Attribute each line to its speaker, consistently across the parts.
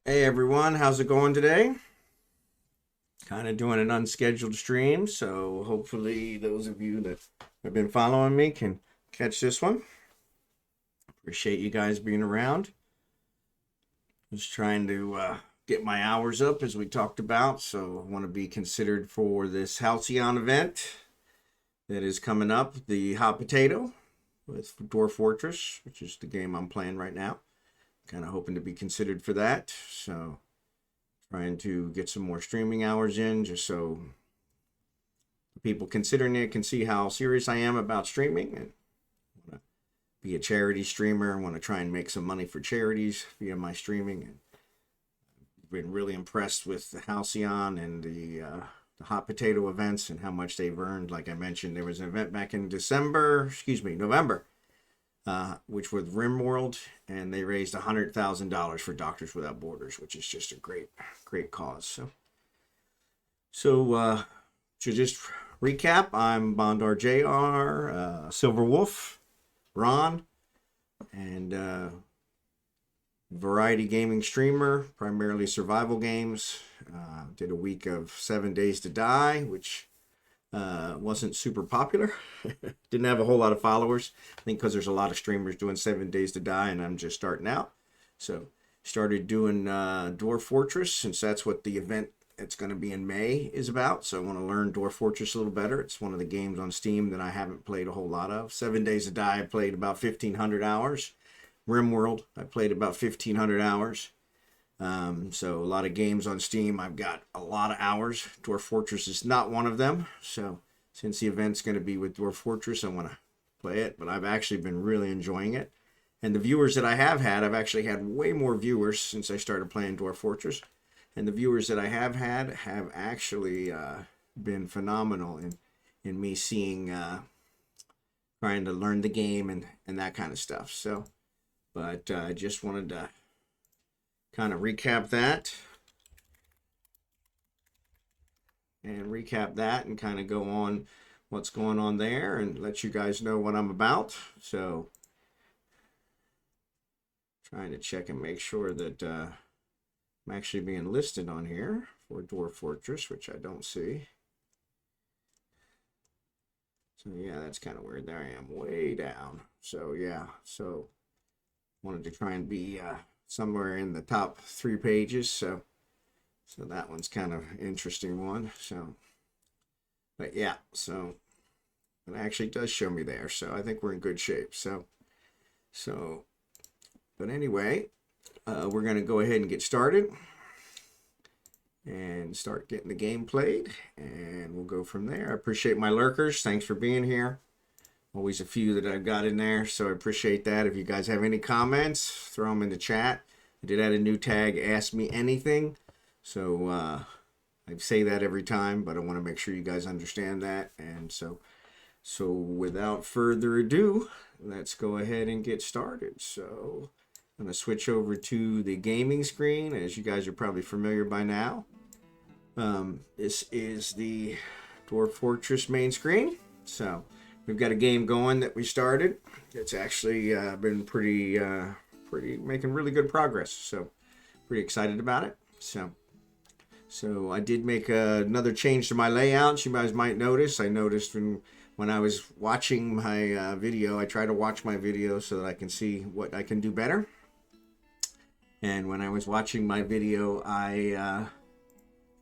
Speaker 1: Hey everyone, how's it going today? Kind of doing an unscheduled stream, so hopefully those of you that have been following me can catch this one. Appreciate you guys being around. Just trying to get my hours up as we talked about, so I want to be considered for this Halcyon event that is coming up, the Hot Potato with Dwarf Fortress, which is the game I'm playing right now. Kind of hoping to be considered for that, so trying to get some more streaming hours in just so people considering it can see how serious I am about streaming and want to be a charity streamer. I want to try and make some money for charities via my streaming. And I've been really impressed with the Halcyon and the hot potato events and how much they've earned. Like I mentioned, there was an event back in November, which was RimWorld, and they raised $100,000 for Doctors Without Borders, which is just a great cause. So to just recap, I'm Bondar JR, Silver Wolf, Ron, and variety gaming streamer, primarily survival games. Did a week of 7 Days to Die, which wasn't super popular. Didn't have a whole lot of followers. I think because there's a lot of streamers doing 7 Days to Die, and I'm just starting out. So started doing Dwarf Fortress, since that's what the event that's going to be in May is about. So I want to learn Dwarf Fortress a little better. It's one of the games on Steam that I haven't played a whole lot of. 7 Days to Die, I played about 1,500 hours. RimWorld, I played about 1,500 hours. So a lot of games on Steam, I've got a lot of hours. Dwarf Fortress is not one of them. So since the event's going to be with Dwarf Fortress, I want to play it. But I've actually been really enjoying it. And the viewers that I have had, I've actually had way more viewers since I started playing Dwarf Fortress. And the viewers that I have had have actually been phenomenal in me seeing, trying to learn the game and that kind of stuff. So, but I just wanted to kind of recap that and kind of go on what's going on there and let you guys know what I'm about. So trying to check and make sure that I'm actually being listed on here for Dwarf Fortress, which I don't see. So yeah, that's kind of weird. There I am, way down. So yeah, so wanted to try and be somewhere in the top 3 pages. So that one's kind of interesting one. So, but yeah, so it actually does show me there. So I think we're in good shape. So, but anyway, we're going to go ahead and get started and start getting the game played, and we'll go from there. I appreciate my lurkers. Thanks for being here. Always a few that I've got in there, so I appreciate that. If you guys have any comments, throw them in the chat. I did add a new tag, Ask Me Anything. So I say that every time, but I want to make sure you guys understand that. And so without further ado, let's go ahead and get started. So I'm going to switch over to the gaming screen, as you guys are probably familiar by now. This is the Dwarf Fortress main screen. So we've got a game going that we started. It's actually been pretty making really good progress. So pretty excited about it. So I did make another change to my layout. You guys might notice. I noticed when I was watching my video, I try to watch my video so that I can see what I can do better. And when I was watching my video, I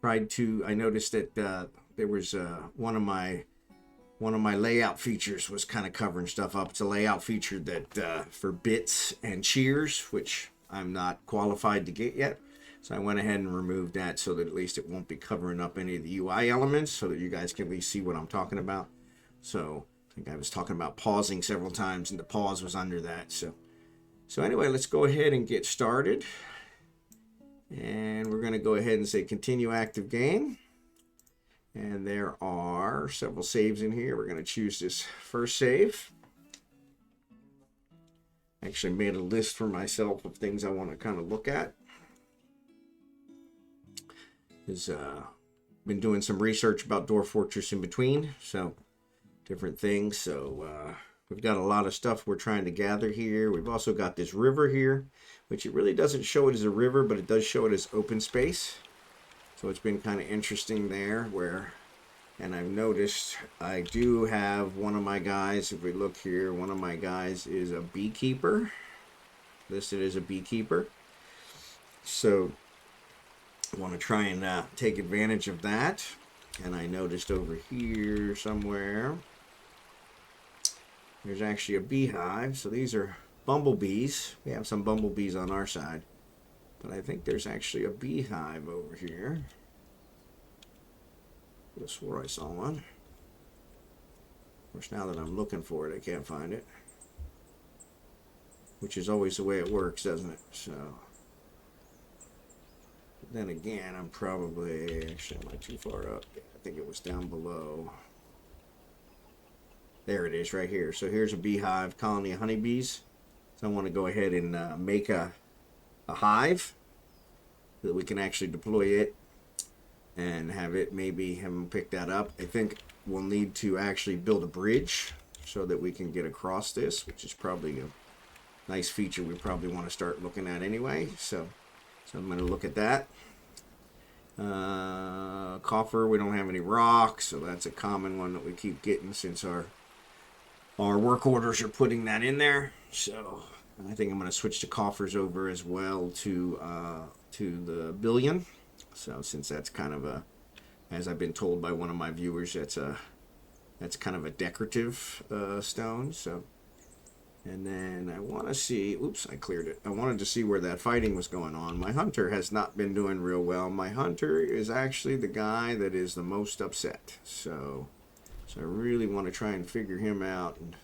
Speaker 1: noticed that there was one of my layout features was kind of covering stuff up. It's a layout feature that for bits and cheers, which I'm not qualified to get yet. So I went ahead and removed that so that at least it won't be covering up any of the UI elements, so that you guys can at least see what I'm talking about. So I think I was talking about pausing several times, and the pause was under that. So anyway, let's go ahead and get started. And we're going to go ahead and say continue active game. And there are several saves in here. We're going to choose this first save. I actually made a list for myself of things I want to kind of look at. Been doing some research about Dwarf Fortress in between, so different things. So we've got a lot of stuff we're trying to gather here. We've also got this river here, which it really doesn't show it as a river, but it does show it as open space. So it's been kind of interesting there where, and I've noticed I do have one of my guys, if we look here, one of my guys is a beekeeper, listed as a beekeeper. So I want to try and take advantage of that. And I noticed over here somewhere, there's actually a beehive. So these are bumblebees. We have some bumblebees on our side. But I think there's actually a beehive over here. I swore I saw one. Of course, now that I'm looking for it, I can't find it. Which is always the way it works, doesn't it? So, then again, I'm probably, actually, am I too far up? I think it was down below. There it is, right here. So here's a beehive, colony of honeybees. So I want to go ahead and make a hive so that we can actually deploy it and have it, maybe him pick that up. I think we'll need to actually build a bridge so that we can get across this, which is probably a nice feature we probably want to start looking at anyway. So I'm going to look at that. Coffer, we don't have any rocks, so that's a common one that we keep getting since our work orders are putting that in there. So I think I'm going to switch the coffers over as well to the billion. So since that's kind of a, as I've been told by one of my viewers, that's kind of a decorative stone. So, and then I want to see, oops, I cleared it. I wanted to see where that fighting was going on. My hunter has not been doing real well. My hunter is actually the guy that is the most upset. So I really want to try and figure him out and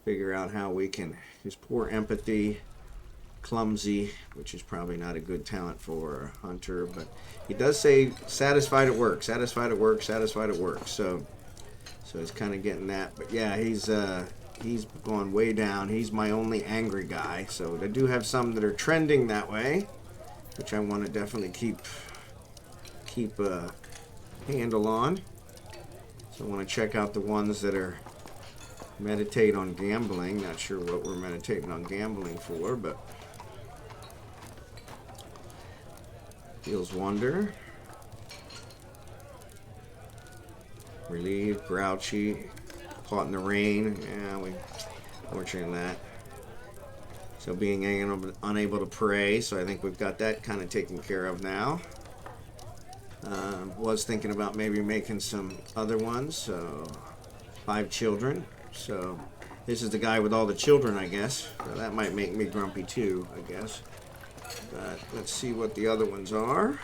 Speaker 1: figure out how we can, his poor empathy, clumsy, which is probably not a good talent for a hunter, but he does say satisfied at work, satisfied at work, satisfied at work. So he's kind of getting that. But yeah, he's gone way down. He's my only angry guy. So I do have some that are trending that way, which I want to definitely keep a handle on. So I want to check out the ones that are meditate on gambling. Not sure what we're meditating on gambling for, but feels wonder. Relieved, grouchy, caught in the rain. Yeah, we fortunate that. So being unable to pray, so I think we've got that kind of taken care of now. Was thinking about maybe making some other ones. So 5 children. So this is the guy with all the children, I guess. So that might make me grumpy too, I guess. But let's see what the other ones are.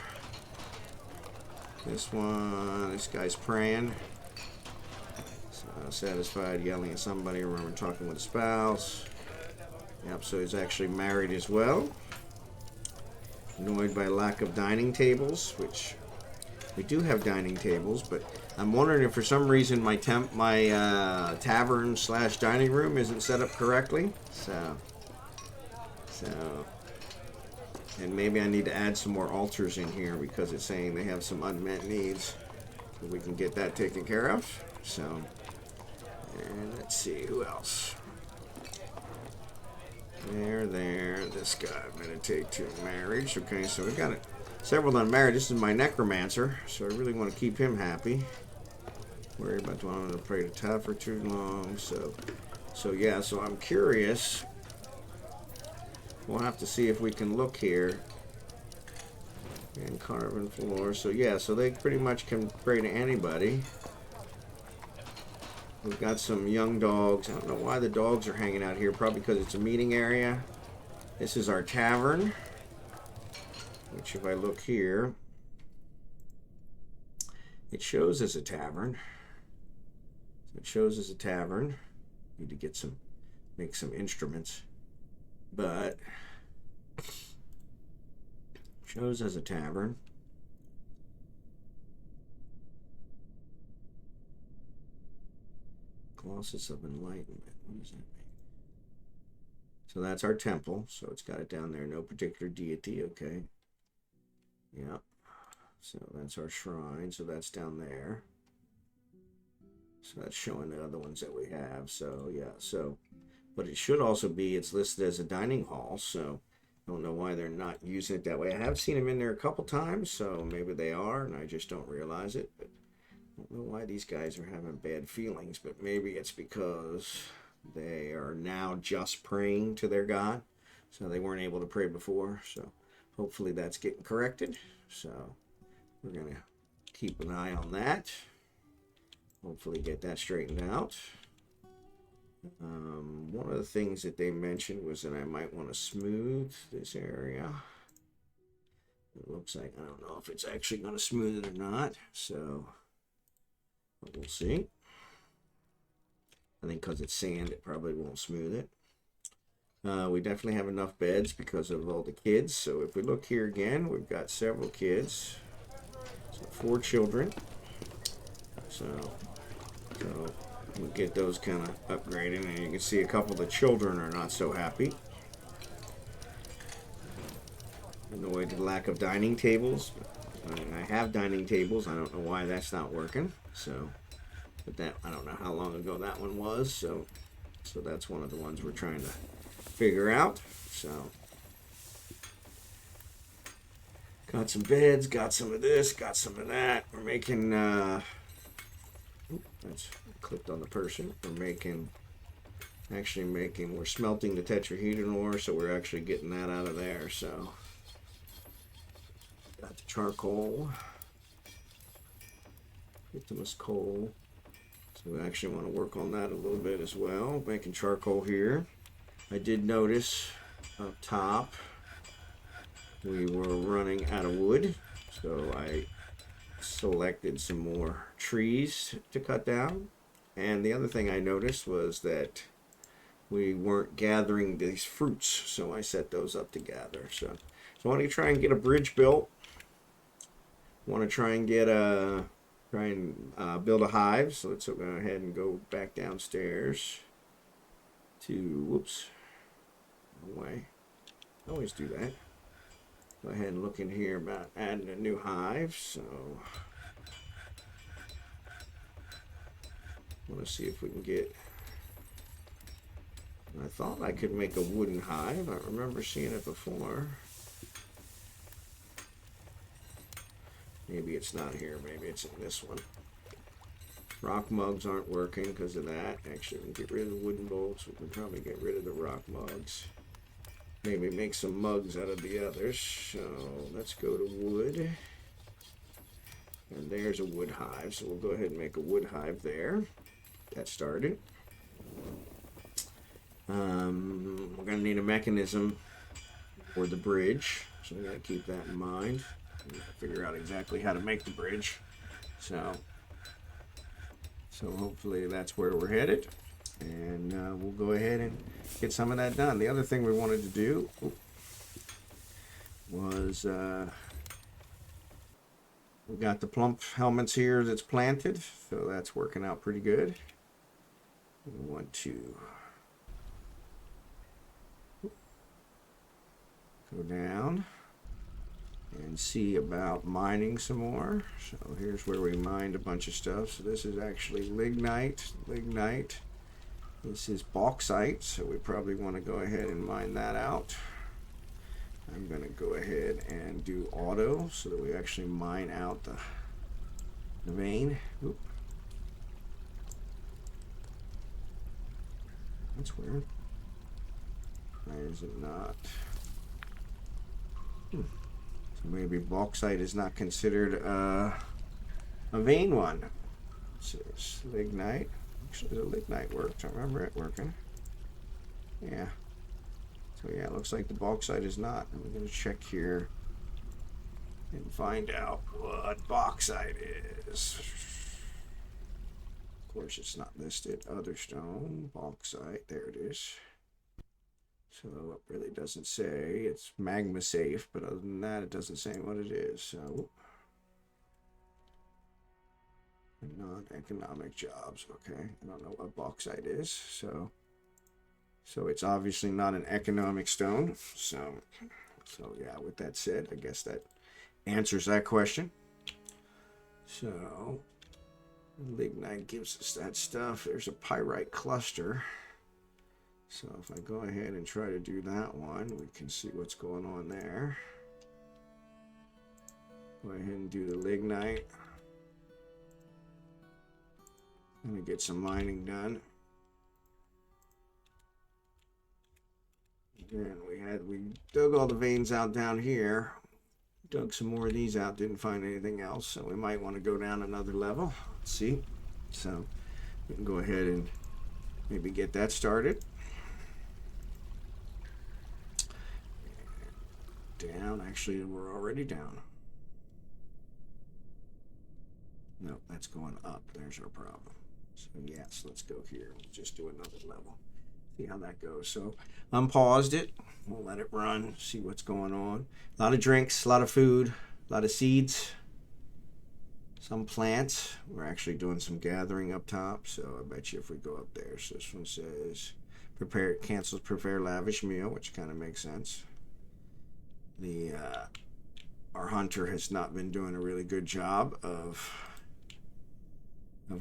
Speaker 1: This one, this guy's praying. Satisfied, yelling at somebody, remember talking with a spouse. Yep, so he's actually married as well. Annoyed by lack of dining tables, which we do have dining tables, but I'm wondering if for some reason my tavern / dining room isn't set up correctly. So, and maybe I need to add some more altars in here because it's saying they have some unmet needs. So we can get that taken care of. So, and let's see who else. There, this guy, meditate to marriage. Okay, so we got it. Several unmarried. This is my necromancer, so I really want to keep him happy. Worry about wanting to pray to top for too long. So yeah, so I'm curious. We'll have to see if we can look here. And carven floor. So yeah, so they pretty much can pray to anybody. We've got some young dogs. I don't know why the dogs are hanging out here. Probably because it's a meeting area. This is our tavern. Which if I look here, it shows as a tavern. So it shows as a tavern. Need to make some instruments. But shows as a tavern. Colossus of Enlightenment. What does that mean? So that's our temple. So it's got it down there. No particular deity. Okay. Yeah. So that's our shrine. So that's down there. So that's showing the other ones that we have. So yeah, so, but it should also be, it's listed as a dining hall. So I don't know why they're not using it that way. I have seen them in there a couple times, so maybe they are, and I just don't realize it. But I don't know why these guys are having bad feelings, but maybe it's because they are now just praying to their God. So they weren't able to pray before. So hopefully that's getting corrected. So we're going to keep an eye on that. Hopefully get that straightened out. One of the things that they mentioned was that I might want to smooth this area. It looks like, I don't know if it's actually going to smooth it or not. So but we'll see. I think because it's sand, it probably won't smooth it. We definitely have enough beds because of all the kids. So if we look here again, we've got several kids. So 4 children. So we'll get those kind of upgraded. And you can see a couple of the children are not so happy. Annoyed at the lack of dining tables. I have dining tables. I don't know why that's not working. So, but that, I don't know how long ago that one was. So that's one of the ones we're trying to figure out. So got some beds, got some of this, got some of that. We're making that's clicked on the person. We're smelting the tetrahedron ore, so we're actually getting that out of there. So got the charcoal, bituminous coal. So we actually want to work on that a little bit as well, making charcoal here. I did notice up top we were running out of wood, so I selected some more trees to cut down. And the other thing I noticed was that we weren't gathering these fruits, so I set those up to gather. So I want to try and get a bridge built. Want to try and build a hive. So let's go ahead and go back downstairs to, whoops, no way. I always do that. Go ahead and look in here about adding a new hive. So I want to see if we can get, I thought I could make a wooden hive. I remember seeing it before. Maybe it's not here. Maybe it's in this one. Rock mugs aren't working because of that. Actually, we can get rid of the wooden bowls. We can probably get rid of the rock mugs. Maybe make some mugs out of the others. So let's go to wood. And there's a wood hive. So we'll go ahead and make a wood hive there. That started. We're going to need a mechanism for the bridge. So we got to keep that in mind. Figure out exactly how to make the bridge. So hopefully that's where we're headed, and we'll go ahead and get some of that done. The other thing we wanted to do was we got the plump helmets here that's planted, so that's working out pretty good. We want to go down and see about mining some more. So here's where we mined a bunch of stuff. So this is actually lignite. This is bauxite, so we probably want to go ahead and mine that out. I'm going to go ahead and do auto so that we actually mine out the vein. Oop. That's weird. Why is it not? So maybe bauxite is not considered a vein one. So it's lignite. Actually, the lignite worked. I remember it working. Yeah. So yeah, it looks like the bauxite is not. I'm going to check here and find out what bauxite is. Of course, it's not listed. Other stone, bauxite. There it is. So it really doesn't say. It's magma safe, but other than that, it doesn't say what it is. So non-economic jobs. Okay, I don't know what bauxite is. So it's obviously not an economic stone. So yeah. With that said, I guess that answers that question. So Lignite gives us that stuff. There's a pyrite cluster. So if I go ahead and try to do that one, we can see what's going on there. Go ahead and do the lignite. I'm gonna get some mining done. And we dug all the veins out down here. Dug some more of these out, didn't find anything else, so we might want to go down another level. Let's see. So we can go ahead and maybe get that started. Down, actually we're already down. No, that's going up. There's our problem. So yes, let's go here. We'll just do another level. See how that goes. So unpaused it. We'll let it run, see what's going on. A lot of drinks, a lot of food, a lot of seeds, some plants. We're actually doing some gathering up top, so I bet you if we go up there. So this one says prepare lavish meal, which kind of makes sense. Our hunter has not been doing a really good job of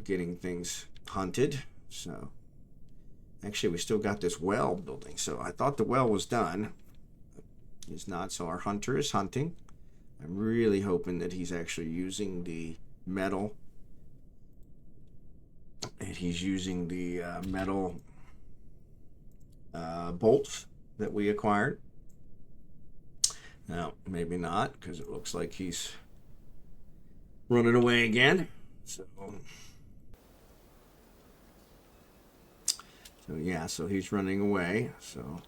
Speaker 1: getting things hunted. So actually, we still got this well building. So I thought the well was done. It's not. So our hunter is hunting. I'm really hoping that he's actually using the metal. And he's using the metal bolts that we acquired. Now, maybe not, because it looks like he's running away again. So yeah, so he's running away. So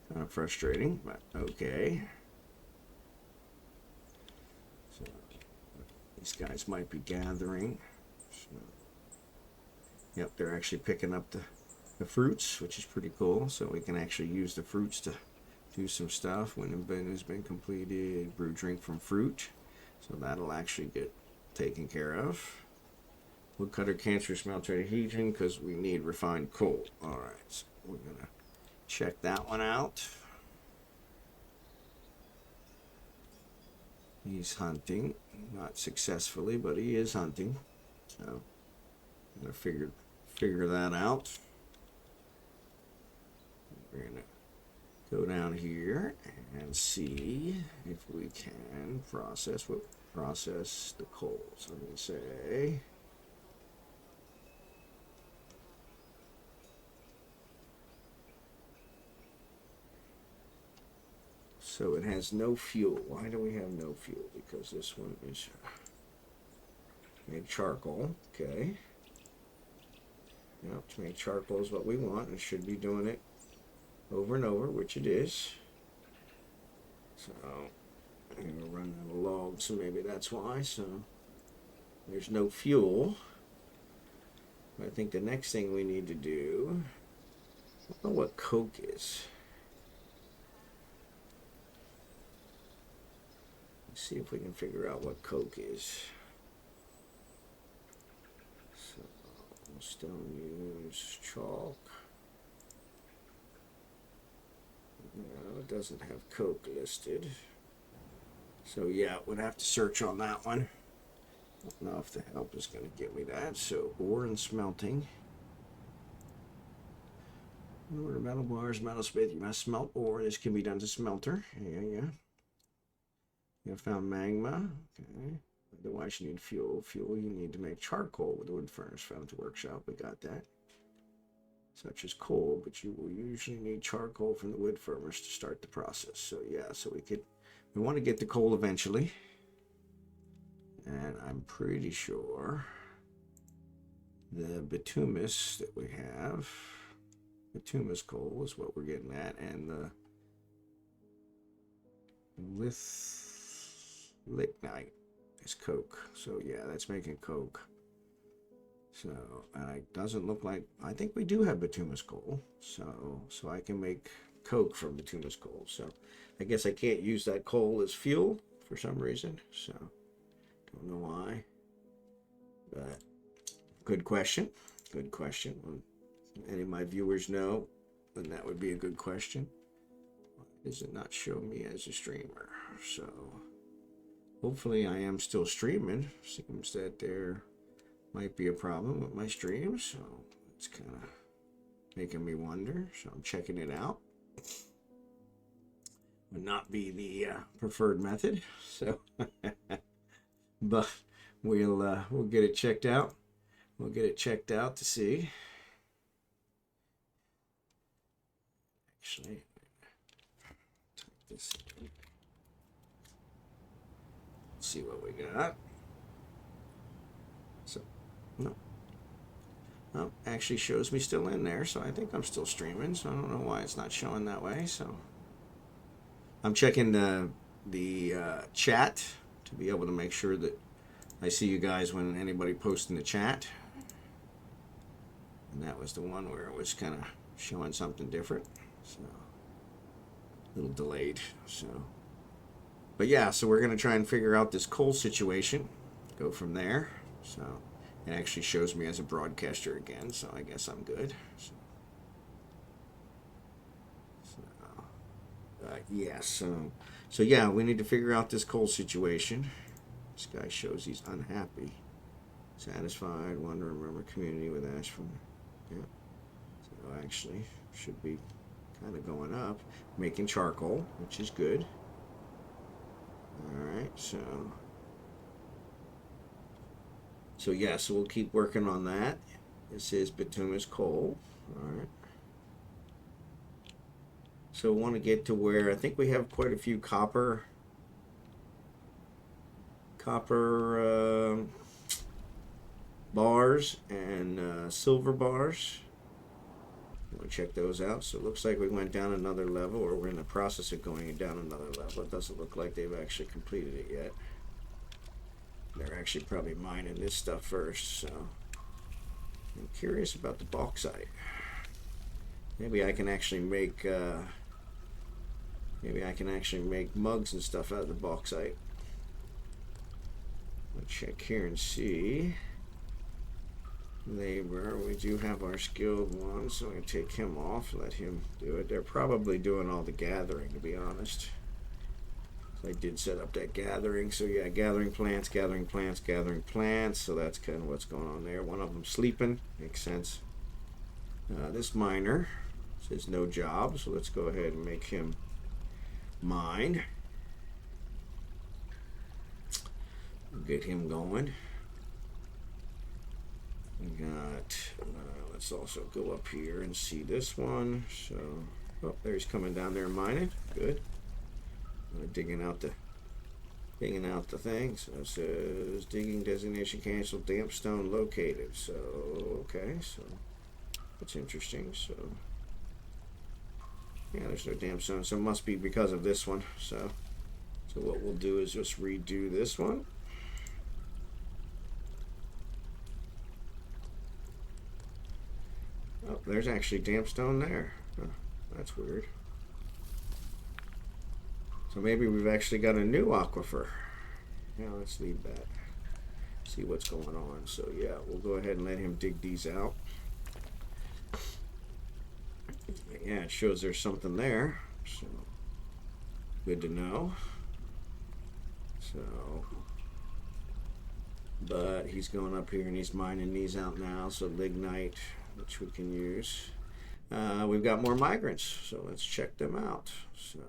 Speaker 1: kind of frustrating, but okay. So these guys might be gathering. So, yep, they're actually picking up the fruits, which is pretty cool. So we can actually use the fruits to do some stuff. When event has been completed, brew drink from fruit. So that'll actually get taken care of. Woodcutter cancer smelter adhesion because we need refined coal. Alright, so we're gonna check that one out. He's hunting, not successfully, but he is hunting. So I'm gonna figure that out. We're gonna go down here and see if we can process the coal. So I'm gonna say so it has no fuel. Why do we have no fuel? Because this one is made charcoal. Okay. Yep, to make charcoal is what we want. It should be doing it over and over, which it is. So I'm gonna run out of logs, so maybe that's why. So there's no fuel. I think the next thing we need to do, I don't know what coke is. Let's see if we can figure out what coke is. So stone use chalk. No, it doesn't have coke listed. So yeah, we'd have to search on that one. I don't know if the help is going to get me that. So ore and smelting. Ore, metal bars, metal smith. You must smelt ore. This can be done to smelter. Yeah. You have found magma. Okay. Otherwise you need fuel. Fuel you need to make charcoal with a wood furnace found at the workshop. We got that. Such as coal, but you will usually need charcoal from the wood furnace to start the process. So yeah, so we want to get the coal eventually. And I'm pretty sure the bituminous that we have, bituminous coal is what we're getting at, and the lignite is coke. So yeah, that's making coke. So it doesn't look like, I think we do have bituminous coal. So I can make coke from bituminous coal. So I guess I can't use that coal as fuel for some reason. So don't know why. But good question. Good question. When any of my viewers know, then that would be a good question. Why does it not show me as a streamer? So hopefully I am still streaming. Seems that there might be a problem with my stream, so it's kind of making me wonder. So I'm checking it out. Would not be the preferred method, so but we'll get it checked out. We'll get it checked out to see. Actually, type this in. Let's see what we got. So, no. Oh, actually shows me still in there, so I think I'm still streaming, so I don't know why it's not showing that way. So I'm checking the chat to be able to make sure that I see you guys when anybody posts in the chat. And that was the one where it was kind of showing something different, so a little delayed. So, but yeah, so we're gonna try and figure out this coal situation, go from there. So it actually shows me as a broadcaster again, so I guess I'm good. So yeah, we need to figure out this coal situation. This guy shows he's unhappy, satisfied, want to remember community with ash from. Yeah. So actually should be kind of going up, making charcoal, which is good. All right, so yeah, so we'll keep working on that. This is bituminous coal. All right. So we want to get to where I think we have quite a few copper bars and silver bars. We'll check those out. So it looks like we went down another level, or we're in the process of going down another level. It doesn't look like they've actually completed it yet. They're actually probably mining this stuff first, so I'm curious about the bauxite. Maybe I can actually make mugs and stuff out of the bauxite. I'll check here and see. Labor, we do have our skilled one, so I'm going to take him off, let him do it. They're probably doing all the gathering, to be honest. So I did set up that gathering, so yeah, gathering plants, so that's kind of what's going on there. One of them sleeping, makes sense. This miner says no job, so let's go ahead and make him mine. Get him going. We got, let's also go up here and see this one. So, oh, there he's coming down there mining. Good. Digging out the thing. So it says digging designation canceled, damp stone located. So, okay, so that's interesting. So, yeah, there's no damp stone. So it must be because of this one. So what we'll do is just redo this one. Oh, there's actually damp stone there. Oh, that's weird. So maybe we've actually got a new aquifer. Yeah, let's leave that. See what's going on. So yeah, we'll go ahead and let him dig these out. Yeah, it shows there's something there. So good to know. So, but he's going up here and he's mining these out now. So lignite, which we can use. We've got more migrants, so let's check them out. So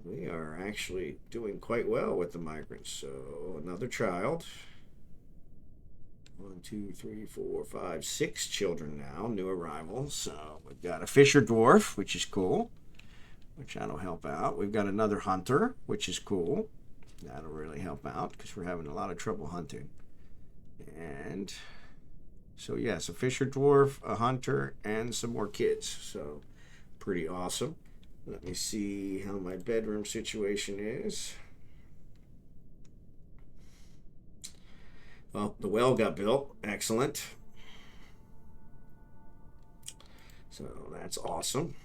Speaker 1: we are actually doing quite well with the migrants. So another child. 1, 2, 3, 4, 5, 6 children now, new arrivals. So we've got a fisher dwarf, which is cool, which that'll help out. We've got another hunter, which is cool. That'll really help out because we're having a lot of trouble hunting. And so yes, a fisher dwarf, a hunter, and some more kids. So pretty awesome. Let me see how my bedroom situation is. Well, the well got built. Excellent. So that's awesome.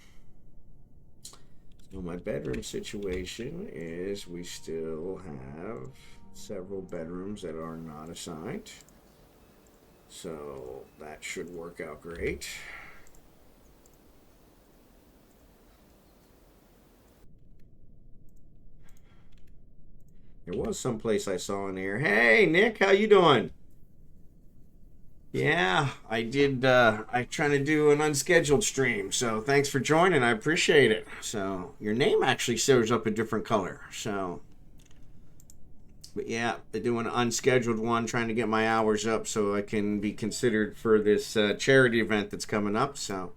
Speaker 1: So my bedroom situation is we still have several bedrooms that are not assigned. So that should work out great. There was some place I saw in here. Hey, Nick, how you doing? Yeah, I did. I trying to do an unscheduled stream, so thanks for joining. I appreciate it. So your name actually shows up a different color. So, but yeah, they're doing an unscheduled one, trying to get my hours up so I can be considered for this charity event that's coming up. So,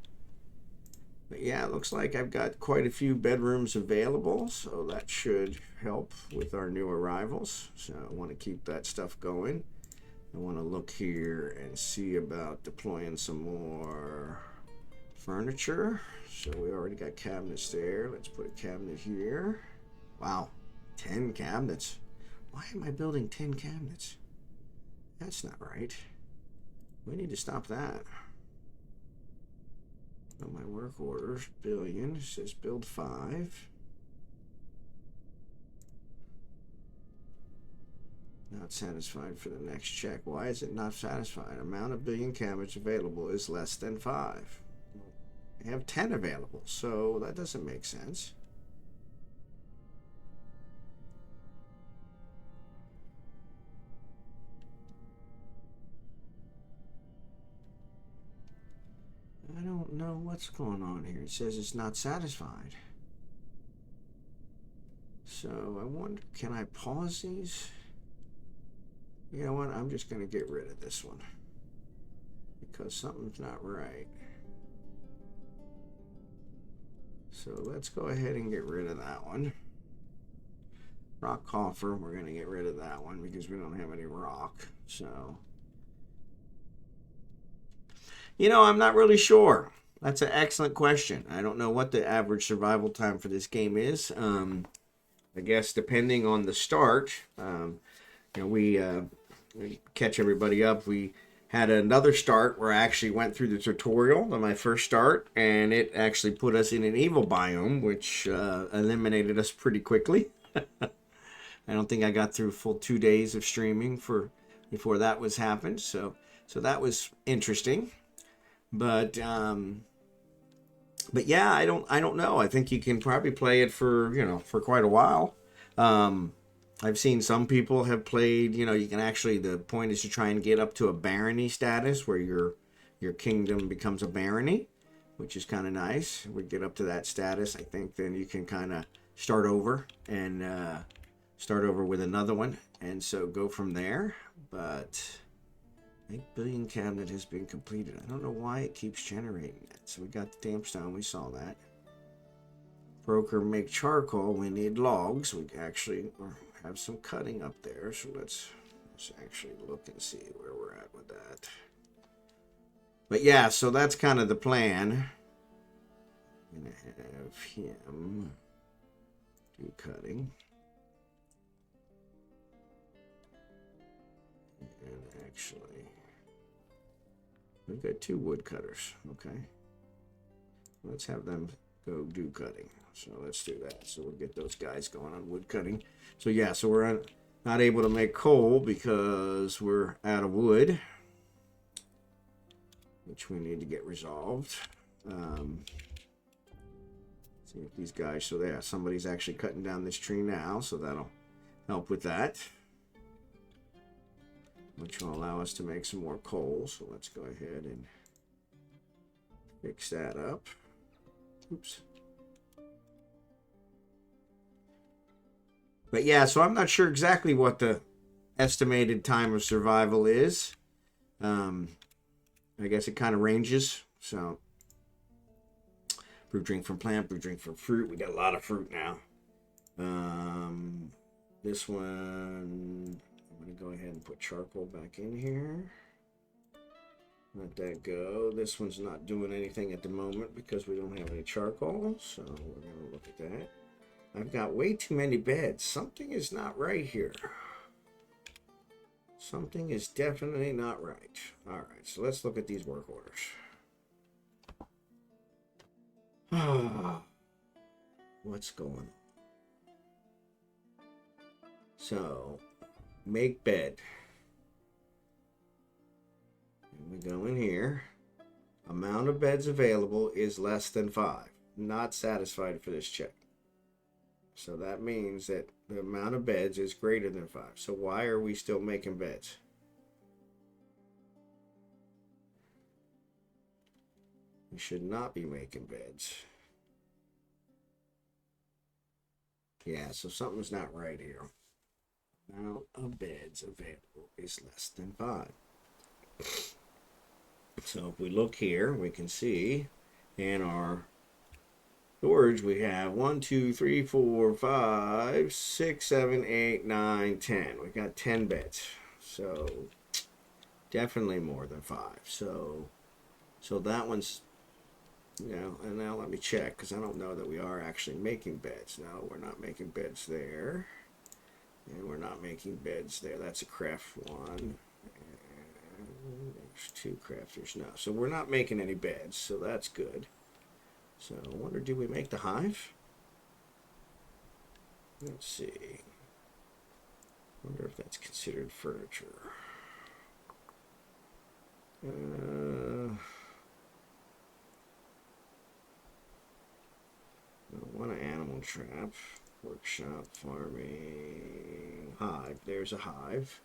Speaker 1: but yeah, it looks like I've got quite a few bedrooms available, so that should help with our new arrivals. So I want to keep that stuff going. I want to look here and see about deploying some more furniture. So we already got cabinets there. Let's put a cabinet here. Wow, 10 cabinets. Why am I building 10 cabinets? That's not right. We need to stop that. On my work orders, billion, it says build 5. Not satisfied for the next check. Why is it not satisfied? Amount of billion cabinets available is less than 5. I have 10 available, so that doesn't make sense. I don't know what's going on here. It says it's not satisfied. So I wonder, can I pause these? You know what? I'm just going to get rid of this one because something's not right. So let's go ahead and get rid of that one. Rock coffer, we're going to get rid of that one because we don't have any rock. So, you know, I'm not really sure. That's an excellent question. I don't know what the average survival time for this game is. I guess depending on the start, you know, we catch everybody up. We had another start where I actually went through the tutorial on my first start, and it actually put us in an evil biome, which eliminated us pretty quickly. I don't think I got through full 2 days of streaming before that was happened. So that was interesting. But yeah, I don't know. I think you can probably play it for quite a while. I've seen some people have played, you can actually, the point is to try and get up to a barony status where your kingdom becomes a barony, which is kind of nice. We get up to that status, I think then you can kind of start over and start over with another one, and so go from there. But 8 billion cabinet has been completed. I don't know why it keeps generating it. So we got the damp stone, we saw that. Broker make charcoal, we need logs. We actually have some cutting up there, so let's actually look and see where we're at with that. But yeah, so that's kind of the plan. I'm gonna have him do cutting. And actually, we've got 2 woodcutters, okay? Let's have them go do cutting. So let's do that. So we'll get those guys going on wood cutting. So yeah, so we're not able to make coal because we're out of wood, which we need to get resolved. See if these guys, so yeah, somebody's actually cutting down this tree now, so that'll help with that, which will allow us to make some more coal. So let's go ahead and fix that up. Oops. But yeah, so I'm not sure exactly what the estimated time of survival is. I guess it kind of ranges. So, brew drink from plant, brew drink from fruit. We got a lot of fruit now. This one, I'm going to go ahead and put charcoal back in here. Let that go. This one's not doing anything at the moment because we don't have any charcoal. So, we're going to look at that. I've got way too many beds. Something is not right here. Something is definitely not right. All right, so let's look at these work orders. What's going on? So, make bed. And we go in here. Amount of beds available is less than 5. Not satisfied for this check. So that means that the amount of beds is greater than 5. So why are we still making beds? We should not be making beds. Yeah, so something's not right here. Amount of beds available is less than 5. So if we look here, we can see in our storage we have 1, 2, 3, 4, 5, 6, 7, 8, 9, 10. We got 10 beds. So definitely more than 5. So that one's, and now let me check, because I don't know that we are actually making beds. No, we're not making beds there. And we're not making beds there. That's a craft 1. And there's 2 crafters. No, so we're not making any beds, so that's good. So I wonder, do we make the hive? Let's see. Wonder if that's considered furniture. I want an animal trap. Workshop, farming, hive. There's a hive.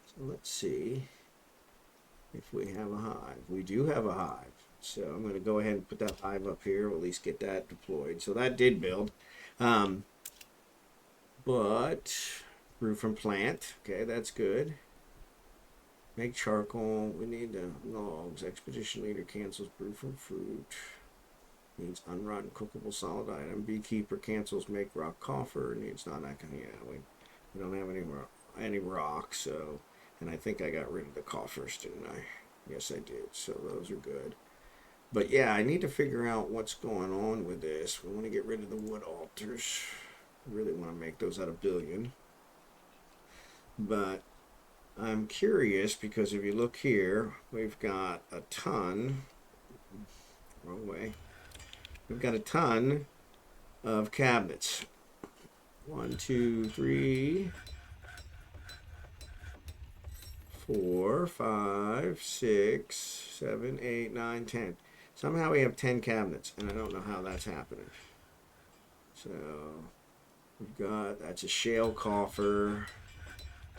Speaker 1: So let's see if we have a hive. We do have a hive. So I'm going to go ahead and put that hive up here. We'll at least get that deployed. So that did build. But brew from plant. Okay, that's good. Make charcoal. We need the logs. Expedition leader cancels brew from fruit. Needs unrotten cookable solid item. Beekeeper cancels make rock coffer. Needs not that kind of, we don't have any rock, so, and I think I got rid of the coffers, didn't I? Yes, I did. So those are good. But yeah, I need to figure out what's going on with this. We want to get rid of the wood altars. I really want to make those out of billion. But I'm curious because if you look here, we've got a ton. Wrong way. We've got a ton of cabinets. 1, 2, 3, 4, 5, 6, 7, 8, 9, 10. Somehow we have 10 cabinets, and I don't know how that's happening. So we've got, that's a shale coffer.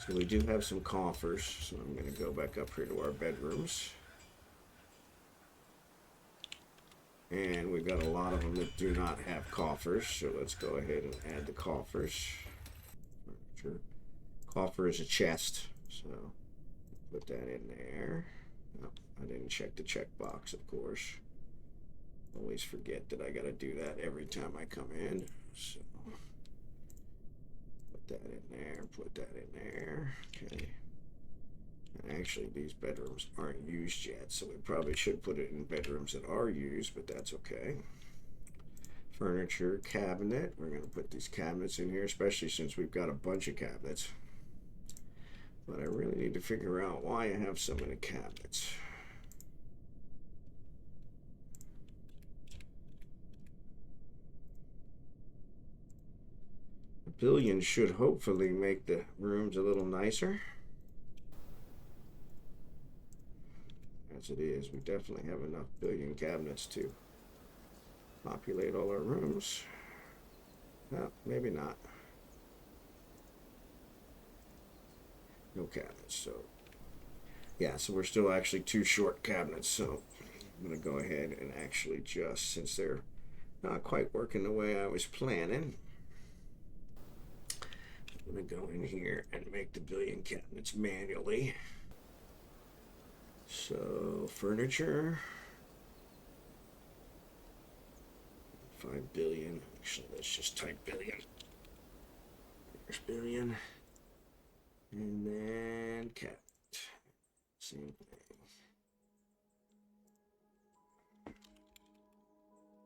Speaker 1: So we do have some coffers. So I'm going to go back up here to our bedrooms. And we've got a lot of them that do not have coffers, so let's go ahead and add the coffers. Furniture. Coffer is a chest, so put that in there. Oh, I didn't check the checkbox, of course. Always forget that I got to do that every time I come in. So put that in there, put that in there. Okay. And actually, these bedrooms aren't used yet, so we probably should put it in bedrooms that are used, but that's okay. Furniture, cabinet. We're going to put these cabinets in here, especially since we've got a bunch of cabinets. But I really need to figure out why I have so many cabinets. A billion should hopefully make the rooms a little nicer. As it is, we definitely have enough billion cabinets to populate all our rooms. No, maybe not. No cabinets, so yeah, so we're still actually 2 short cabinets, so I'm going to go ahead and actually just, since they're not quite working the way I was planning, I'm going to go in here and make the billion cabinets manually. So furniture, 5 billion. Actually, let's just type billion. There's billion. And then cabinet. Same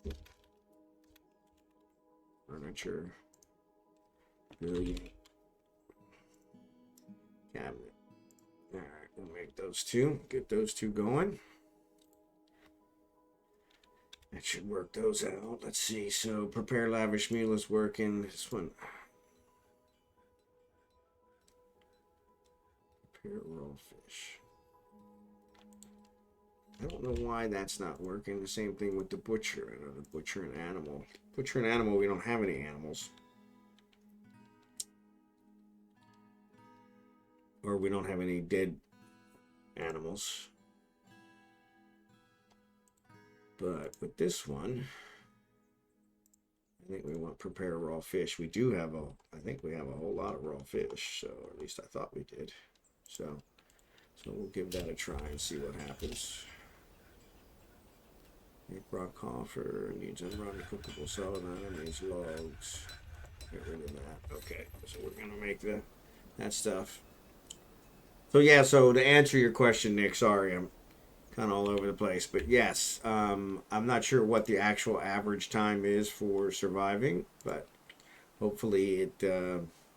Speaker 1: thing. Furniture, billion, cabinet. Alright, we'll make those 2. Get those 2 going. That should work those out. Let's see. So prepare lavish meal is working. This one. Prepare raw fish. I don't know why that's not working. The same thing with the butcher. I know the butcher and animal. Butcher and animal, we don't have any animals. or we don't have any dead animals. But with this one, I think we want prepare raw fish. We do have I think we have a whole lot of raw fish, so at least I thought we did. So we'll give that a try and see what happens. Make rock coffer, needs unrotten cookable solid item, needs logs. Get rid of that. Okay, so we're gonna make that stuff. So yeah, so to answer your question, Nick, sorry, I'm kind of all over the place, but yes, I'm not sure what the actual average time is for surviving, but hopefully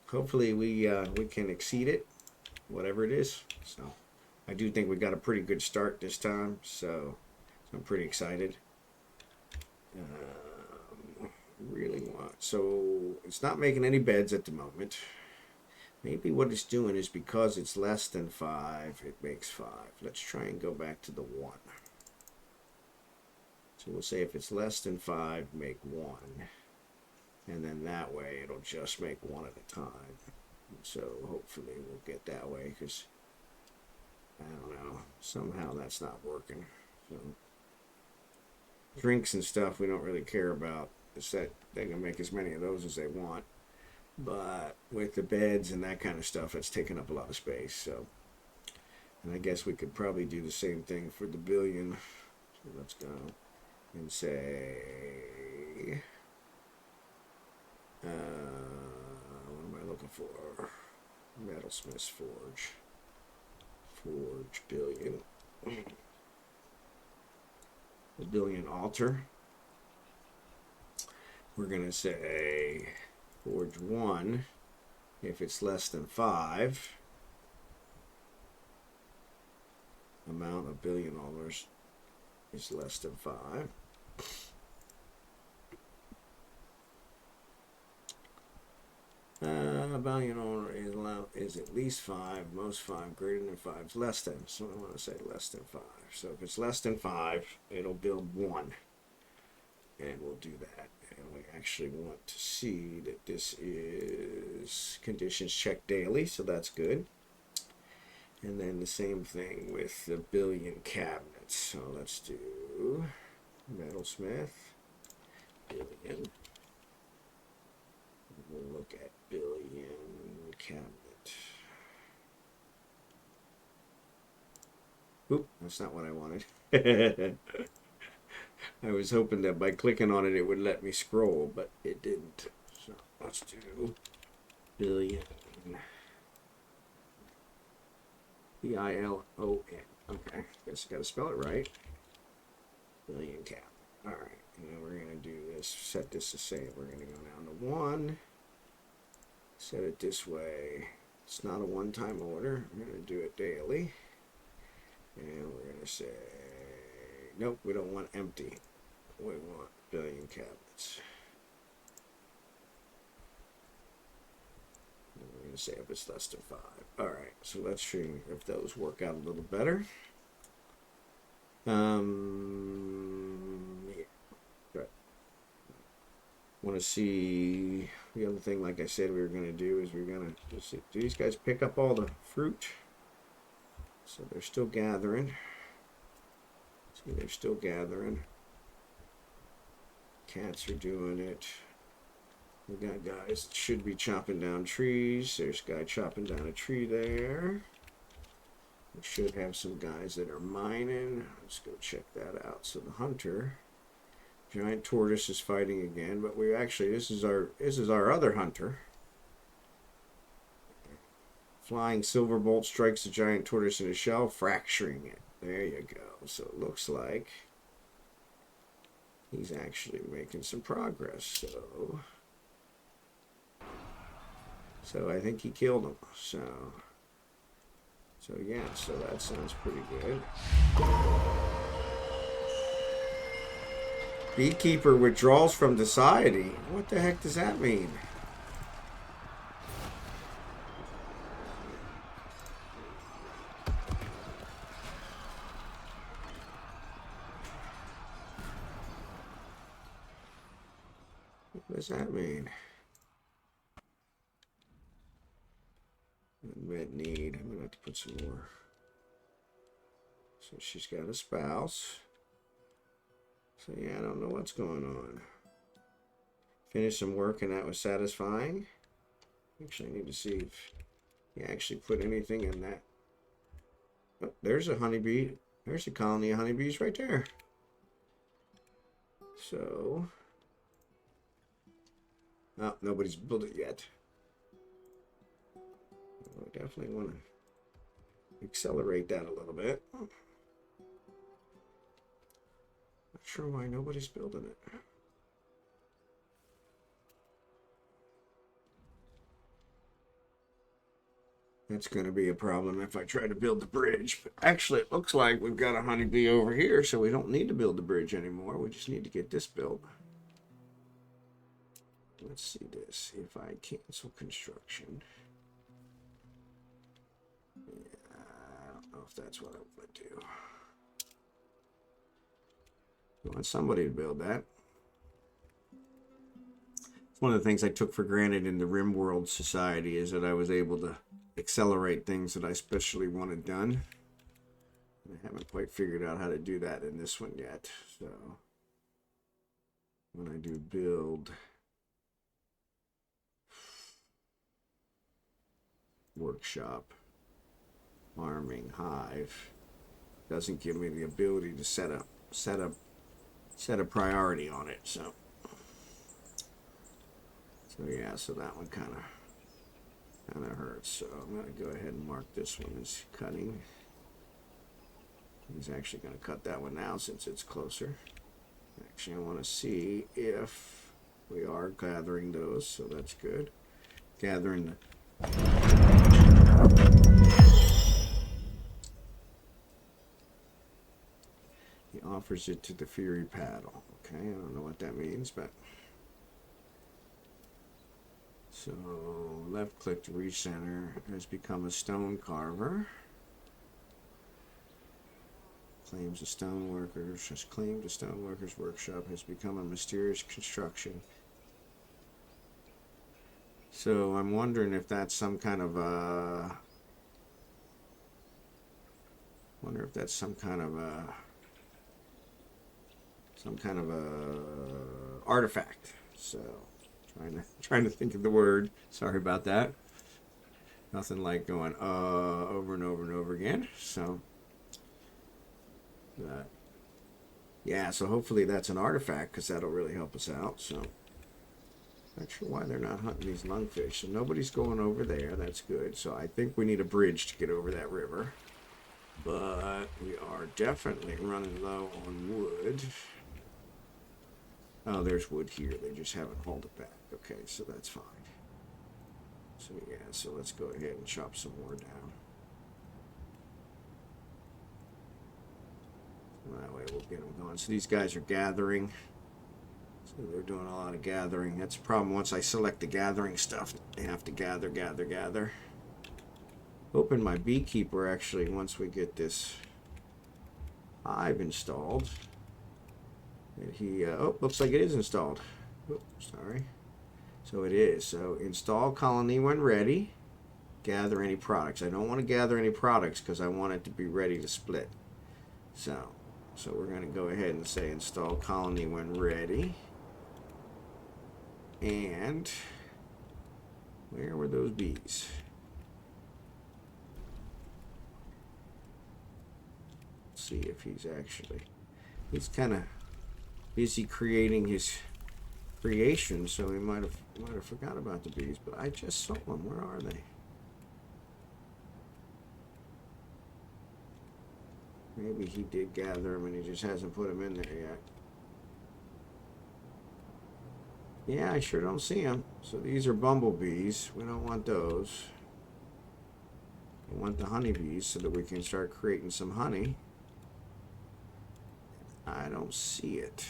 Speaker 1: hopefully we can exceed it, whatever it is. So I do think we got a pretty good start this time, so I'm pretty excited. Really want, so it's not making any beds at the moment. Maybe what it's doing is because it's less than 5, it makes 5. Let's try and go back to the 1. So we'll say if it's less than 5, make 1. And then that way it'll just make 1 at a time. So hopefully we'll get that way, because I don't know, somehow that's not working. So drinks and stuff we don't really care about. It's that they can make as many of those as they want. But with the beds and that kind of stuff, it's taking up a lot of space. So, and I guess we could probably do the same thing for the billion. So let's go and say, what am I looking for? Metalsmith's Forge. Forge billion. The billion altar. We're going to say Forge 1 if it's less than 5. Amount of $1 billion is less than 5. Billion owner is at least 5, most 5, greater than 5, is less than. So I want to say less than 5. So if it's less than 5, it'll build 1. And we'll do that. And we actually want to see that this is conditions checked daily, so that's good. And then the same thing with the billion cabinets. So let's do metalsmith, billion. We'll look at billion cabinet. Oop, that's not what I wanted. I was hoping that by clicking on it, it would let me scroll, but it didn't. So let's do billion. Bilon. Okay, guess I got to spell it right. Billion cap. All right, and then we're going to do this. Set this to say we're going to go down to 1. Set it this way. It's not a one-time order. I'm going to do it daily. And we're going to say, nope, we don't want empty. We want billion cabinets. And we're going to say if it's less than 5. All right, so let's see if those work out a little better. Yeah. Good. Want to see the other thing, like I said, we were going to do is we're going to see, do these guys pick up all the fruit? So they're still gathering. See, they're still gathering. Cats are doing it. We got guys that should be chopping down trees. There's a guy chopping down a tree there. We should have some guys that are mining. Let's go check that out. So the hunter, giant tortoise, is fighting again, but we actually this is our other hunter. Flying silver bolt strikes the giant tortoise in the shell, fracturing it. There you go. So it looks like he's actually making some progress. So I think he killed him. So yeah, so that sounds pretty good. Beekeeper withdraws from society. What the heck does that mean? What does that mean? Unmet need. I'm gonna have to put some more. So she's got a spouse. So yeah, I don't know what's going on. Finished some work and that was satisfying. Actually, I need to see if you actually put anything in that. Oh, there's a honeybee. There's a colony of honeybees right there. So, oh, nobody's built it yet. I definitely want to accelerate that a little bit. Not sure why nobody's building it. That's going to be a problem if I try to build the bridge. But actually, it looks like we've got a honeybee over here, so we don't need to build the bridge anymore. We just need to get this built. Let's see this. If I cancel construction. Yeah, I don't know if that's what I would do. I want somebody to build that. It's one of the things I took for granted in the RimWorld Society is that I was able to accelerate things that I especially wanted done. I haven't quite figured out how to do that in this one yet. So when I do build workshop, farming, hive, doesn't give me the ability to set a priority on it. So yeah, so that one kind of hurts. So I'm going to go ahead and mark this one as cutting. He's actually going to cut that one now since it's closer. Actually, I want to see if we are gathering those, so that's good. Gathering the... He offers it to the Fury Paddle. Okay, I don't know what that means, but... So, left click to recenter has become a stone carver. Claims the stoneworkers, has claimed the stoneworkers workshop has become a mysterious construction. So I'm wondering if that's some kind of a... artifact. So trying to think of the word. Sorry about that. Nothing like going over and over and over again. So yeah, so hopefully that's an artifact because that'll really help us out. So not sure why they're not hunting these lungfish. So nobody's going over there. That's good. So I think we need a bridge to get over that river. But we are definitely running low on wood. Oh, there's wood here. They just haven't hauled it back. Okay, so that's fine. So yeah, so let's go ahead and chop some more down. That way we'll get them going. So these guys are gathering. So they're doing a lot of gathering. That's the problem. Once I select the gathering stuff, they have to gather. Hoping my beekeeper actually, once we get this hive installed, that he, oh, looks like it is installed. Oh, sorry. So it is. So install colony when ready. Gather any products. I don't want to gather any products because I want it to be ready to split. So we're going to go ahead and say install colony when ready. And where were those bees? Let's see if he's kind of busy creating his creation, so he might have forgot about the bees, but I just saw them. Where are they? Maybe he did gather them and he just hasn't put them in there yet. Yeah, I sure don't see them. So these are bumblebees. We don't want those. We want the honeybees so that we can start creating some honey. I don't see it.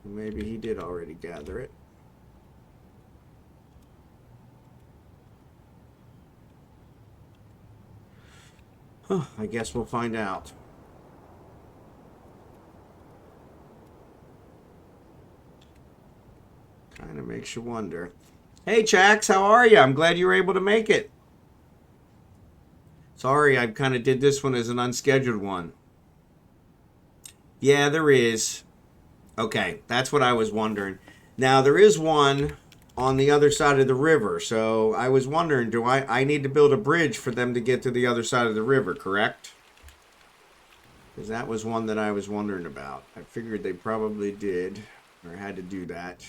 Speaker 1: Maybe he did already gather it. Huh, I guess we'll find out. Kind of makes you wonder. Hey, Chax, how are you? I'm glad you were able to make it. Sorry, I kind of did this one as an unscheduled one. Yeah, there is. Okay, that's what I was wondering. Now, there is one on the other side of the river, so I was wondering, do I need to build a bridge for them to get to the other side of the river, correct? Because that was one that I was wondering about. I figured they probably did, or had to do that.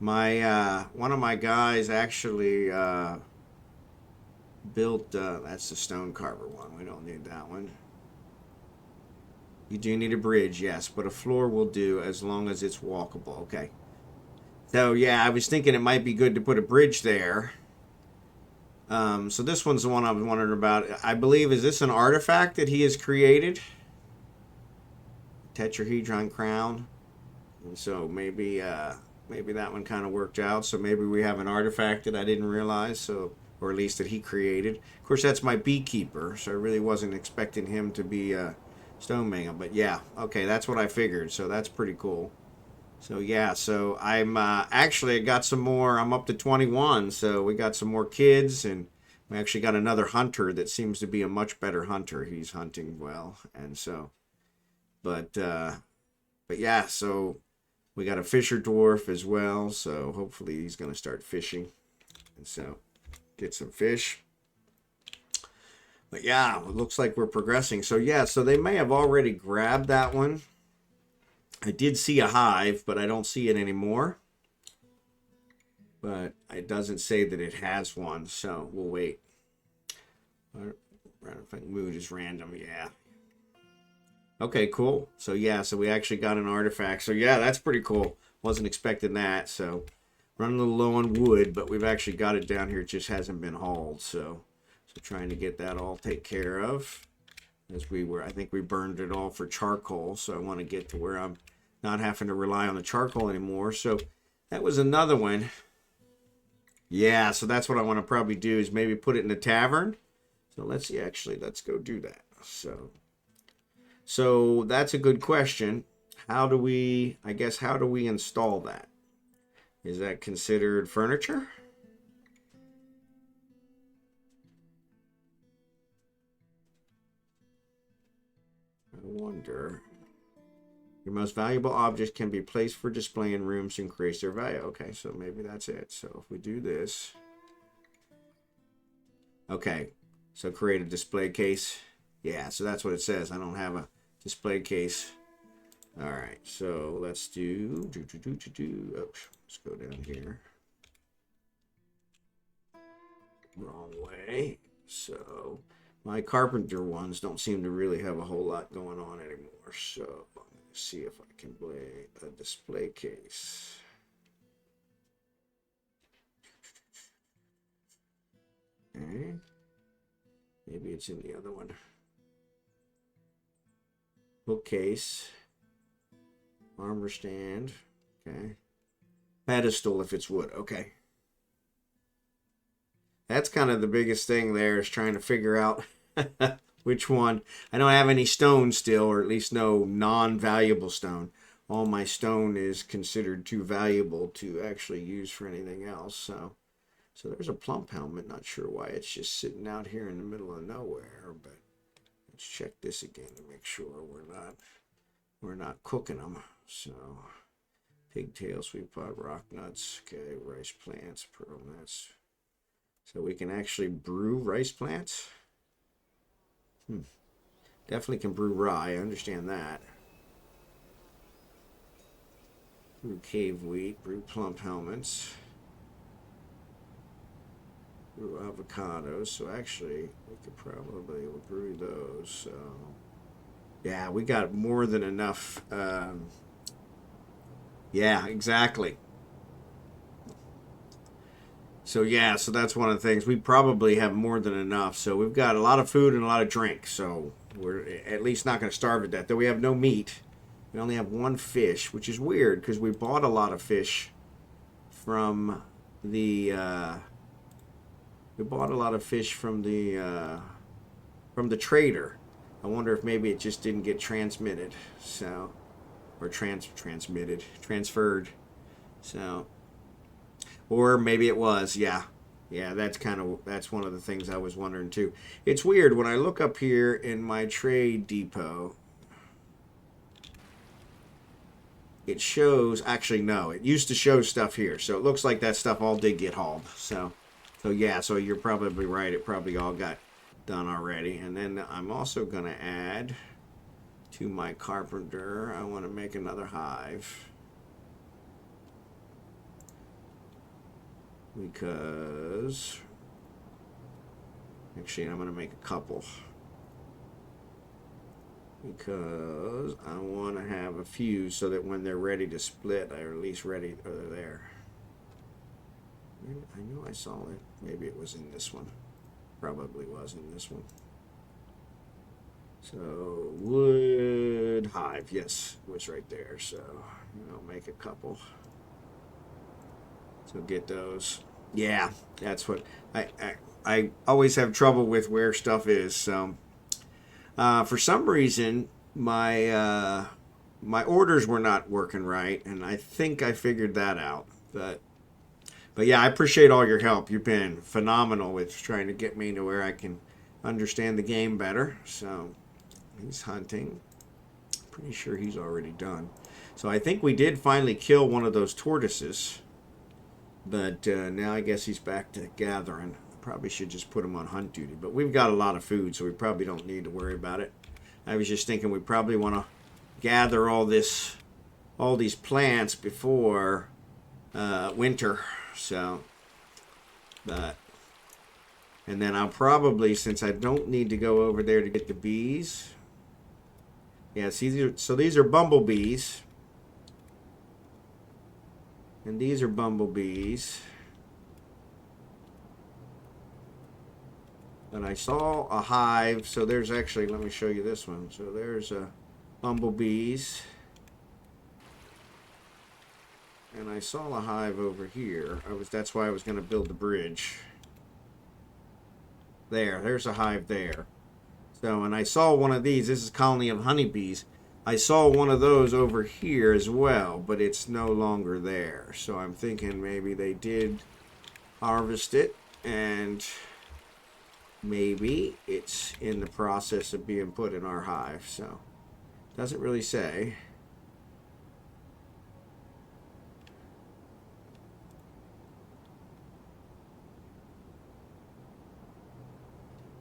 Speaker 1: My one of my guys actually built. That's the stone carver one. We don't need that one. You do need a bridge, yes, but a floor will do as long as it's walkable. Okay. So yeah, I was thinking it might be good to put a bridge there. So this one's the one I was wondering about. I believe, is this an artifact that he has created? Tetrahedron crown. And so maybe that one kind of worked out. So maybe we have an artifact that I didn't realize. So, or at least that he created. Of course, that's my beekeeper. So I really wasn't expecting him to be a stonemaker. But yeah, okay, that's what I figured. So that's pretty cool. So yeah, so I'm actually I got some more. I'm up to 21, so we got some more kids, and we actually got another hunter that seems to be a much better hunter. He's hunting well, and so, but yeah, so we got a fisher dwarf as well. So hopefully he's gonna start fishing, and so get some fish. But yeah, it looks like we're progressing. So yeah, so they may have already grabbed that one. I did see a hive, but I don't see it anymore. But it doesn't say that it has one, so we'll wait. Mood is random, yeah. Okay, cool. So yeah, so we actually got an artifact. So yeah, that's pretty cool. Wasn't expecting that. So running a little low on wood, but we've actually got it down here. It just hasn't been hauled. So trying to get that all taken care of. As we were, I think we burned it all for charcoal, so I want to get to where I'm not having to rely on the charcoal anymore. So that was another one. Yeah, so that's what I want to probably do is maybe put it in a tavern. So let's see, actually, let's go do that. So that's a good question. How do we, I guess, how do we install that? Is that considered furniture? I wonder. Your most valuable objects can be placed for display in rooms to increase their value. Okay, so maybe that's it. So if we do this. Okay, so create a display case. Yeah, so that's what it says. I don't have a display case. All right, so let's do. Oops, let's go down here. Wrong way. So my carpenter ones don't seem to really have a whole lot going on anymore. So let's see if I can play a display case. Okay. Maybe it's in the other one. Bookcase. Armor stand. Okay. Pedestal if it's wood. Okay. That's kind of the biggest thing there is trying to figure out which one. I don't have any stone still, or at least no non-valuable stone. All my stone is considered too valuable to actually use for anything else. So there's a plump helmet. Not sure why it's just sitting out here in the middle of nowhere, but let's check this again to make sure we're not cooking them. So pigtail, sweet pot, rock nuts, okay, rice plants, pearl nuts. So we can actually brew rice plants. Definitely can brew rye. I understand that. Brew cave wheat. Brew plump helmets. Brew avocados. So actually, we could probably brew those. So yeah, we got more than enough. Yeah, exactly. So yeah, so that's one of the things. We probably have more than enough. So we've got a lot of food and a lot of drink. So we're at least not going to starve to death. Though we have no meat. We only have one fish, which is weird because we bought a lot of fish from the from the trader. I wonder if maybe it just didn't get transmitted. So or transferred. So Or maybe it was, yeah. Yeah, that's one of the things I was wondering too. It's weird when I look up here in my trade depot, it shows, actually no, it used to show stuff here. So it looks like that stuff all did get hauled. So yeah, so you're probably right. It probably all got done already. And then I'm also going to add to my carpenter, I want to make another hive. Because actually I'm going to make a couple. Because I want to have a few so that when they're ready to split, they're at least ready, or they're there. I know I saw it. Maybe it was in this one. Probably was in this one. So wood hive, yes, it was right there. So I'll make a couple. So get those. Yeah, that's what I always have trouble with where stuff is. So for some reason my orders were not working right, and I think I figured that out. But yeah, I appreciate all your help. You've been phenomenal with trying to get me to where I can understand the game better. So he's hunting. Pretty sure he's already done. So I think we did finally kill one of those tortoises. But now I guess he's back to gathering. Probably should just put him on hunt duty. But we've got a lot of food, so we probably don't need to worry about it. I was just thinking we probably want to gather all these plants before winter. So, and then I'll probably, since I don't need to go over there to get the bees. Yeah, see, so these are bumblebees. And these are bumblebees. And I saw a hive. So there's actually, let me show you this one. So there's bumblebees. And I saw a hive over here. That's why I was going to build the bridge. There's a hive there. So, and I saw one of these. This is a colony of honeybees. I saw one of those over here as well, but it's no longer there. So I'm thinking maybe they did harvest it, and maybe it's in the process of being put in our hive. So doesn't really say.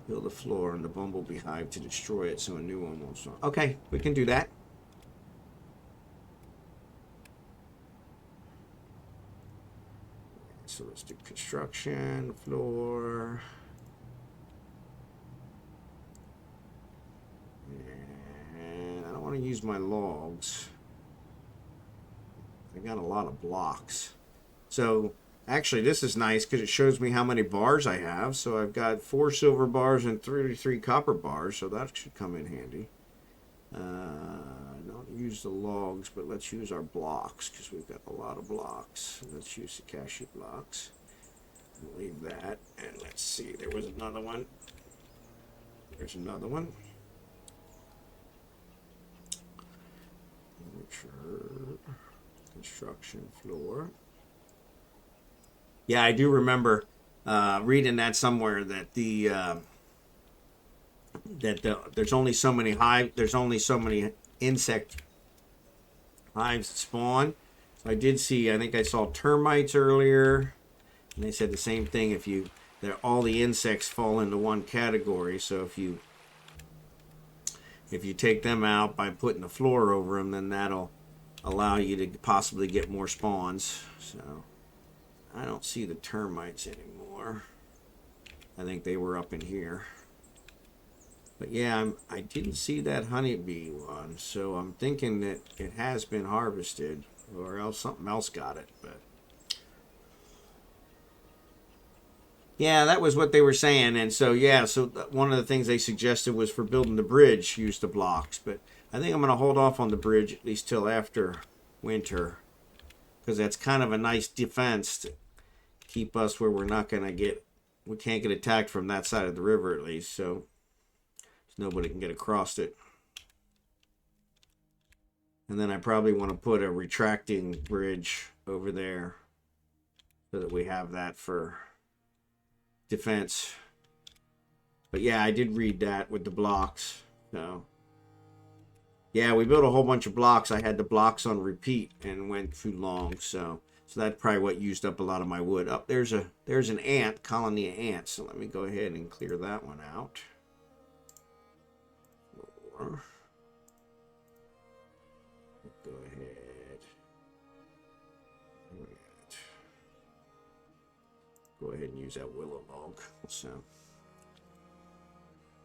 Speaker 1: Build a floor in the bumblebee hive to destroy it so a new one won't spawn. Okay, we can do that. So let's do construction, floor. And I don't want to use my logs. I got a lot of blocks. So actually, this is nice because it shows me how many bars I have. So I've got 4 silver bars and 33 copper bars, so that should come in handy. Don't use the logs, but let's use our blocks because we've got a lot of blocks. Let's use the cashew blocks. We'll leave that, and let's see. There was another one. There's another one. Construction floor. Yeah, I do remember reading that somewhere that there's only so many insect hives that spawn. So I did see. I think I saw termites earlier, and they said the same thing. All the insects fall into one category. So if you take them out by putting the floor over them, then that'll allow you to possibly get more spawns. So I don't see the termites anymore. I think they were up in here. But yeah, I didn't see that honeybee one, so I'm thinking that it has been harvested, or else something else got it. But yeah, that was what they were saying. And so yeah, so one of the things they suggested was for building the bridge, use the blocks. But I think I'm going to hold off on the bridge at least till after winter, because that's kind of a nice defense to keep us where we can't get attacked from that side of the river at least. So nobody can get across it. And then I probably want to put a retracting bridge over there so that we have that for defense. But yeah, I did read that with the blocks. So yeah, we built a whole bunch of blocks. I had the blocks on repeat and went too long, so that's probably what used up a lot of my wood. Up there's an ant colony of ants. So let me go ahead and clear that one out. Or, go ahead. Go ahead and use that willow log. So.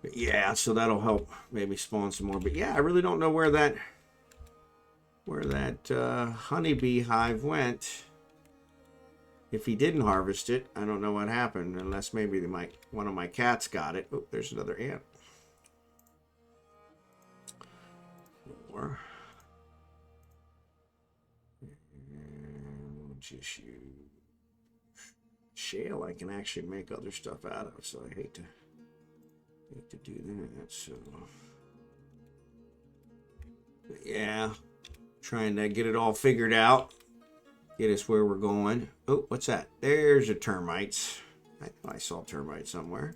Speaker 1: But yeah, so that'll help maybe spawn some more. But yeah, I really don't know where that honeybee hive went. If he didn't harvest it, I don't know what happened, unless maybe one of my cats got it. Oh, there's another ant. Or we'll just use shale. I can actually make other stuff out of, so I hate to do that. So but yeah, trying to get it all figured out, get us where we're going. Oh, what's that? There's a termites. I saw termites somewhere.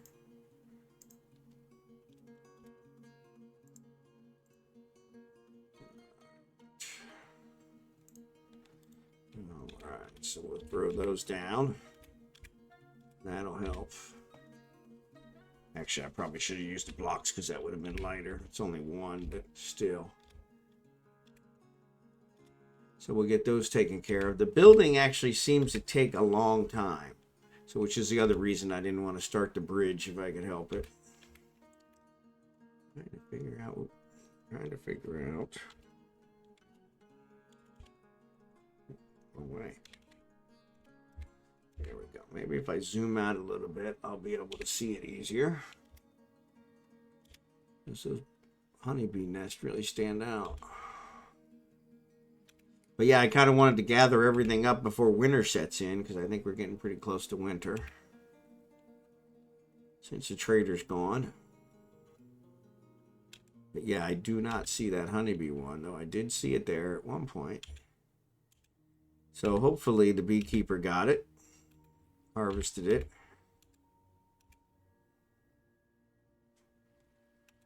Speaker 1: All right, so we'll throw those down. That'll help. Actually, I probably should have used the blocks because that would have been lighter. It's only one, but still. So we'll get those taken care of. The building actually seems to take a long time. So which is the other reason I didn't want to start the bridge if I could help it. Trying to figure out. Oh, wait. There we go. Maybe if I zoom out a little bit, I'll be able to see it easier. Those honeybee nests really stand out. But yeah, I kind of wanted to gather everything up before winter sets in, because I think we're getting pretty close to winter. Since the trader's gone. But yeah, I do not see that honeybee one, though I did see it there at one point. So hopefully the beekeeper got it. Harvested it.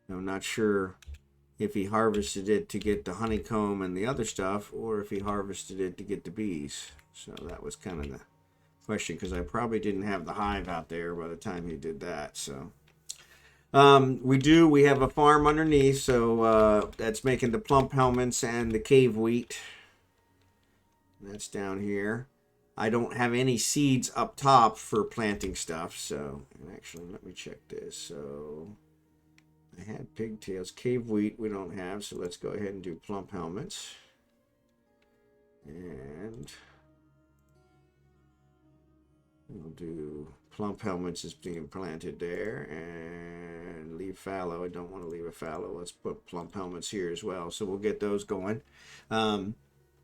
Speaker 1: I'm not sure if he harvested it to get the honeycomb and the other stuff, or if he harvested it to get the bees. So that was kind of the question, because I probably didn't have the hive out there by the time he did that. So we have a farm underneath, so that's making the plump helmets and the cave wheat. That's down here. I don't have any seeds up top for planting stuff, so actually let me check this. So I had pigtails. Cave wheat we don't have, so let's go ahead and do plump helmets. And we'll do plump helmets is being planted there, and leave fallow. I don't want to leave a fallow. Let's put plump helmets here as well, so we'll get those going.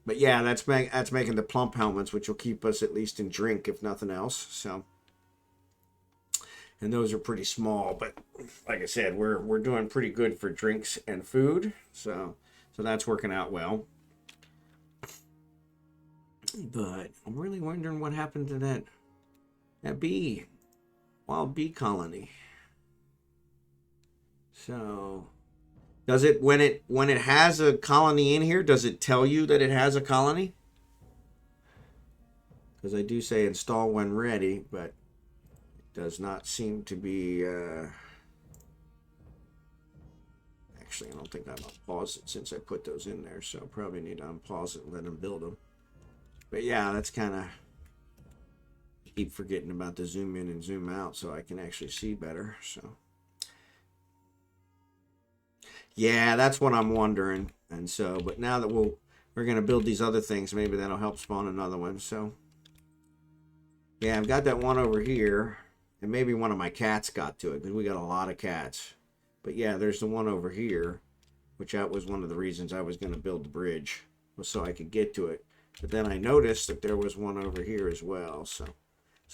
Speaker 1: But yeah, that's making the plump helmets, which will keep us at least in drink, if nothing else. So, and those are pretty small, but like I said, we're doing pretty good for drinks and food. So that's working out well. But I'm really wondering what happened to that wild bee colony. So. Does it when it has a colony in here, does it tell you that it has a colony? Because I do say install when ready, but it does not seem to be actually I don't think I'm gonna pause it since I put those in there, so I probably need to unpause it and let them build them. But yeah, that's kinda keep forgetting about the zoom in and zoom out so I can actually see better. So yeah, that's what I'm wondering. And so, but now that we're going to build these other things, maybe that'll help spawn another one. So, yeah, I've got that one over here. And maybe one of my cats got to it, because we got a lot of cats. But yeah, there's the one over here, which that was one of the reasons I was going to build the bridge, was so I could get to it. But then I noticed that there was one over here as well. So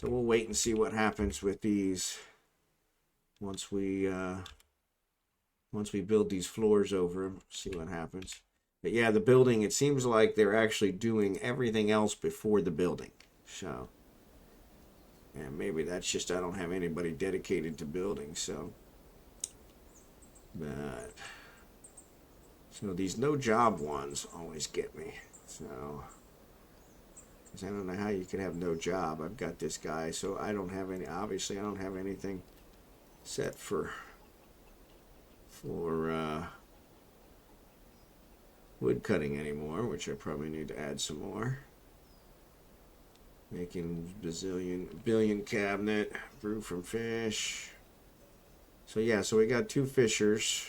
Speaker 1: we'll wait and see what happens with these once we build these floors over them, see what happens. But yeah, the building, it seems like they're actually doing everything else before the building. So And maybe that's just I don't have anybody dedicated to building, so. But so these no job ones always get me. So because I don't know how you could have no job. I've got this guy, so I don't have any. Obviously, I don't have anything set for wood cutting anymore, which I probably need to add some more. Making billion cabinet, brew from fish. So yeah, so we got 2 fishers.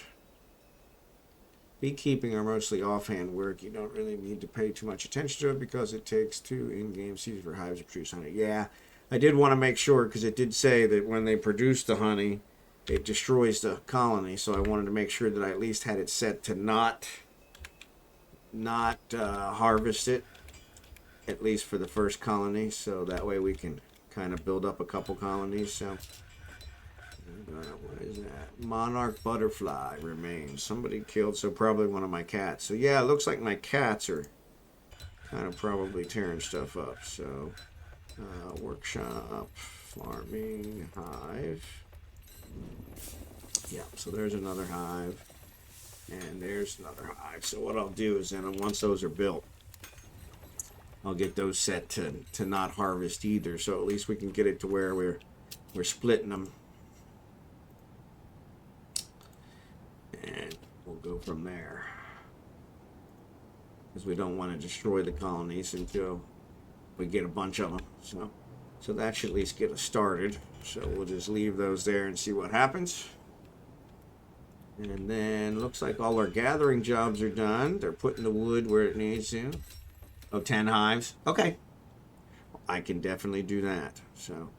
Speaker 1: Beekeeping are mostly offhand work. You don't really need to pay too much attention to it because it takes 2 in-game seeds for hives to produce honey. Yeah, I did want to make sure because it did say that when they produce the honey, it destroys the colony. So I wanted to make sure that I at least had it set to not harvest it, at least for the first colony. So that way we can kind of build up a couple colonies. So. What is that? Monarch butterfly remains. Somebody killed, so probably one of my cats. So yeah, it looks like my cats are kind of probably tearing stuff up. So workshop, farming, hive. Yeah, so there's another hive. And there's another hive. So what I'll do is then once those are built, I'll get those set to not harvest either. So at least we can get it to where we're splitting them. And we'll go from there. Because we don't want to destroy the colonies until we get a bunch of them. So that should at least get us started. So we'll just leave those there and see what happens. And then looks like all our gathering jobs are done. They're putting the wood where it needs to. Oh, 10 hives. Okay. I can definitely do that. So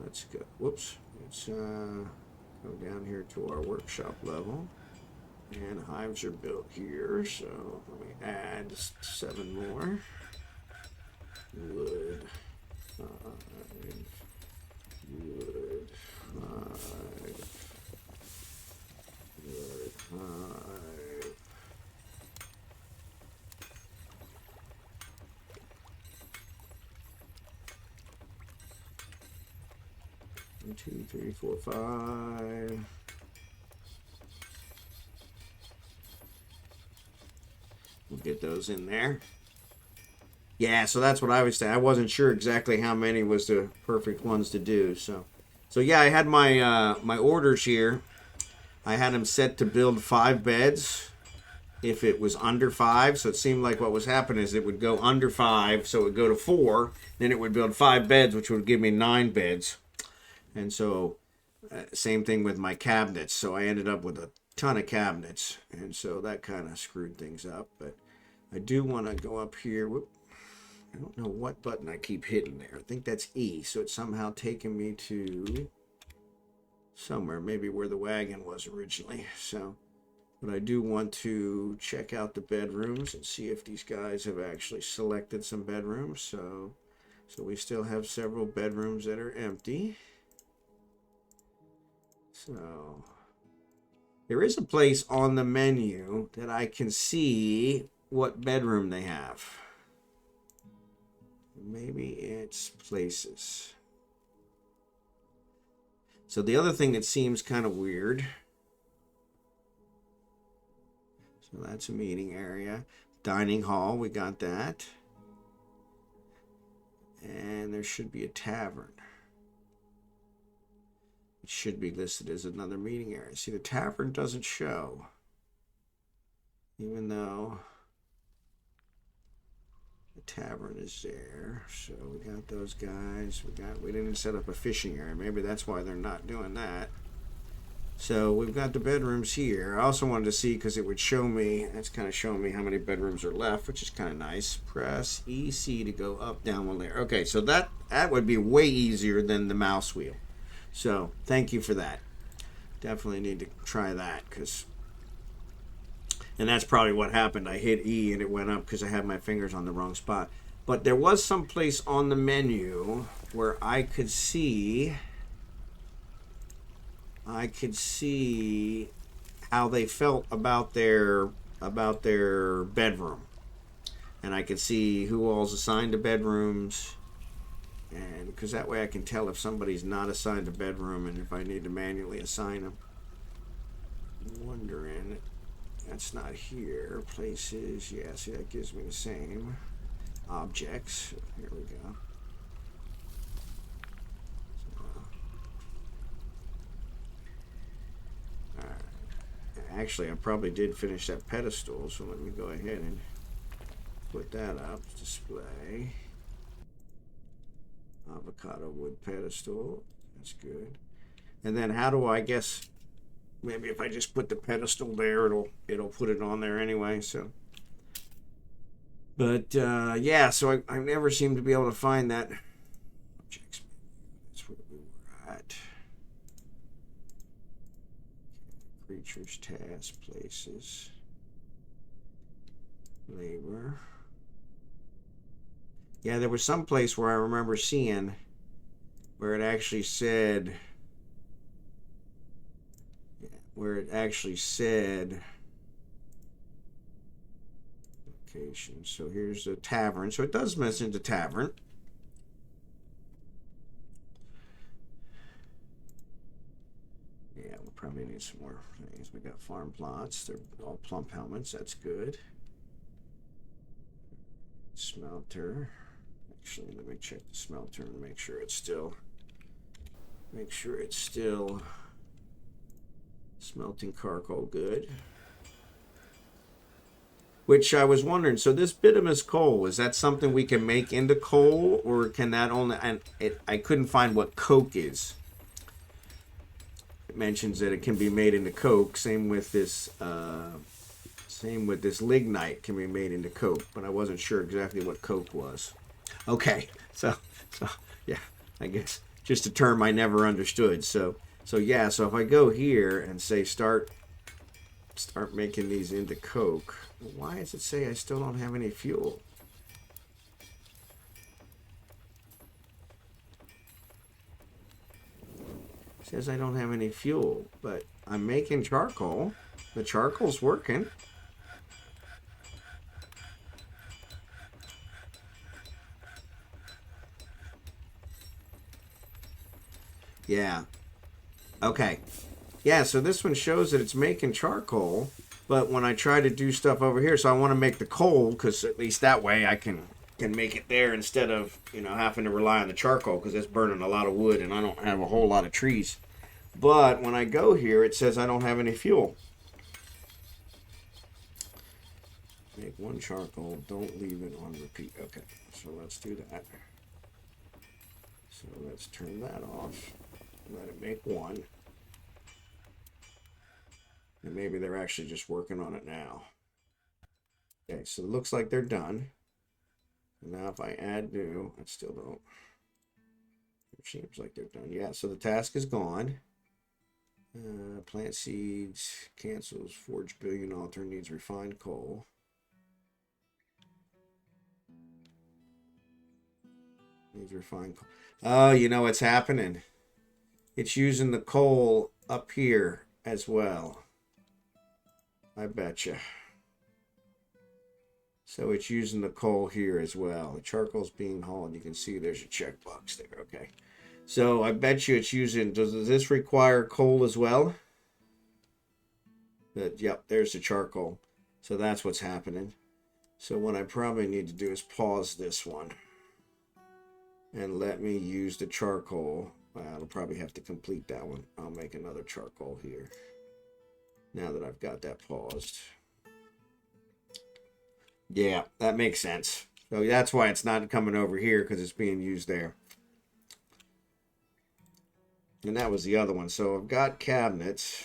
Speaker 1: let's go. Whoops. Let's go down here to our workshop level. And hives are built here. So let me add 7 more. Wood. Hive. Wood. Hive. Wood. Hive. 1, 2, 3, 4, 5. We'll get those in there. Yeah, so that's what I was saying. I wasn't sure exactly how many was the perfect ones to do. So yeah, I had my my orders here. I had them set to build 5 beds if it was under 5. So it seemed like what was happening is it would go under 5, so it would go to 4. Then it would build 5 beds, which would give me 9 beds. And so, same thing with my cabinets. So I ended up with a ton of cabinets. And so that kind of screwed things up. But I do want to go up here. Whoop. I don't know what button I keep hitting there. I think that's E. So it's somehow taking me to somewhere. Maybe where the wagon was originally. So, but I do want to check out the bedrooms and see if these guys have actually selected some bedrooms. So we still have several bedrooms that are empty. So there is a place on the menu that I can see what bedroom they have. Maybe it's places. So the other thing that seems kind of weird. So that's a meeting area. Dining hall, we got that. And there should be a tavern. It should be listed as another meeting area. See, the tavern doesn't show. Even though the tavern is there. So we got those guys. We didn't set up a fishing area. Maybe that's why they're not doing that. So we've got the bedrooms here. I also wanted to see because it would show me, that's kind of showing me how many bedrooms are left, which is kind of nice. Press EC to go up, down, one layer. Okay, so that would be way easier than the mouse wheel. So thank you for that. Definitely need to try that and that's probably what happened. I hit E and it went up because I had my fingers on the wrong spot. But there was some place on the menu where I could see how they felt about their bedroom. And I could see who all's assigned to bedrooms And because that way I can tell if somebody's not assigned a bedroom and if I need to manually assign them. I'm wondering, that's not here. Places, yeah, see, that gives me the same. Objects, here we go. Actually, I probably did finish that pedestal, so let me go ahead and put that up. Display. Avocado wood pedestal. That's good. And then how do I guess, maybe if I just put the pedestal there, it'll put it on there anyway, so. But yeah, so I never seem to be able to find that. Objects. That's where we were at. Creatures, tasks, places, labor. Yeah, there was some place where I remember seeing where it actually said, location. So here's the tavern. So it does mention the tavern. Yeah, we'll probably need some more things. We got farm plots. They're all plump helmets. That's good. Smelter. Actually, let me check the smelter and make sure it's still smelting charcoal. Good. Which I was wondering, so this bituminous coal, is that something we can make into coal, or can that only, and I couldn't find what coke is. It mentions that it can be made into coke. Same with this lignite can be made into coke, but I wasn't sure exactly what coke was. Okay, so yeah, I guess just a term I never understood. So yeah, so if I go here and say start making these into coke, why does it say I still don't have any fuel? It says I don't have any fuel, but I'm making charcoal. The charcoal's working. Yeah. Okay. Yeah, so this one shows that it's making charcoal, but when I try to do stuff over here, so I want to make the coal, because at least that way I can make it there instead of, having to rely on the charcoal, because it's burning a lot of wood and I don't have a whole lot of trees. But when I go here, it says I don't have any fuel. Make one charcoal, don't leave it on repeat. Okay, so let's do that. So let's turn that off. Let it make one. And maybe they're actually just working on it now. Okay, so it looks like they're done. And now if I add new, I still don't. It seems like they're done. Yeah, so the task is gone. Plant seeds, cancels, forge billion altar, needs refined coal. Needs refined coal. Oh, you know what's happening? It's using the coal up here as well. I betcha. So it's using the coal here as well. The charcoal's being hauled. You can see there's a checkbox there. Okay. So I bet you it's using, does this require coal as well? Yep, there's the charcoal. So that's what's happening. So what I probably need to do is pause this one. And let me use the charcoal. I'll probably have to complete that one. I'll make another charcoal here. Now that I've got that paused. Yeah, that makes sense. So that's why it's not coming over here, because it's being used there. And that was the other one. So I've got cabinets.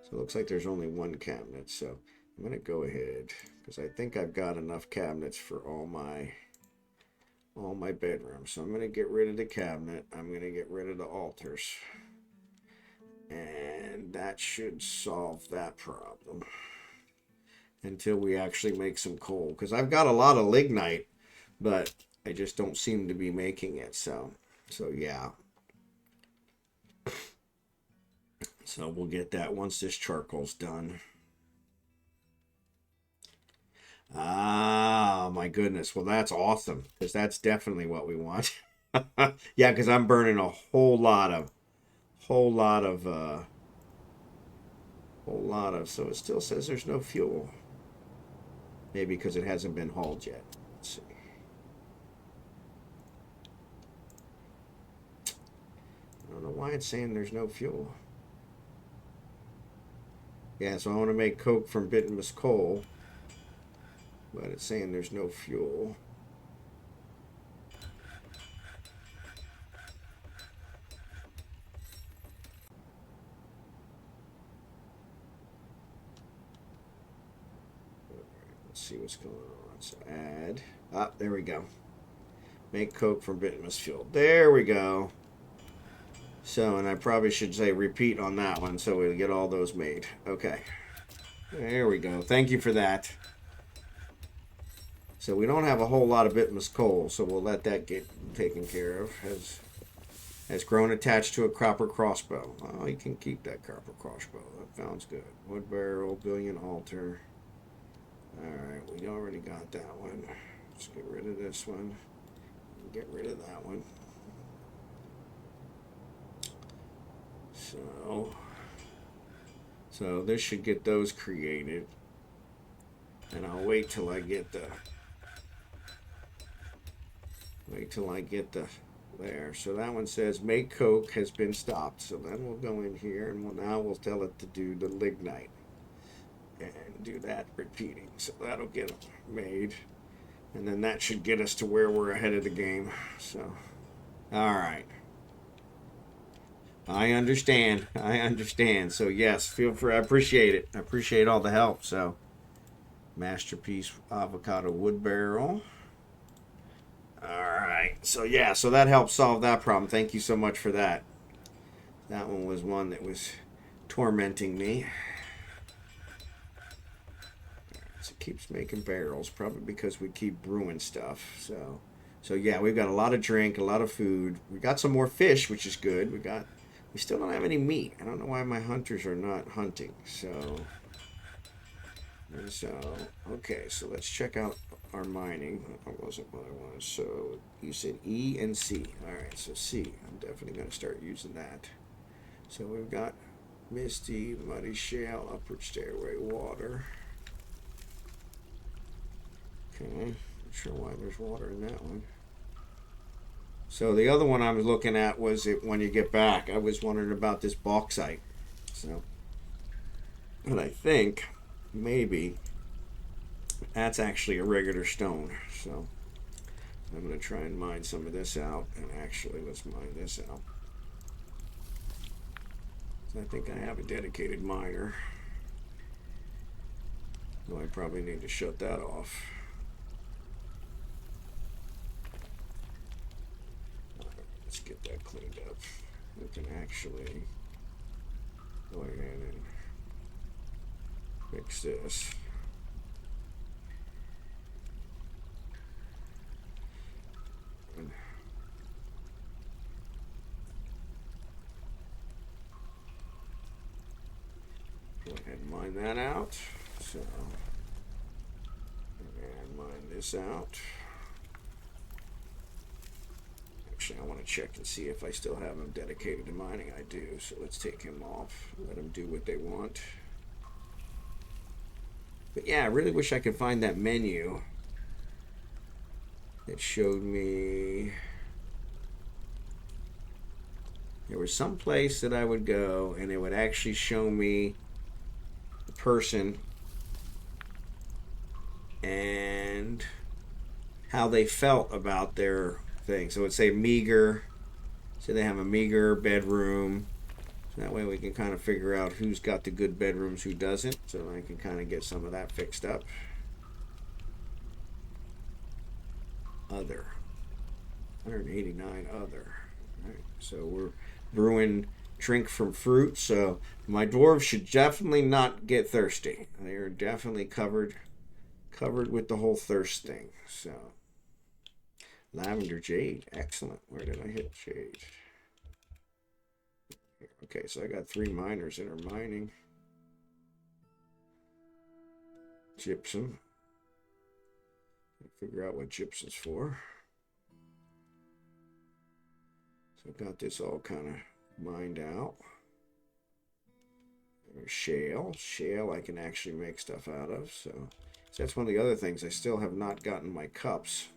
Speaker 1: So it looks like there's only one cabinet. So I'm going to go ahead, because I think I've got enough cabinets for all my bedrooms. So I'm going to get rid of the cabinet. I'm going to get rid of the altars. And that should solve that problem. Until we actually make some coal. Because I've got a lot of lignite, but I just don't seem to be making it. So yeah. So we'll get that once this charcoal's done. Ah, my goodness. Well, that's awesome because that's definitely what we want. Yeah, because I'm burning a whole lot of, whole lot of. So it still says there's no fuel. Maybe because it hasn't been hauled yet. Let's see. I don't know why it's saying there's no fuel. Yeah, so I want to make coke from bituminous coal, but it's saying there's no fuel. Let's see what's going on. So add. Ah, there we go. Make coke from bituminous fuel. There we go. So, and I probably should say repeat on that one so we get all those made. Okay. There we go. Thank you for that. So we don't have a whole lot of bituminous coal, so we'll let that get taken care of. Has grown attached to a copper crossbow. Well, you can keep that copper crossbow. That sounds good. Wood barrel, billion altar. Alright, we already got that one. Let's get rid of this one. Get rid of that one. So this should get those created. And I'll wait till I get the there. So that one says make coke has been stopped. So then we'll go in here and now we'll tell it to do the lignite and do that repeating. So that'll get it made, and then that should get us to where we're ahead of the game. So, all right. I understand. So yes, feel free. I appreciate it. I appreciate all the help. So, masterpiece avocado wood barrel. All right. So yeah, so that helped solve that problem. Thank you so much for that. That one was one that was tormenting me. So it keeps making barrels, probably because we keep brewing stuff. So yeah, we've got a lot of drink, a lot of food. We got some more fish, which is good. We still don't have any meat. I don't know why my hunters are not hunting. So okay, so let's check out our mining. That wasn't what I wanted. So you said E and C. All right, so C. I'm definitely going to start using that. So we've got misty, muddy shale, upward stairway, water. Okay, not sure why there's water in that one. So the other one I was looking at was it when you get back. I was wondering about this bauxite. So, and I think maybe that's actually a regular stone. So I'm going to try and mine some of this out. And actually, let's mine this out. So I think I have a dedicated miner. Though I probably need to shut that off. Let's get that cleaned up. We can actually go ahead and fix this. Go ahead and mine that out. So, and mine this out. Actually, I want to check and see if I still have them dedicated to mining. I do. So let's take him off. Let them do what they want. But yeah, I really wish I could find that menu that showed me. There was some place that I would go and it would actually show me the person and how they felt about their thing. So it would say meager. So they have a meager bedroom. So that way we can kind of figure out who's got the good bedrooms, who doesn't. So I can kind of get some of that fixed up. Other. 189 other. All right. So we're brewing drink from fruit. So my dwarves should definitely not get thirsty. They are definitely covered with the whole thirst thing. So lavender jade, excellent. Where did I hit jade? Okay, so I got 3 miners that are mining. Gypsum. Figure out what gypsum's for. So I've got this all kind of mined out. There's shale. Shale I can actually make stuff out of. So that's one of the other things. I still have not gotten my cups.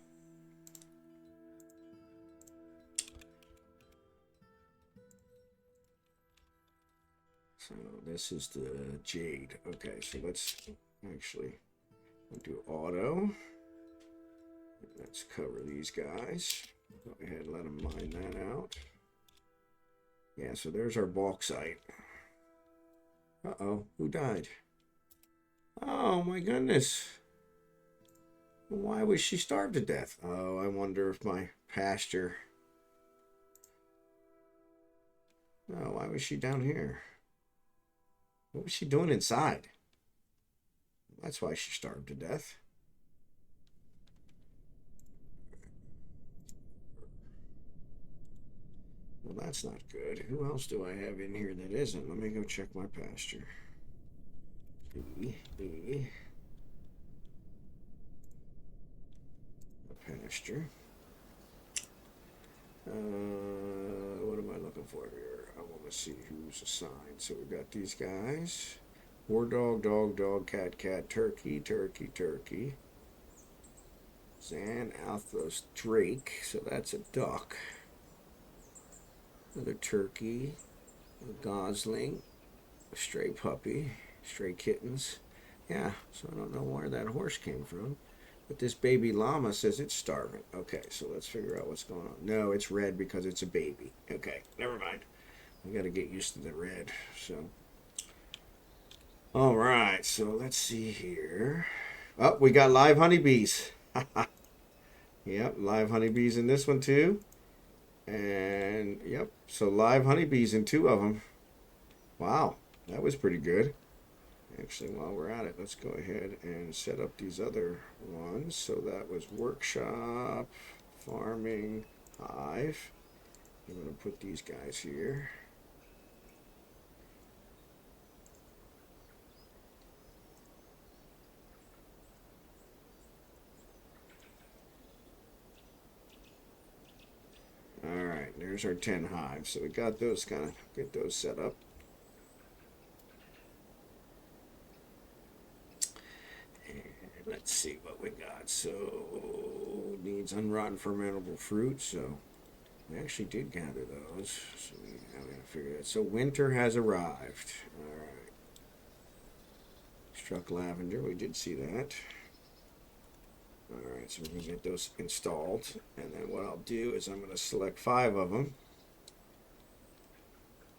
Speaker 1: So this is the jade. Okay, so let's actually do auto. Let's cover these guys. Go ahead and let them mine that out. Yeah, so there's our bauxite. Uh-oh, who died? Oh my goodness. Why was she starved to death? Oh, I wonder if my pasture... Oh, why was she down here? What was she doing inside? That's why she starved to death. Well, that's not good. Who else do I have in here that isn't? Let me go check my pasture. The pasture. What am I looking for here? I want to see who's assigned. So we've got these guys. War dog, dog, dog, cat, cat, turkey, turkey, turkey. Xanathos drake. So that's a duck. Another turkey. A gosling. A stray puppy. Stray kittens. Yeah, so I don't know where that horse came from. But this baby llama says it's starving. Okay, so let's figure out what's going on. No, it's red because it's a baby. Okay, never mind. We got to get used to the red. So, all right. So let's see here. Oh, we got live honeybees. Yep, live honeybees in this one too. And yep, so live honeybees in 2 of them. Wow, that was pretty good. Actually, while we're at it, let's go ahead and set up these other ones. So that was workshop, farming, hive. I'm going to put these guys here. All right, there's our 10 hives. So we got those kind of, get those set up. Let's see what we got. So needs unrotten fermentable fruit. So we actually did gather those. So we gotta figure that. So winter has arrived. All right. Struck lavender. We did see that. All right. So we're gonna get those installed, and then what I'll do is I'm gonna select 5 of them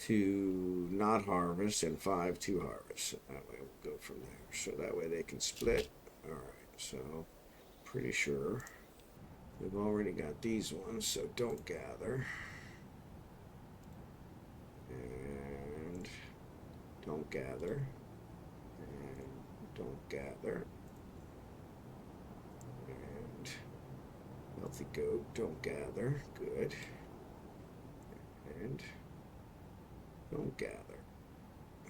Speaker 1: to not harvest and 5 to harvest. So that way we'll go from there. So that way they can split. All right. So pretty sure we've already got these ones, so don't gather. And don't gather. And don't gather. And healthy goat, don't gather. Good. And don't gather.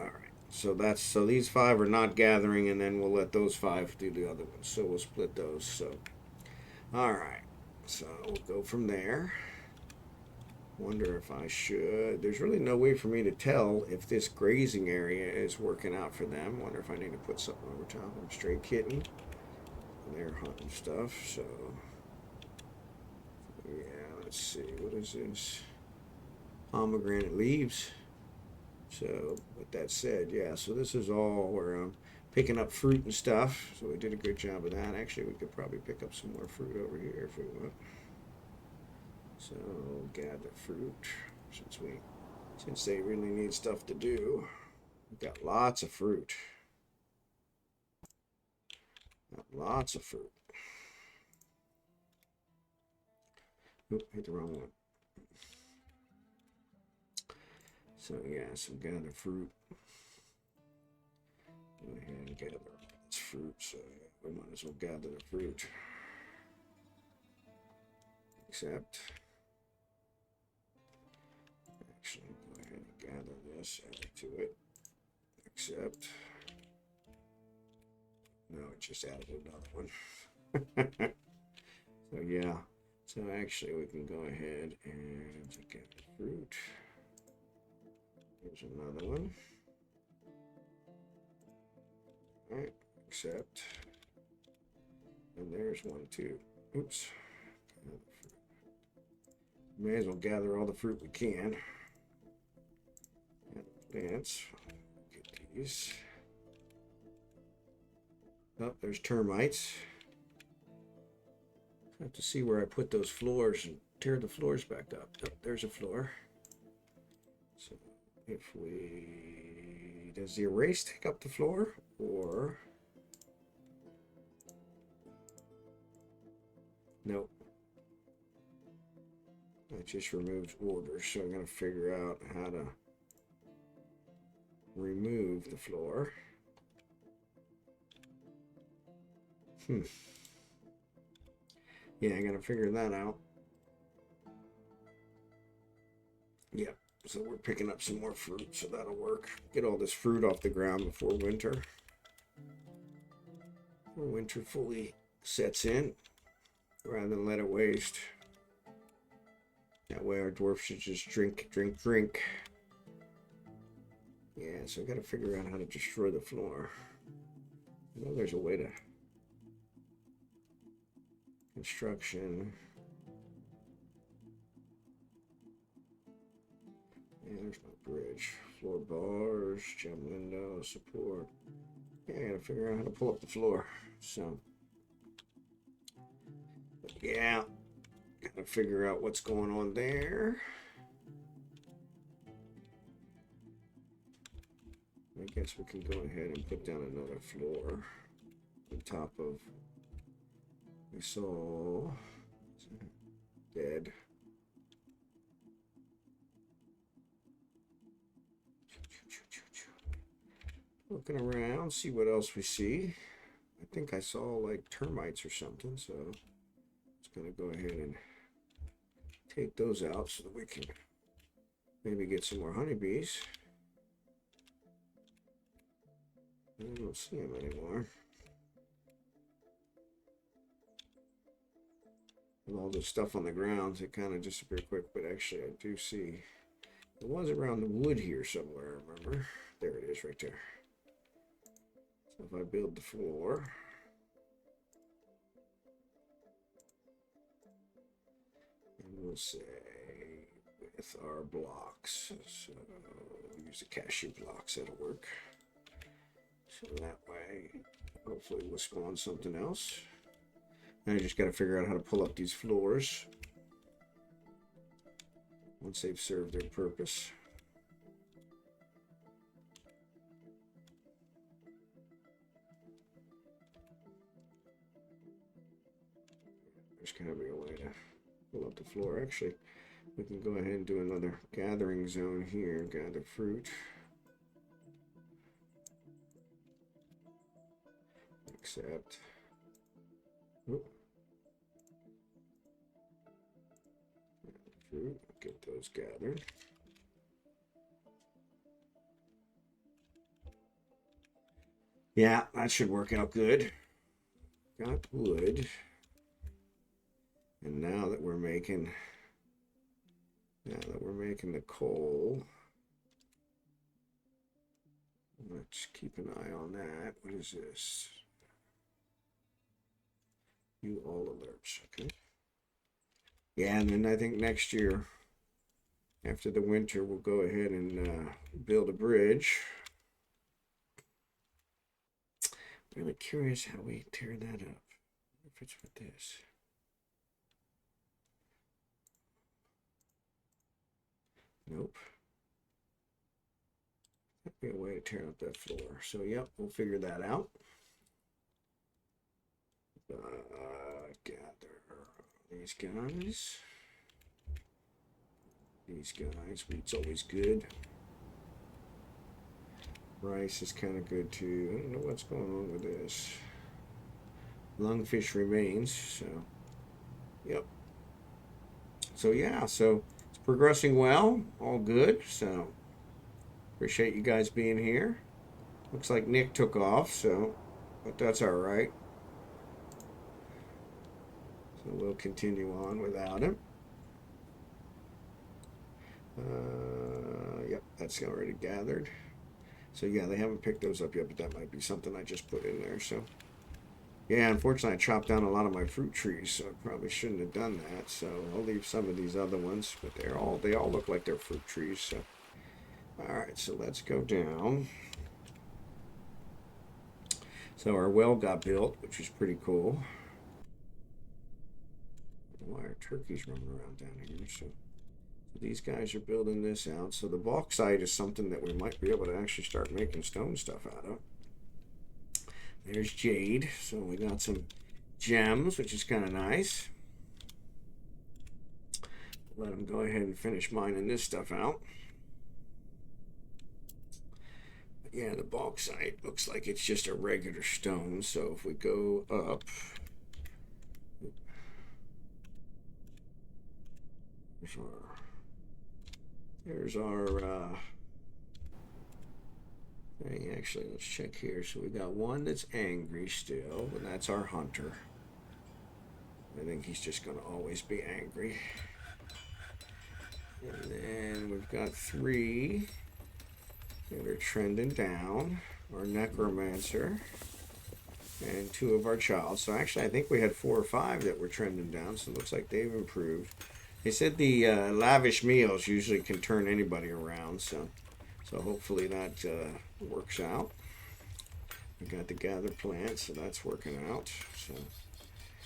Speaker 1: All right. So these 5 are not gathering, and then we'll let those 5 do the other ones. So we'll split those. So all right. So we'll go from there. Wonder if I should. There's really no way for me to tell if this grazing area is working out for them. Wonder if I need to put something over top of them. Stray kitten. They're hunting stuff. So yeah, let's see. What is this? Pomegranate leaves. So with that said, yeah, so this is all where I'm picking up fruit and stuff. So we did a good job of that. Actually, we could probably pick up some more fruit over here if we want. So gather fruit since they really need stuff to do. We've got lots of fruit. Got lots of fruit. Oop, hit the wrong one. So yeah, so gather fruit. Go ahead and gather this fruit. So we might as well gather the fruit. Except, actually, go ahead and gather this, add it to it. Except, no, it just added another one. So yeah. So actually we can go ahead and get the fruit. Here's another one. Alright, accept. And there's one too. Oops. May as well gather all the fruit we can. Plants. Get these. Oh, there's termites. I have to see where I put those floors and tear the floors back up. Oh, there's a floor. So if we... Does the erase take up the floor? Or... Nope. It just removes orders. So I'm going to figure out how to remove the floor. Yeah, I gotta figure that out. Yep, so we're picking up some more fruit, so that'll work. Get all this fruit off the ground before winter. Before winter fully sets in, rather than let it waste. That way our dwarf should just drink, drink, drink. Yeah, so I gotta figure out how to destroy the floor. I know there's a way to... Construction. Yeah, there's no bridge. Floor bars, gem window, support. Yeah, I gotta figure out how to pull up the floor. So, yeah, gotta figure out what's going on there. I guess we can go ahead and put down another floor on top of... We saw dead. Looking around, see what else we see. I think I saw like termites or something, so it's gonna go ahead and take those out so that we can maybe get some more honeybees. I don't see them anymore. With all this stuff on the ground, it kind of disappeared quick, but actually I do see it was around the wood here somewhere, remember? There it is right there. So if I build the floor, and we'll say with our blocks, so we'll use the cashew blocks, that'll work. So that way, hopefully we'll spawn something else. And I just got to figure out how to pull up these floors once they've served their purpose. There's got to be a way to pull up the floor. Actually, we can go ahead and do another gathering zone here. Gather fruit. Accept. Oop. Fruit. Get those gathered. Yeah, that should work out good. Got wood. And now that we're making the coal, let's keep an eye on that. What is this? View all alerts. Okay. Yeah, and then I think next year, after the winter, we'll go ahead and build a bridge. Really curious how we tear that up. If it's with this. Nope. That'd be a way to tear up that floor. So, yep, we'll figure that out. Gather these guys. These guys, wheat's always good. Rice is kind of good too. I don't know what's going on with this. Lungfish remains, so, yep. So, yeah, so it's progressing well, all good, so appreciate you guys being here. Looks like Nick took off, so, but that's all right. So we'll continue on without him. Yep, that's already gathered. So yeah, they haven't picked those up yet, but that might be something I just put in there. So yeah, unfortunately I chopped down a lot of my fruit trees, so I probably shouldn't have done that. So I'll leave some of these other ones, but they all look like they're fruit trees. So all right, so let's go down. So our well got built, which is pretty cool. Why are turkeys running around down here? So these guys are building this out. So the bauxite is something that we might be able to actually start making stone stuff out of. There's jade. So we got some gems, which is kind of nice. Let them go ahead and finish mining this stuff out. But yeah, the bauxite looks like it's just a regular stone. So if we go up, there's our thing. Actually, let's check here. So we got one that's angry still, and that's our hunter. I think he's just going to always be angry. And then we've got 3 that are trending down. Our necromancer and 2 of our child. So actually, I think we had 4 or 5 that were trending down. So it looks like they've improved. They said the lavish meals usually can turn anybody around. So hopefully that works out. We got the gathered plants, so that's working out.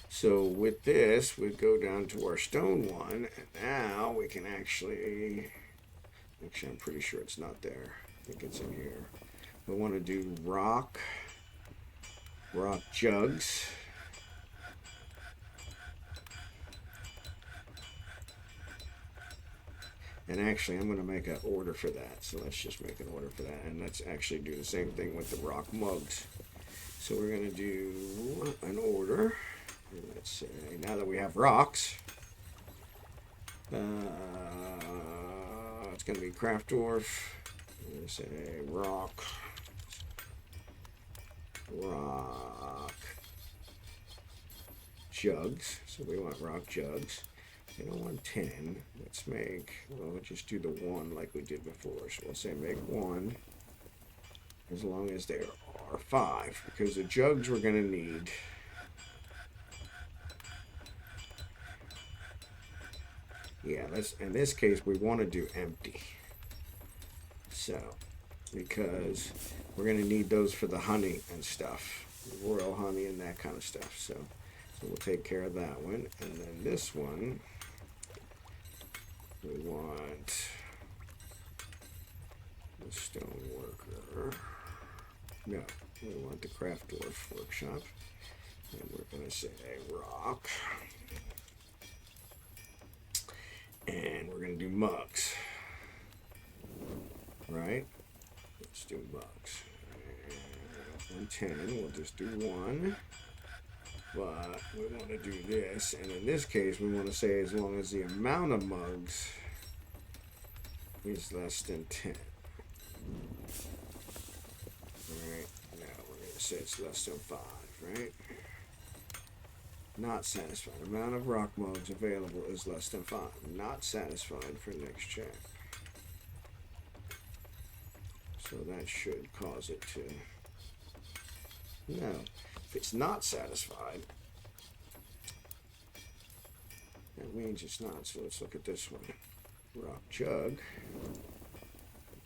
Speaker 1: So with this, we go down to our stone one, and now we can actually I'm pretty sure it's not there. I think it's in here. We want to do rock jugs. And actually, I'm going to make an order for that. So let's just make an order for that. And let's actually do the same thing with the rock mugs. So we're going to do an order. And let's say, now that we have rocks, it's going to be Craft Dwarf. Let's say rock jugs. So we want rock jugs. I don't want 10. We'll just do the 1 like we did before. So we'll say make 1 as long as there are 5, because the jugs we're going to need. Yeah, in this case we want to do empty. So, because we're going to need those for the honey and stuff, royal honey and that kind of stuff. So we'll take care of that one. And then this one, we want the stone worker. No, we want the craft dwarf workshop. And we're going to say rock. And we're going to do mugs. Right? Let's do mugs. 110, we'll just do 1. But we want to do this, and in this case, we want to say as long as the amount of mugs is less than 10. Alright, now we're going to say it's less than 5, right? Not satisfied. Amount of rock mugs available is less than 5. Not satisfied for next check. So that should cause it to... No. If it's not satisfied, that means it's not. So let's look at this one. Rock jug.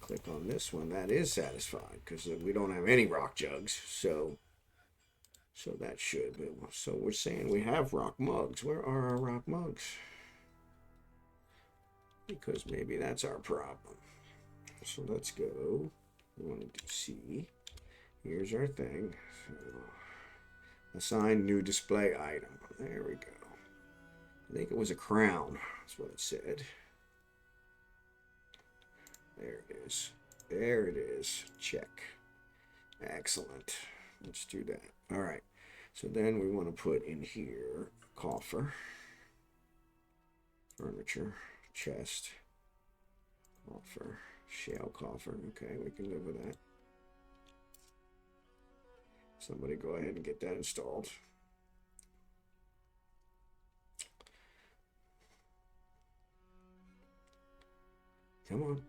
Speaker 1: Click on this one. That is satisfied because we don't have any rock jugs. So that should be. So we're saying we have rock mugs. Where are our rock mugs? Because maybe that's our problem. So let's go. We want to do C. Here's our thing. So, assign new display item. There we go. I think it was a crown. That's what it said. There it is. There it is. Check. Excellent. Let's do that. All right. So then we want to put in here coffer, furniture, chest, coffer, shale coffer. Okay, we can live with that. Somebody go ahead and get that installed. Come on.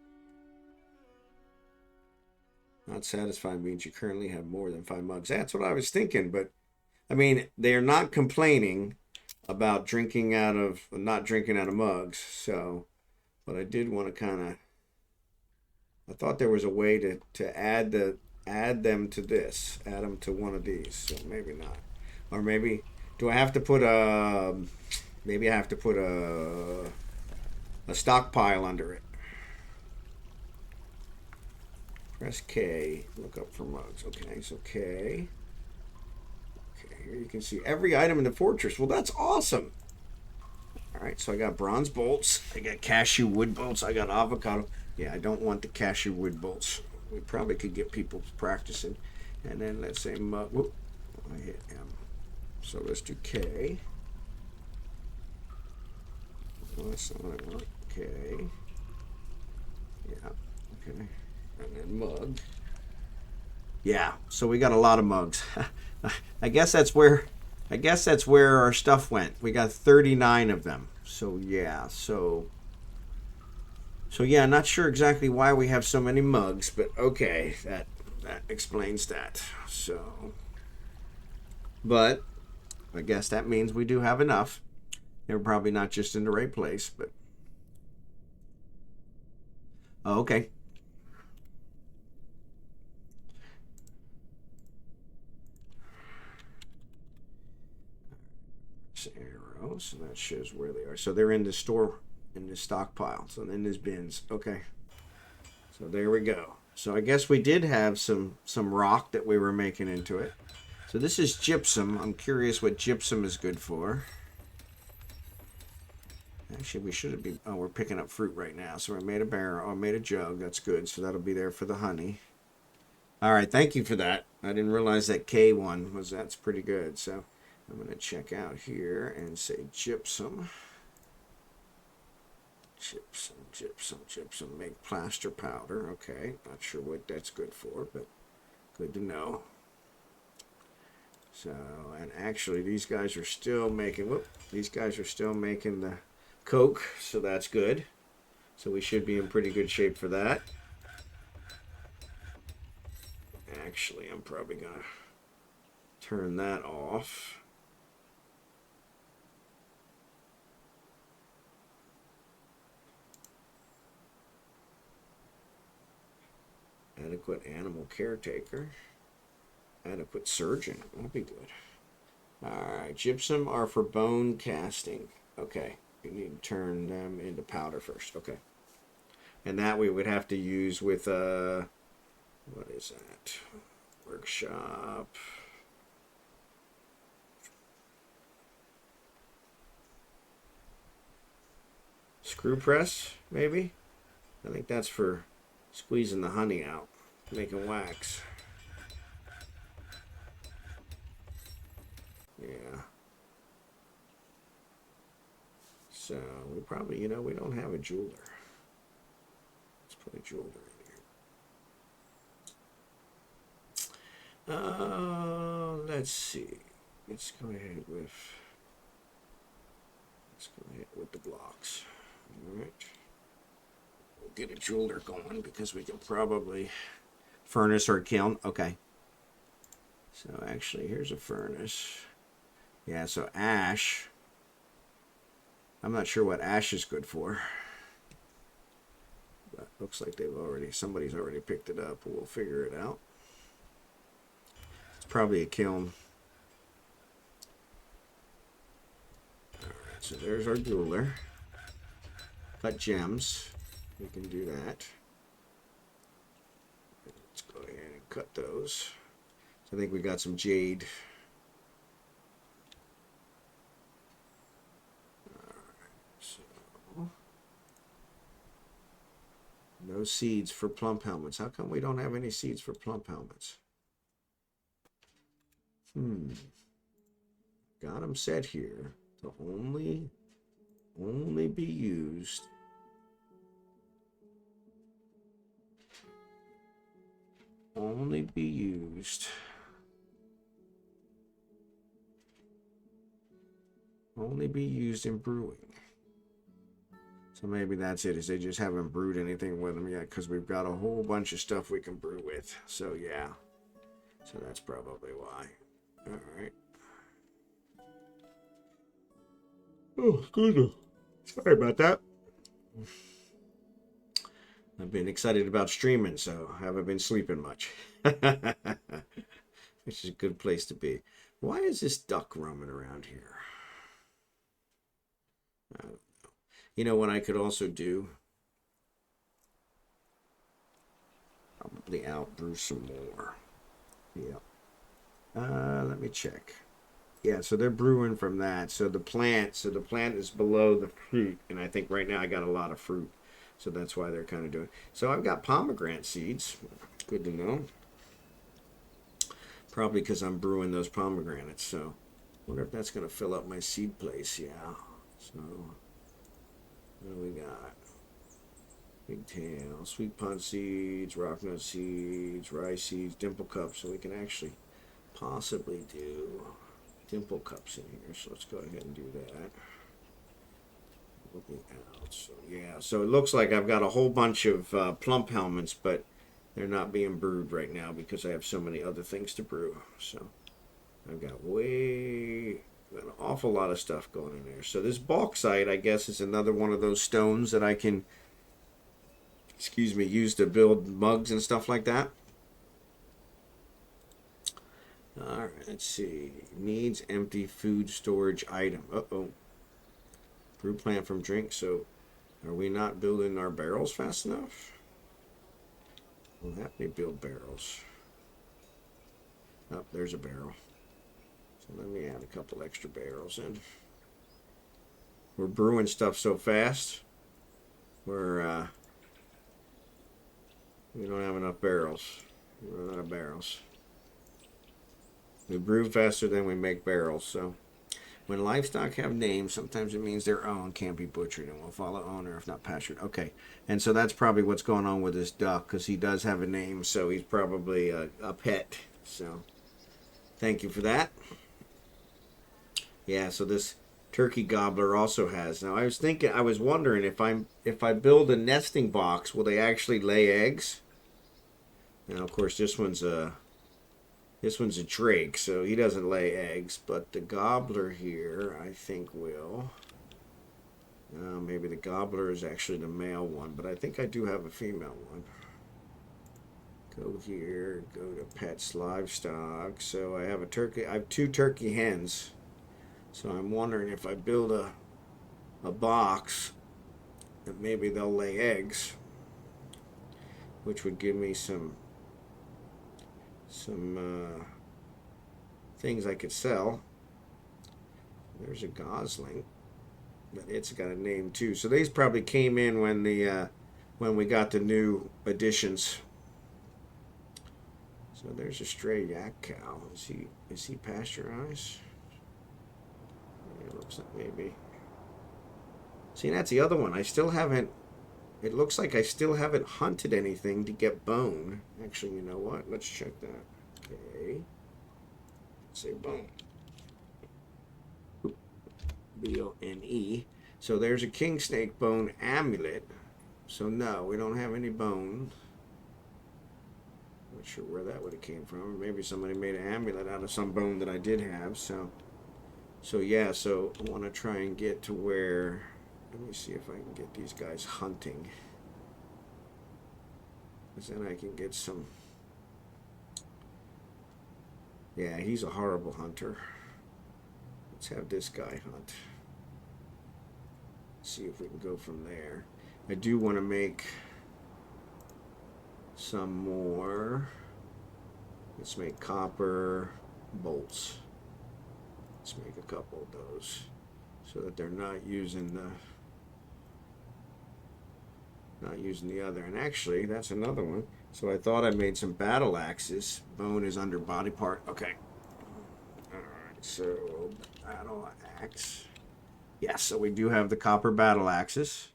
Speaker 1: Not satisfied means you currently have more than 5 mugs. That's what I was thinking, but I mean, they're not complaining about drinking out of, not drinking out of mugs. So, but I did want to kind of, I thought there was a way to add them to this, add them to one of these. So maybe not, or maybe do I have to put a, maybe I have to put a stockpile under it. Press K, look up for mugs. Okay, so K. Okay, here you can see every item in the fortress. Well, that's awesome. All right, so I got bronze bolts. I got cashew wood bolts. I got avocado. Yeah, I don't want the cashew wood bolts. We probably could get people practicing. And then let's say mug. Whoop, I hit M. So let's do K. Oh, that's not what I want. K. Yeah, okay. And then mug. Yeah, so we got a lot of mugs. I guess that's where our stuff went. We got 39 of them. So yeah, so yeah, not sure exactly why we have so many mugs, but okay, that explains that. So, but I guess that means we do have enough. They're probably not just in the right place, but oh, okay. Arrow, so that shows where they are. So they're in the store, in the stockpile. So in these bins. Okay. So there we go. So I guess we did have some rock that we were making into it. So this is gypsum. I'm curious what gypsum is good for. Actually, we should be. Oh, we're picking up fruit right now. So we made a barrel. Oh, made a jug. That's good. So that'll be there for the honey. All right. Thank you for that. I didn't realize that K1 was. That's pretty good. So I'm going to check out here and say gypsum. Gypsum. Make plaster powder. Okay. Not sure what that's good for, but good to know. So, and actually these guys are still making, these guys are still making the Coke, so that's good. So we should be in pretty good shape for that. Actually, I'm probably going to turn that off. Adequate animal caretaker. Adequate surgeon. That'd be good. Alright, gypsum are for bone casting. Okay, you need to turn them into powder first. Okay. And that we would have to use with, what is that? Workshop. Screw press, maybe? I think that's for squeezing the honey out, making wax. Yeah. So we probably, we don't have a jeweler. Let's put a jeweler in here. Let's see. Let's go ahead with the blocks. All right. We'll get a jeweler going because we can probably furnace or kiln. Okay. So actually, here's a furnace. Yeah, so ash. I'm not sure what ash is good for. But looks like somebody's already picked it up. We'll figure it out. It's probably a kiln. Alright, so there's our jeweler. Cut gems. We can do that. Let's go ahead and cut those. So I think we got some jade. No seeds for plump helmets. How come we don't have any seeds for plump helmets? Got them set here to only be used in brewing. So maybe that's it, is they just haven't brewed anything with them yet, because we've got a whole bunch of stuff we can brew with. So yeah. So that's probably why. All right. Oh, excuse me. Sorry about that. I've been excited about streaming, so I haven't been sleeping much. Which is a good place to be. Why is this duck roaming around here? I don't know. You know what I could also do? Probably outbrew some more. Yeah. Let me check. Yeah, so they're brewing from that. So the plant is below the fruit, and I think right now I got a lot of fruit. So that's why they're kind of doing. So I've got pomegranate seeds. Good to know. Probably because I'm brewing those pomegranates. So I wonder if that's going to fill up my seed place. Yeah. So what do we got? Pigtail, sweet pea seeds, rocknut seeds, rice seeds, dimple cups. So we can actually possibly do dimple cups in here. So let's go ahead and do that. Looking out. So yeah, so it looks like I've got a whole bunch of plump helmets, but they're not being brewed right now because I have so many other things to brew. So I've got an awful lot of stuff going in there. So this bauxite, I guess, is another one of those stones that I can, use to build mugs and stuff like that. All right, let's see. Needs empty food storage item. Uh-oh. Brew plant from drink. So are we not building our barrels fast enough? Will that me build barrels? Oh, there's a barrel. So let me add a couple extra barrels in. We're brewing stuff so fast. We don't have enough barrels. We're out of barrels. We brew faster than we make barrels. So when livestock have names, sometimes it means their own can't be butchered and will follow owner if not pastured. Okay, and so that's probably what's going on with this duck, because he does have a name, so he's probably a pet. So thank you for that. Yeah, so this turkey gobbler also has. Now I was wondering if I build a nesting box, will they actually lay eggs? Now of course this one's a drake, so he doesn't lay eggs, but the gobbler here I think will. Maybe the gobbler is actually the male one, but I think I do have a female one. Go here, go to pets, livestock. So I have two turkey hens. So I'm wondering if I build a box that maybe they'll lay eggs, which would give me some things I could sell. There's a gosling, but it's got a name too. So these probably came in when we got the new additions. So there's a stray yak cow. Is he pasteurized? It looks like maybe. See, that's the other one. It looks like I still haven't hunted anything to get bone. Actually, you know what? Let's check that. Okay. Let's say bone. B-O-N-E. So there's a king snake bone amulet. So no, we don't have any bone. Not sure where that would have came from. Maybe somebody made an amulet out of some bone that I did have. So yeah, so I want to try and get to where. Let me see if I can get these guys hunting. Because then I can get some. Yeah, he's a horrible hunter. Let's have this guy hunt. See if we can go from there. I do want to make some more. Let's make copper bolts. Let's make a couple of those so that they're not using the other. And actually, that's another one. So I thought I made some battle axes. Bone is under body part. Okay. All right. So battle axe. Yes. So we do have the copper battle axes.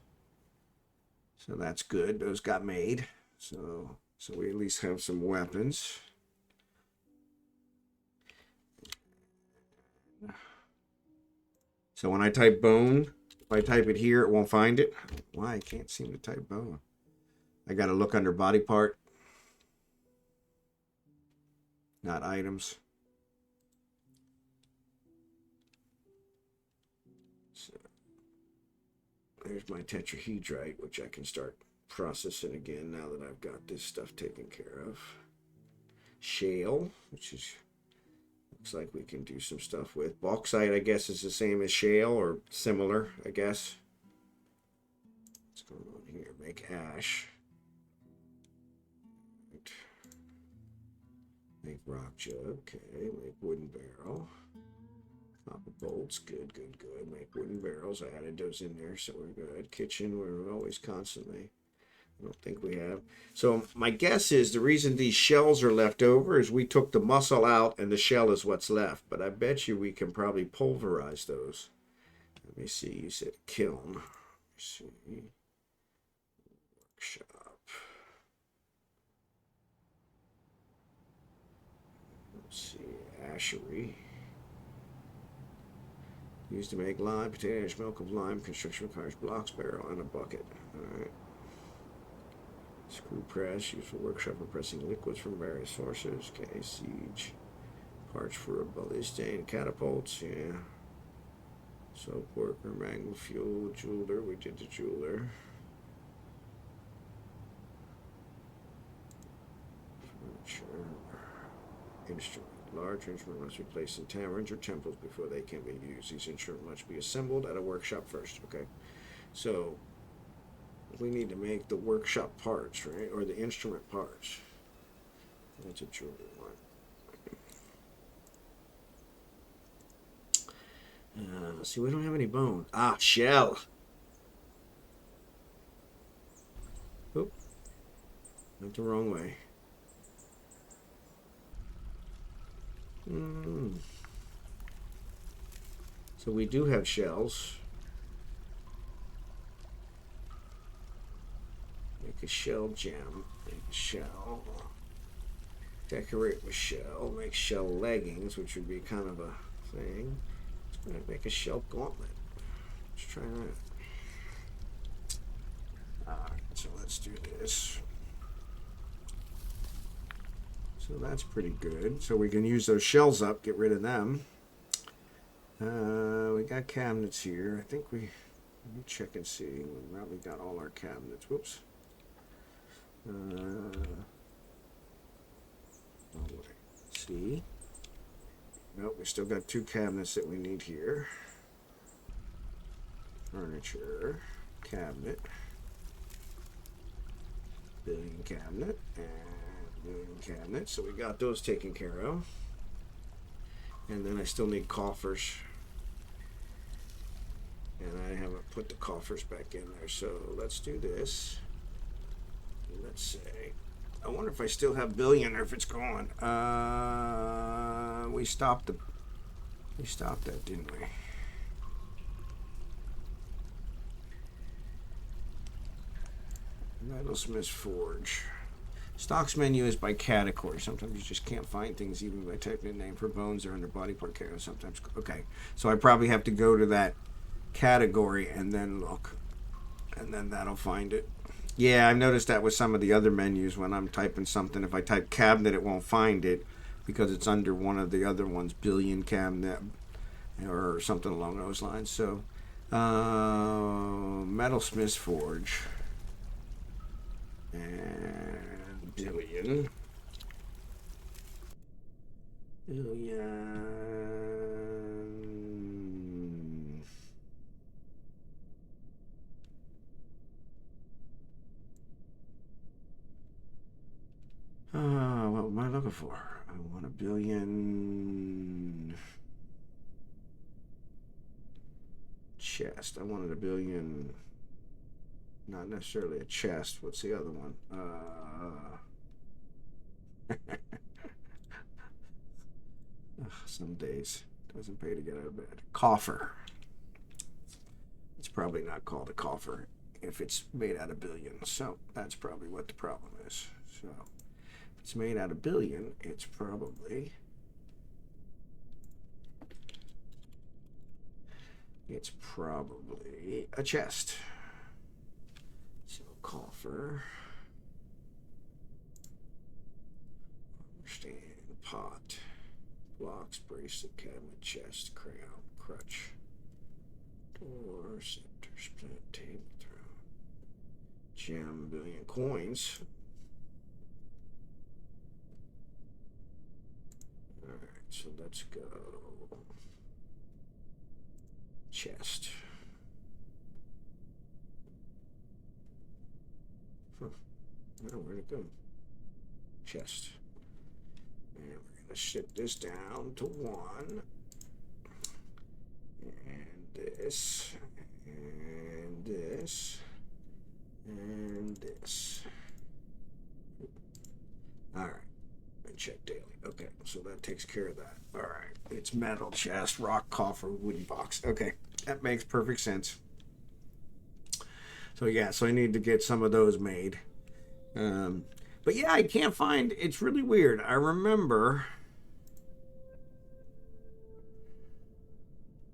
Speaker 1: So that's good. Those got made. So we at least have some weapons. So when I type bone, If I type it here, it won't find it. Why? I can't seem to type bone. I got to look under body part. Not items. So, there's my tetrahedrite, which I can start processing again now that I've got this stuff taken care of. Shale, which is looks like we can do some stuff with. Bauxite, I guess, is the same as shale or similar, I guess. What's going on here? Make ash. Right. Make rock jug. Okay. Make wooden barrel. Copper bolts. Good, good, good. Make wooden barrels. I added those in there, so we're good. Kitchen, we're always constantly. I don't think we have. So my guess is the reason these shells are left over is we took the muscle out and the shell is what's left. But I bet you we can probably pulverize those. Let me see. You said kiln. Let's see. Workshop. Let's see. Ashery. Used to make lime, potato ash, milk of lime. Construction requires blocks, barrel, and a bucket. All right. Screw press, used for workshop for pressing liquids from various sources. Okay, siege. Parts for a ballista and catapults, yeah. Soap worker, magma fuel, jeweler. We did the jeweler. Furniture. Instrument. Large instrument must be placed in taverns or temples before they can be used. These instruments must be assembled at a workshop first. Okay, so we need to make the workshop parts, right? Or the instrument parts. That's a jewelry one. See, we don't have any bone. Ah, shell. Oop. Went the wrong way. So we do have shells. Make a shell gem. Make a shell. Decorate with shell. Make shell leggings, which would be kind of a thing. Make a shell gauntlet. Let's try that. Alright, so let's do this. So that's pretty good. So we can use those shells up, get rid of them. We got cabinets here. I think let me check and see. We probably got all our cabinets. Whoops. See? Nope, we still got 2 cabinets that we need here. Furniture, cabinet, billion cabinet, and billion cabinet. So we got those taken care of. And then I still need coffers. And I haven't put the coffers back in there. So let's do this. Let's say, I wonder if I still have billion or if it's gone. We stopped that, didn't we? Metalsmith's Forge. Stocks menu is by category. Sometimes you just can't find things even by typing in name for bones or under body part category. Sometimes, okay. So I probably have to go to that category and then look. And then that'll find it. Yeah, I've noticed that with some of the other menus when I'm typing something. If I type cabinet, it won't find it because it's under one of the other ones, billion cabinet or something along those lines. So, Metalsmith's Forge and billion. What am I looking for? I want a billion chest. I wanted a billion, not necessarily a chest. What's the other one? Some days it doesn't pay to get out of bed. Coffer. It's probably not called a coffer if it's made out of billion. So that's probably what the problem is. So if it's made out of billion, it's probably It's probably a chest. So coffer. Stand, pot, blocks, bracelet, cabinet, chest, crown, crutch, door, scepter, split, table, throne, gem, billion coins. Alright, so let's go. Chest. Huh. Oh, where'd it go? Chest. And we're going to sit this down to 1. And this. And this. And this. Alright. And check daily. Okay, so that takes care of that. Alright. It's metal, chest, rock, coffer, wooden box. Okay, that makes perfect sense. So yeah, so I need to get some of those made. But yeah, I can't find, it's really weird. I remember,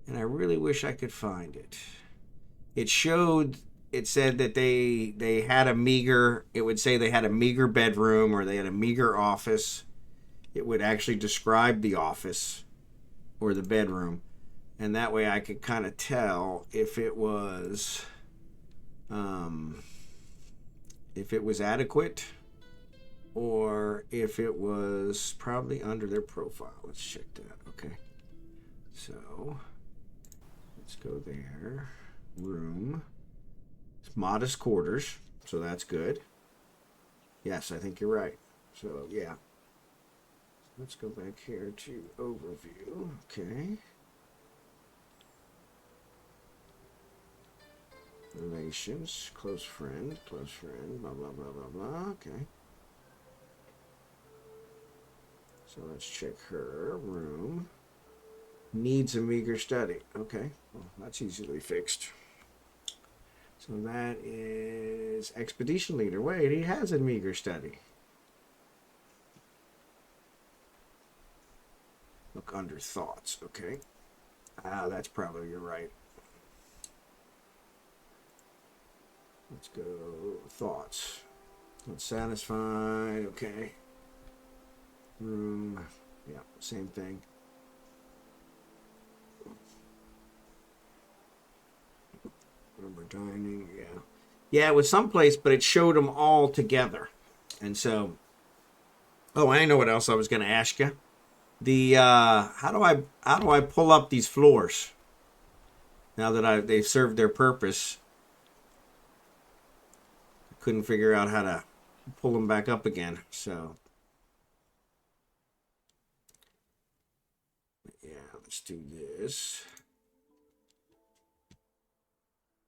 Speaker 1: and I really wish I could find it. It said that they had a meager, it would say they had a meager bedroom or they had a meager office. It would actually describe the office or the bedroom. And that way I could kind of tell if it was adequate or if it was probably under their profile. Let's check that. Okay. So let's go there. Room. It's modest quarters. So that's good. Yes, I think you're right. So yeah. Let's go back here to overview. Okay. Relations, close friend, blah, blah, blah, blah, blah. Okay. So let's check her room. Needs a meager study. Okay. Well, that's easily fixed. So that is expedition leader. Wait, he has a meager study. Look under thoughts. Okay. Ah, that's probably, you're right. Let's go thoughts. Unsatisfied. Okay. Room. Yeah, same thing. Remember dining. Yeah. Yeah, it was someplace, but it showed them all together. And so, oh, I know what else I was going to ask you. The how do I pull up these floors? Now that they've served their purpose. Couldn't figure out how to pull them back up again. So yeah, let's do this.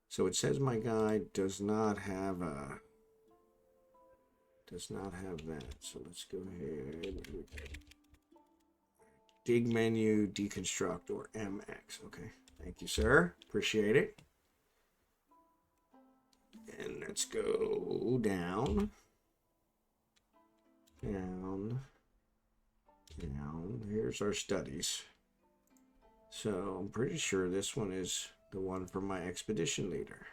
Speaker 1: So it says my guy does not have that. So let's go ahead. Dig menu, deconstruct, or MX. Okay, thank you, sir. Appreciate it. And let's go down. Here's our studies. So I'm pretty sure this one is the one for my expedition leader.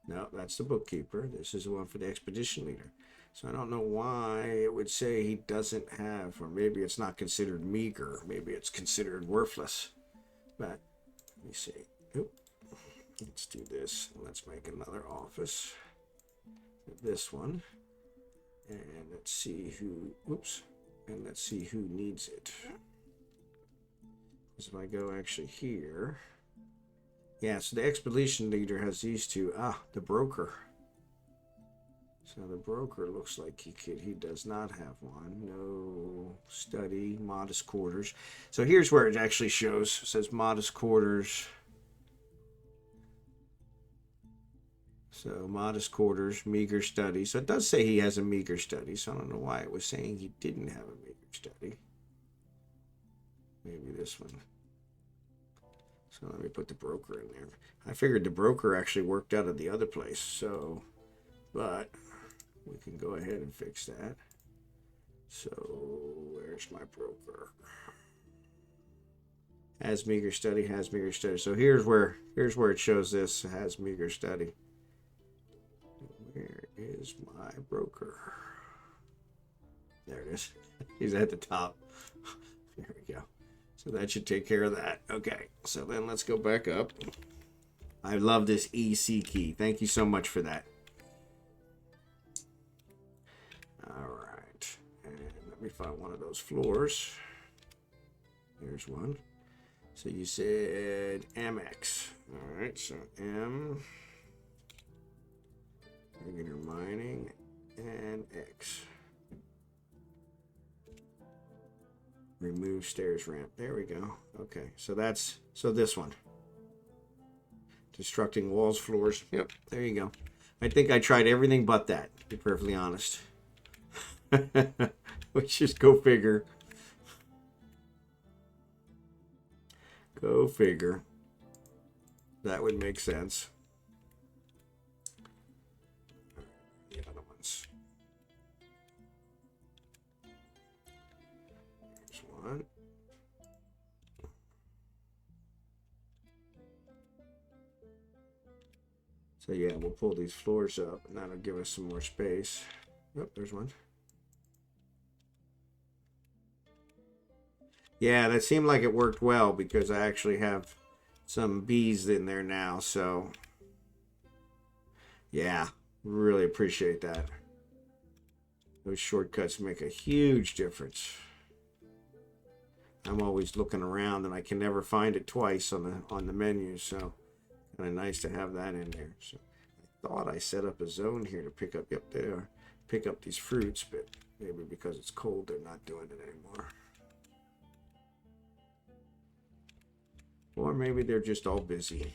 Speaker 1: No, that's the bookkeeper. This is the one for the expedition leader. So I don't know why it would say he doesn't have, or maybe it's not considered meager. Maybe it's considered worthless. But let me see. Oop. Let's do this. Let's make another office. This one. And let's see who, and let's see who needs it. Because if I go actually here, yeah, so the expedition leader has these two. Ah, the broker. So the broker looks like he does not have one. No study, modest quarters. So here's where it actually shows. It says modest quarters. So modest quarters, meager study. So it does say he has a meager study. So I don't know why it was saying he didn't have a meager study. Maybe this one. So let me put the broker in there. I figured the broker actually worked out of the other place. So, but we can go ahead and fix that. So where's my broker? Has meager study, has meager study. So here's where it shows this has meager study. Where is my broker? There it is. He's at the top. There we go. So that should take care of that. Okay, so then let's go back up. I love this EC key. Thank you so much for that. All right, and let me find one of those floors. There's one. So you said MX. All right, so M, regular mining, and X. Remove stairs ramp. There we go. Okay, so this one. Destructing walls, floors. Yep, there you go. I think I tried everything but that, to be perfectly honest. Let's just go figure. Go figure. That would make sense. The other ones. There's one. So yeah, we'll pull these floors up, and that'll give us some more space. Yep, there's one. Yeah, that seemed like it worked well because I actually have some bees in there now. So yeah, really appreciate that. Those shortcuts make a huge difference. I'm always looking around and I can never find it twice on the menu, so kind of nice to have that in there. So I thought I set up a zone here to pick up. Yep, there. Pick up these fruits, but maybe because it's cold, they're not doing it anymore. Or maybe they're just all busy.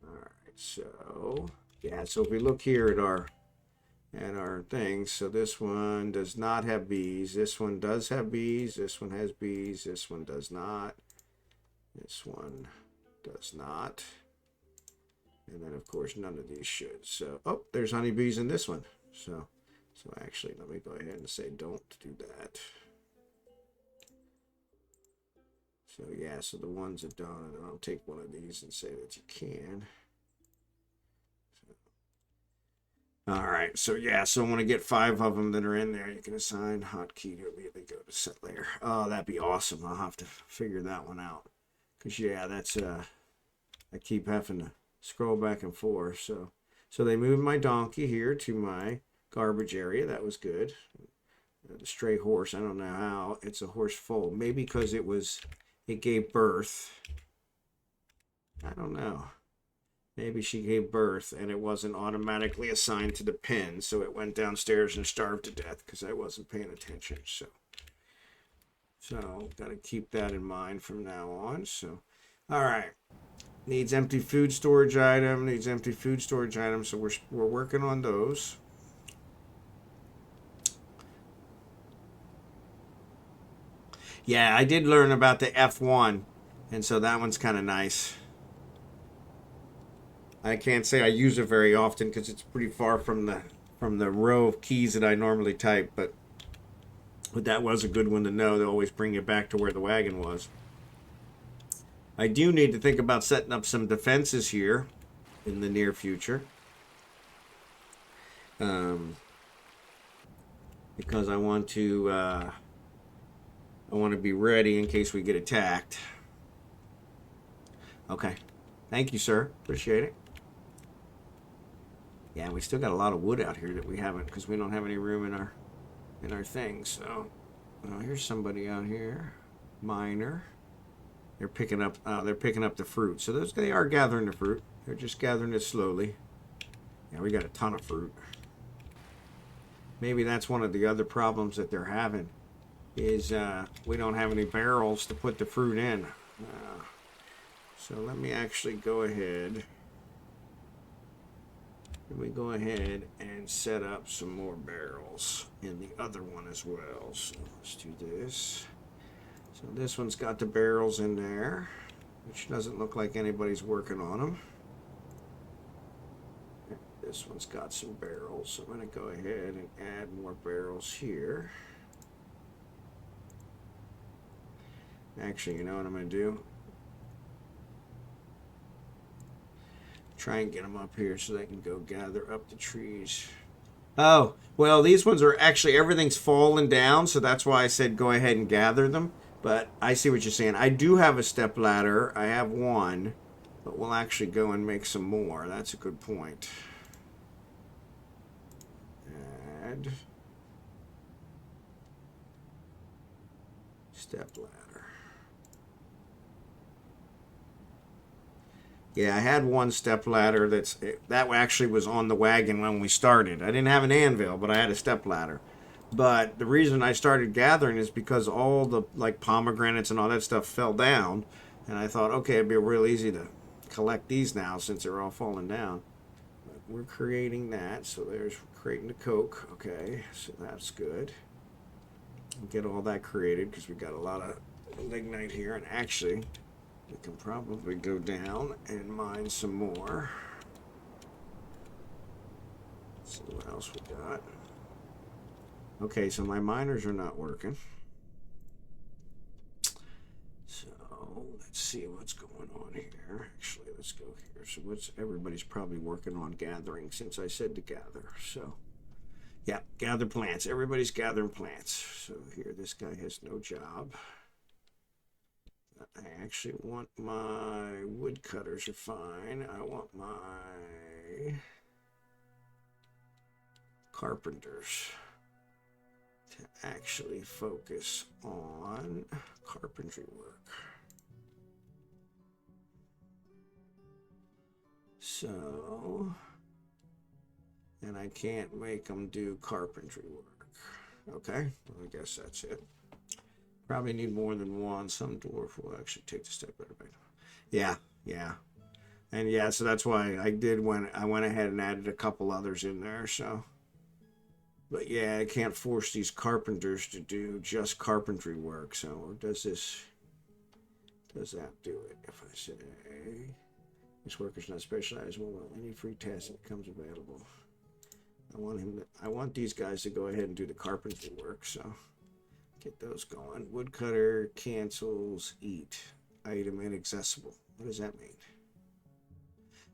Speaker 1: All right, so yeah, so if we look here at our things, so this one does not have bees. This one does have bees. This one has bees. This one does not. This one does not. And then of course none of these should. So oh, there's honeybees in this one. So actually let me go ahead and say don't do that. So yeah, so the ones that don't, and I'll take one of these and say that you can. So, all right, so yeah, so when I get 5 of them that are in there, you can assign hotkey to immediately go to set layer. Oh, that'd be awesome. I'll have to figure that one out. Because yeah, that's I keep having to scroll back and forth. So they moved my donkey here to my garbage area. That was good. The stray horse, I don't know how. It's a horse foal. Maybe because it gave birth. I don't know. Maybe she gave birth and it wasn't automatically assigned to the pen, so it went downstairs and starved to death because I wasn't paying attention. So got to keep that in mind from now on. So, all right. Needs empty food storage item. Needs empty food storage item. So we're working on those. Yeah, I did learn about the F1, and so that one's kind of nice. I can't say I use it very often because it's pretty far from the row of keys that I normally type, but that was a good one to know. They always bring you back to where the wagon was. I do need to think about setting up some defenses here in the near future. Because I want to be ready in case we get attacked. Okay. Thank you, sir. Appreciate it. Yeah, we still got a lot of wood out here that we haven't, because we don't have any room in our things. So, here's somebody out here, miner. They're picking up the fruit. So they are gathering the fruit. They're just gathering it slowly. Yeah, we got a ton of fruit. Maybe that's one of the other problems that they're having is we don't have any barrels to put the fruit in. So let me actually go ahead. Let me go ahead and set up some more barrels in the other one as well. So let's do this. So this one's got the barrels in there, which doesn't look like anybody's working on them. This one's got some barrels. So I'm going to go ahead and add more barrels here. Actually, you know what I'm going to do? Try and get them up here so they can go gather up the trees. Oh, well, these ones are actually, everything's fallen down, so that's why I said go ahead and gather them. But I see what you're saying. I do have a step ladder. I have one, but we'll actually go and make some more. That's a good point. Add step ladder. Yeah, I had one step ladder that actually was on the wagon when we started. I didn't have an anvil, but I had a step ladder. But the reason I started gathering is because all the like pomegranates and all that stuff fell down, and I thought, okay, it'd be real easy to collect these now since they're all falling down. But we're creating that, so there's creating the coke. Okay, so that's good. Get all that created because we got a lot of lignite here, and actually we can probably go down and mine some more. Let's see what else we got. Okay, so my miners are not working. So let's see what's going on here. Actually, let's go here. So everybody's probably working on gathering since I said to gather. So yeah, gather plants. Everybody's gathering plants. So here, this guy has no job. I actually want my woodcutters are fine. I want my carpenters to actually focus on carpentry work. So, and I can't make them do carpentry work. Okay, well, I guess that's it. Probably need more than one. Some dwarf will actually take the step better. Yeah. And yeah, so that's why I went ahead and added a couple others in there, so. But yeah, I can't force these carpenters to do just carpentry work, so or does that do it? If I say, this worker's not specialized, well, any free task that becomes available. I want these guys to go ahead and do the carpentry work, so. Get those going. Woodcutter cancels eat. Item inaccessible. What does that mean?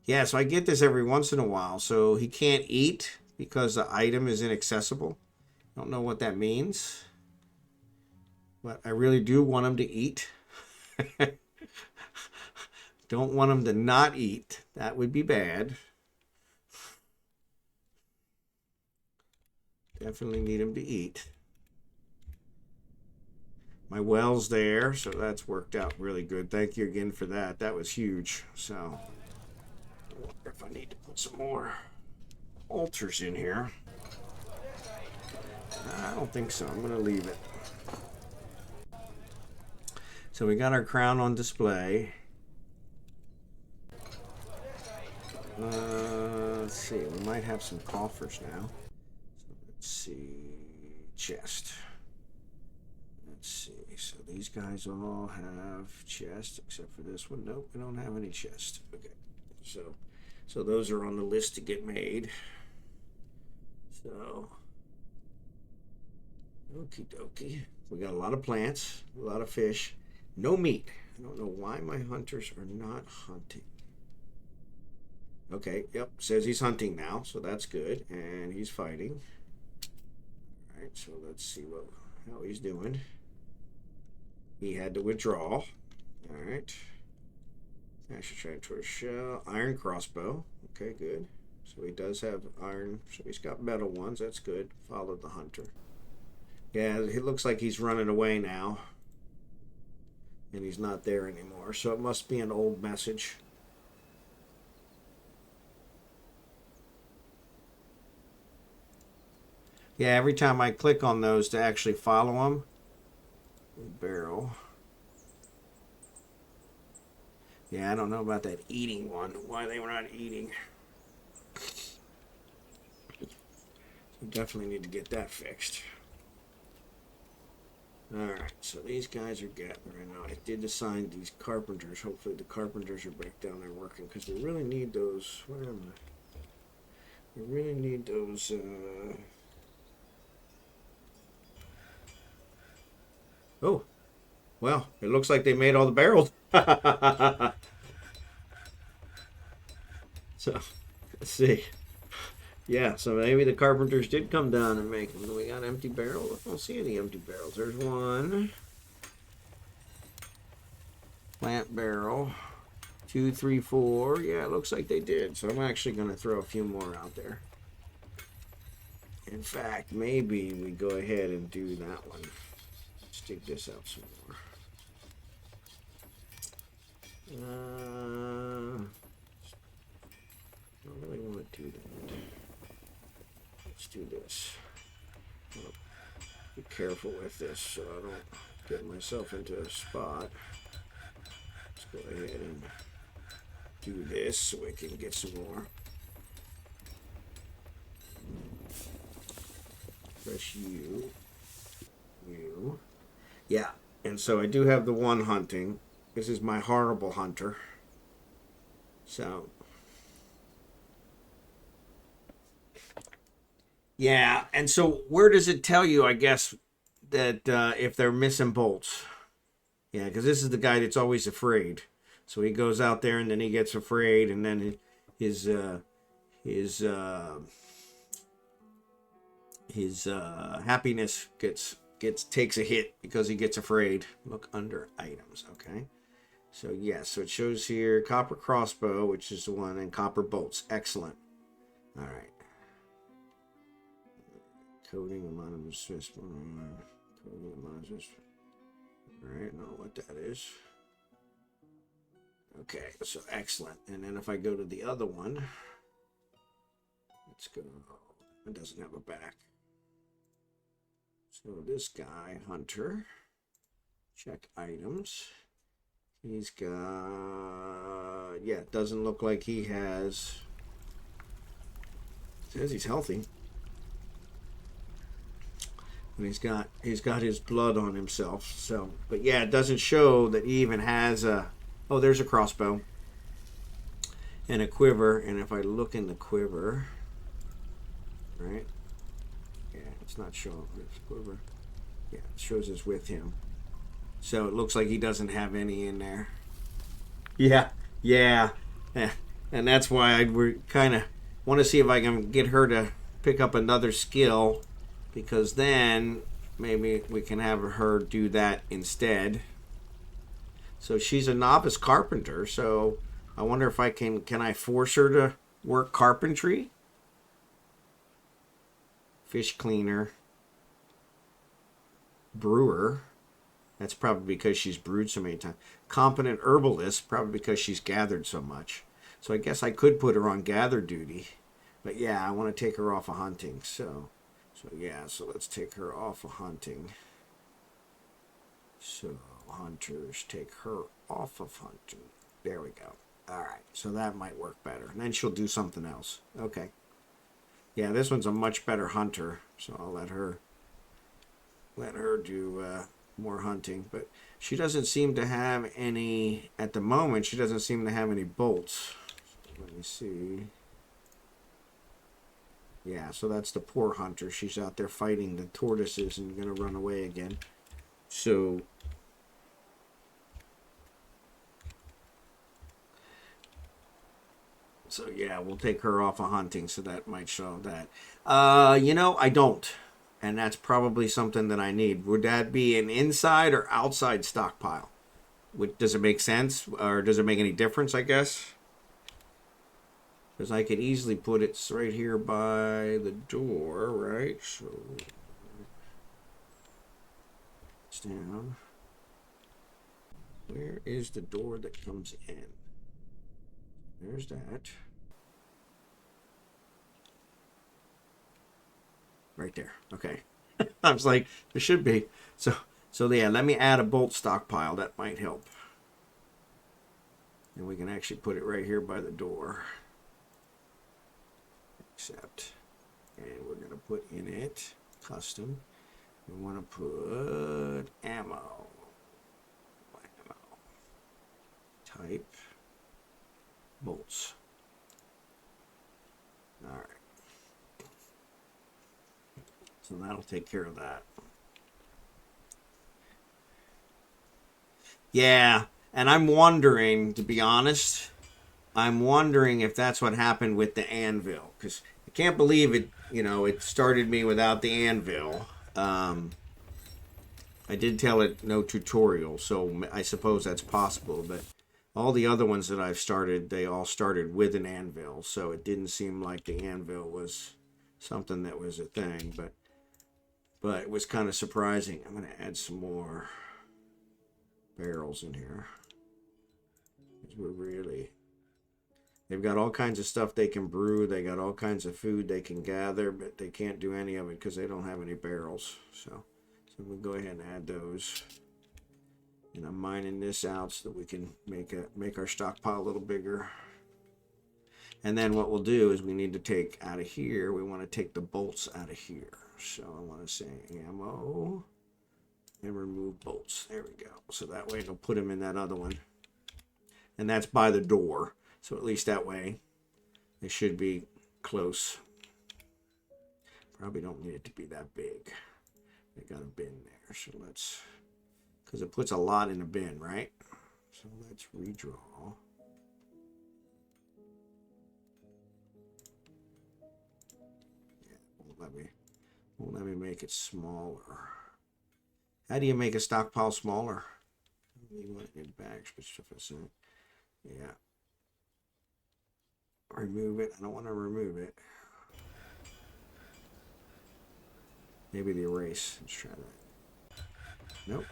Speaker 1: Yeah, so I get this every once in a while. So he can't eat because the item is inaccessible. I don't know what that means. But I really do want him to eat. Don't want him to not eat. That would be bad. Definitely need him to eat. My well's there, so that's worked out really good. Thank you again for that. That was huge. So, I wonder if I need to put some more altars in here. I don't think so. I'm going to leave it. So we got our crown on display. Let's see. We might have some coffers now. So let's see. Chest. Let's see. So these guys all have chests, except for this one. Nope, we don't have any chests. Okay. So those are on the list to get made. So, okie dokie. We got a lot of plants, a lot of fish, no meat. I don't know why my hunters are not hunting. Okay, yep, says he's hunting now, so that's good, and he's fighting. All right, so let's see how he's doing. He had to withdraw. All right. Actually, trying to shell. Iron crossbow. Okay, good. So he does have iron. So he's got metal ones. That's good. Follow the hunter. Yeah, it looks like he's running away now. And he's not there anymore. So it must be an old message. Yeah, every time I click on those to actually follow them, barrel. Yeah, I don't know about that eating one. Why they were not eating. We definitely need to get that fixed. Alright, so these guys are gathering out. I did assign these carpenters. Hopefully the carpenters are back down there working because we really need those. Where am I? We really need those. Oh, Well, it looks like they made all the barrels. So, let's see. Yeah, so maybe the carpenters did come down and make them. We got empty barrels. I don't see any empty barrels. There's one. Plant barrel. 2, 3, 4. Yeah, it looks like they did. So I'm actually going to throw a few more out there. In fact, maybe we go ahead and do that one. Let's dig this out some more. I don't really want to do that. Let's do this. Be careful with this so I don't get myself into a spot. Let's go ahead and do this so we can get some more. Press U. U. Yeah, and so I do have the one hunting. This is my horrible hunter. So, yeah, and so where does it tell you, I guess, that if they're missing bolts? Yeah, because this is the guy that's always afraid. So he goes out there and then he gets afraid, and then his happiness takes a hit because he gets afraid. Look under items, okay? So yes, so it shows here copper crossbow, which is the one, and copper bolts. Excellent. All right. Coating anonymous. Coating anonymous. All right, I don't know what that is. Okay, so excellent. And then if I go to the other one, let's go. It doesn't have a back. So this guy, Hunter, check items. He's got, yeah, it doesn't look like he has, it says he's healthy. And he's got his blood on himself. So, but yeah, it doesn't show that he even has a, oh, there's a crossbow and a quiver. And if I look in the quiver, right? Yeah, it's not showing his quiver. Yeah, it shows us with him. So it looks like he doesn't have any in there. Yeah, yeah. And that's why we're kind of want to see if I can get her to pick up another skill, because then maybe we can have her do that instead. So she's a novice carpenter, so I wonder if I can I force her to work carpentry? Fish cleaner. Brewer. That's probably because she's brewed so many times. Competent herbalist, probably because she's gathered so much. So I guess I could put her on gather duty. But yeah, I want to take her off of hunting. So yeah, so let's take her off of hunting. So hunters, take her off of hunting. There we go. All right, so that might work better. And then she'll do something else. Okay. Yeah, this one's a much better hunter. So I'll let her do more hunting, but she doesn't seem to have any at the moment. She doesn't seem to have any bolts. Let me see. Yeah, so that's the poor hunter. She's out there fighting the tortoises and gonna run away again. So yeah, we'll take her off of hunting, so that might show that. I don't. And that's probably something that I need. Would that be an inside or outside stockpile? Does it make sense? Or does it make any difference, I guess? Because I could easily put it right here by the door, right? So it's down. Where is the door that comes in? There's that. Right there. Okay. I was like, there should be. So yeah, let me add a bolt stockpile. That might help. And we can actually put it right here by the door. Accept. And we're going to put in it custom. We want to put ammo. Type bolts. All right. So that'll take care of that. Yeah, and I'm wondering, to be honest, I'm wondering if that's what happened with the anvil, because I can't believe it. It started me without the anvil. I did tell it no tutorial, so I suppose that's possible. But all the other ones that I've started, they all started with an anvil, so it didn't seem like the anvil was something that was a thing. But it was kind of surprising. I'm going to add some more barrels in here. We're really... They've got all kinds of stuff they can brew. They got all kinds of food they can gather, but they can't do any of it because they don't have any barrels. So we'll go ahead and add those. And I'm mining this out so that we can make our stockpile a little bigger. And then what we'll do is we need to take out of here. We want to take the bolts out of here. So I want to say ammo and remove bolts. There we go. So that way it'll put them in that other one. And that's by the door. So at least that way, they should be close. Probably don't need it to be that big. They got a bin there, so let's, because it puts a lot in a bin, right? So let's redraw. Yeah, won't let me make it smaller. How do you make a stockpile smaller? You want it in bags, but stuff is it. Yeah. Remove it. I don't want to remove it. Maybe the erase. Let's try that. Nope.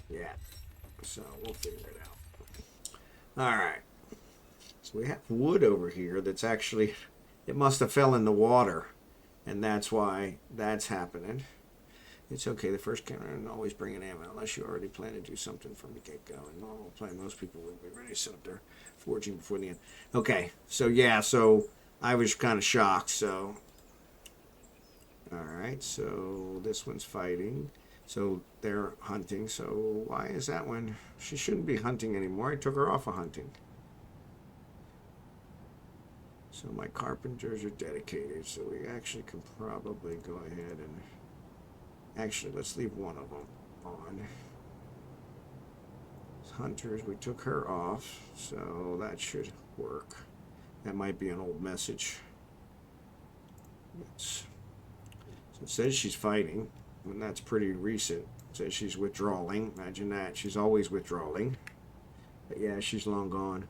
Speaker 1: Yeah. So we'll figure it out. All right. So we have wood over here that's actually, it must have fell in the water, and that's why that's happening. It's okay. The first camera and always bring an ammo unless you already plan to do something from the get-go. In normal play, most people would be ready to set up their forging before the end. Okay, so yeah, so I was kind of shocked. So, all right, so this one's fighting. So they're hunting. So why is that one? She shouldn't be hunting anymore. I took her off of hunting. So my carpenters are dedicated. So we actually can probably go ahead and... Actually, let's leave one of them on. Hunters, we took her off, so that should work. That might be an old message. So it says she's fighting, and that's pretty recent. It says she's withdrawing. Imagine that. She's always withdrawing. But yeah, she's long gone.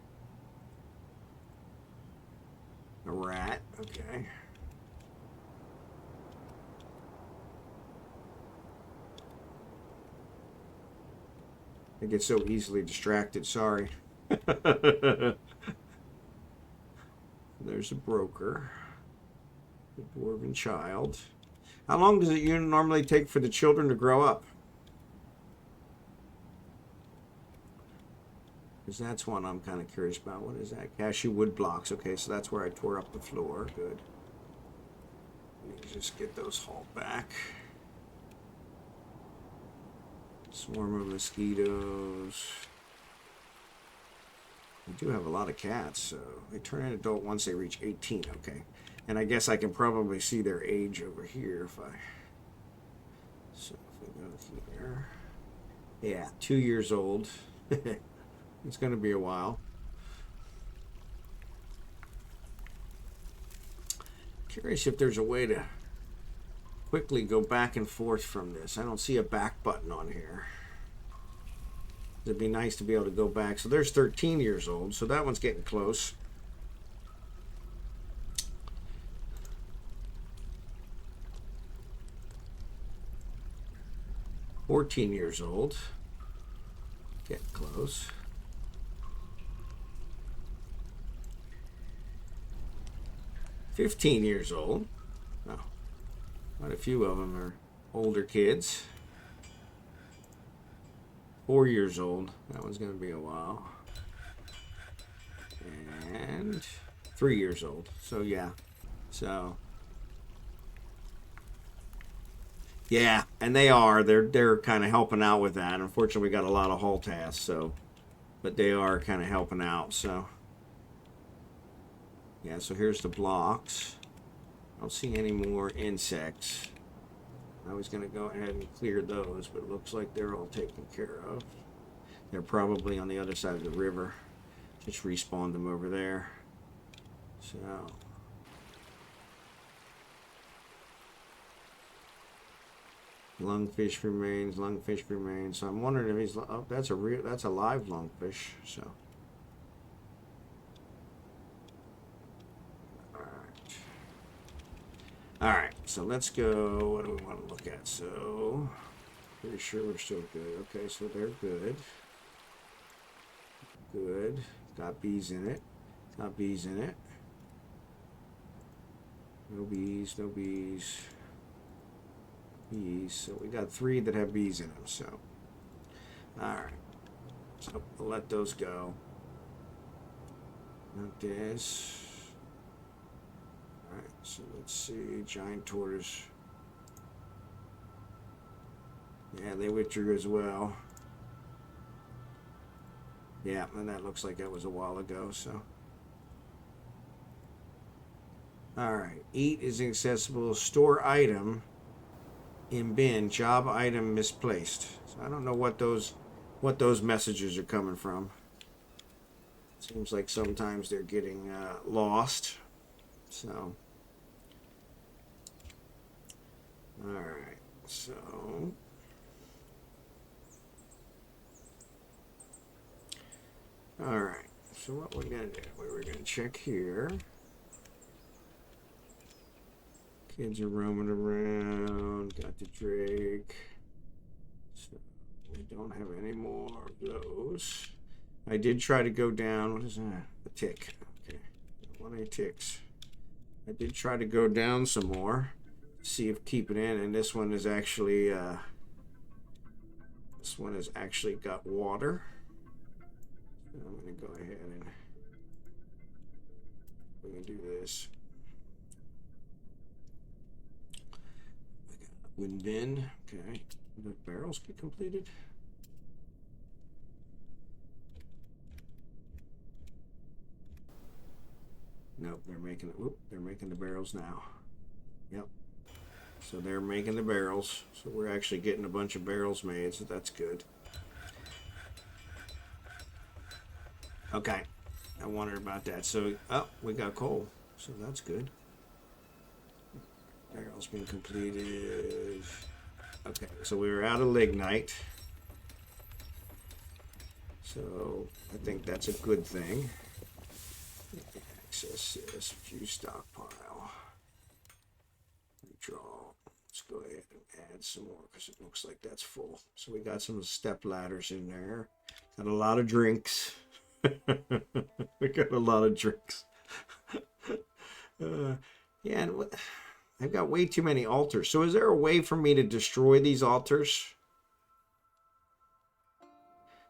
Speaker 1: A rat, okay. I get so easily distracted, sorry. There's a broker. The dwarven child. How long does it normally take for the children to grow up? Because that's one I'm kind of curious about. What is that? Cashew wood blocks. Okay, so that's where I tore up the floor. Good. Let me just get those hauled back. Swarm of mosquitoes. We do have a lot of cats, so they turn an adult once they reach 18, okay. And I guess I can probably see their age over here if I... So if we go here... Yeah, 2 years old. It's going to be a while. Curious if there's a way to quickly go back and forth from this. I don't see a back button on here. It'd be nice to be able to go back. So there's 13 years old, so that one's getting close. $14 years old. Getting close. $15 years old. Oh. Quite a few of them are older kids. 4 years old. That one's going to be a while. And 3 years old. So, yeah. So. Yeah, and they are. They're kind of helping out with that. Unfortunately, we got a lot of haul tasks, so. But they are kind of helping out, so. Yeah, so here's the blocks. I don't see any more insects. I was going to go ahead and clear those, but it looks like they're all taken care of. They're probably on the other side of the river. Just respawned them over there. So... Lungfish remains. So I'm wondering if he's... Oh, that's a live lungfish. So... Alright, so let's go. What do we want to look at? So, pretty sure we're still good. Okay, so they're good. Good. Got bees in it. Got bees in it. No bees, no bees. Bees. So we got 3 that have bees in them. So, alright. So we'll let those go. Not this. Alright, so let's see. Giant tortoise. Yeah, they withdrew as well. Yeah, and that looks like that was a while ago, so. Alright, eat is inaccessible. Store item in bin. Job item misplaced. So I don't know what those messages are coming from. Seems like sometimes they're getting lost. So, alright, so, alright, so what we're going to do, we're going to check here. Kids are roaming around, got the Drake, so we don't have any more of those. I did try to go down, what is that? A tick, okay, 1 of the ticks. I did try to go down some more, see if keep it in, and this one is actually got water. So I'm gonna go ahead and we're gonna do this. I got a wooden bin. Okay, the barrels get completed. Nope, they're making it. Whoop, they're making the barrels now. Yep. So they're making the barrels. So we're actually getting a bunch of barrels made, so that's good. Okay. I wondered about that. So, oh, we got coal. So that's good. Barrels been completed. Okay, so we were out of lignite. So I think that's a good thing. Access this, view stockpile, redraw. Let's go ahead and add some more because it looks like that's full. So we got some step ladders in there. Got a lot of drinks. We got a lot of drinks. Yeah, and I've got way too many altars. So is there a way for me to destroy these altars?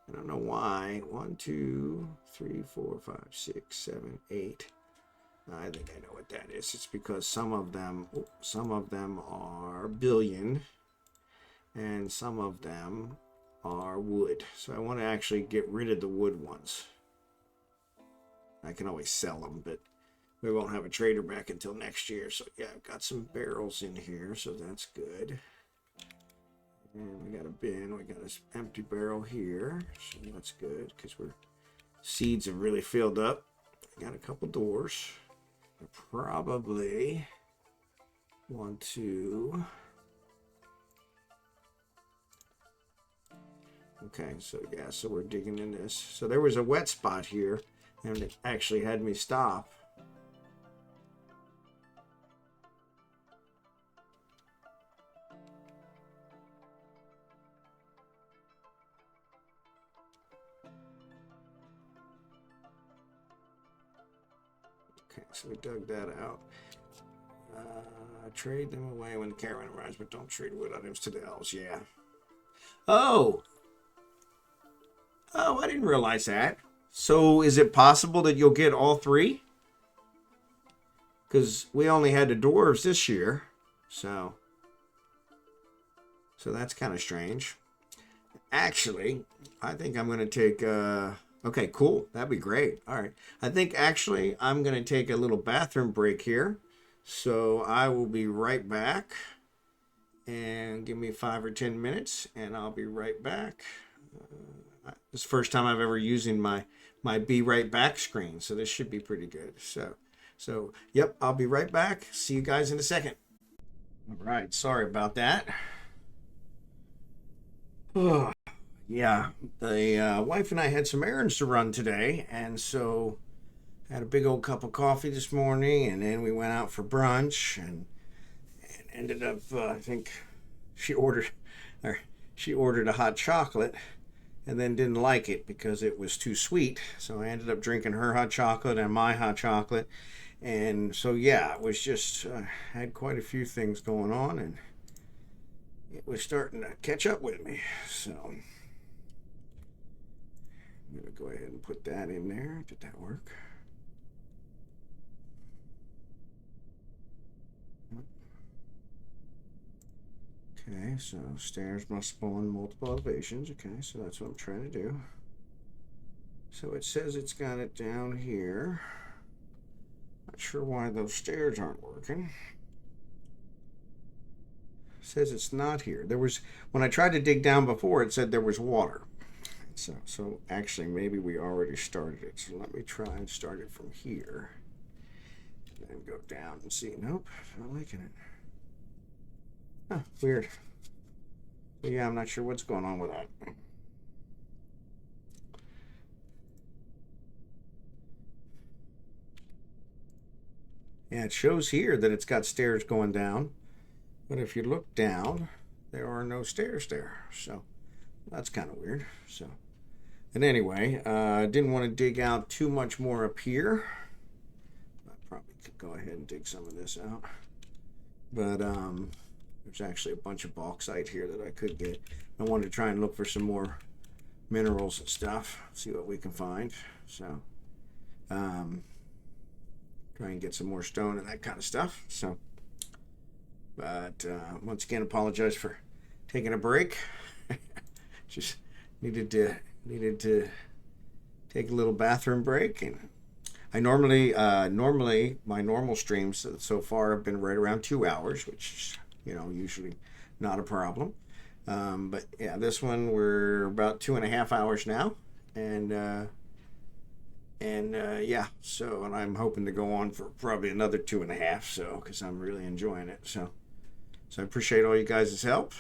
Speaker 1: I don't know why. 1, 2, 3, 4, 5, 6, 7, 8. I think I know what that is. It's because some of them are billion, and some of them are wood. So I want to actually get rid of the wood ones. I can always sell them, but we won't have a trader back until next year. So yeah, I've got some barrels in here, so that's good. And we got a bin. We got this empty barrel here, so that's good because seeds have really filled up. I got a couple doors. I probably want to. Okay, so yeah, so we're digging in this. So there was a wet spot here, and it actually had me stop. Okay, so we dug that out. Trade them away when the caravan arrives, but don't trade wood items to the elves. Yeah. Oh, I didn't realize that. So is it possible that you'll get all 3? Because we only had the dwarves this year, so that's kind of strange. Actually, I think I'm going to take. Okay, cool. That'd be great. All right. I think actually I'm going to take a little bathroom break here. So I will be right back. and give me 5 or 10 minutes and I'll be right back. This is the first time I've ever using my be right back screen, so this should be pretty good. So yep, I'll be right back. See you guys in a second. All right, sorry about that. Oh, yeah, the wife and I had some errands to run today, and so had a big old cup of coffee this morning, and then we went out for brunch, and ended up I think she ordered she ordered a hot chocolate and then didn't like it because it was too sweet. So I ended up drinking her hot chocolate and my hot chocolate. And so, yeah, it was just, had quite a few things going on and it was starting to catch up with me. So I'm going to go ahead and put that in there. Did that work? Okay, so stairs must spawn multiple elevations. Okay, so that's what I'm trying to do. So it says it's got it down here. Not sure why those stairs aren't working. It says it's not here. There was, when I tried to dig down before, it said there was water. So actually maybe we already started it. So let me try and start it from here. And then go down and see. Nope, not liking it. Huh, weird. So yeah, I'm not sure what's going on with that. Yeah, it shows here that it's got stairs going down, but if you look down, there are no stairs there. So that's kind of weird. So, and anyway, I didn't want to dig out too much more up here. I probably could go ahead and dig some of this out, but there's actually a bunch of bauxite here that I could get. I wanted to try and look for some more minerals and stuff, see what we can find. So, try and get some more stone and that kind of stuff. So, but once again, apologize for taking a break. Just needed to take a little bathroom break, and I normally my normal streams so far have been right around 2 hours, which is, usually not a problem. But yeah, this one we're about 2.5 hours now, and yeah, so, and I'm hoping to go on for probably another 2.5, so, because I'm really enjoying it. So I appreciate all you guys' help.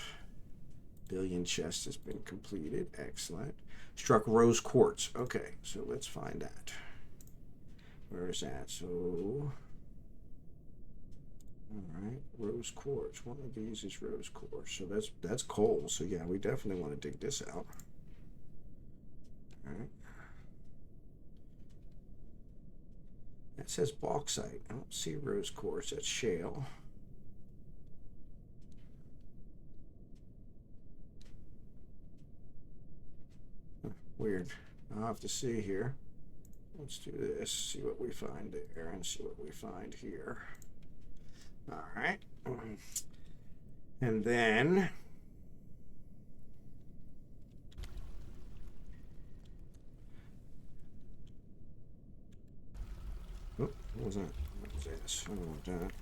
Speaker 1: Billion chest has been completed. Excellent. Struck rose quartz. Okay, so let's find that. Where is that? So, all right, rose quartz. One of these is rose quartz. So that's coal. So yeah, we definitely want to dig this out. All right. That says bauxite. I don't see rose quartz. That's shale. Weird. I'll have to see here. Let's do this. See what we find there and see what we find here. All right. And then what was that? What was this? I don't know what that.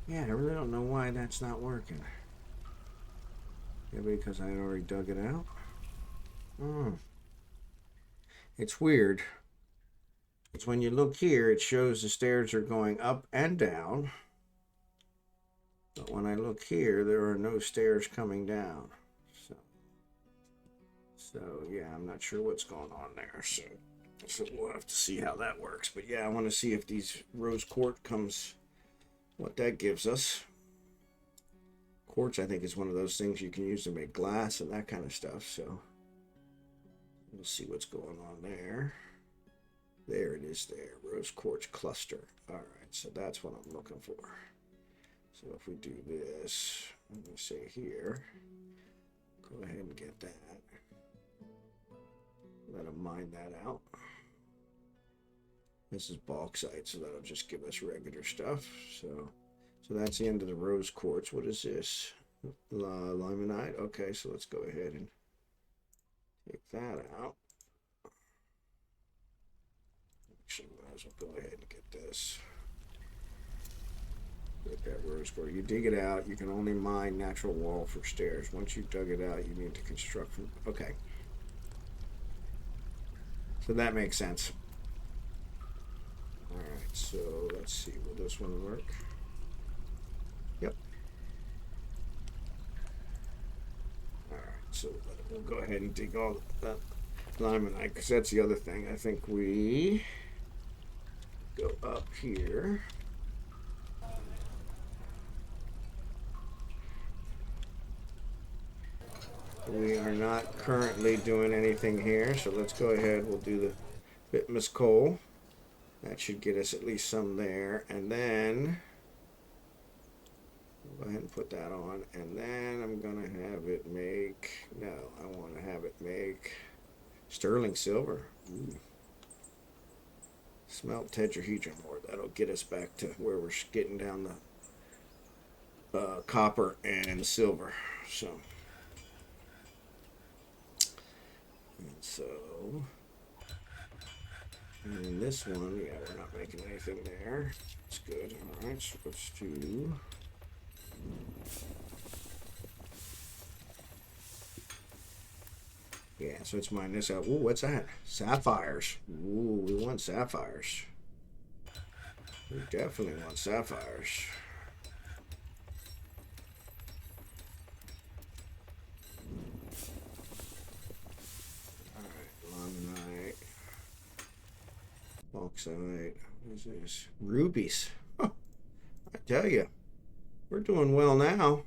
Speaker 1: Yeah, I really don't know why that's not working. Maybe because I had already dug it out. It's weird. It's when you look here, it shows the stairs are going up and down. But when I look here, there are no stairs coming down. So yeah, I'm not sure what's going on there. So we'll have to see how that works. But yeah, I want to see if these rose quartz comes, what that gives us. Quartz, I think, is one of those things you can use to make glass and that kind of stuff. So we'll see what's going on there. There it is there. Rose quartz cluster. All right, so that's what I'm looking for. So if we do this, let me say here, go ahead and get that. Let them mine that out. This is bauxite, so that'll just give us regular stuff. So that's the end of the rose quartz. What is this? Limonite. Okay, so let's go ahead and take that out. Actually, might as well go ahead and get this. With that rose quartz, you dig it out. You can only mine natural wall for stairs. Once you've dug it out, you need to construct from. Okay. So that makes sense. All right. So let's see. Will this one work? Yep. All right. So we'll go ahead and dig all that limonite, because that's the other thing. I think we go up here. We are not currently doing anything here, so let's go ahead. We'll do the bitmus coal. That should get us at least some there, and then go ahead and put that on, and then I'm gonna have it make, no, I want to have it make sterling silver. Ooh. Smelt tetrahedron ore. That'll get us back to where we're getting down the copper and silver. So, and so, and this one, yeah, we're not making anything there. It's good. All right, so let's do. Yeah, so it's mine this out. Ooh, what's that? Sapphires. Ooh, we want sapphires. We definitely want sapphires. Alright, limonite. Bauxite. What is this? Rubies. Huh, I tell you, we're doing well now.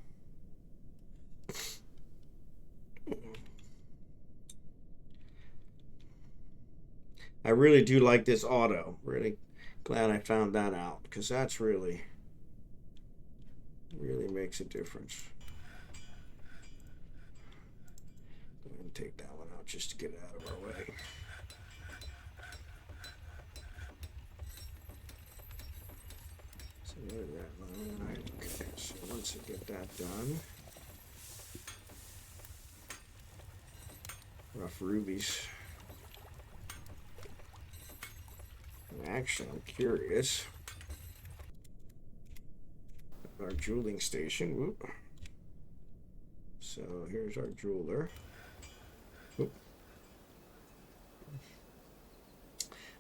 Speaker 1: I really do like this auto. Really glad I found that out, because that's really makes a difference. Go ahead and take that one out just to get it out of our way. So there's that line. Right, okay, so once I get that done, rough rubies. Actually, I'm curious. Our jeweling station. Whoop. So here's our jeweler. Whoop.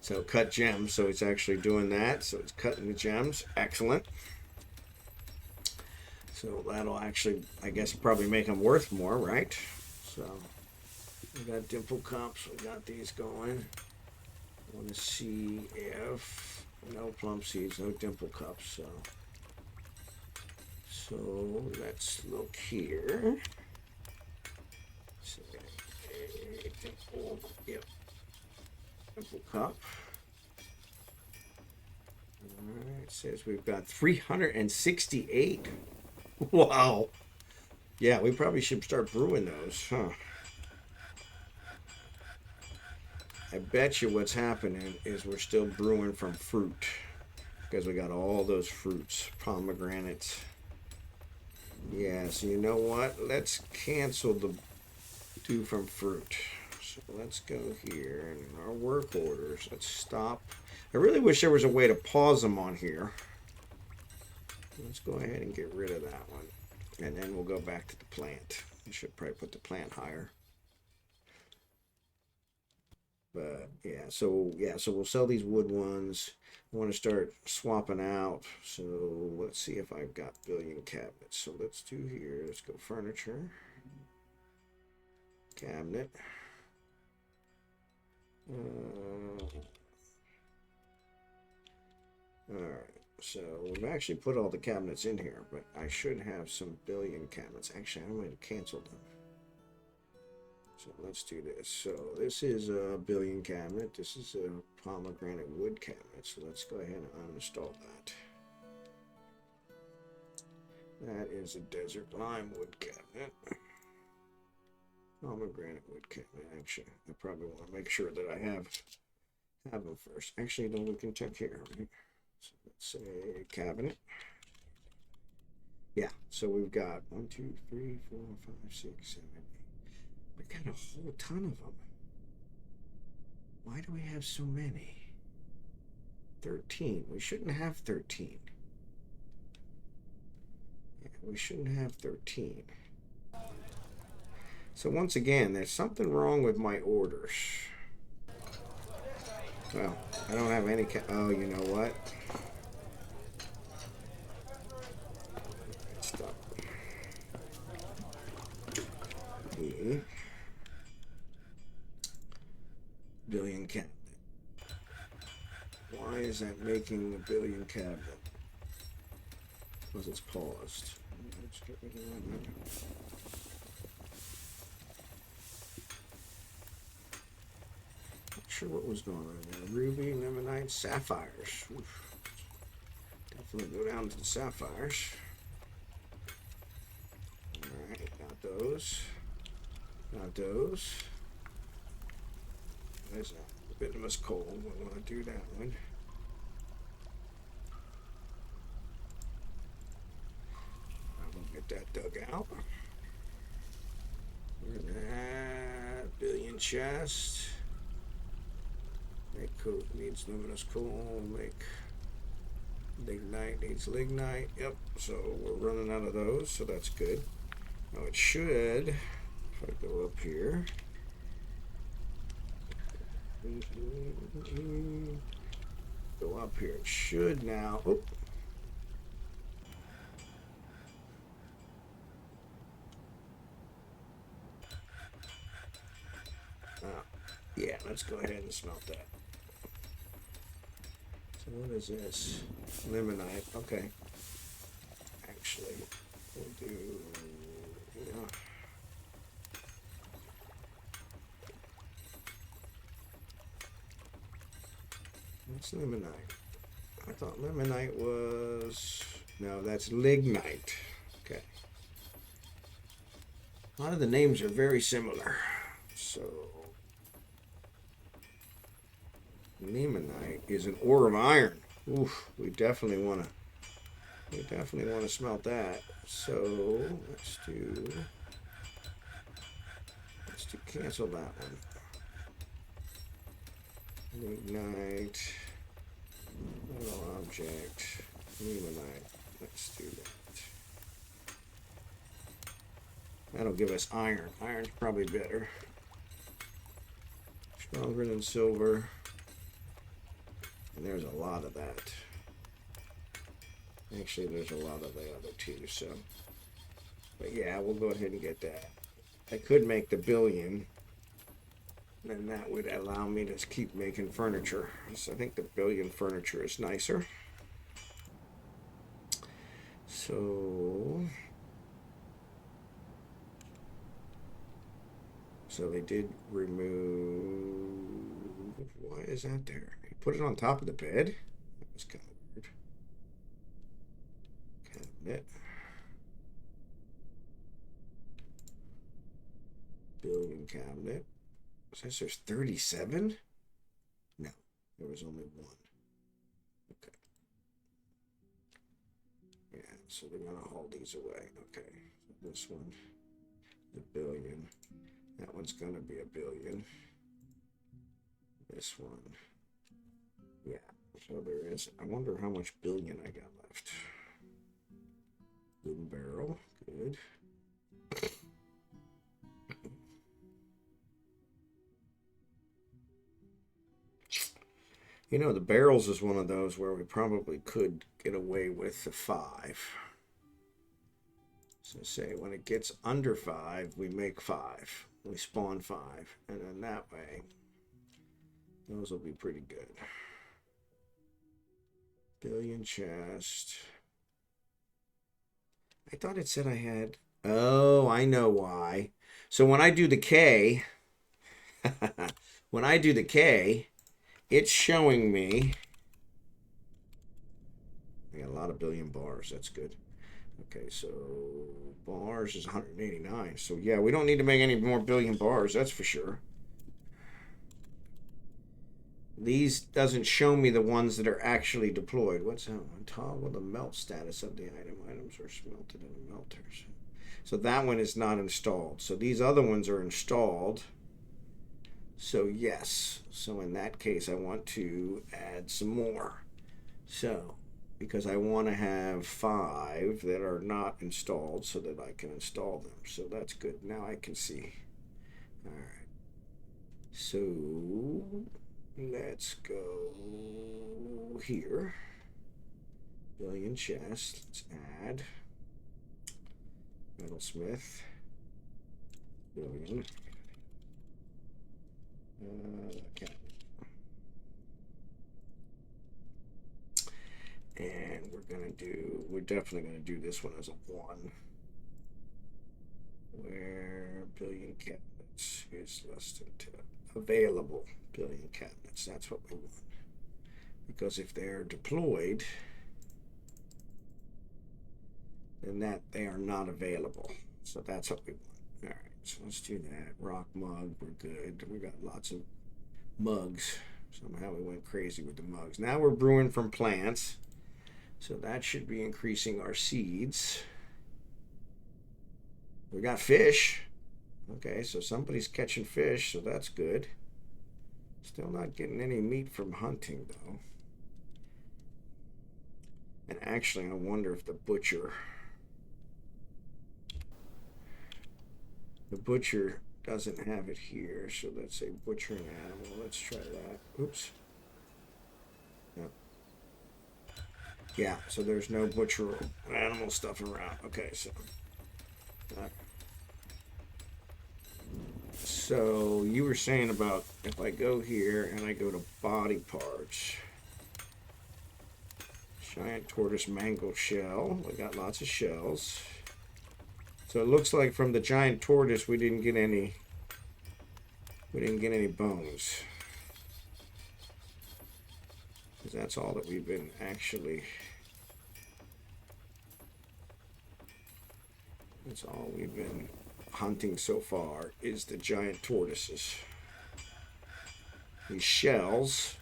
Speaker 1: So cut gems. So it's actually doing that. So it's cutting the gems. Excellent. So that'll actually, I guess, probably make them worth more, right? So we got dimple cups. We got these going. I want to see if no plum seeds, no dimple cups. So let's look here. So, dimple, yep, dimple cup. All right, it says we've got 368. Wow. Yeah, we probably should start brewing those, huh? I bet you what's happening is we're still brewing from fruit, because we got all those fruits, pomegranates. Yeah, so you know what? Let's cancel the do from fruit. So let's go here and our work orders. Let's stop. I really wish there was a way to pause them on here. Let's go ahead and get rid of that one. And then we'll go back to the plant. I should probably put the plant higher. But yeah, so we'll sell these wood ones. I want to start swapping out. So let's see if I've got billion cabinets. So let's do here. Let's go furniture, cabinet. All right. So we've actually put all the cabinets in here, but I should have some billion cabinets. Actually, I might have canceled them. So let's do this. So this is a billion cabinet. This is a pomegranate wood cabinet. So let's go ahead and uninstall that. That is a desert lime wood cabinet. Pomegranate wood cabinet. Actually, I probably want to make sure that I have them first. Actually, no, we can check here. Right? So let's say cabinet. Yeah. So we've got 1, 2, 3, 4, 5, 6, 7, 8. We got a whole ton of them. Why do we have so many? 13. We shouldn't have 13. We shouldn't have 13. So once again, there's something wrong with my orders. Well, I don't have any. Oh, you know what? Stop. Billion cabinet. Why is that making the billion cabinet? Because it's paused. Let's get rid of that. Not sure what was going on there. Ruby, Limonite, sapphires. Oof. Definitely go down to the sapphires. Alright, got those. Got those. There's a bituminous coal. We want to do that one. I will get that dug out. That billion chest. Make coat needs luminous coal. Make lignite needs lignite. Yep. So we're running out of those. So that's good. Now it should. If I go up here. Go up here. It should now. Oh. Yeah, let's go ahead and smelt that. So what is this? Limonite. Okay. Actually, we'll do. Yeah. What's limonite? I thought limonite was... No, that's lignite. Okay. A lot of the names are very similar. So... limonite is an ore of iron. Oof, we definitely want to smelt that. So let's cancel that one. Lignite, metal object, limonite. Let's do that. That'll give us iron. Iron's probably better. Stronger than silver. And there's a lot of that. Actually, there's a lot of the other two, so. But yeah, we'll go ahead and get that. I could make the billion. Then that would allow me to keep making furniture. So I think the billion furniture is nicer. So they did remove. Why is that there? He put it on top of the bed? That was kind of weird. Cabinet. Billion cabinet. Says there's 37? No, there was only one. Okay. Yeah, so they're gonna haul these away. Okay. So this one, the billion. That one's gonna be a billion. This one. Yeah. So there is. I wonder how much billion I got left. Wooden barrel. Good. You know, the barrels is one of those where we probably could get away with the 5. So say when it gets under 5, we make 5. We spawn 5. And then that way, those will be pretty good. Billion chest. I thought it said I had... Oh, I know why. So when I do the K... when I do the K... It's showing me. I got a lot of billion bars. That's good. Okay, so bars is 189. So yeah, we don't need to make any more billion bars. That's for sure. These doesn't show me the ones that are actually deployed. What's that one? Toggle the melt status of the item. Items are smelted in the melters. So that one is not installed. So these other ones are installed. So yes, so in that case, I want to add some more. So because I want to have 5 that are not installed so that I can install them. So that's good. Now I can see. All right. So let's go here. Billion chest. Let's add metalsmith. Billion. Okay. And we're definitely gonna do this one as a 1. Where billion cabinets is less than 10. Available billion cabinets. That's what we want. Because if they're deployed, then that they are not available. So that's what we want. All right, so let's do that. Rock mug, we're good. We got lots of mugs. Somehow we went crazy with the mugs. Now we're brewing from plants. So that should be increasing our seeds. We got fish. Okay, so somebody's catching fish, so that's good. Still not getting any meat from hunting, though. And actually, I wonder if the butcher doesn't have it here. So let's say butcher an animal. Let's try that. Oops. No. Yeah, so there's no butcher animal stuff around. Okay, so. So you were saying about if I go here and I go to body parts. Giant tortoise mangled shell. We got lots of shells. So it looks like from the giant tortoise we didn't get any bones. Because that's all that we've been actually. That's all we've been hunting so far is the giant tortoises. These shells,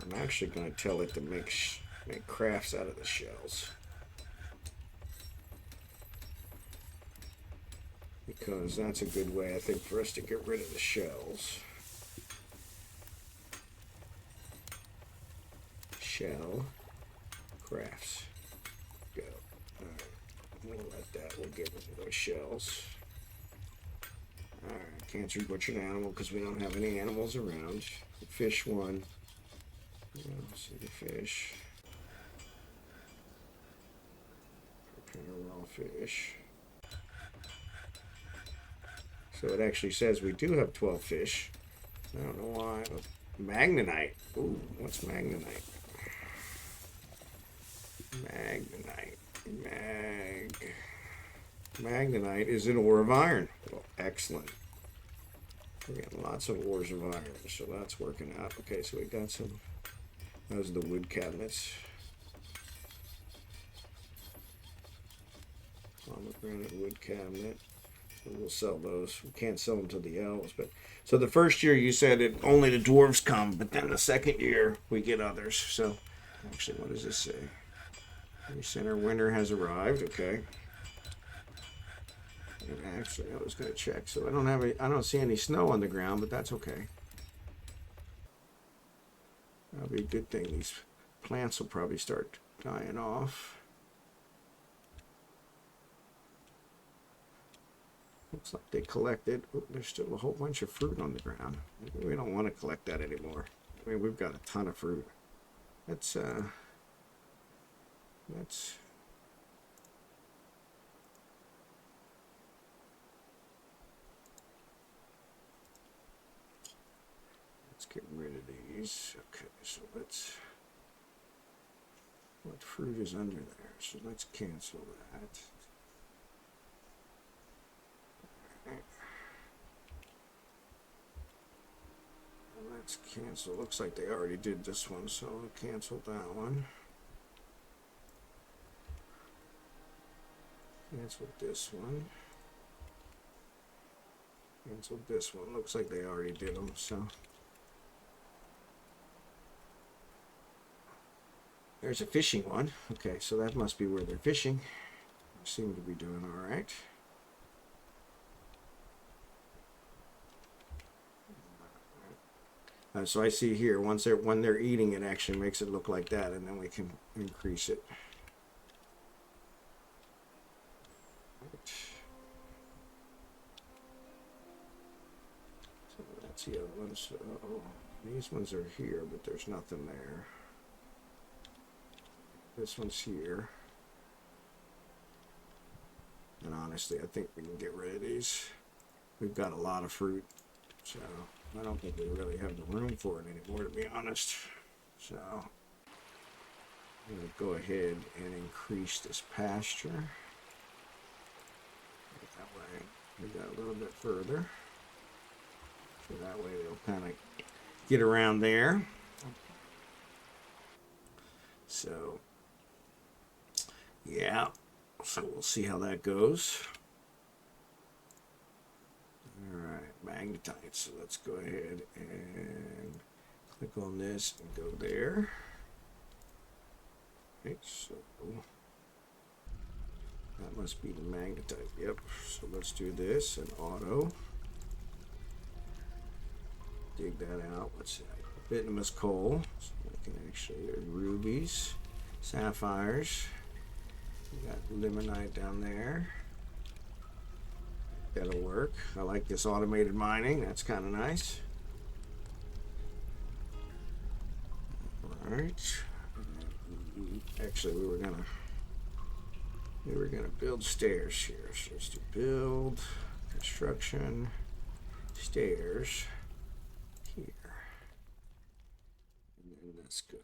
Speaker 1: I'm actually going to tell it to make crafts out of the shells. Because that's a good way, I think, for us to get rid of the shells. Shell crafts. Go. Alright. We'll let that. We'll get rid of those shells. Alright. Cancer butchered animal because we don't have any animals around. Fish one. See the fish. Prepare raw fish. So it actually says we do have 12 fish. I don't know why. Magnetite. Ooh, what's magnetite? Magnetite is an ore of iron. Well, excellent. We're getting lots of ores of iron, so that's working out. Okay, so we got some. Those are the wood cabinets. Pomegranate wood cabinet. So we'll sell those. We can't sell them to the elves, but so the first year you said it only the dwarves come, but then the second year we get others. So actually, what does this say? Center winter has arrived. Okay. And actually, I was going to check. So I don't see any snow on the ground, but that's okay. That'll be a good thing. These plants will probably start dying off. Looks like they collected. Oh, there's still a whole bunch of fruit on the ground. We don't want to collect that anymore. I mean, we've got a ton of fruit. Let's get rid of these. Okay, so what fruit is under there? So let's cancel that. Let's cancel. Looks like they already did this one, so I'll cancel that one. Cancel this one. Cancel this one. Looks like they already did them, so. There's a fishing one. Okay, so that must be where they're fishing. They seem to be doing all right. So I see here, when they're eating, it actually makes it look like that, and then we can increase it. So that's the other one. So these ones are here, but there's nothing there. This one's here. And honestly, I think we can get rid of these. We've got a lot of fruit, so I don't think we really have the room for it anymore, to be honest. So I'm going to go ahead and increase this pasture. That way we got a little bit further. So that way they'll kind of get around there. So yeah, so we'll see how that goes. All right, magnetite. So let's go ahead and click on this and go there. Okay, so that must be the magnetite. Yep. So let's do this and auto. Dig that out. What's that? Bituminous coal. So we can actually, there's rubies, sapphires. We got limonite down there. That'll work. I like this automated mining. That's kind of nice. All right. Actually, we were gonna build stairs here. So let's do build, construction, stairs here, and then let's go.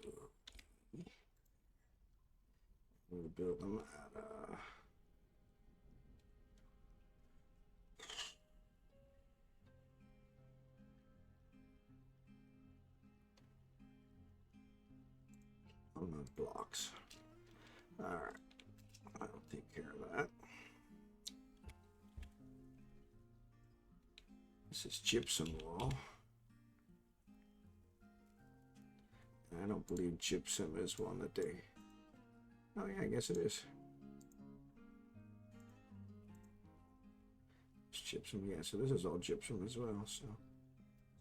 Speaker 1: We'll build them at on the blocks. All right, I'll take care of that. This is gypsum wall. I don't believe gypsum is one that they. Oh yeah, I guess it is. It's gypsum, yeah. So this is all gypsum as well. So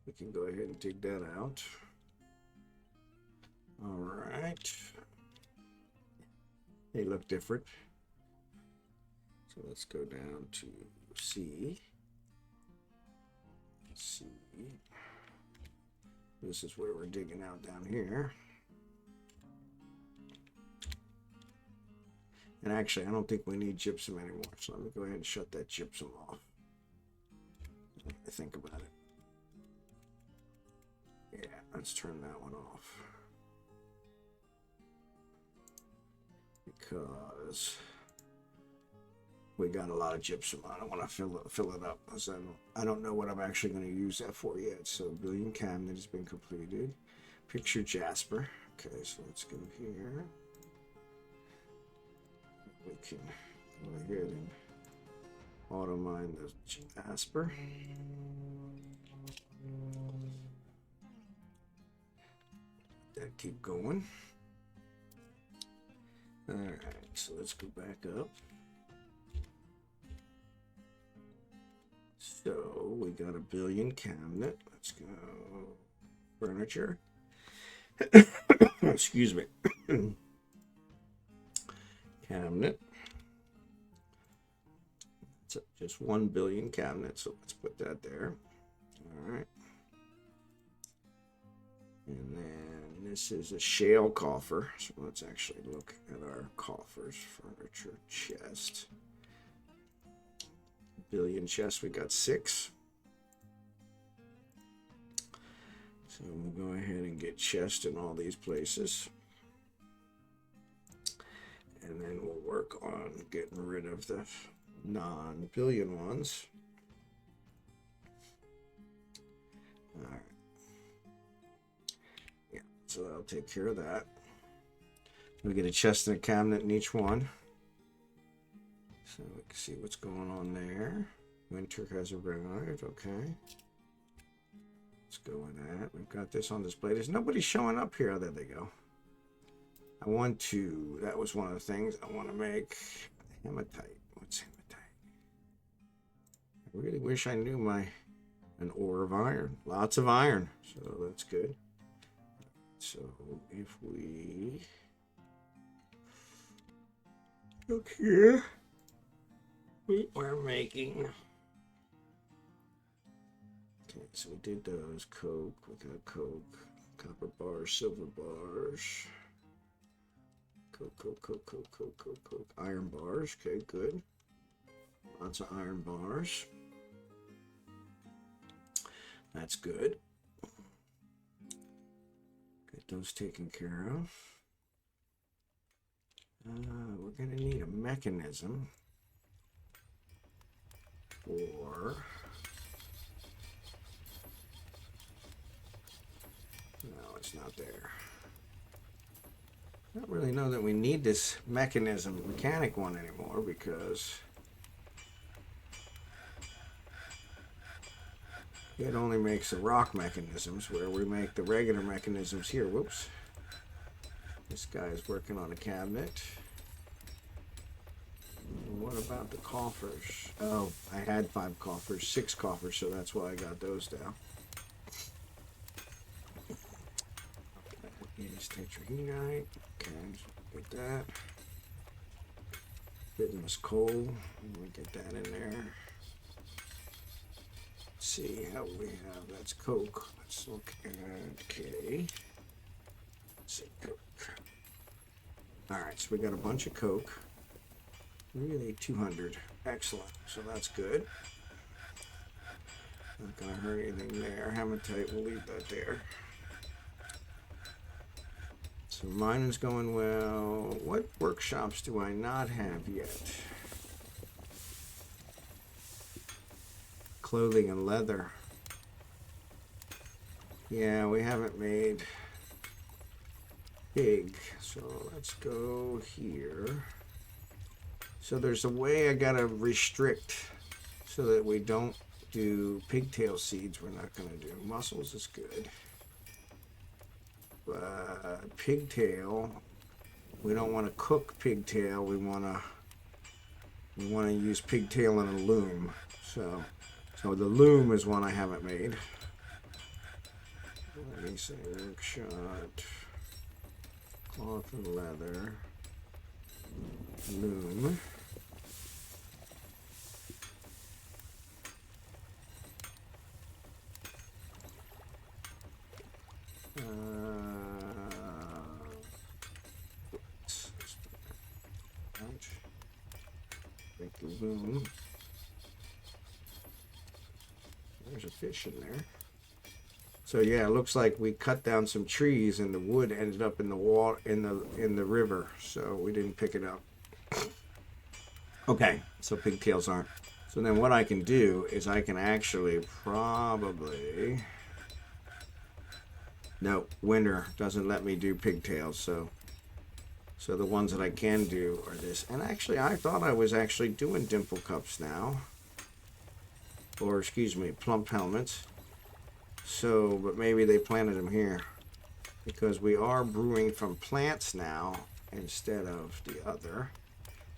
Speaker 1: we can go ahead and dig that out. All right. They look different. So let's go down to C. C. This is where we're digging out down here. And actually, I don't think we need gypsum anymore. So let me go ahead and shut that gypsum off. I think about it. Yeah, let's turn that one off. Because we got a lot of gypsum. I don't want to fill it up because I don't know what I'm actually going to use that for yet. So billion cabinet has been completed. Picture Jasper. Okay, so let's go here. We can go ahead and auto mine the Jasper. That keep going. All right, so let's go back up. So we got a billion cabinet. Let's go furniture. Excuse me. Cabinet. It's just 1 billion cabinet, so let's put that there. All right. And then this is a shale coffer. So let's actually look at our coffers. Furniture chest. Billion chest, we got 6. So we'll go ahead and get chest in all these places. And then we'll work on getting rid of the non-billion ones. All right. Yeah, so that'll take care of that. We get a chest and a cabinet in each one. So we can see what's going on there. Winter has arrived. Okay. Let's go with that. We've got this on display. There's nobody showing up here. There they go. I want to, that was one of the things I want to make. Hematite. What's hematite? I really wish I knew my an ore of iron. Lots of iron, so that's good. So if we look here, we're making. Okay, so we did those. Coke, we got coke, copper bars, silver bars. Coke. Iron bars. Okay, good. Lots of iron bars. That's good. Get those taken care of. We're going to need a mechanism for... No, it's not there. I don't really know that we need this mechanism, mechanic one anymore, because it only makes the rock mechanisms, where we make the regular mechanisms here. Whoops. This guy's working on a cabinet. What about the coffers? Oh, I had 5 coffers, 6 coffers, so that's why I got those down. Is tetrahedrite. Okay, get that. Litmus coal. We get that in there. Let's see how we have. That's coke. Let's look at okay. Let's see coke. All right, so we got a bunch of coke. Really 200. Excellent. So that's good. Not gonna hurt anything there. Hematite. We'll leave that there. So mining's going well. What workshops do I not have yet? Clothing and leather. Yeah, we haven't made pig. So let's go here. So there's a way I gotta restrict so that we don't do pigtail seeds. We're not gonna do. Mussels is good. Pigtail, we don't want to cook pigtail. We want to use pigtail in a loom. So the loom is one I haven't made. Let me say workshop, cloth and leather, loom. Make the loom. There's a fish in there. So yeah, it looks like we cut down some trees and the wood ended up in the water in the river, so we didn't pick it up. Okay, so pigtails aren't. So then what I can do is I can actually probably... No, winter doesn't let me do pigtails, so the ones that I can do are this. And actually, I thought I was actually doing dimple cups now. Or, excuse me, plump helmets. So, but maybe they planted them here. Because we are brewing from plants now instead of the other.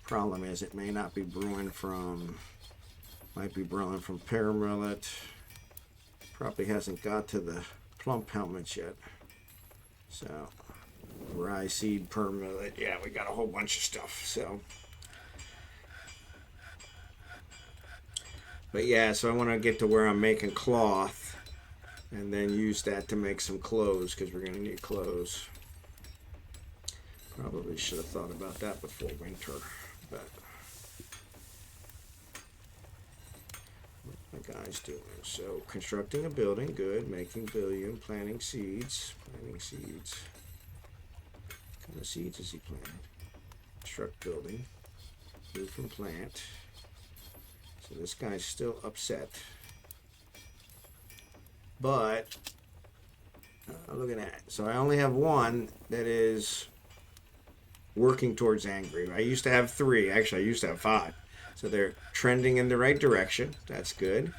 Speaker 1: Problem is, it may not be brewing from... Might be brewing from pear millet. Probably hasn't got to the plump helmets yet. So... Rye seed, permillet. Yeah, we got a whole bunch of stuff. So, but yeah, so I want to get to where I'm making cloth, and then use that to make some clothes because we're gonna need clothes. Probably should have thought about that before winter, but what my guy's doing. So, constructing a building, good. Making billion, planting seeds. What kind of seeds is he planting? Construct building. Move from plant. So this guy's still upset. But, look at that. So I only have one that is working towards angry. I used to have 3. Actually, I used to have 5. So they're trending in the right direction. That's good.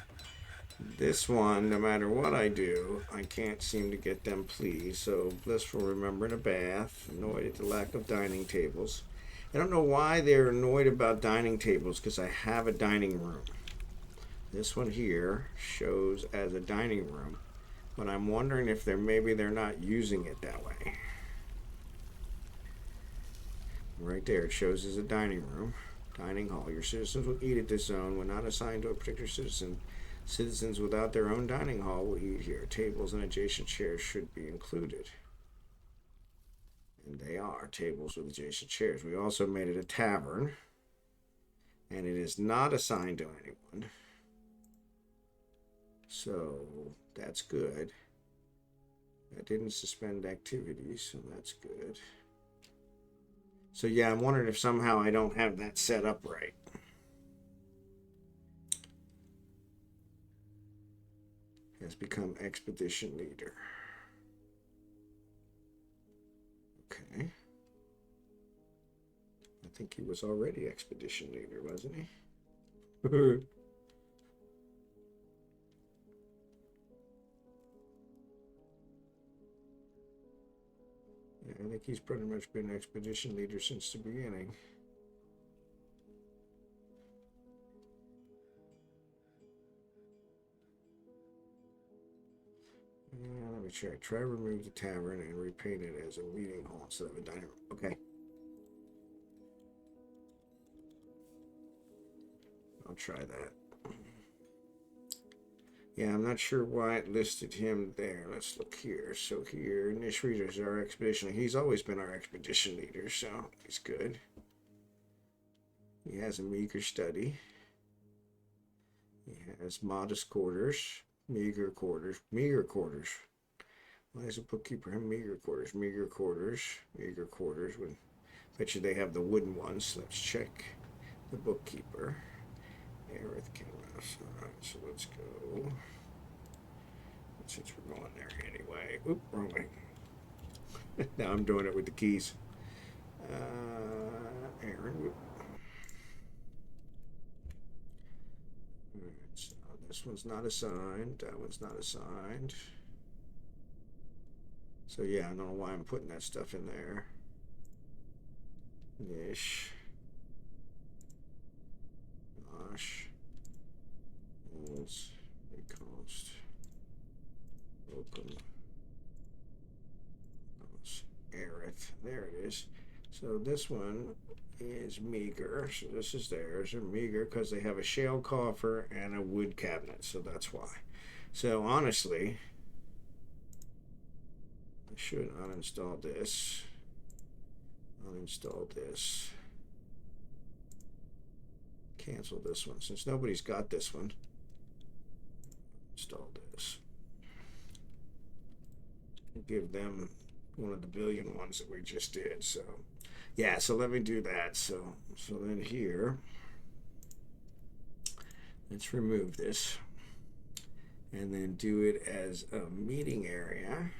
Speaker 1: This one, no matter what I do, I can't seem to get them pleased. So, blissful remembering a bath, annoyed at the lack of dining tables. I don't know why they're annoyed about dining tables, because I have a dining room. This one here shows as a dining room, but I'm wondering if maybe they're not using it that way. Right there, it shows as a dining room, dining hall. Your citizens will eat at this zone when not assigned to a particular citizen. Citizens without their own dining hall will eat here. Tables and adjacent chairs should be included. And they are tables with adjacent chairs. We also made it a tavern, and it is not assigned to anyone. So that's good. That didn't suspend activities, so that's good. So yeah, I'm wondering if somehow I don't have that set up right. Has become expedition leader. Okay. I think he was already expedition leader, wasn't he? Yeah, I think he's pretty much been expedition leader since the beginning. Let me check. Try to remove the tavern and repaint it as a meeting hall instead of a dining room. Okay. I'll try that. Yeah, I'm not sure why it listed him there. Let's look here. So here, Nish Reader is our expedition. He's always been our expedition leader, so he's good. He has a meager study. He has modest quarters, meager quarters. Why is a bookkeeper have meager quarters? Meager quarters. When bet you they have the wooden ones. Let's check the bookkeeper. Aerith came out. Alright, so let's go. Since we're going there anyway. Oop, wrong way. Now I'm doing it with the keys. Aaron. Alright, so this one's not assigned. That one's not assigned. So yeah, I don't know why I'm putting that stuff in there. Nish. Gosh. Cost. Open. Aerith. There it is. So this one is meager. So this is theirs. They're meager because they have a shale coffer and a wood cabinet. So that's why. So honestly, I should uninstall this. Uninstall this. Cancel this one since nobody's got this one. Install this. Give them one of the billion ones that we just did. So yeah, so let me do that. So then here, let's remove this and then do it as a meeting area.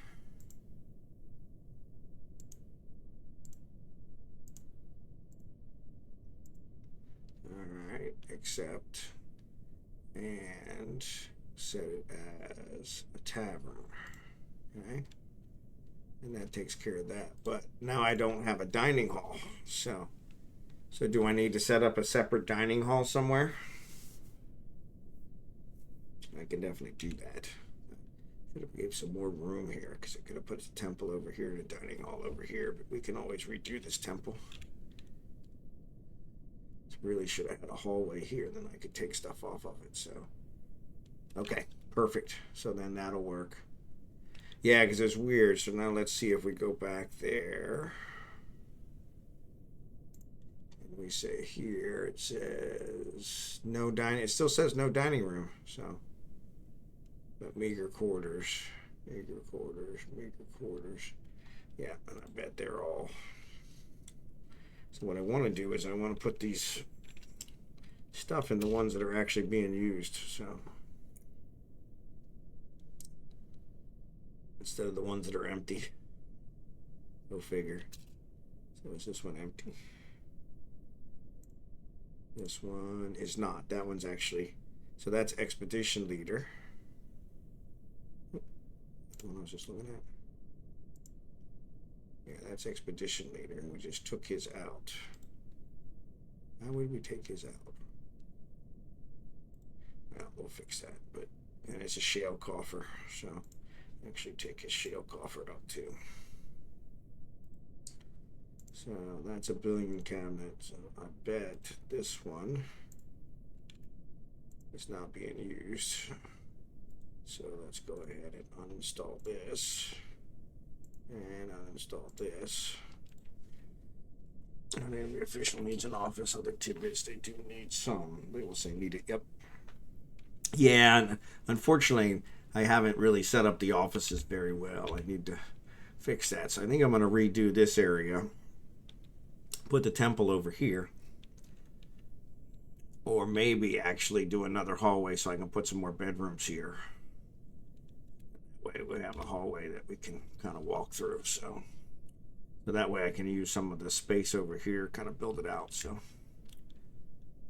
Speaker 1: All right, accept and set it as a tavern. Okay, and that takes care of that. But now I don't have a dining hall. So do I need to set up a separate dining hall somewhere? I can definitely do that. Should have gave some more room here because I could have put the temple over here and a dining hall over here, but we can always redo this temple. Really should have had a hallway here, then I could take stuff off of it. So okay, perfect. So then that'll work. Yeah, because it's weird. So now let's see if we go back there. And we say here, it says no dining. It still says no dining room. So, but meager quarters. Yeah, and I bet they're all. So what I want to do is I want to put these stuff in the ones that are actually being used. So instead of the ones that are empty. Go figure. So is this one empty? This one is not. That one's actually. So that's expedition leader. The one I was just looking at. Yeah, that's expedition leader, and we just took his out. How would we take his out? Well, we'll fix that. But and it's a shale coffer, so actually take his shale coffer out too. So that's a billion cabinet. So I bet this one is not being used. So let's go ahead and uninstall this and uninstall this. And then the official needs an office. Other tidbits, they do need some. They will say need it. Yep. Yeah, and unfortunately, I haven't really set up the offices very well. I need to fix that. So I think I'm going to redo this area. Put the temple over here. Or maybe actually do another hallway so I can put some more bedrooms here. That way we have a hallway that we can kind of walk through. So that way I can use some of the space over here, kind of build it out. So,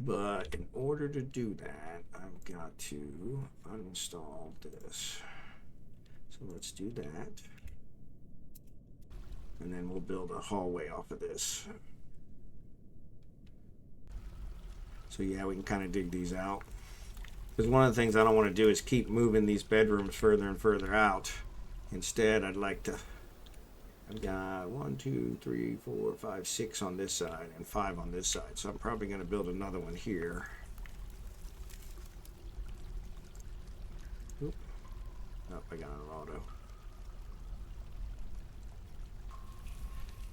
Speaker 1: but in order to do that, I've got to uninstall this. So let's do that. And then we'll build a hallway off of this. So yeah, we can kind of dig these out. Because one of the things I don't want to do is keep moving these bedrooms further and further out. Instead, I'd like to... I've got 1, 2, 3, 4, 5, 6 on this side and 5 on this side. So I'm probably going to build another one here. Oop. Oh, I got an auto.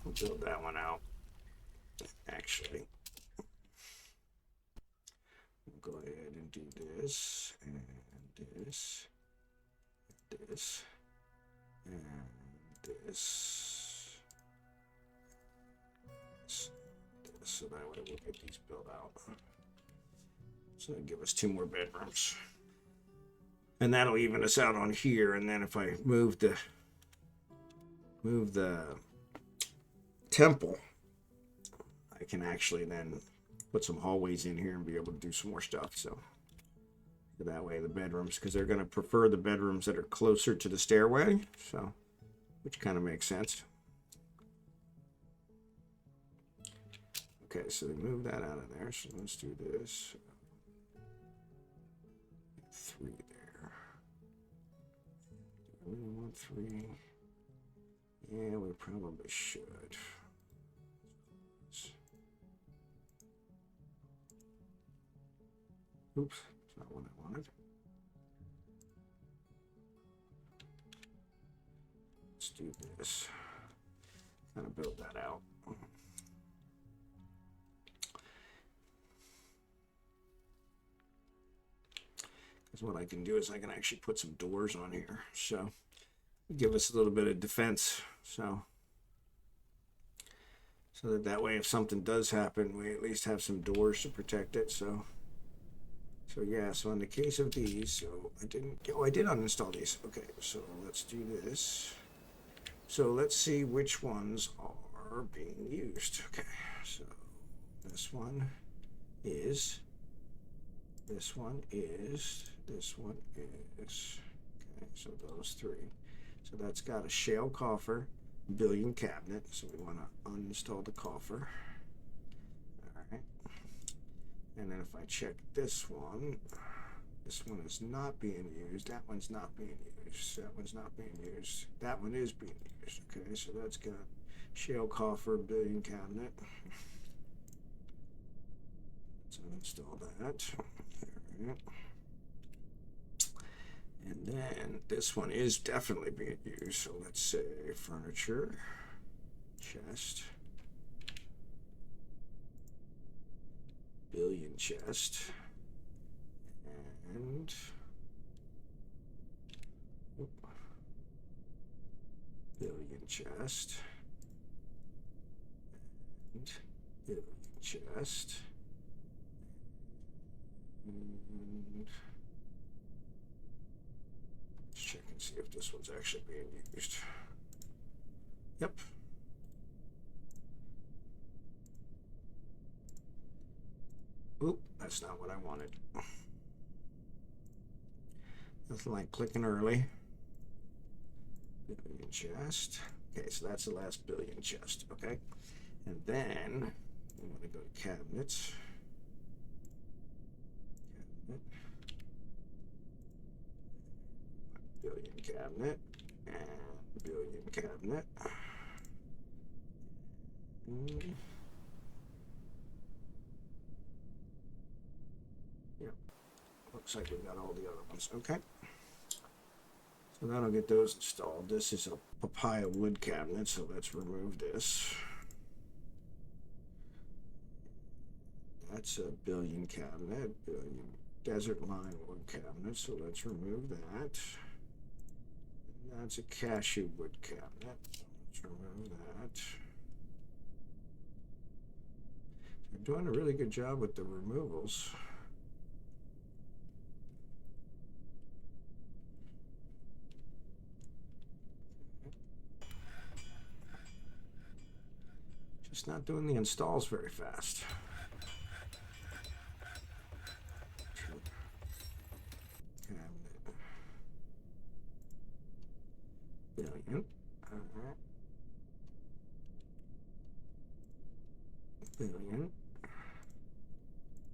Speaker 1: We'll build that one out. Actually, we'll go ahead and do this, and this, and this, and this, so that way we'll get these built out. So that'll give us 2 more bedrooms. And that'll even us out on here, and then if I move the temple, I can actually then put some hallways in here and be able to do some more stuff. So that way the bedrooms, because they're going to prefer the bedrooms that are closer to the stairway, so which kind of makes sense. Okay, so they move that out of there. So let's do this. 3 there. Do I really want 3? Yeah, we probably should. Oops, that's not what I wanted. Let's do this. Kind of build that out. Because what I can do is I can actually put some doors on here. So give us a little bit of defense. So that way if something does happen, we at least have some doors to protect it. So yeah, so in the case of these, so I did uninstall these. Okay, so let's do this. So let's see which ones are being used. Okay, so this one is, this one is, this one is. Okay, so those 3. So that's got a shale coffer, billion cabinet. So we want to uninstall the coffer. All right. And then if I check this one is not being used. That one's not being used. That one's not being used. That one is being used. Okay, so that's got shale coffer, billion cabinet. So install that. All right. And then this one is definitely being used. So let's say furniture, chest, billion chest, and billion chest, and billion chest, and let's check and see if this one's actually being used. Yep. Oop, that's not what I wanted. Nothing like clicking early. Billion chest. Okay, so that's the last billion chest. Okay, and then we want to go to cabinets. Cabinet. billion cabinet, and billion cabinet. Yep, looks like we got all the other ones. Okay. So that'll get those installed. This is a papaya wood cabinet, so let's remove this. That's a billion cabinet, billion desert line wood cabinet, so let's remove that. And that's a cashew wood cabinet, so let's remove that. They're doing a really good job with the removals. Just not doing the installs very fast. Billion. Billion.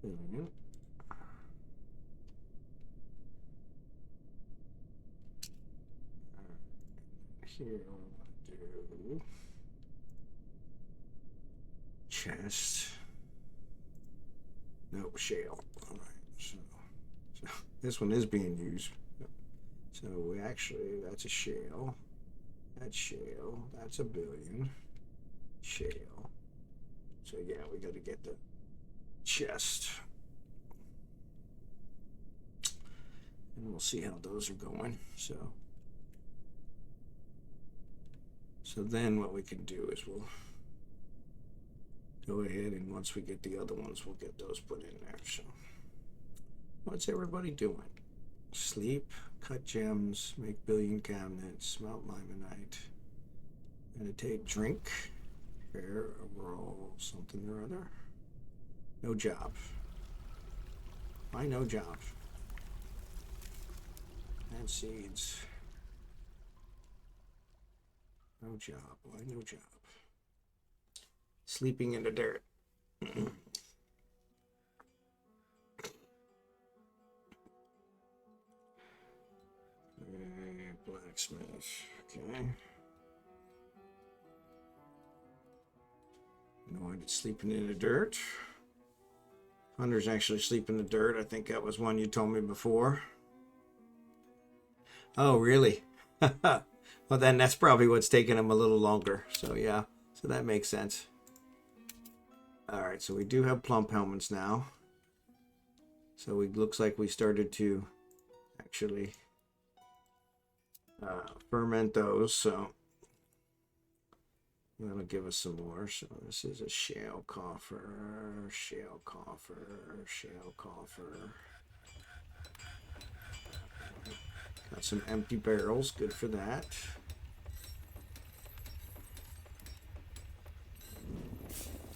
Speaker 1: Billion. Here we'll do chest. No, shale. All right, so this one is being used. So we actually, that's a shale. That's shale. That's a billion. Shale. So yeah, we got to get the chest. And we'll see how those are going. So then what we can do is we'll go ahead, and once we get the other ones, we'll get those put in there. So what's everybody doing? Sleep, cut gems, make billion cabinets, smelt limonite, meditate, drink, prepare a roll, something or other. No job. Why no job? And seeds. No job. Why no job? Sleeping in the dirt. Blacksmith. Okay. No, I'm sleeping in the dirt. Hunter's actually sleeping in the dirt. I think that was one you told me before. Oh, really? Well, then that's probably what's taking him a little longer. So, yeah. So that makes sense. All right. So we do have plump helmets now. So it looks like we started to actually ferment those. So that'll give us some more. So this is a shale coffer, shale coffer, shale coffer. Got some empty barrels, good for that.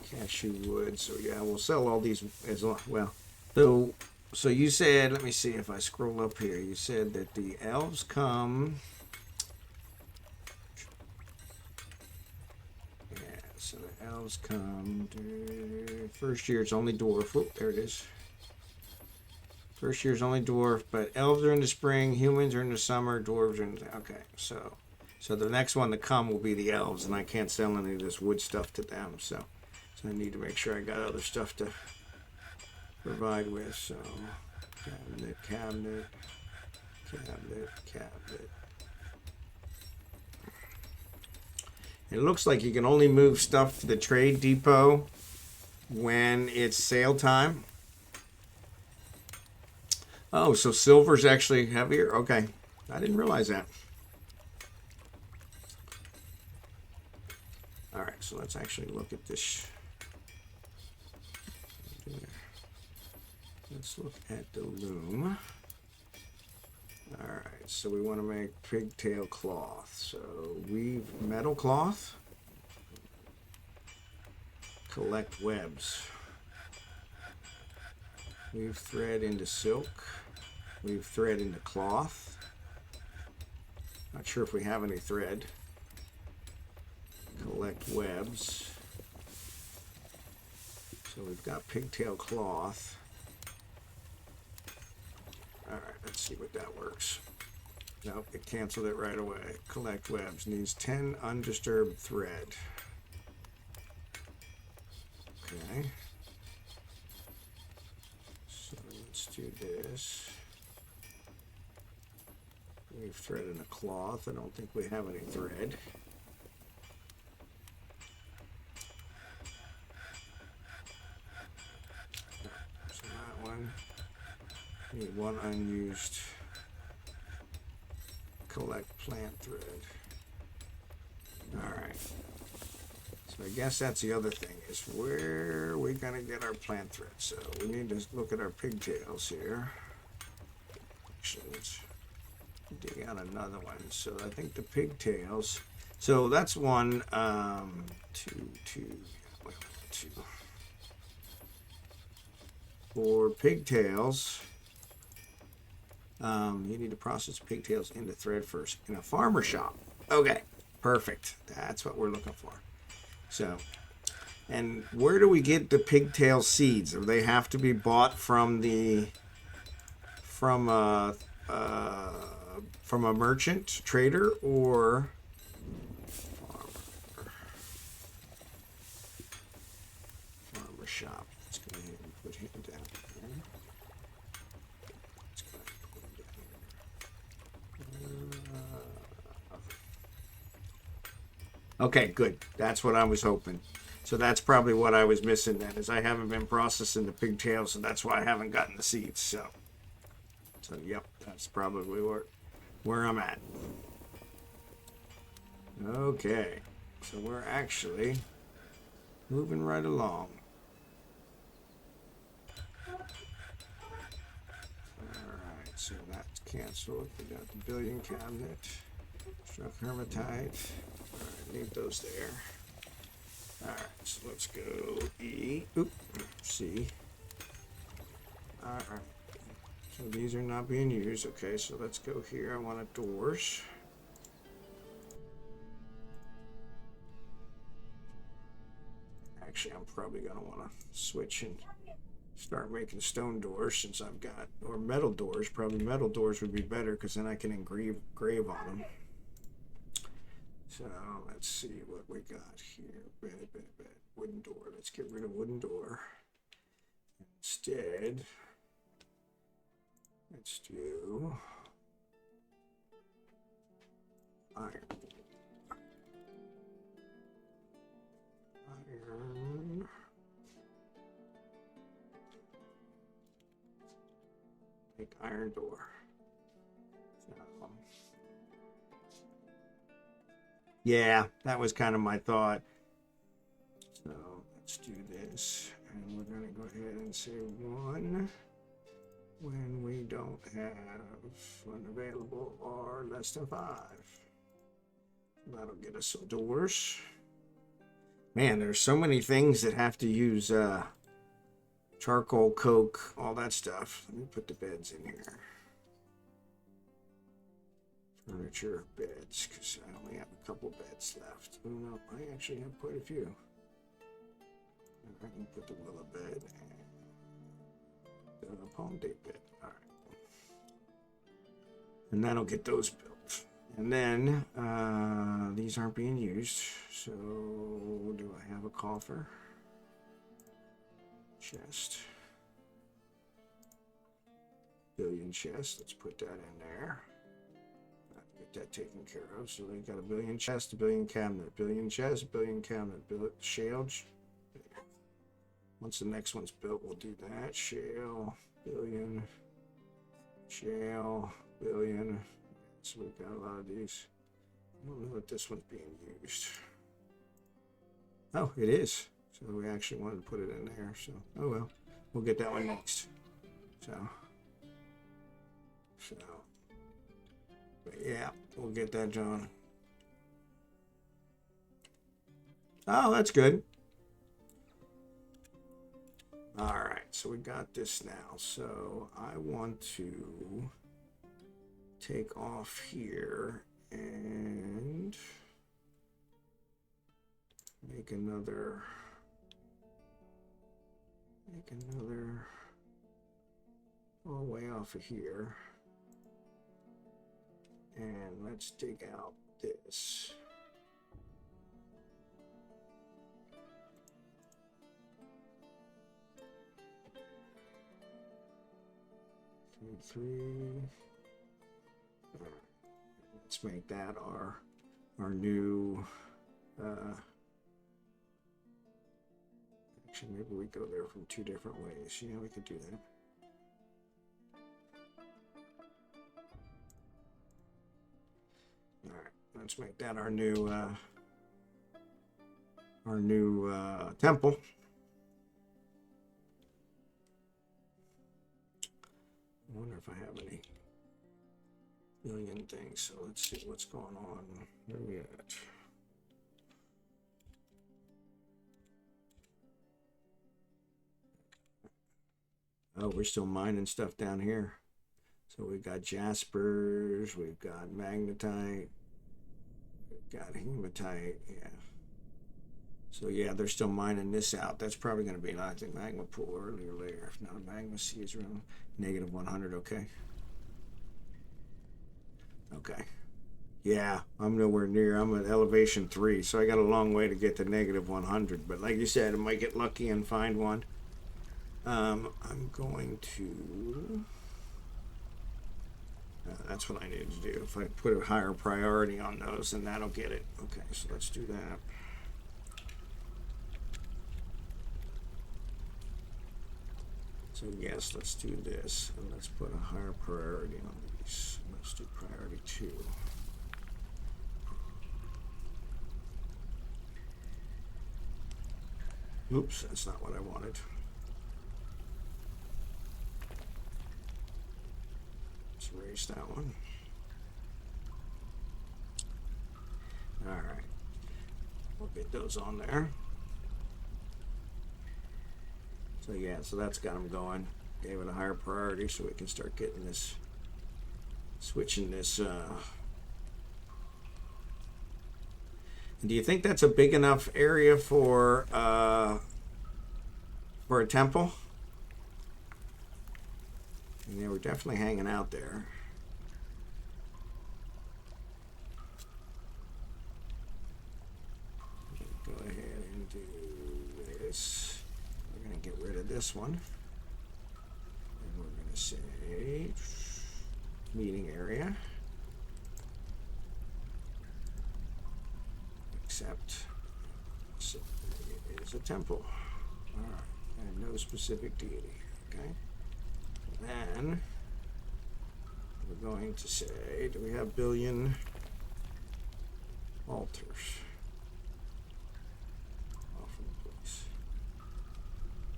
Speaker 1: Cashew wood, so yeah, we'll sell all these as well. So you said, let me see if I scroll up here. You said that the elves come. Yeah, so the elves come. First year it's only dwarf. Oh, there it is. First year's only dwarf, but elves are in the spring, humans are in the summer, dwarves are in the... Okay, so the next one to come will be the elves, and I can't sell any of this wood stuff to them, so I need to make sure I got other stuff to provide with. So cabinet, cabinet, cabinet, cabinet. It looks like you can only move stuff to the trade depot when it's sale time. Oh, so silver's actually heavier? Okay. I didn't realize that. All right, so let's actually look at this. Let's look at the loom. All right, so we want to make pigtail cloth. So weave metal cloth. Collect webs. Weave thread into silk. Weave thread into cloth. Not sure if we have any thread. Collect webs. So we've got pigtail cloth. All right, let's see what that works. Nope, it canceled it right away. Collect webs. Needs 10 undisturbed thread. Okay. So let's do this. We've threaded a cloth. I don't think we have any thread. So that one. Need one unused. Collect plant thread. Alright. So I guess that's the other thing, is where are we gonna get our plant thread? So we need to look at our pigtails here. Actually, let's dig out another one. So I think the pigtails. So that's one, two. For pigtails, you need to process pigtails into thread first in a farmer shop. Okay, perfect. That's what we're looking for. So, and where do we get the pigtail seeds? Do they have to be bought from a merchant trader or farmer shop? Let's go ahead and put him down here. Let's go ahead and put him down here. Okay, good. That's what I was hoping. So that's probably what I was missing then, is I haven't been processing the pigtails, and that's why I haven't gotten the seeds. So yep, that's probably where I'm at. Okay, so we're actually moving right along. Alright, so that's canceled. We got the billion cabinet. Struck hermitite. Alright, leave those there. Alright, so let's go E. Oop, C. Alright. So these are not being used. Okay, so let's go here. I want a doors. Actually, I'm probably going to want to switch and start making stone doors since I've got, or metal doors. Probably metal doors would be better because then I can engrave on them. So let's see what we got here. Wooden door. Let's get rid of wooden door. Instead, let's do iron. Iron. Make iron door. So, yeah, that was kind of my thought. So let's do this, and we're going to go ahead and say 1 when we don't have one available or less than 5. That'll get us some doors. Man, there's so many things that have to use charcoal, coke, all that stuff. Let me put the beds in here. Furniture, beds, because I only have a couple beds left. Oh no, I actually have quite a few. I can put the willow bed and the palm date bed. All right. And that'll get those built. And then these aren't being used. So do I have a coffer? Chest. Billion chest. Let's put that in there. Get that taken care of. So we got a billion chest, a billion cabinet, billion chest, billion cabinet, shale. Once the next one's built, we'll do that. Shale, billion, shale, billion. So we've got a lot of these. I don't know if this one's being used. Oh, it is. So we actually wanted to put it in there. So, oh well, we'll get that one next. So, but yeah, we'll get that done. Oh, that's good. All right, so we got this now. So I want to take off here and make another all the way off of here. And let's dig out this. Three. Let's make that our new. Actually, maybe we go there from two different ways. Yeah, we could do that. All right, let's make that our new temple. I wonder if I have any million things. So let's see what's going on. Where are we at? Oh, we're still mining stuff down here. So we've got jaspers, we've got magnetite, we've got hematite, yeah. So yeah, they're still mining this out. That's probably going to be, I think, magma pool earlier or later. If not, magma sea is around negative 100, okay. Okay. Yeah, I'm nowhere near. I'm at elevation 3, so I got a long way to get to negative 100. But like you said, I might get lucky and find one. I'm going to... that's what I need to do. If I put a higher priority on those, then that'll get it. Okay, so let's do that. So yes, let's do this. And let's put a higher priority on these. Let's do priority 2. Oops, that's not what I wanted. Let's erase that one. All right, we'll get those on there. So yeah, so that's got them going. Gave it a higher priority so we can start getting this, switching this. Do you think that's a big enough area for a temple? And they were definitely hanging out there. Go ahead and do this. We're going to get rid of this one. And we're going to say meeting area. Except so it is a temple. All right, and no specific deity. Okay. Then we're going to say, do we have billion altars? Offering place.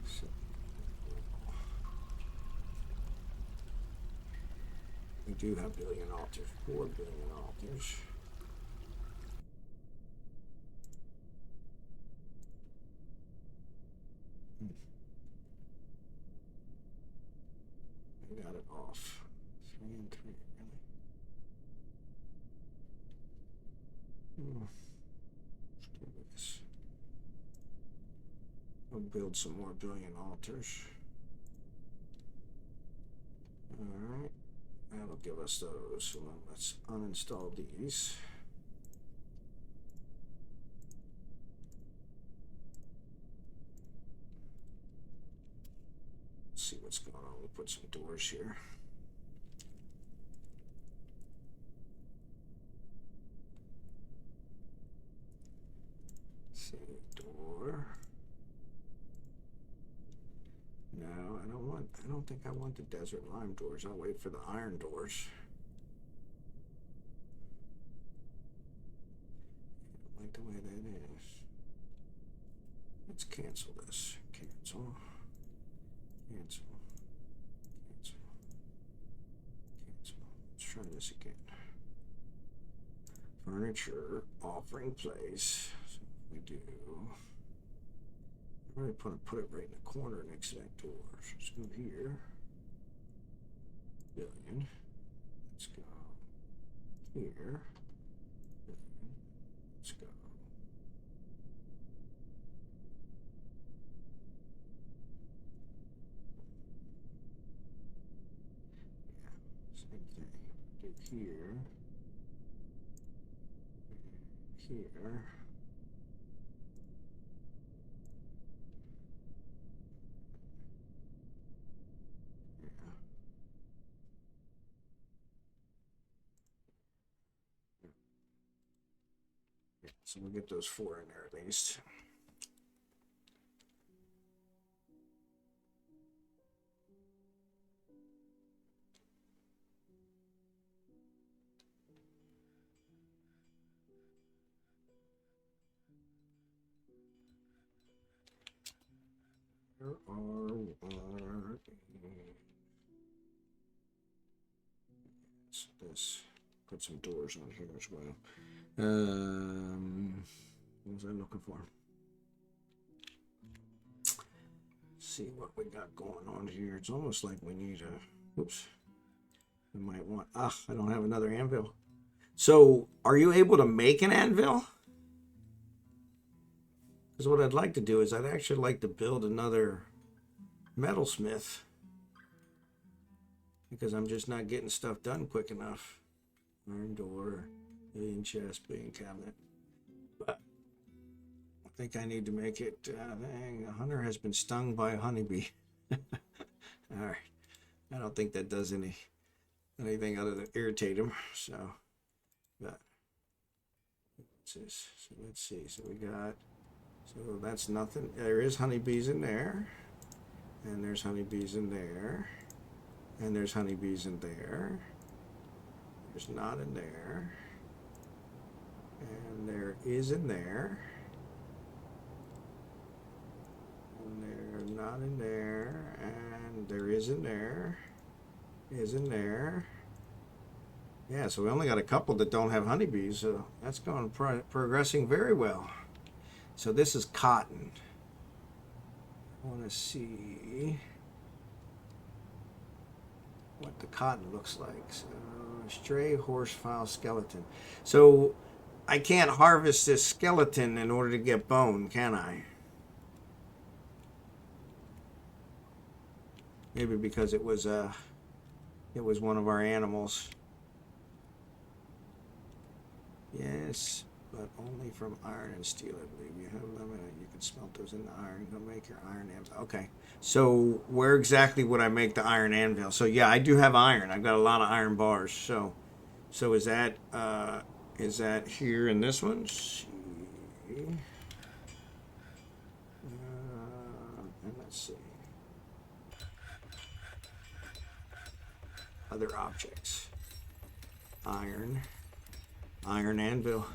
Speaker 1: So, we do have billion altars. 4 billion altars. I got it off. 3 and 3, really? Let's do this. We'll build some more billion altars. Alright. That'll give us those. So let's uninstall these. See what's going on. We'll put some doors here. See, door. No, I don't think I want the desert lime doors. I'll wait for the iron doors. I don't like the way that is. Let's cancel this. Cancel. Cancel. Cancel. Cancel. Let's try this again. Furniture, offering place. So we do. I'm really put it right in the corner next to that door. So let's go here. Billion. Let's go here. Billion. Let's go. Same thing. Do here. here. Yeah, so we'll get those 4 in there at least. This put some doors on here as well. What was I looking for? See what we got going on here. It's almost like we need a. Oops. We might want. I don't have another anvil. So, are you able to make an anvil? Because what I'd like to do is I'd actually like to build another metalsmith. Because I'm just not getting stuff done quick enough. Iron door, billion chest, billion cabinet. But I think I need to make it. Dang, a hunter has been stung by a honeybee. All right. I don't think that does anything other than irritate him. So, but what's this? So let's see. So we got. So that's nothing. There is honeybees in there, and there's honeybees in there. And there's honeybees in there. There's not in there. And there is in there. And they're not in there. And there is in there. Is in there. Yeah, so we only got a couple that don't have honeybees. So that's going progressing very well. So this is cotton. I want to see what the cotton looks like. So stray horsefowl skeleton. So I can't harvest this skeleton in order to get bone, can I? Maybe because it was one of our animals. Yes, but only from iron and steel, I believe. You have limited. You can smelt those into iron. You'll make your iron anvil. Okay. So where exactly would I make the iron anvil? So yeah, I do have iron. I've got a lot of iron bars. So is that here in this one? And let's see. Other objects. Iron anvil.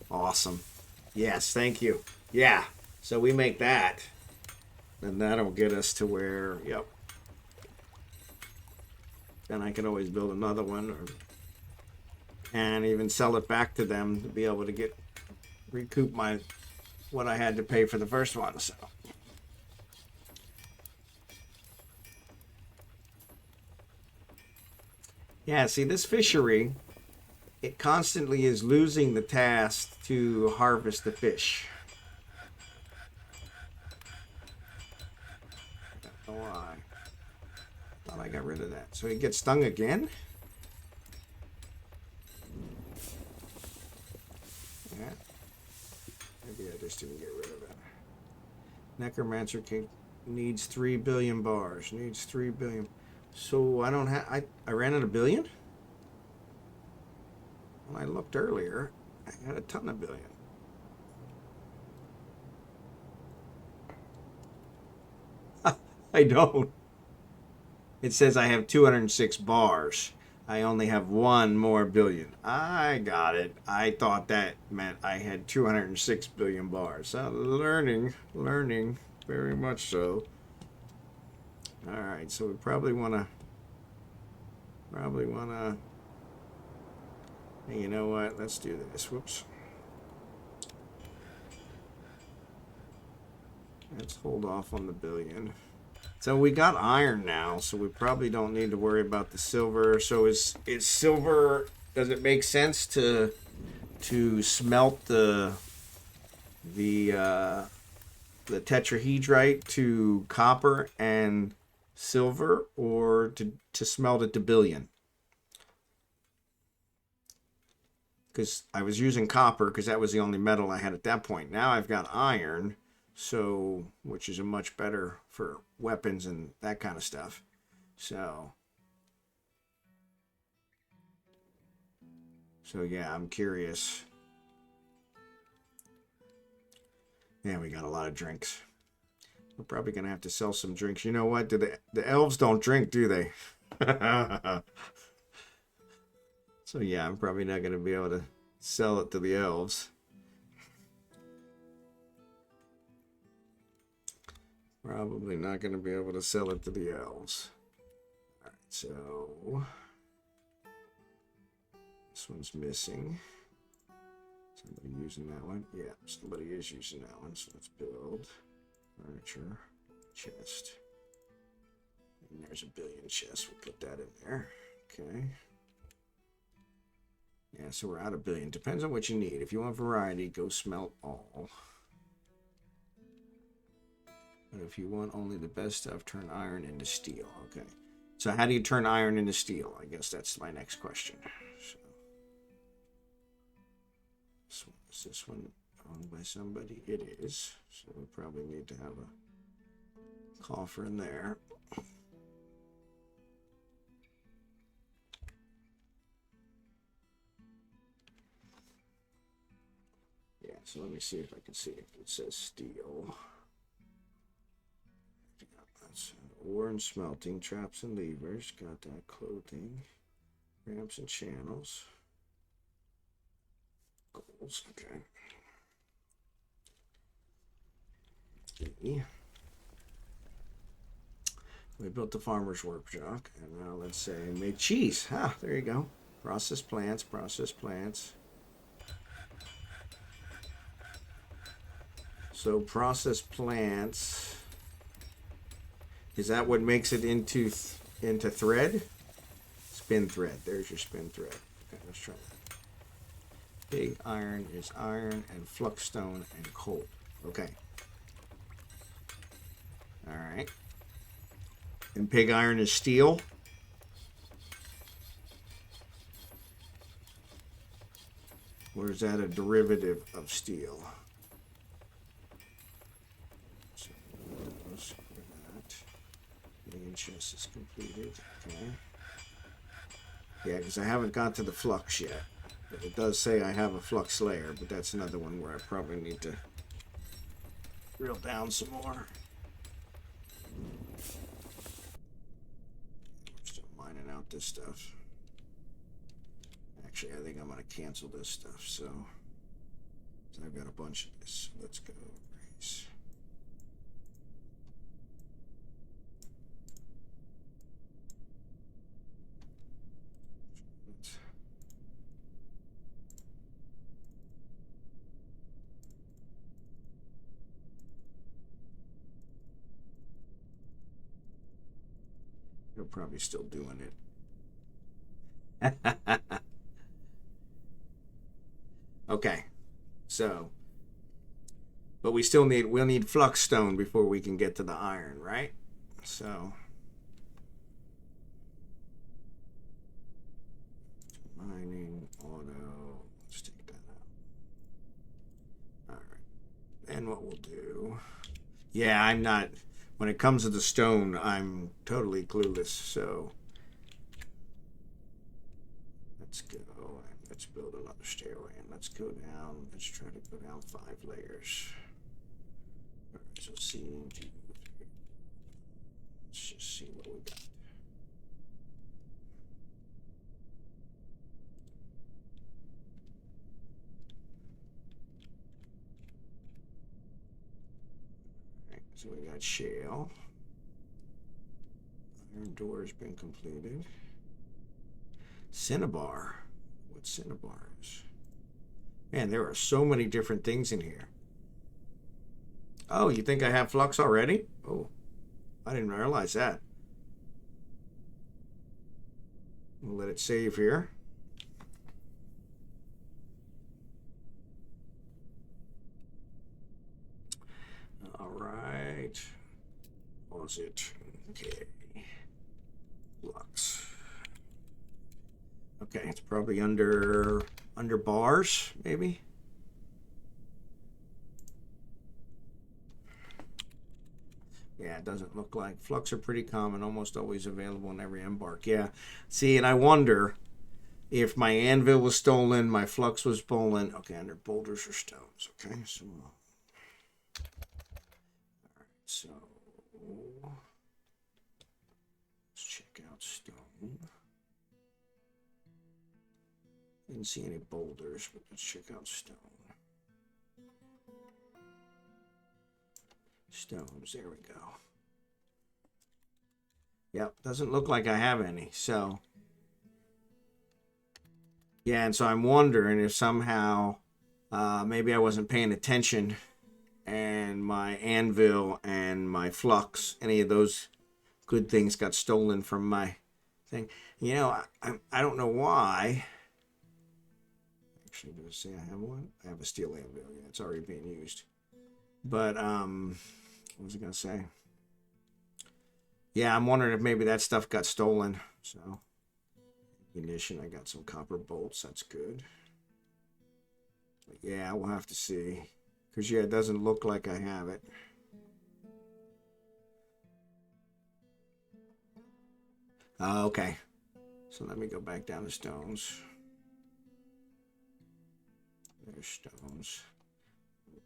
Speaker 1: Awesome. Yes, thank you. Yeah. So we make that. And that'll get us to where, yep. Then I can always build another one and even sell it back to them to be able to recoup what I had to pay for the first one. So yeah, see this fishery, it constantly is losing the task to harvest the fish. I don't know why. I thought I got rid of that. So he gets stung again? Yeah. Maybe I just didn't get rid of it. Necromancer needs 3 billion bars. Needs 3 billion. So I don't have. I ran out of billion? When I looked earlier, I had a ton of billion. I don't. It says I have 206 bars. I only have 1 more billion. I got it. I thought that meant I had 206 billion bars. Learning, very much so. All right, so we probably want to. Hey, you know what? Let's do this. Whoops. Let's hold off on the billion. So we got iron now, so we probably don't need to worry about the silver. So is silver? Does it make sense to smelt the tetrahedrite to copper and silver, or to smelt it to billion? because I was using copper because that was the only metal I had at that point. Now I've got iron, so which is a much better for weapons and that kind of stuff. So yeah, I'm curious. Yeah, we got a lot of drinks. We're probably gonna have to sell some drinks. You know what? The elves don't drink, do they? So yeah, I'm probably not gonna be able to sell it to the elves. Probably not gonna be able to sell it to the elves. All right, so this one's missing. Somebody using that one? Yeah, somebody is using that one. So let's build furniture, chest. And there's a billion chests. We'll put that in there. Okay. Yeah, so we're out of billion. Depends on what you need. If you want variety, go smelt all. But if you want only the best stuff, turn iron into steel. Okay. So how do you turn iron into steel? I guess that's my next question. So, is this one owned by somebody? It is. So we probably need to have a coffer in there. Yeah, so let me see if I can see if it says steel. That's ore and smelting, traps and levers. Got that. Clothing, ramps and channels. Goals, okay. We built the farmer's workshop, and now let's say made cheese. Ah, there you go. Processed plants, processed plants. So processed plants, is that what makes it into thread? Spin thread. There's your spin thread. Okay, let's try that. Pig iron is iron and fluxstone and coal. Okay. All right. And pig iron is steel. Or is that a derivative of steel? So let's go that. Million chest is completed. Okay. Yeah, because I haven't got to the flux yet. But it does say I have a flux layer, but that's another one where I probably need to drill down some more. Still mining out this stuff. Actually, I think I'm going to cancel this stuff, so I've got a bunch of this. Let's go race. They're probably still doing it. Okay, so, but we'll need fluxstone before we can get to the iron, right? So, mining, auto, let's take that out. All right, and what we'll do, yeah, I'm not, when it comes to the stone, I'm totally clueless, so let's go. Let's build another stairway and let's go down. Let's try to go down 5 layers. All right, so C and G. Let's just see what we got. All right, so we got shale. Iron door has been completed. Cinnabar. What cinnabar is? Man, there are so many different things in here. Oh, you think I have flux already? Oh, I didn't realize that. We'll let it save here. All right. What was it? Okay. Flux. Okay, it's probably under Under bars, maybe? Yeah, it doesn't look like. Flux are pretty common, almost always available in every embark. Yeah. See, and I wonder if my anvil was stolen, my flux was stolen. Okay, under boulders or stones. Okay, so. Alright, so. Let's check out stone. Didn't see any boulders, but let's check out stone. Stones, there we go. Yep, doesn't look like I have any. So, yeah, and so I'm wondering if somehow maybe I wasn't paying attention and my anvil and my flux, any of those good things got stolen from my thing. You know, I don't know why. Actually, did I say I have one? I have a steel anvil. Yeah, it's already being used. But, what was I going to say? Yeah, I'm wondering if maybe that stuff got stolen. So, munition, I got some copper bolts. That's good. But yeah, we'll have to see. Because, yeah, it doesn't look like I have it. Okay. So let me go back down to stones. There's stones.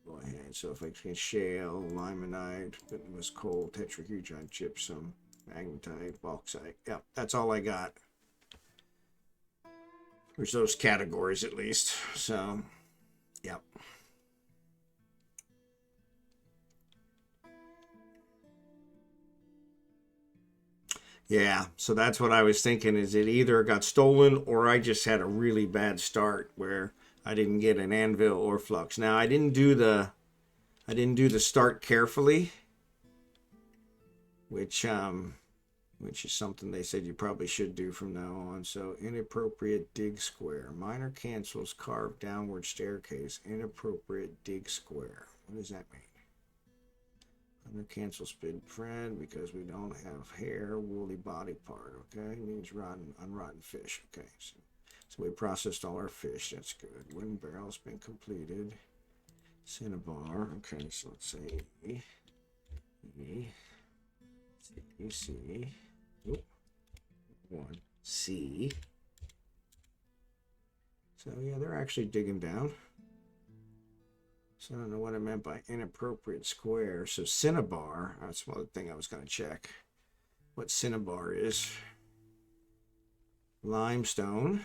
Speaker 1: Go ahead. So if I can shale, limonite, litmus coal, tetrahedrite, gypsum, magnetite, bauxite. Yep, that's all I got. There's those categories at least. So, yep. Yeah, so that's what I was thinking, is it either got stolen or I just had a really bad start where I didn't get an anvil or flux. Now I didn't do the start carefully, which is something they said you probably should do from now on. So inappropriate dig square, minor cancels, carved downward staircase, inappropriate dig square. What does that mean? Under cancel spin friend because we don't have hair, woolly body part. Okay, it means rotten, unrotten fish. Okay, so we processed all our fish. That's good. Wooden barrel's been completed. Cinnabar. Okay, so let's say C. Oop. 1C. So yeah, they're actually digging down. So I don't know what I meant by inappropriate square. So cinnabar, that's one thing I was going to check. What cinnabar is. Limestone.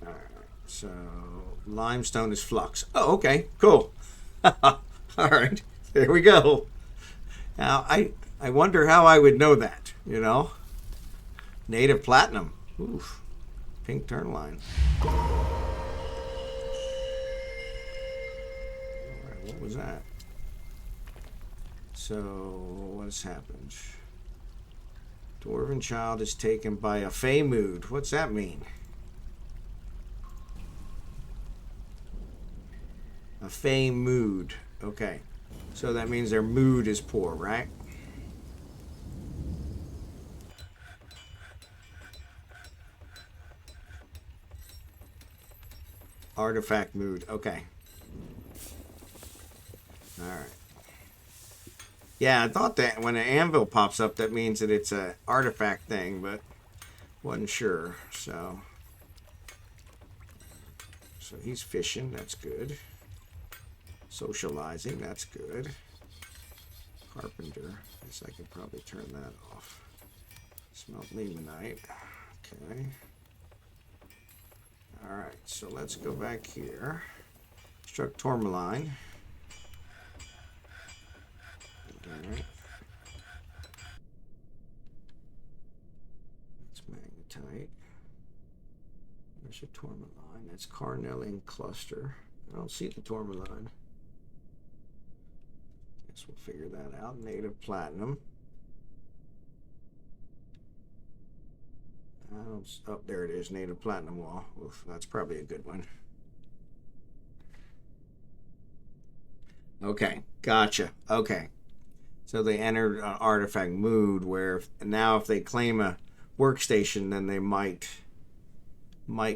Speaker 1: All right, so limestone is flux. Oh, okay, cool. All right, there we go. Now, I wonder how I would know that, you know? Native platinum. Oof. Pink turnline. All right, what was that? So, what has happened? Dwarven child is taken by a fey mood. What's that mean? A fey mood. Okay. So that means their mood is poor, right? Artifact mood. Okay. All right. Yeah, I thought that when an anvil pops up, that means that it's an artifact thing, but wasn't sure. So he's fishing. That's good. Socializing. That's good. Carpenter. I guess I could probably turn that off. Smelt limonite. Okay. All right. So let's go back here. Struck tourmaline. All right. That's magnetite. There's a tourmaline. That's carnelian cluster. I don't see the tourmaline. Guess we'll figure that out. Native platinum. Oh, there it is, native platinum wall. Oof, that's probably a good one. Okay, gotcha. Okay. So they entered an artifact mood where now if they claim a workstation, then they might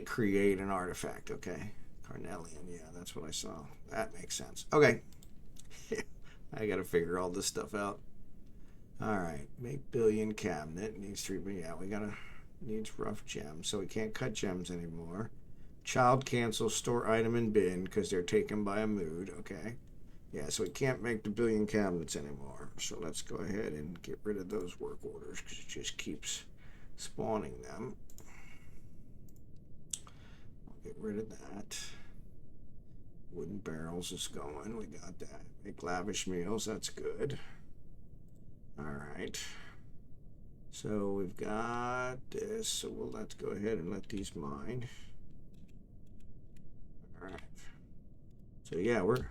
Speaker 1: create an artifact. Okay. Carnelian, yeah, that's what I saw. That makes sense. Okay. I gotta figure all this stuff out. Alright. Make billion cabinet. Needs 3 billion. Yeah, we gotta needs rough gems. So we can't cut gems anymore. Child cancel, store item in bin because they're taken by a mood. Okay. Yeah, so we can't make the billion cabinets anymore. So let's go ahead and get rid of those work orders because it just keeps spawning them. I'll get rid of that. Wooden barrels is going. We got that. Make lavish meals. That's good. All right. So we've got this. So let's go ahead and let these mine. All right. So yeah, we're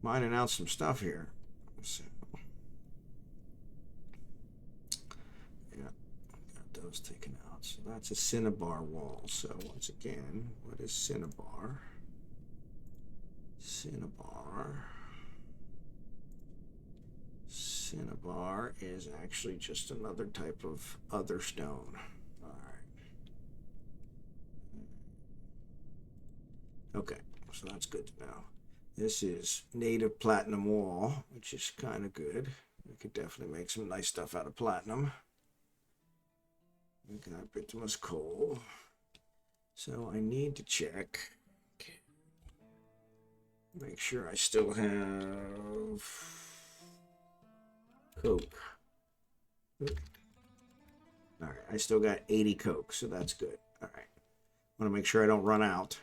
Speaker 1: mining out some stuff here. So, yeah, got those taken out. So that's a cinnabar wall. So once again, what is cinnabar? Cinnabar is actually just another type of other stone. All right. Okay, so that's good to know. This is native platinum wall, which is kind of good. We could definitely make some nice stuff out of platinum. We got bituminous coal. So I need to check. Make sure I still have coke. All right, I still got 80 coke, so that's good. All right, I want to make sure I don't run out.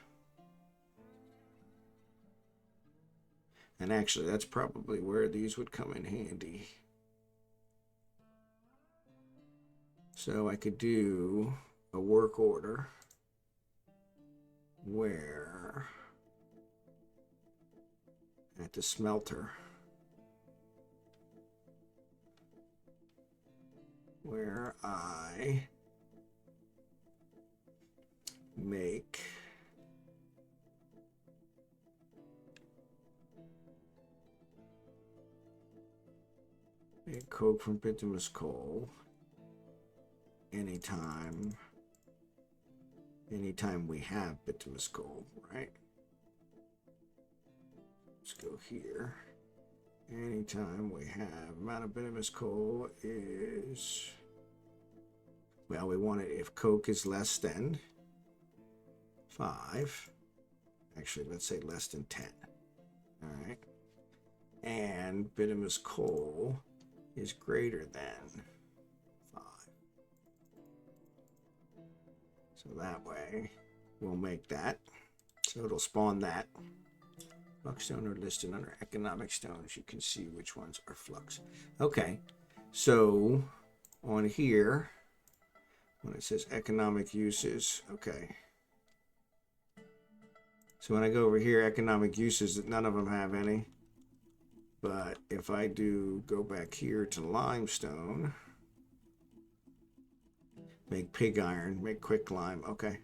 Speaker 1: And actually, that's probably where these would come in handy. So I could do a work order where at the smelter where I make coke from bituminous coal anytime we have bituminous coal, right? Let's go here. Anytime we have amount of bituminous coal is, well, we want it if coke is less than 5. Actually, let's say less than 10. All right. And bituminous coal is greater than 5. So that way we'll make that. So it'll spawn that. Flux stone are listed under economic stones. You can see which ones are flux. Okay, so on here, when it says economic uses, okay. So when I go over here, economic uses, none of them have any. But if I do go back here to limestone, make pig iron, make quick lime, okay.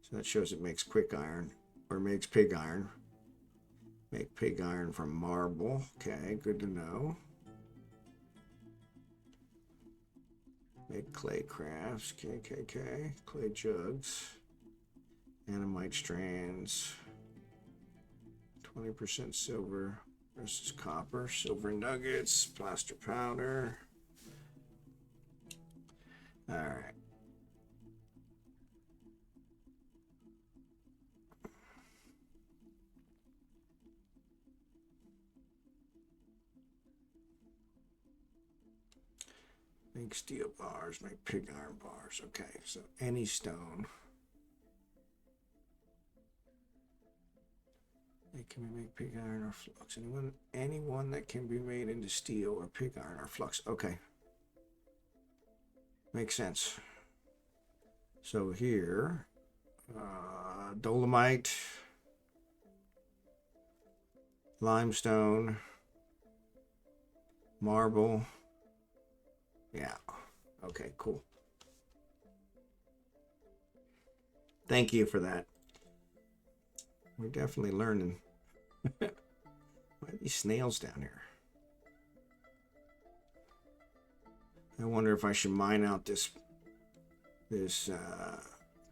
Speaker 1: So that shows it makes quick iron, or makes pig iron. Make pig iron from marble. Okay, good to know. Make clay crafts. KKK. Clay jugs. Animite strands. 20% silver versus copper. Silver nuggets. Plaster powder. Alright. Make steel bars, make pig iron bars. Okay, so any stone. It can be made pig iron or flux. Anyone that can be made into steel or pig iron or flux. Okay. Makes sense. So here, dolomite, limestone, marble. Yeah. Okay, cool. Thank you for that. We're definitely learning. Why are these snails down here? I wonder if I should mine out this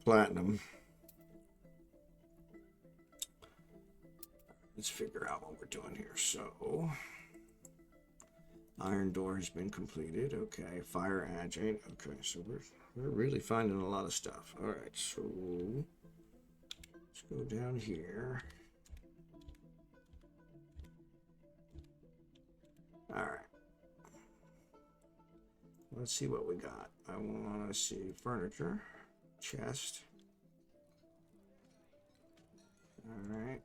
Speaker 1: platinum. Let's figure out what we're doing here. So, iron door has been completed. Okay, fire agent. Okay, so we're really finding a lot of stuff. All right, so let's go down here. All right. Let's see what we got. I want to see furniture, chest. All right.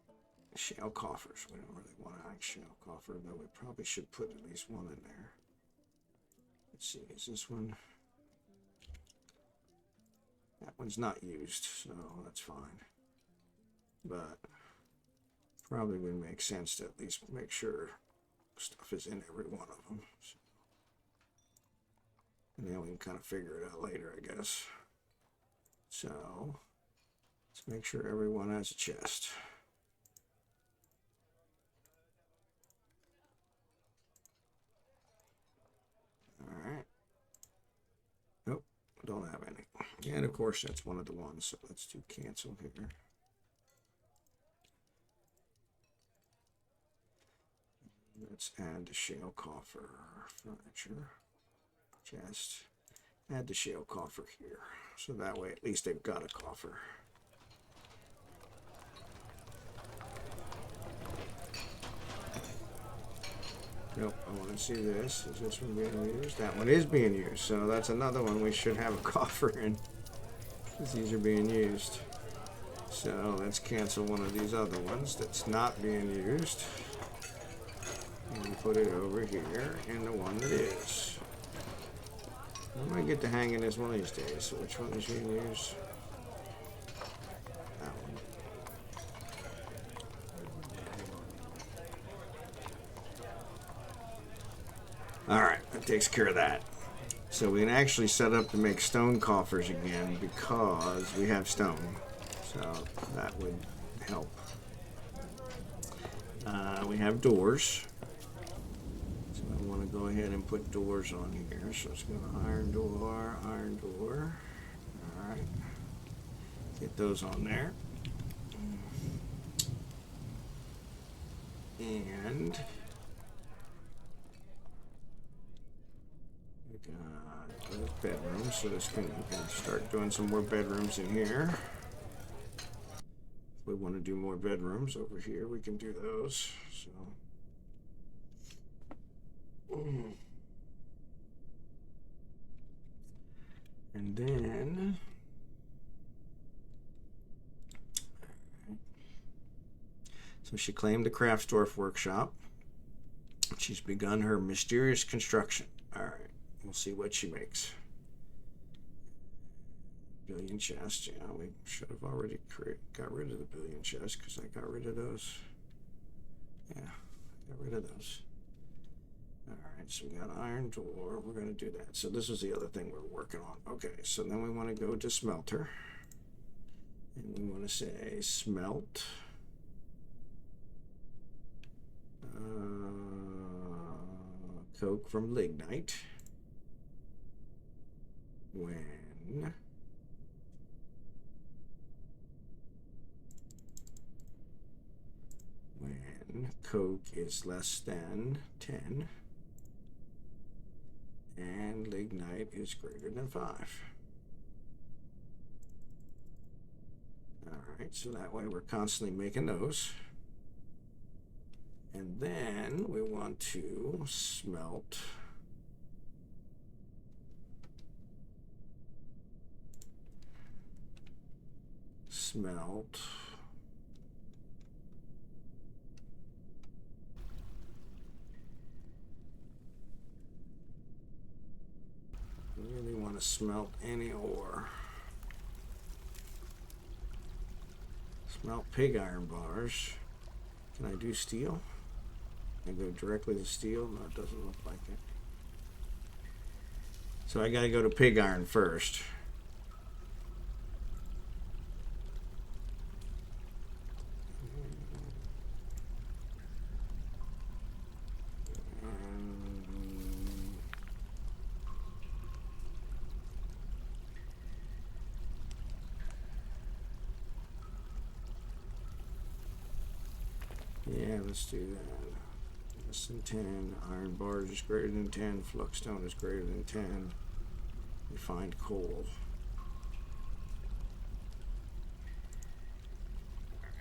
Speaker 1: Shale coffers. We don't really want a shale coffer, but we probably should put at least one in there. Let's see. Is this one? That one's not used, so that's fine. But probably would make sense to at least make sure stuff is in every one of them. So. And then we can kind of figure it out later, I guess. So, let's make sure everyone has a chest. Alright. Nope, don't have any. And of course, that's one of the ones, so let's do cancel here. Let's add the shale coffer furniture. Chest. Add the shale coffer here. So that way at least they've got a coffer. Nope, I want to see this. Is this one being used? That one is being used. So that's another one we should have a coffer in. Because these are being used. So let's cancel one of these other ones that's not being used. And put it over here in the one that is. I might get the hang of this one of these days. So which one is being used? That one. Alright, that takes care of that. So we can actually set up to make stone coffers again because we have stone. So that would help. We have doors. So I want to go ahead and put doors on here. So it's going to iron door, iron door. Alright. Get those on there. And we got those bedrooms. So we can start doing some more bedrooms in here. If we want to do more bedrooms over here, we can do those. So. And then so she claimed the Crafts Dwarf workshop. She's begun her mysterious construction. Alright, we'll see what she makes. Billion chests, yeah, we should have already got rid of the billion chests because I got rid of those. Yeah, got rid of those. Alright, so we got iron door. We're going to do that. So this is the other thing we're working on. Okay, so then we want to go to smelter. And we want to say smelt. Coke from lignite. When coke is less than 10 and lignite is greater than 5. Alright, so that way we're constantly making those. And then we want to smelt I really want to smelt any ore. Smelt pig iron bars. Can I do steel? I go directly to steel? No, it doesn't look like it. So I gotta go to pig iron first. Yeah, let's do that. Less than 10. Iron bars is greater than 10. Fluxstone is greater than 10. Refined coal.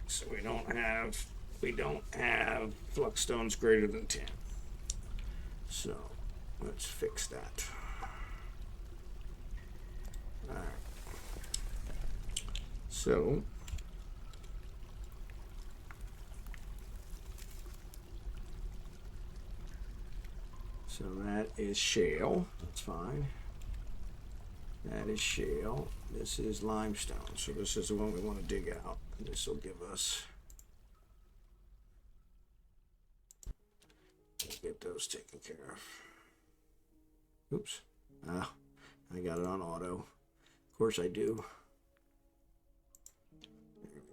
Speaker 1: So we don't have fluxstones greater than 10. So let's fix that. All right. So that is shale. That's fine. That is shale. This is limestone. So this is the one we want to dig out. This will give us. We'll get those taken care of. Oops. Ah, I got it on auto. Of course I do. There we go.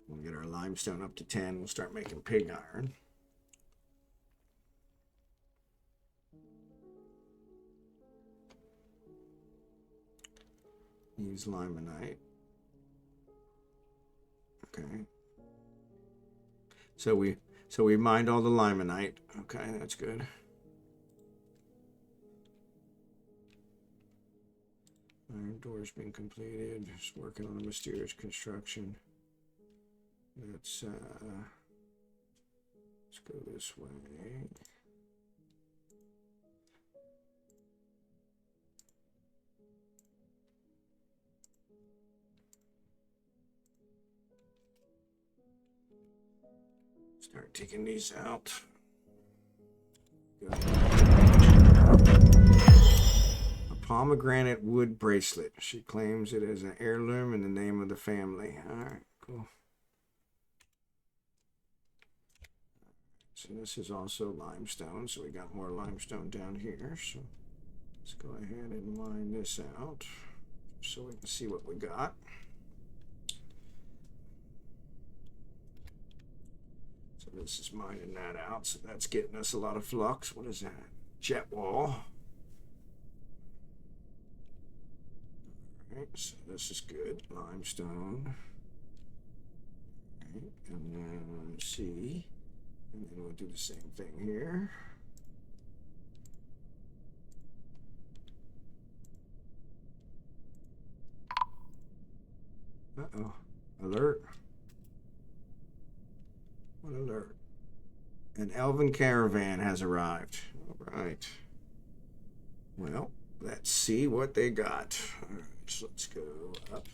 Speaker 1: We'll get our limestone up to 10. We'll start making pig iron. Use limonite. Okay. So we mined all the limonite. Okay, that's good. Iron door's been completed. Just working on a mysterious construction. Let's go this way. Start taking these out. Good. A pomegranate wood bracelet. She claims it as an heirloom in the name of the family. All right, cool. So this is also limestone. So we got more limestone down here. So let's go ahead and mine this out so we can see what we got. This is mining that out, so that's getting us a lot of flux. What is that? Jet wall. Alright, so this is good. Limestone. Alright, and then C. And then we'll do the same thing here. Uh-oh. Alert. What alert? An elven caravan has arrived. All right. Well, let's see what they got. All right, so let's go up.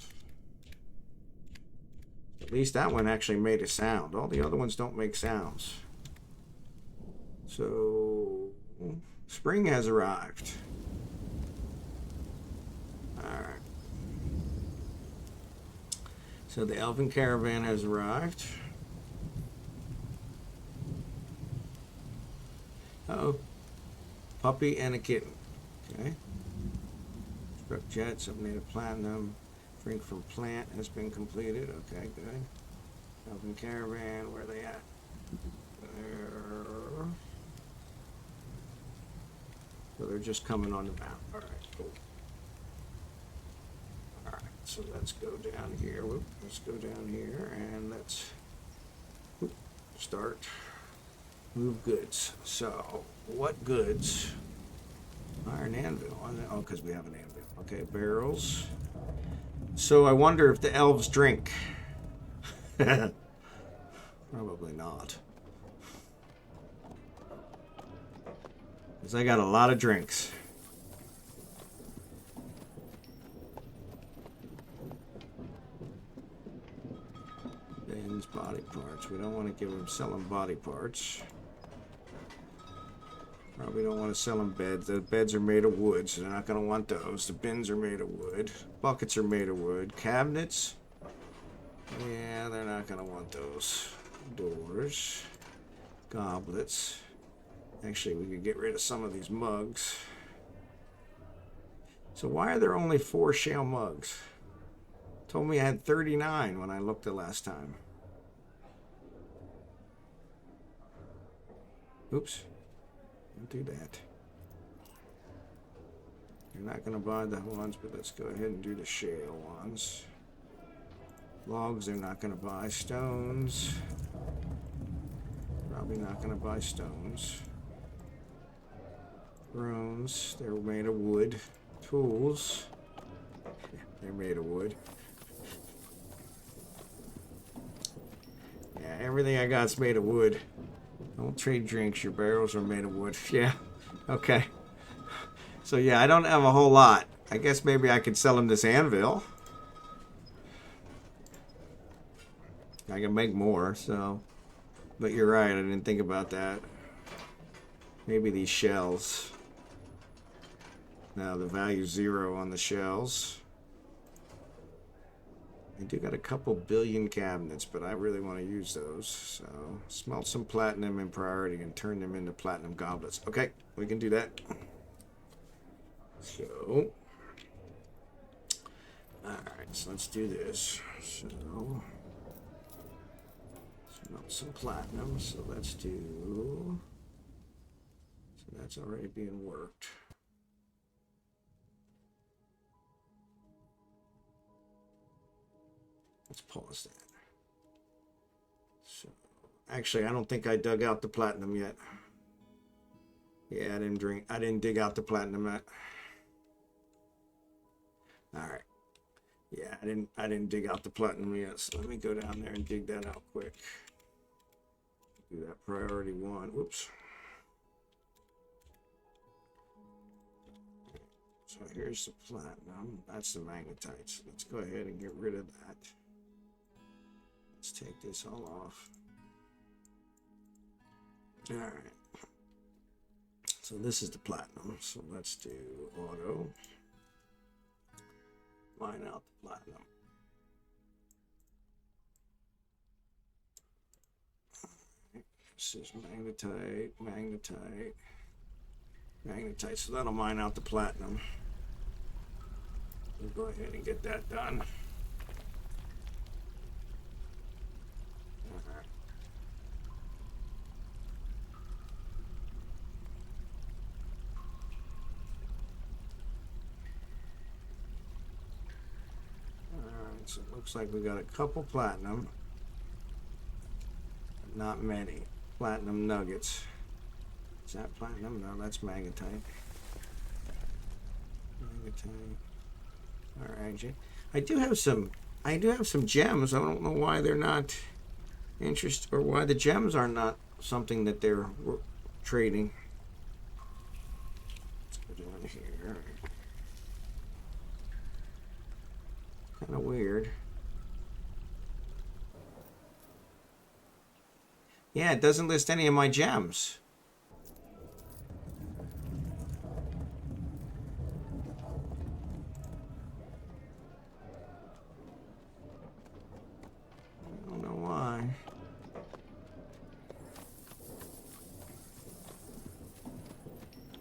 Speaker 1: At least that one actually made a sound. All the other ones don't make sounds. So, spring has arrived. All right. So the elven caravan has arrived. Uh-oh. Puppy and a kitten. Okay. Struck jets, made platinum. Drink from plant has been completed. Okay, good. Elven caravan, where are they at? There. So they're just coming on the map. All right, cool. All right, so let's go down here. Whoop, let's go down here and let's start. Move goods. So, what goods? Iron anvil. Oh, because we have an anvil. Okay, barrels. So I wonder if the elves drink. Probably not. Because I got a lot of drinks. Bins, body parts. We don't want to give them selling body parts. Probably don't want to sell them beds. The beds are made of wood, so they're not going to want those. The bins are made of wood. Buckets are made of wood. Cabinets. Yeah, they're not going to want those. Doors. Goblets. Actually, we could get rid of some of these mugs. So why are there only 4 shale mugs? Told me I had 39 when I looked the last time. Oops. Don't do that. You're not going to buy the ones, but let's go ahead and do the shale ones. Logs, they're not going to buy. Stones. Probably not going to buy stones. Runes, they're made of wood. Tools, they're made of wood. Yeah, everything I got's made of wood. Don't trade drinks, your barrels are made of wood. Yeah, okay. So yeah, I don't have a whole lot. I guess maybe I could sell him this anvil. I can make more, so. But you're right, I didn't think about that. Maybe these shells. Now the value's 0 on the shells. I do got a couple billion cabinets, but I really want to use those. So smelt some platinum in priority and turn them into platinum goblets. Okay, we can do that. So, alright, so let's do this. So, smelt some platinum, so let's do, so that's already being worked. Let's pause that. So, actually, I don't think I dug out the platinum yet. Yeah, I didn't dig out the platinum yet. All right. Yeah, I didn't dig out the platinum yet. So let me go down there and dig that out quick. Do that priority 1. Whoops. So here's the platinum. That's the magnetite. So let's go ahead and get rid of that. Let's take this all off. All right. So this is the platinum. So let's do auto. Mine out the platinum. This is magnetite, magnetite, magnetite. So that'll mine out the platinum. We'll go ahead and get that done. So it looks like we got a couple platinum, but not many. Platinum nuggets. Is that platinum? No, that's magnetite. Magnetite. All right, I do have some gems. I don't know why they're not interested, or why the gems are not something that they're trading. Let's go down here. Kind of weird. Yeah, it doesn't list any of my gems. I don't know why.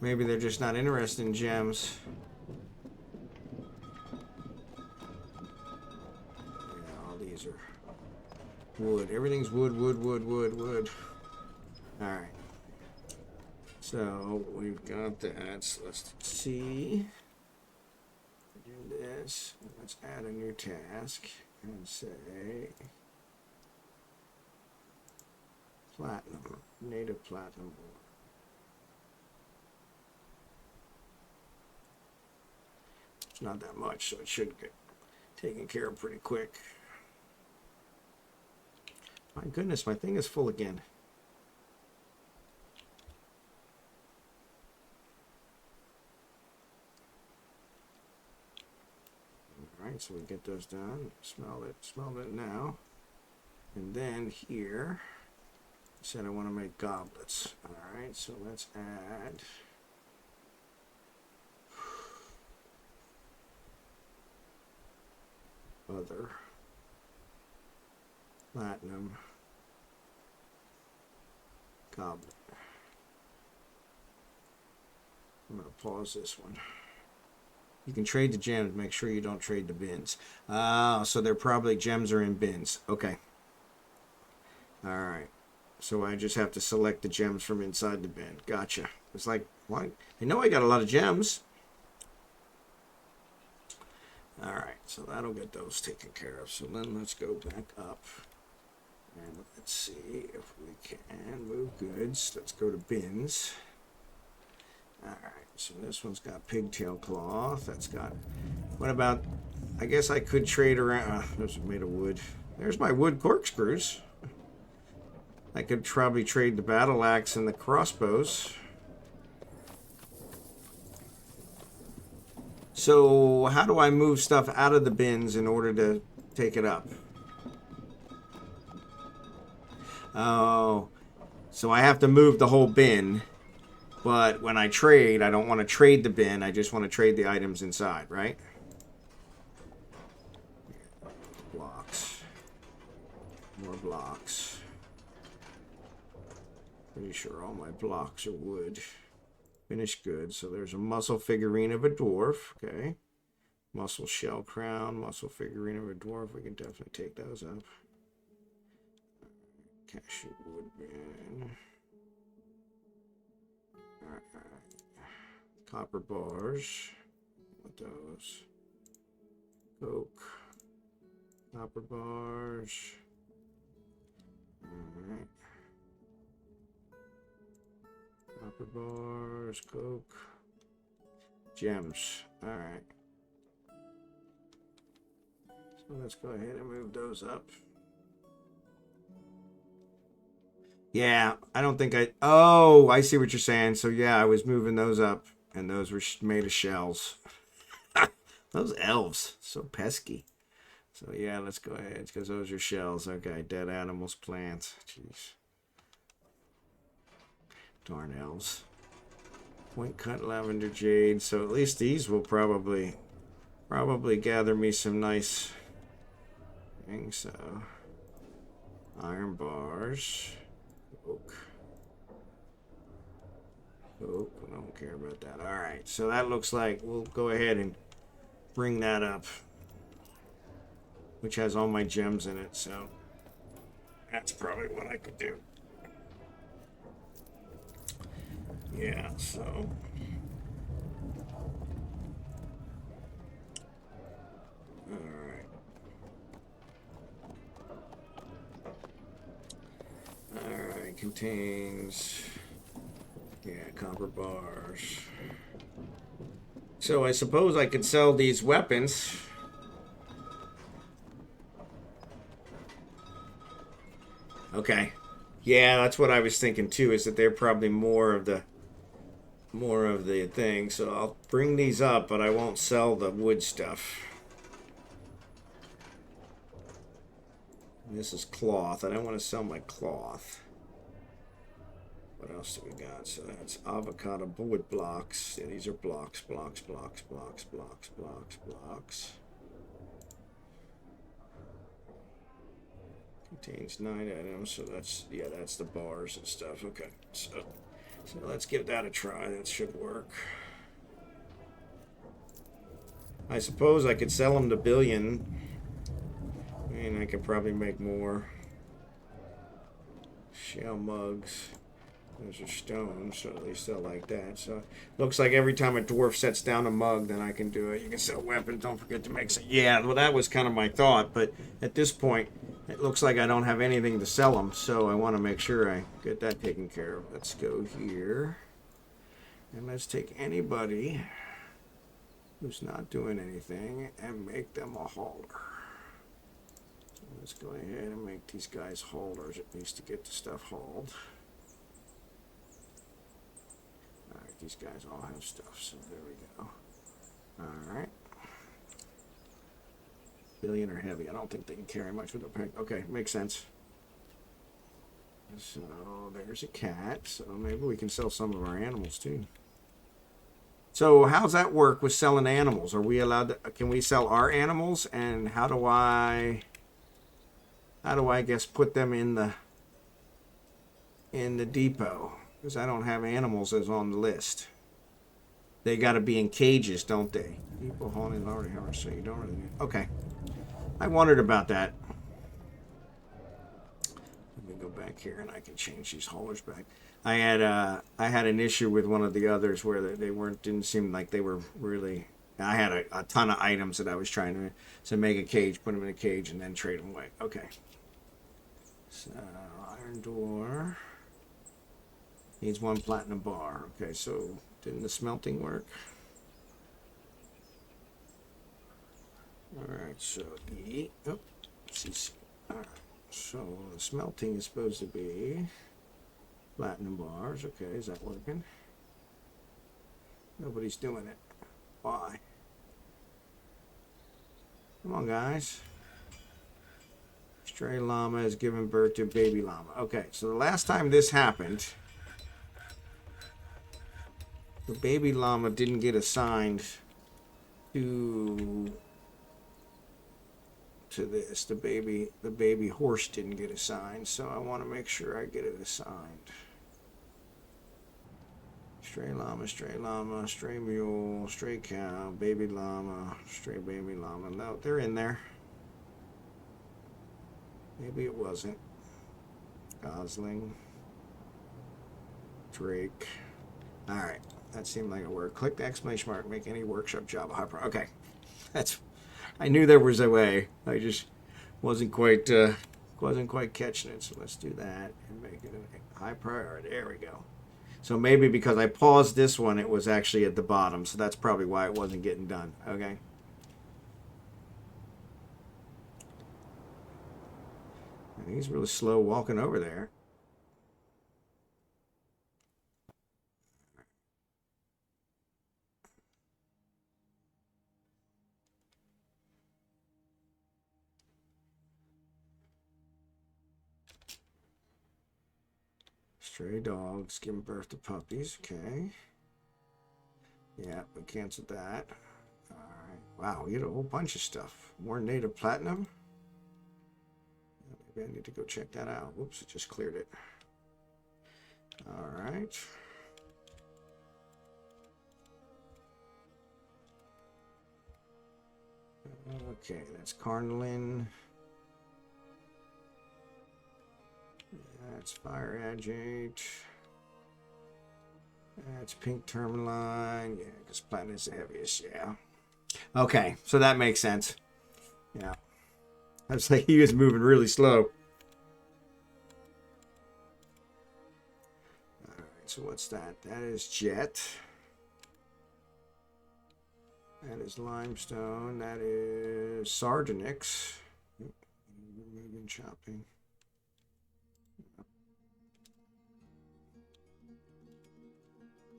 Speaker 1: Maybe they're just not interested in gems. Wood. Everything's wood, wood, wood, wood, wood. Alright. So, we've got that. So let's see. Do this. Let's add a new task. And say... platinum. Native platinum. It's not that much, so it should get taken care of pretty quick. My goodness, my thing is full again. Alright, so we get those done. Smell it now. And then here, I said I want to make goblets. Alright, so let's add other platinum goblet. I'm going to pause this one. You can trade the gems. Make sure you don't trade the bins. So they're probably gems are in bins. Okay. All right. So I just have to select the gems from inside the bin. Gotcha. It's like, what? I know I got a lot of gems. All right, so that'll get those taken care of. So then let's go back up. And let's see if we can move goods. Let's go to bins. All right, so this one's got pigtail cloth. That's got, what about, I guess I could trade around. Those are made of wood. There's my wood corkscrews. I could probably trade the battle axe and the crossbows. So how do I move stuff out of the bins in order to take it up? Oh, so I have to move the whole bin, but when I trade, I don't want to trade the bin. I just want to trade the items inside, right? Blocks. More blocks. Pretty sure all my blocks are wood. Finished goods. So there's a muscle figurine of a dwarf. Okay. Muscle shell crown. Muscle figurine of a dwarf. We can definitely take those up. Cashew wood bin. Alright. Copper bars. What those? Coke. Copper bars. Alright. Copper bars. Coke. Gems. Alright. So let's go ahead and move those up. Yeah, I don't think I... Oh, I see what you're saying. So, yeah, I was moving those up, and those were made of shells. Those elves, so pesky. So, yeah, let's go ahead, because those are shells. Okay, dead animals, plants. Jeez. Darn elves. Point cut lavender jade. So, at least these will probably gather me some nice things. So, iron bars. Oak. I don't care about that. All right, so that looks like we'll go ahead and bring that up, which has all my gems in it. So that's probably what I could do. Yeah. So. All right. Alright, contains, yeah, copper bars. So I suppose I could sell these weapons. Okay. Yeah, that's what I was thinking too, is that they're probably more of the thing. So I'll bring these up, but I won't sell the wood stuff. This is cloth. I don't want to sell my cloth. What else do we got? So that's avocado wood blocks. Yeah, these are blocks. Contains 9 items. So that's, yeah, that's the bars and stuff. Okay. So let's give that a try. That should work. I suppose I could sell them to Billion. And I could probably make more. Shell mugs. Those are stones, so at least they'll like that. So looks like every time a dwarf sets down a mug, then I can do it. You can sell weapons. Don't forget to make some. Yeah, well, that was kind of my thought. But at this point, it looks like I don't have anything to sell them. So I want to make sure I get that taken care of. Let's go here. And let's take anybody who's not doing anything and make them a hauler. Let's go ahead and make these guys haulers, at least to get the stuff hauled. Alright, these guys all have stuff, so there we go. Alright. Billion are heavy. I don't think they can carry much with a pack. Okay, makes sense. So there's a cat, so maybe we can sell some of our animals too. So how's that work with selling animals? Are we allowed to, can we sell our animals, and how do I guess put them in the depot? Because I don't have animals as on the list. They got to be in cages, don't they? People hauling already have, so you don't really need. Okay, I wondered about that. Let me go back here and I can change these haulers back. I had an issue with one of the others where they weren't, didn't seem like they were really I had a ton of items that I was trying to make a cage, put them in a cage, and then trade them away. Okay. So, iron door. Needs 1 platinum bar. Okay, so didn't the smelting work? Alright, so E. Oh, CC. Alright, so the smelting is supposed to be platinum bars. Okay, is that working? Nobody's doing it. Why? Come on, guys. Stray llama is giving birth to baby llama. Okay, so the last time this happened, the baby llama didn't get assigned to this. The baby horse didn't get assigned, so I want to make sure I get it assigned. Stray llama, stray mule, stray cow, baby llama, stray baby llama. No, they're in there. Maybe it wasn't. Gosling. Drake. Alright. That seemed like a word. Click the exclamation mark. Make any workshop job a high priority. Okay. I knew there was a way. I just wasn't quite catching it. So let's do that and make it a high priority. There we go. So maybe because I paused this one, it was actually at the bottom. So that's probably why it wasn't getting done. Okay. And he's really slow walking over there. Stray dogs giving birth to puppies. Okay. Yeah, we canceled that. Alright. Wow, we had a whole bunch of stuff. More native platinum. Maybe I need to go check that out. Whoops, it just cleared it. Alright. Okay, that's Carnlin. That's Fire Agate. That's Pink Tourmaline. Yeah, because platinum is the heaviest. Yeah. Okay, so that makes sense. Yeah. I was like, he was moving really slow. Alright, so what's that? That is Jet. That is Limestone. That is Sardonyx. Removing chopping.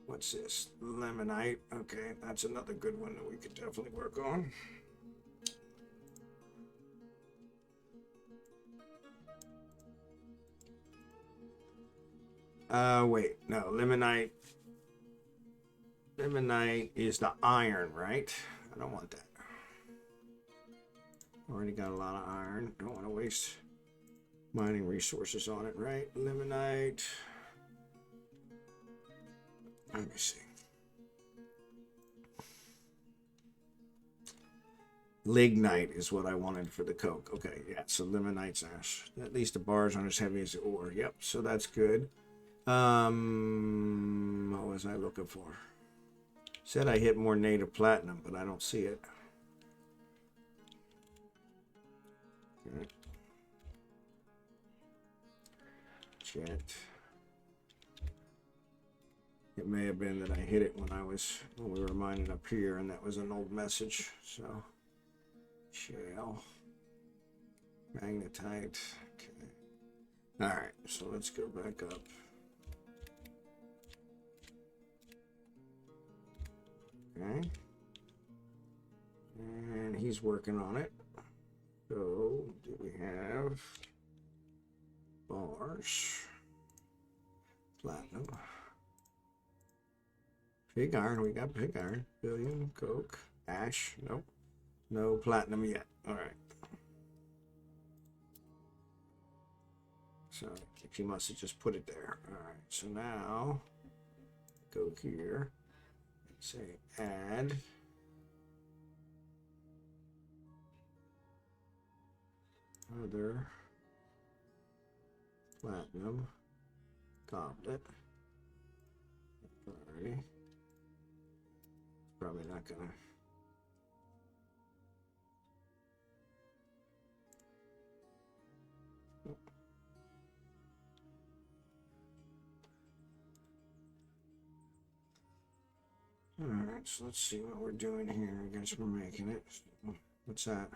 Speaker 1: What's this? Lemonite. Okay, that's another good one that we could definitely work on. Wait, no, Limonite. Limonite is the iron, right? I don't want that. Already got a lot of iron. Don't want to waste mining resources on it, right? Limonite. Let me see. Lignite is what I wanted for the coke. Okay, yeah, so limonite's ash. At least the bars aren't as heavy as the ore. Yep, so that's good. What was I looking for? Said I hit more native platinum, but I don't see it. Okay. Jet. It may have been that I hit it when we were mining up here, and that was an old message. So, shale, magnetite. Okay. All right, so let's go back up. Okay. And he's working on it. So, do we have bars? Platinum. Pig iron, we got pig iron. Billion, coke, ash, nope. No platinum yet. Alright. So, he must have just put it there. Alright, so now, go here. Say add. Other platinum goblet. Alrighty. Probably not gonna Alright, so let's see what we're doing here. I guess we're making it. What's that?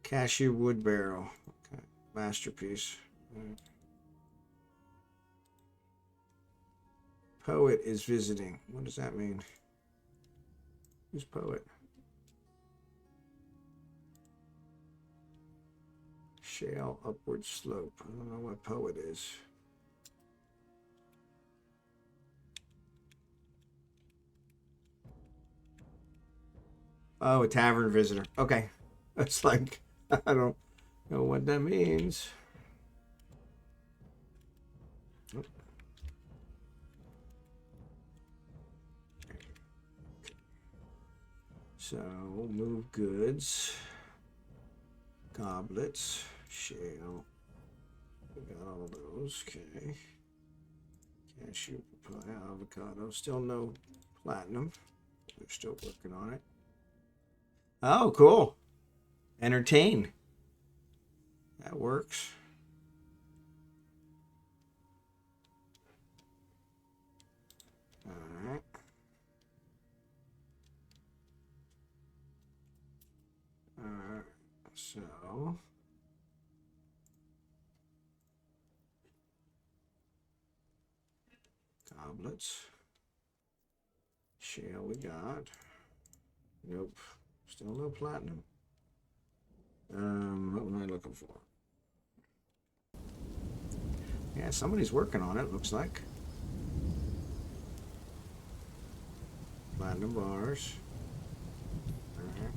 Speaker 1: Cashew wood barrel. Okay. Masterpiece. Right. Poet is visiting. What does that mean? Who's poet? Shale upward slope. I don't know what poet is. Oh, a tavern visitor. Okay. That's like, I don't know what that means. So, move goods. Goblets. Shale. We got all those. Okay. Cashew, papaya, avocado. Still no platinum. We're still working on it. Oh, cool. Entertain. That works. All right. So goblets. Shale we got. Nope. Still no platinum. What am I looking for? Yeah, somebody's working on it, looks like. Platinum bars. Alright.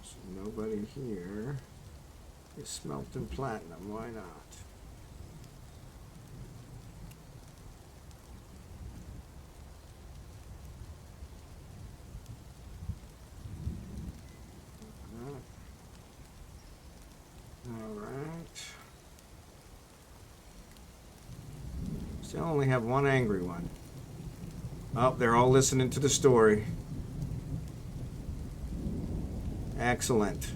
Speaker 1: So nobody here is smelting platinum. Why not? Still only have one angry one. Oh, they're all listening to the story. Excellent.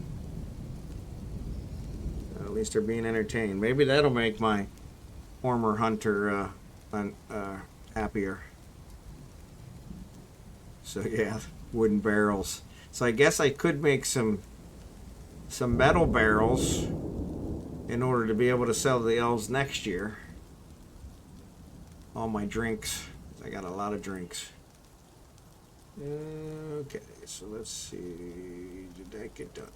Speaker 1: At least they're being entertained. Maybe that'll make my former hunter happier. So yeah, wooden barrels. So I guess I could make some metal barrels in order to be able to sell the elves next year. All my drinks. I got a lot of drinks. Okay, so let's see. Did that get done?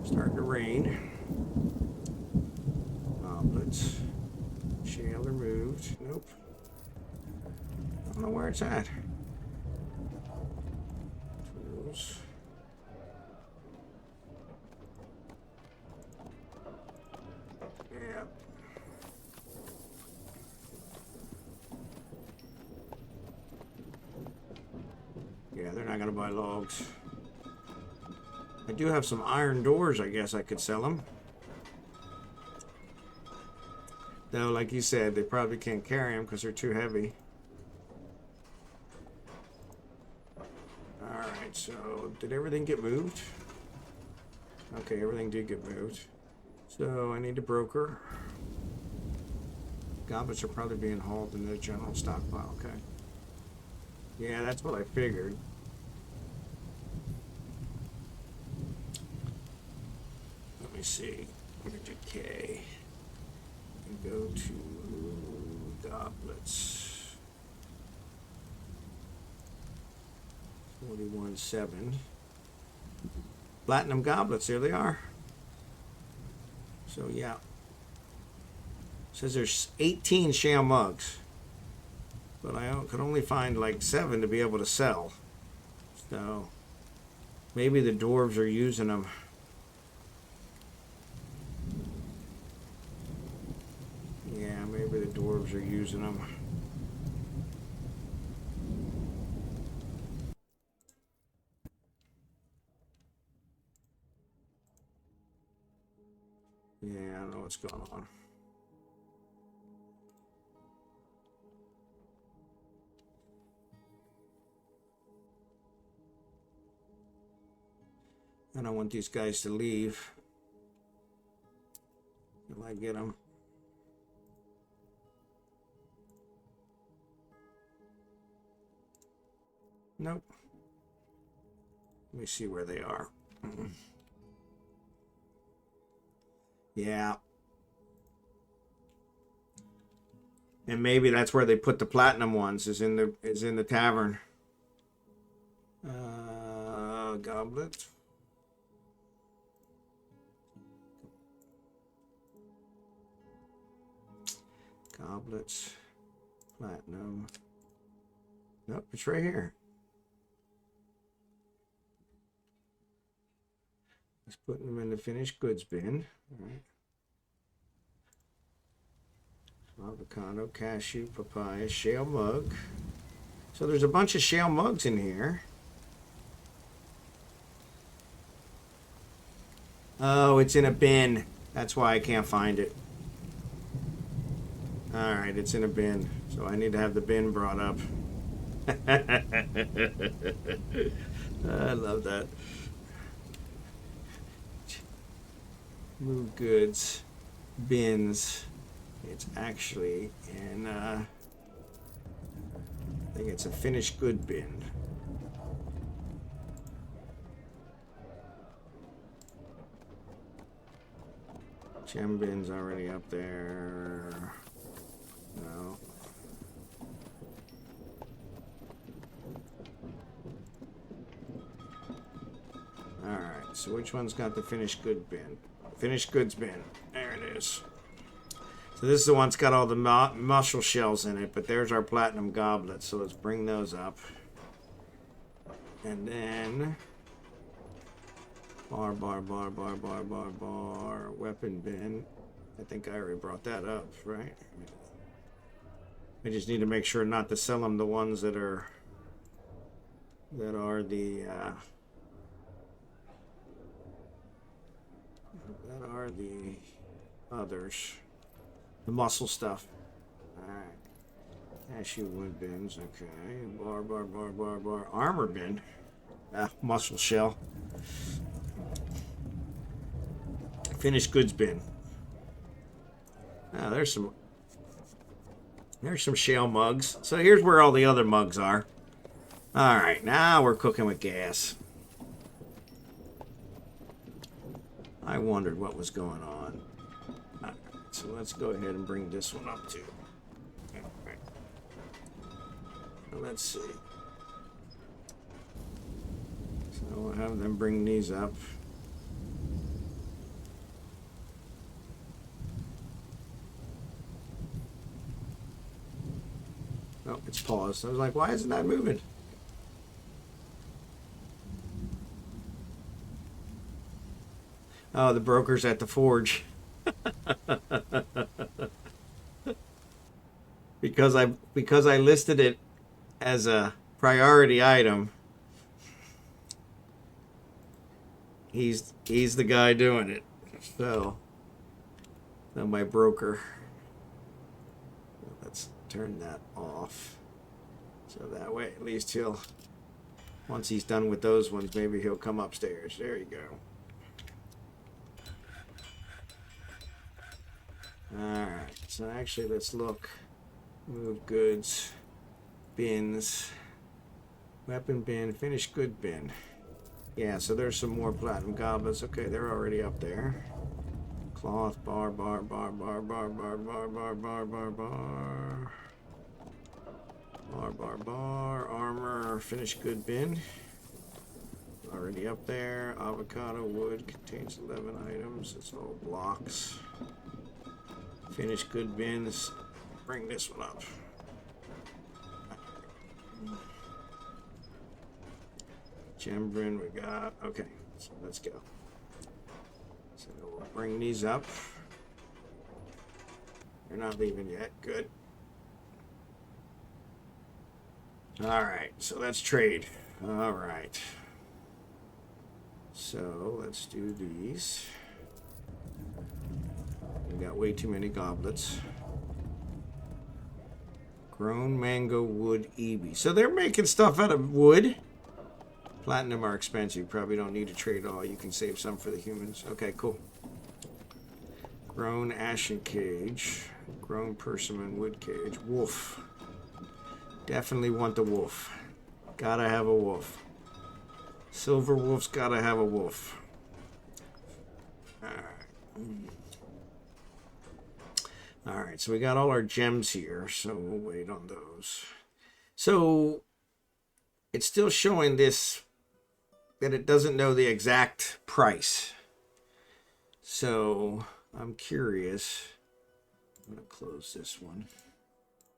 Speaker 1: Starting to rain. Goblets. Shale removed. Nope. I don't know where it's at. Tools. Yep. Yeah, they're not going to buy logs. I do have some iron doors, I guess I could sell them. Though, like you said, they probably can't carry them because they're too heavy. Alright, so did everything get moved? Okay, everything did get moved. So I need a broker. Goblets are probably being hauled in the general stockpile, okay. Yeah, that's what I figured. Let me see. Decay. And go to goblets. 41.7. Platinum goblets, there they are. So yeah. Says there's 18 shale mugs. But I could only find like 7 to be able to sell. So maybe the dwarves are using them. Yeah, maybe the dwarves are using them. Yeah, I don't know what's going on. I don't want these guys to leave. Will I get them? Nope. Let me see where they are. Yeah. And maybe that's where they put the platinum ones, is in the tavern. Goblet. Goblets. Platinum. Nope, it's right here. Let's put them in the finished goods bin. All right. Avocado, cashew, papaya, shale mug. So there's a bunch of shale mugs in here. Oh, it's in a bin. That's why I can't find it. All right, it's in a bin. So I need to have the bin brought up. I love that. Move goods, bins. It's actually in, I think it's a finished good bin. Gem bin's already up there. No. Alright, so which one's got the finished good bin? Finished goods bin. There it is. So this is the one that's got all the mussel shells in it, but there's our platinum goblet. So let's bring those up. And then bar, weapon bin. I think I already brought that up, right? I just need to make sure not to sell them the ones that are the others. The muscle stuff. Alright. Cashew wood bins. Okay. Bar. Armor bin. Muscle shell. Finished goods bin. Now there's some shale mugs. So here's where all the other mugs are. Alright, now we're cooking with gas. I wondered what was going on. So let's go ahead and bring this one up too. Alright. Let's see. So we'll have them bring these up. Oh, it's paused. I was like, why isn't that moving? Oh, the broker's at the forge. because I listed it as a priority item. He's the guy doing it. So my broker. Let's turn that off. So that way at least once he's done with those ones, maybe he'll come upstairs. There you go. Alright, so actually let's look. Move goods, bins, weapon bin, finished good bin. Yeah, so there's some more platinum goblets. Okay, they're already up there. Cloth, bar. Armor, finished good bin. Already up there. Avocado wood contains 11 items. It's all blocks. Finished good bins. Bring this one up. Gem bin we got. Okay, so let's go. So we'll bring these up. They're not leaving yet. Good. Alright, so let's trade. Alright. So let's do these. We got way too many goblets. Grown mango wood EB. So they're making stuff out of wood. Platinum are expensive. You probably don't need to trade all. You can save some for the humans. Okay, cool. Grown ashen cage. Grown persimmon wood cage. Wolf. Definitely want the wolf. Gotta have a wolf. Silver wolf's gotta have a wolf. Alright, so we got all our gems here, so we'll wait on those. So, it's still showing this, that it doesn't know the exact price. So, I'm curious. I'm going to close this one.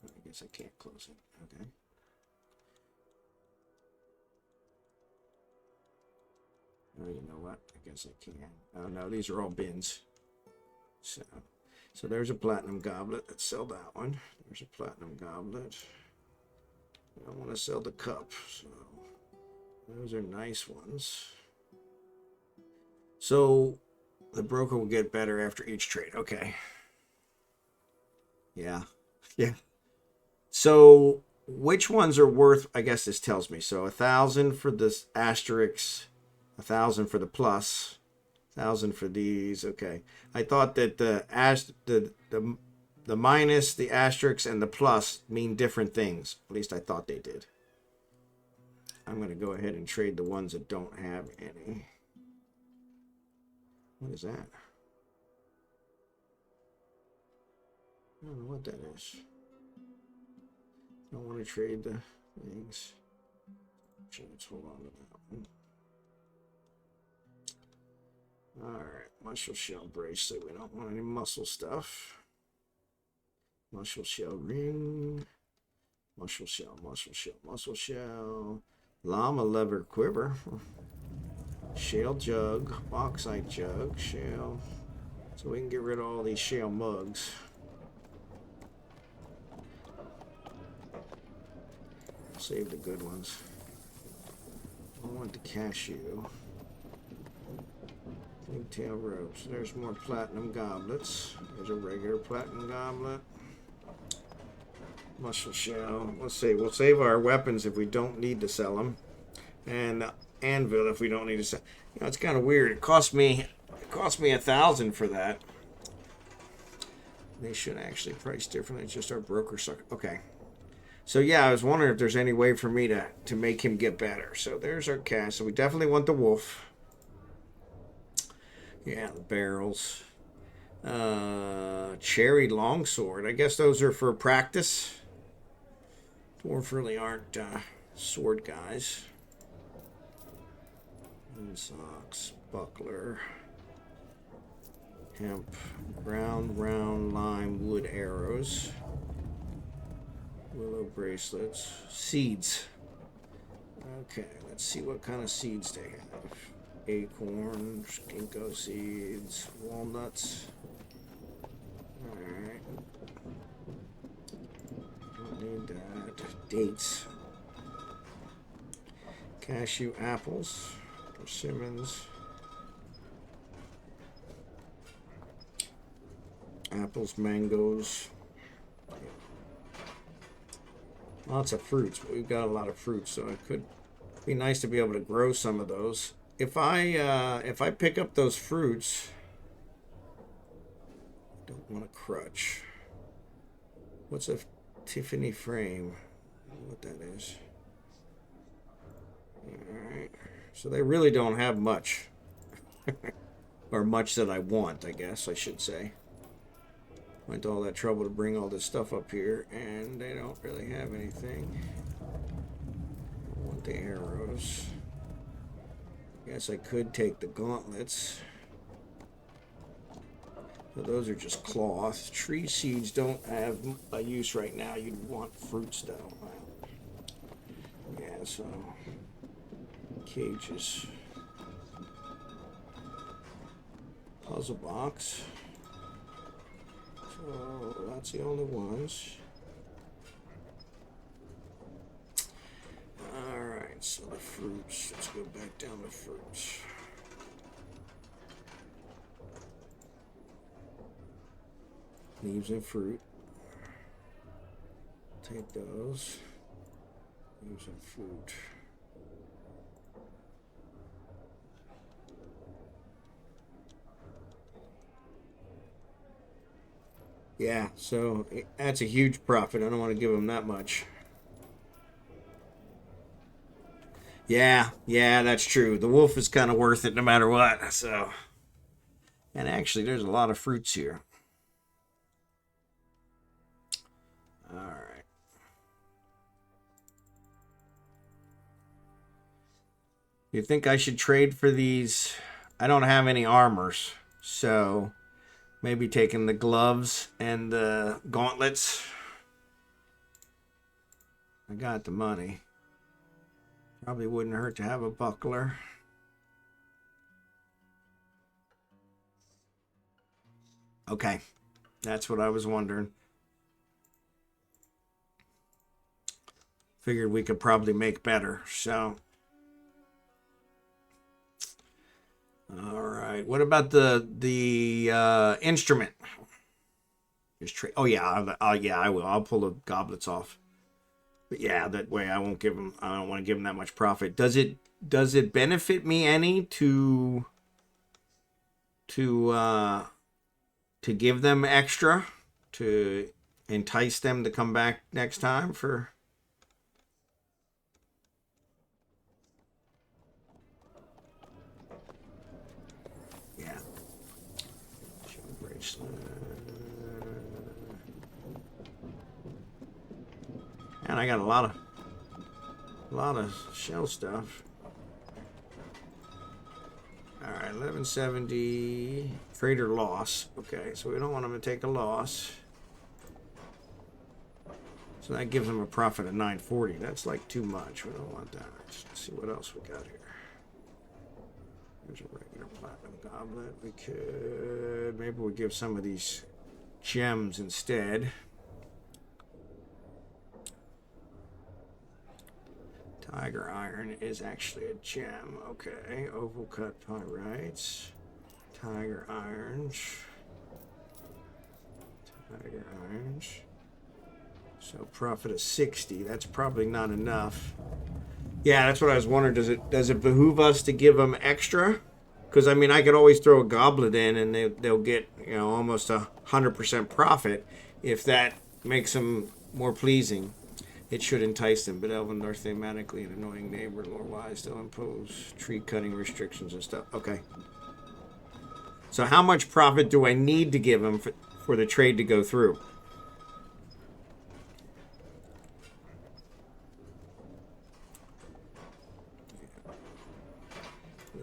Speaker 1: I guess I can't close it. Okay. Oh, you know what? I guess I can. Oh, no, these are all bins. So there's a platinum goblet. Let's sell that one. There's a platinum goblet. I don't want to sell the cup. So those are nice ones. So the broker will get better after each trade. Okay. Yeah. Yeah. So which ones are worth, I guess this tells me. So 1,000 for this asterisk, 1,000 for the plus, 1,000 for these. Okay. I thought that the minus, the asterisks, and the plus mean different things. At least I thought they did. I'm going to go ahead and trade the ones that don't have any. What is that? I don't know what that is. I don't want to trade the things. Let's hold on to that one. Alright, muscle shell bracelet. We don't want any muscle stuff. Muscle shell ring. Muscle shell, muscle shell, muscle shell. Llama leather quiver. Shale jug. Bauxite jug. Shale. So we can get rid of all these shale mugs. Save the good ones. I want the cashew. Pigtail ropes. There's more platinum goblets. There's a regular platinum goblet. Muscle shell. Let's see. We'll save our weapons if we don't need to sell them, and anvil if we don't need to sell. You know, it's kind of weird. It cost me 1,000 for that. They should actually price differently. It's just our broker suck. Okay. So yeah, I was wondering if there's any way for me to make him get better. So there's our cash. So we definitely want the wolf. Yeah, the barrels. Cherry longsword. I guess those are for practice. Dwarf really aren't sword guys. And socks. Buckler. Hemp. Brown, round, lime, wood arrows. Willow bracelets. Seeds. Okay, let's see what kind of seeds they have. Acorns, ginkgo seeds, walnuts. Alright. Don't need that. Dates. Cashew apples. Persimmons. Apples, mangoes. Lots of fruits, but we've got a lot of fruits, so it could be nice to be able to grow some of those. If I pick up those fruits, I don't want a crutch. What's a Tiffany frame? I don't know what that is. Alright. So they really don't have much. Or much that I want, I guess I should say. Went to all that trouble to bring all this stuff up here, and they don't really have anything. I want the arrows. Guess I could take the gauntlets. But those are just cloth. Tree seeds don't have a use right now. You'd want fruits though. Yeah, so cages. Puzzle box. So that's the only ones. Alright, so the fruits. Let's go back down to fruits. Leaves and fruit. Take those. Leaves and fruit. Yeah, so that's a huge profit. I don't want to give them that much. Yeah, yeah, that's true. The wolf is kind of worth it no matter what. So, and actually, there's a lot of fruits here. All right. You think I should trade for these? I don't have any armors, so maybe taking the gloves and the gauntlets. I got the money. Probably wouldn't hurt to have a buckler. Okay, that's what I was wondering. Figured we could probably make better. So, all right. What about the instrument? Just trade. Oh yeah, yeah, I will. I'll pull the goblets off. But yeah, that way I won't give them. I don't want to give them that much profit. Does it benefit me any to to give them extra to entice them to come back next time for? Yeah. Shell bracelet. And I got a lot of shell stuff. All right, 1170 trader loss. Okay, so we don't want them to take a loss. So that gives them a profit of 940. That's like too much. We don't want that. Let's see what else we got here. There's a regular platinum goblet. We could maybe we'll give some of these gems instead. Tiger iron is actually a gem. Okay, oval cut pyrites. Tiger irons. Tiger irons. So profit of 60. That's probably not enough. Yeah, that's what I was wondering. Does it behoove us to give them extra? Because I mean, I could always throw a goblet in, and they'll get almost 100% profit if that makes them more pleasing. It should entice them, but Elven are thematically an annoying neighbor. Lore-wise, they'll impose tree cutting restrictions and stuff. Okay. So how much profit do I need to give them for the trade to go through?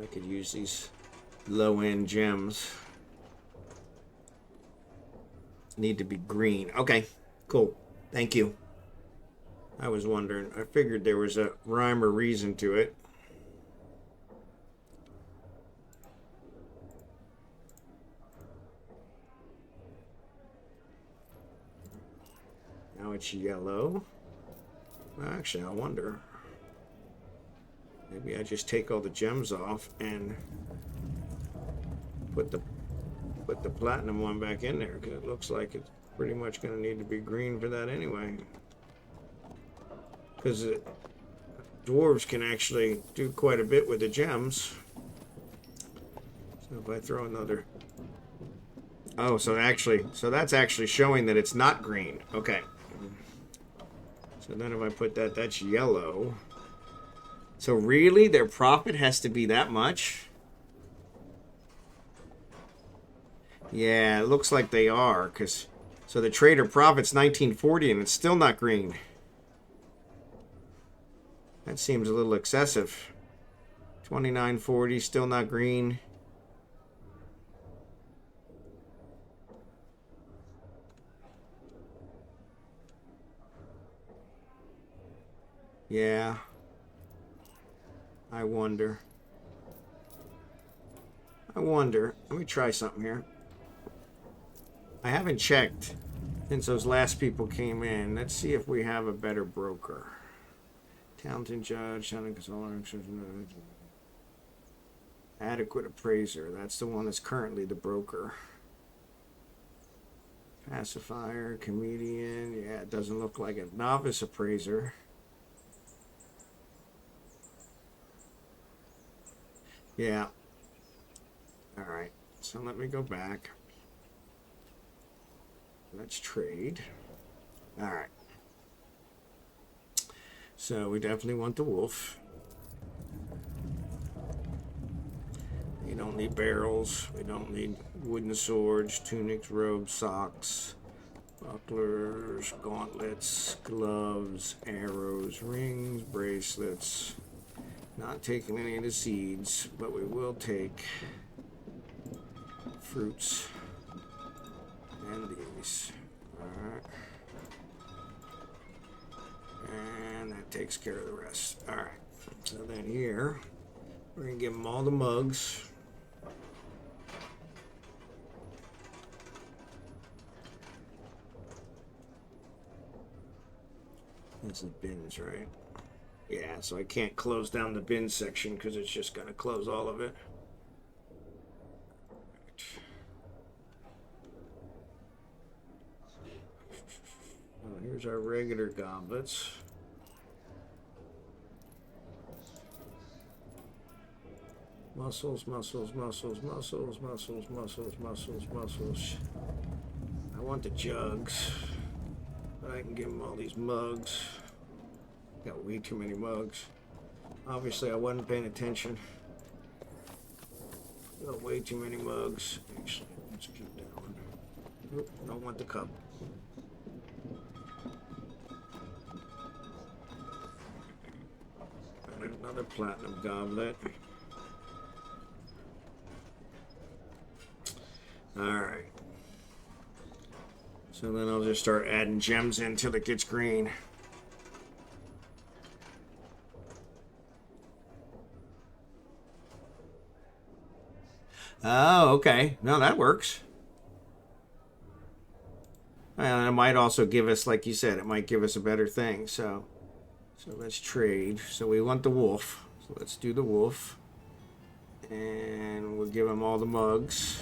Speaker 1: I could use these low-end gems. Need to be green. Okay, cool. Thank you. I was wondering. I figured there was a rhyme or reason to it. Now it's yellow. Actually, I wonder. Maybe I just take all the gems off and put the platinum one back in there, because it looks like it's pretty much going to need to be green for that anyway. Because dwarves can actually do quite a bit with the gems. So if I throw another... Oh, so that's actually showing that it's not green. Okay. So then if I put that, that's yellow. So really, their profit has to be that much? Yeah, it looks like they are, because... So the trader profit's 1940 and it's still not green. That seems a little excessive. 2940, still not green. Yeah. I wonder. Let me try something here. I haven't checked since those last people came in. Let's see if we have a better broker. Talented judge, sounding consoler, adequate appraiser. That's the one that's currently the broker. Pacifier, comedian. Yeah, it doesn't look like a novice appraiser. Yeah. All right. So let me go back. Let's trade. All right. So we definitely want the wolf. We don't need barrels. We don't need wooden swords, tunics, robes, socks, bucklers, gauntlets, gloves, arrows, rings, bracelets. Not taking any of the seeds, but we will take fruits and these. Alright. And that takes care of the rest. Alright. So then here, we're going to give them all the mugs. This is bins, right? Yeah, so I can't close down the bin section because it's just going to close all of it. Well, here's our regular goblets. Muscles, muscles, muscles, muscles, muscles, muscles, muscles, muscles. I want the jugs, but I can give them all these mugs. Got way too many mugs. Obviously, I wasn't paying attention. Got way too many mugs. Actually, let's keep that one. Oop, don't want the cup. Got another platinum goblet. Alright. So then I'll just start adding gems in until it gets green. Oh, okay. No, that works. And it might also give us, like you said, it might give us a better thing. So let's trade. So we want the wolf. So let's do the wolf. And we'll give him all the mugs.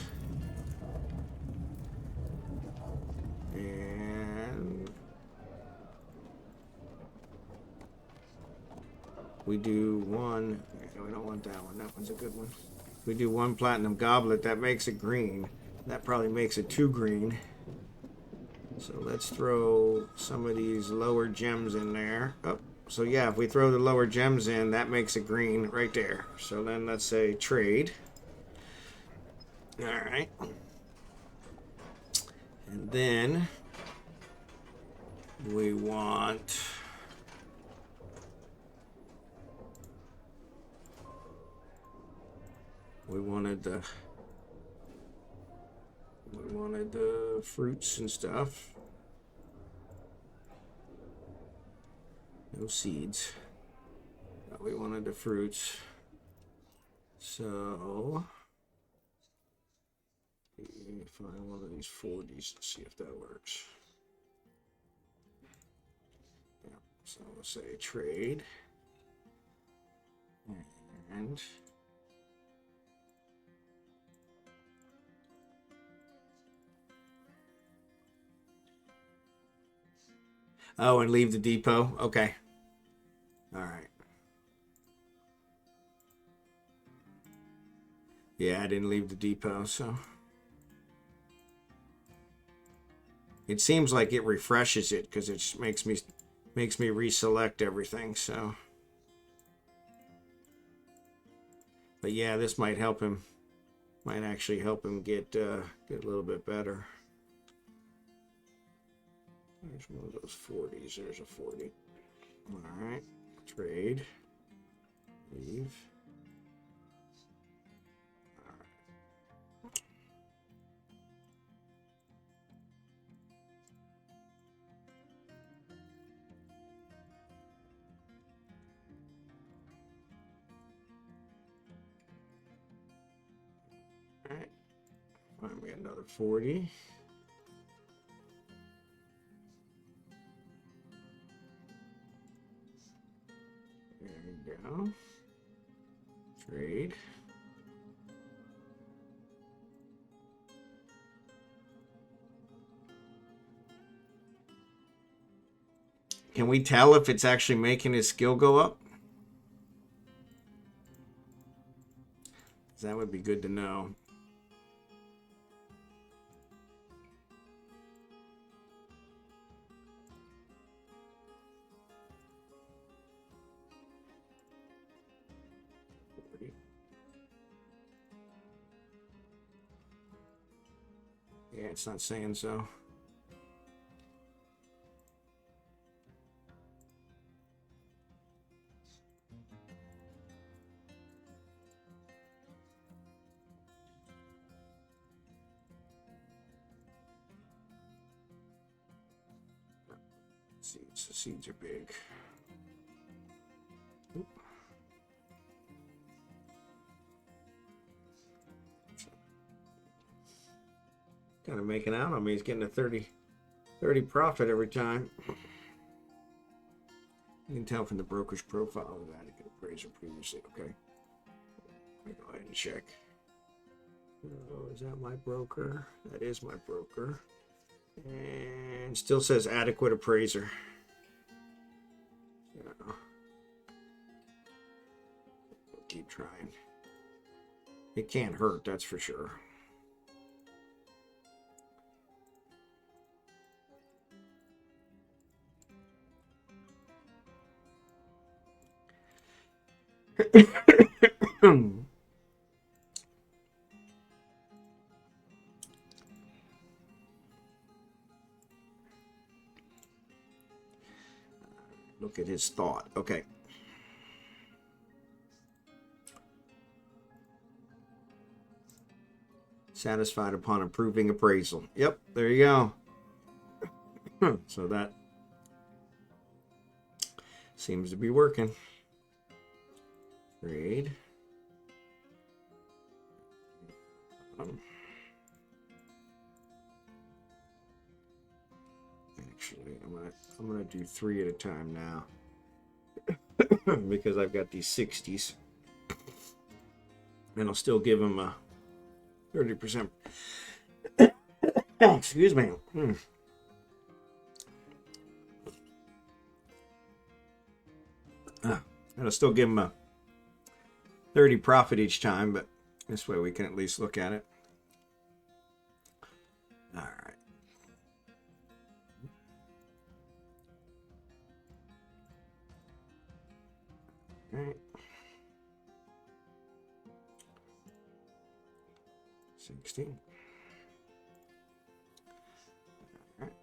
Speaker 1: And we do one. We don't want that one. That one's a good one. We do one platinum goblet. That makes it green. That probably makes it 2 green. So let's throw some of these lower gems in there. Oh, so yeah, if we throw the lower gems in, that makes it green right there. So then let's say trade. All right. And then we want... We wanted the fruits and stuff. No seeds. But we wanted the fruits. So find one of these 40s and see if that works. Yeah. So we'll say trade. And oh, and leave the depot? Okay. All right. Yeah, I didn't leave the depot, so... It seems like it refreshes it because it makes me reselect everything, so... But yeah, this might help him. Might actually help him get a little bit better. There's one of those 40s. There's a 40. All right. Trade. Leave. All right. Find me another 40. There we go. Trade. Can we tell if it's actually making his skill go up? That would be good to know. it's not saying so. Seeds, the seeds are big. Oop. Kind of making out on me. He's getting a 30 profit every time. You can tell from the broker's profile that I could appraiser previously. Okay. Let me go ahead and check. Oh, is that my broker? That is my broker. And still says adequate appraiser. So, we'll keep trying. It can't hurt, that's for sure. Look at his thought. Okay. Satisfied upon approving appraisal. Yep, there you go. So that seems to be working. Trade. Actually, I'm gonna do 3 at a time now because I've got these 60s, and I'll still give him a 30%. Excuse me. And I'll still give him a 30 profit each time, but this way we can at least look at it. All right. All right. 16. All right.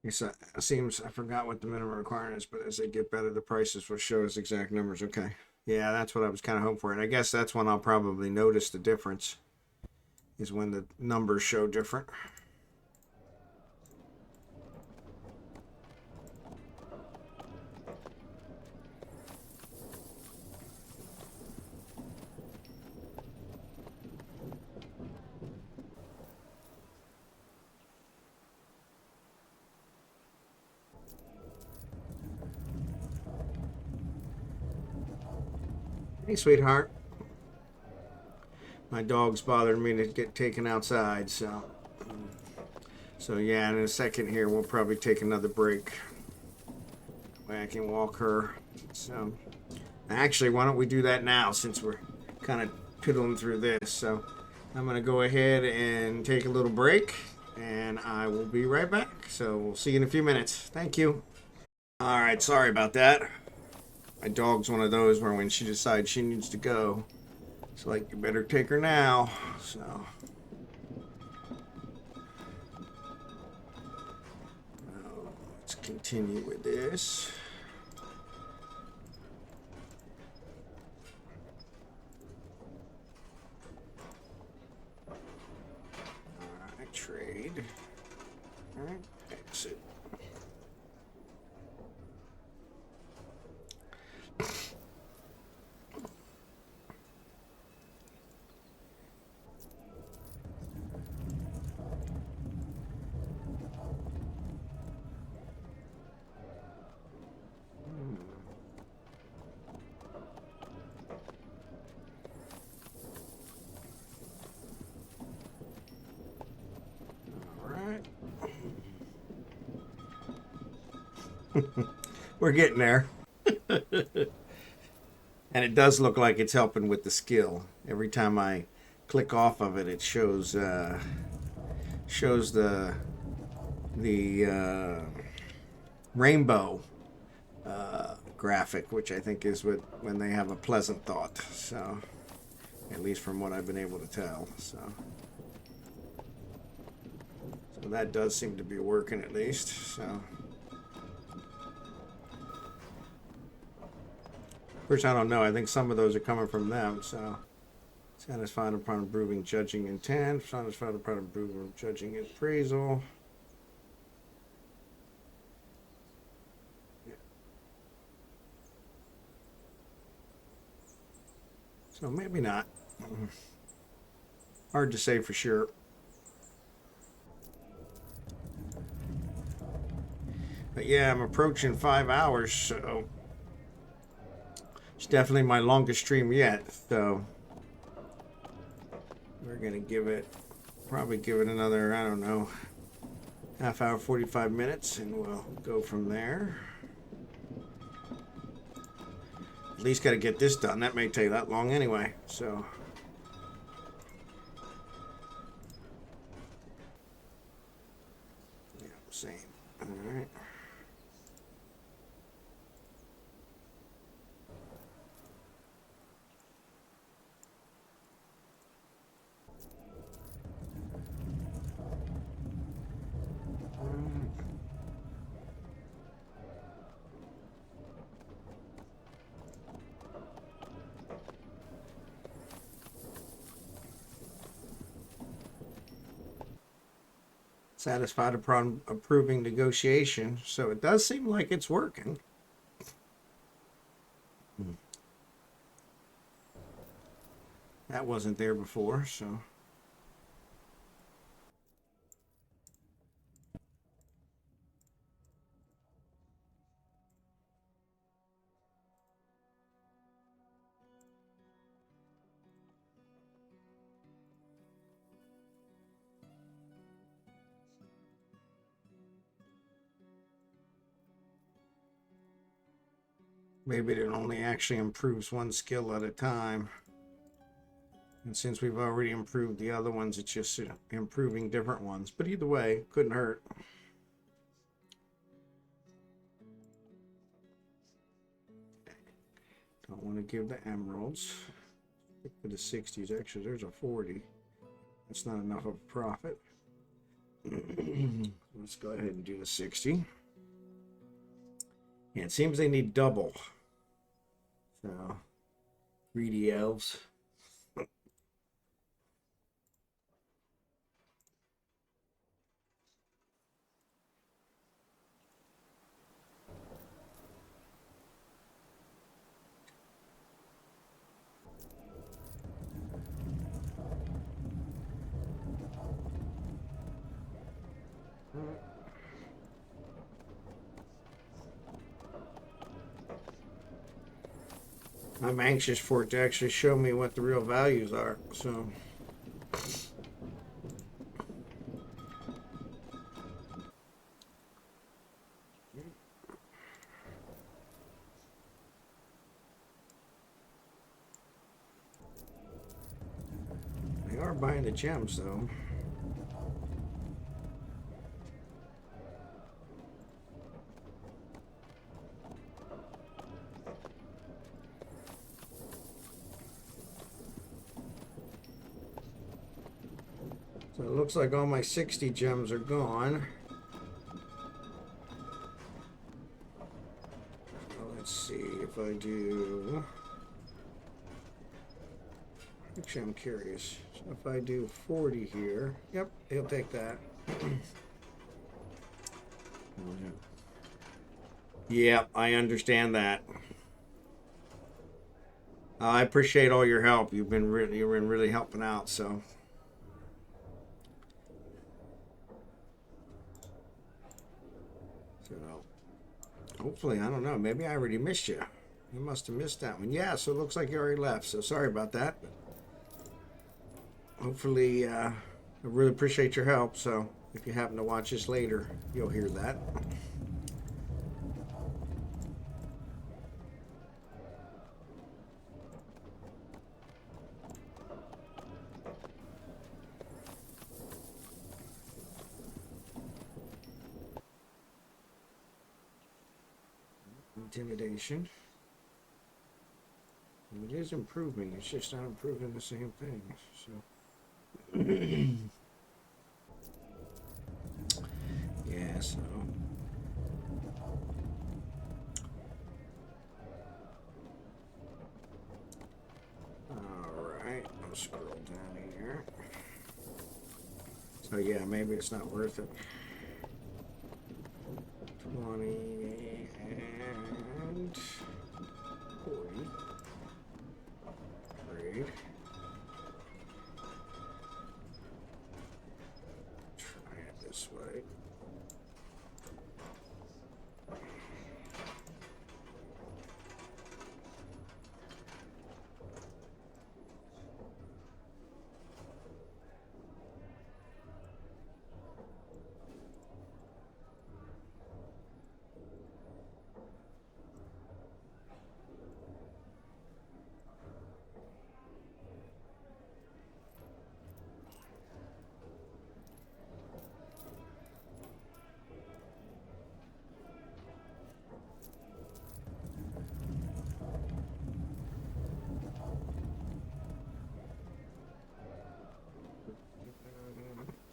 Speaker 1: Yes, it seems I forgot what the minimum requirement is, but as they get better, the prices will show us exact numbers. Okay. Yeah, that's what I was kind of hoping for. And I guess that's when I'll probably notice the difference, is when the numbers show different. Hey, sweetheart. My dog's bothering me to get taken outside, so yeah, in a second here, we'll probably take another break. Way I can walk her. So, actually, why don't we do that now, since we're kind of piddling through this. So, I'm going to go ahead and take a little break, and I will be right back. So, we'll see you in a few minutes. Thank you. All right, sorry about that. My dog's one of those where when she decides she needs to go, it's like, you better take her now. So, let's continue with this. All right, trade. All right, exit. We're getting there. And it does look like it's helping with the skill. Every time I click off of it, it shows the rainbow graphic, which I think is when they have a pleasant thought. So, at least from what I've been able to tell. So that does seem to be working at least. So, of course, I don't know. I think some of those are coming from them. So, satisfied upon improving judging intent, satisfied upon improving judging appraisal. So maybe not. Hard to say for sure. But yeah, I'm approaching 5 hours, so it's definitely my longest stream yet. So we're gonna probably give it another, I don't know, half hour, 45 minutes, and we'll go from there. At least got to get this done. That may take that long anyway. So, yeah, same. All right. Satisfied upon approving negotiation. So it does seem like it's working. That wasn't there before, so. Maybe it only actually improves one skill at a time. And since we've already improved the other ones, it's just improving different ones. But either way, couldn't hurt. Don't want to give the emeralds. Stick to the 60s. Actually, there's a 40. That's not enough of a profit. Let's go ahead and do the 60. Yeah, it seems they need double. So, greedy elves. I'm anxious for it to actually show me what the real values are. So, they are buying the gems, though. So it looks like all my 60 gems are gone. So let's see if I do. Actually, I'm curious. So if I do 40 here, yep, he'll take that. Yeah, I understand that. I appreciate all your help. You've been really helping out. So. Hopefully, I don't know. Maybe I already missed you. You must have missed that one. Yeah, so it looks like you already left. So sorry about that. But hopefully, I really appreciate your help. So if you happen to watch this later, you'll hear that. intimidation. And it is improving. It's just not improving the same thing. So. Yeah, so. Alright, I'll scroll down here. So yeah, maybe it's not worth it. 20 and 40. Great. Try it this way.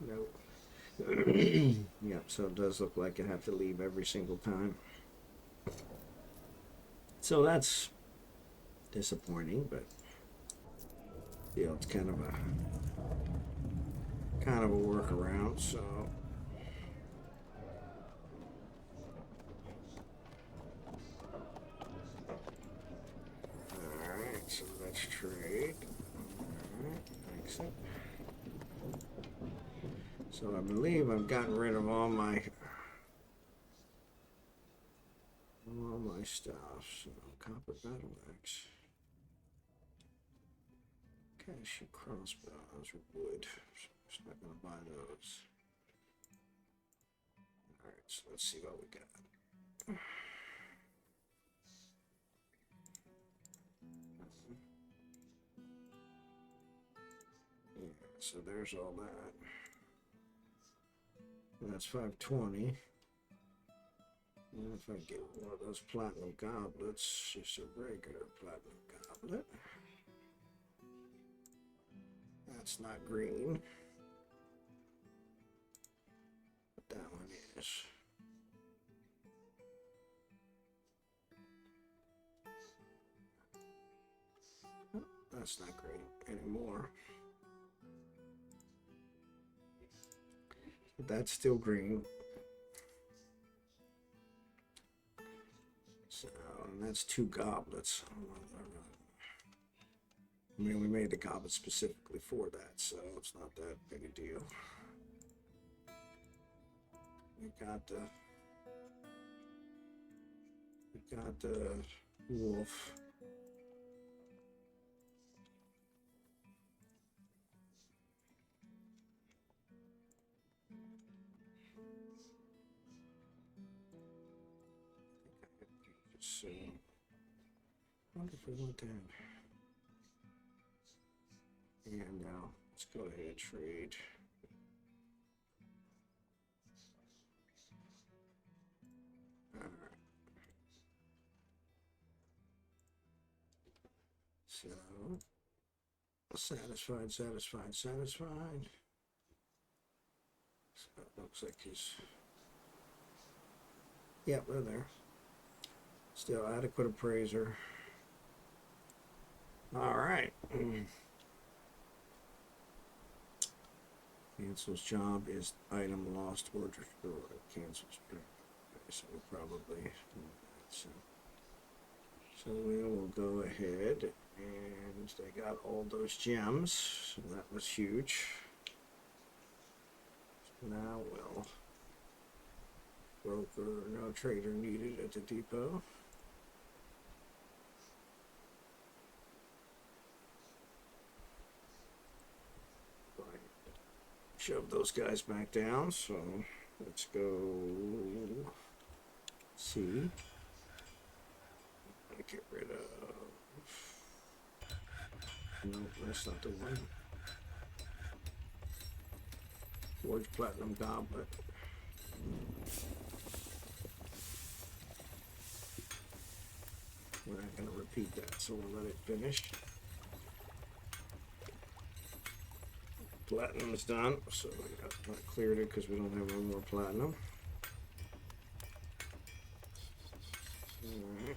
Speaker 1: Nope. Yep, so it does look like I have to leave every single time. So that's disappointing, but you know, it's kind of a workaround, so alright, so let's trade. Alright, exit. So I believe I've gotten rid of all my stuff. So copper battle axe. Cashew crossbows or wood. So I'm just not gonna buy those. Alright, so let's see what we got. Yeah, so there's all that. That's 520. And if I get one of those platinum goblets, just a regular platinum goblet. That's not green. But that one is. Oh, that's not green anymore. But that's still green. So, and that's 2 goblets. I mean, we made the goblet specifically for that, so it's not that big a deal. We got the wolf. So, I wonder if we want that. And now let's go ahead and trade. Alright. So, satisfied. So it looks like he's. Yep, they're there. Still adequate appraiser. Alright. Cancels job is item lost or destroyed. Cancels. Okay, so we'll probably do that. So we will go ahead and they got all those gems. So that was huge. So now we'll broker, no trader needed at the depot. Shove those guys back down, so let's go see. I get rid of. No, that's not the one. Forge Platinum Goblet. We're not going to repeat that, so we'll let it finish. Platinum is done, so I cleared it because we don't have one more platinum. All right.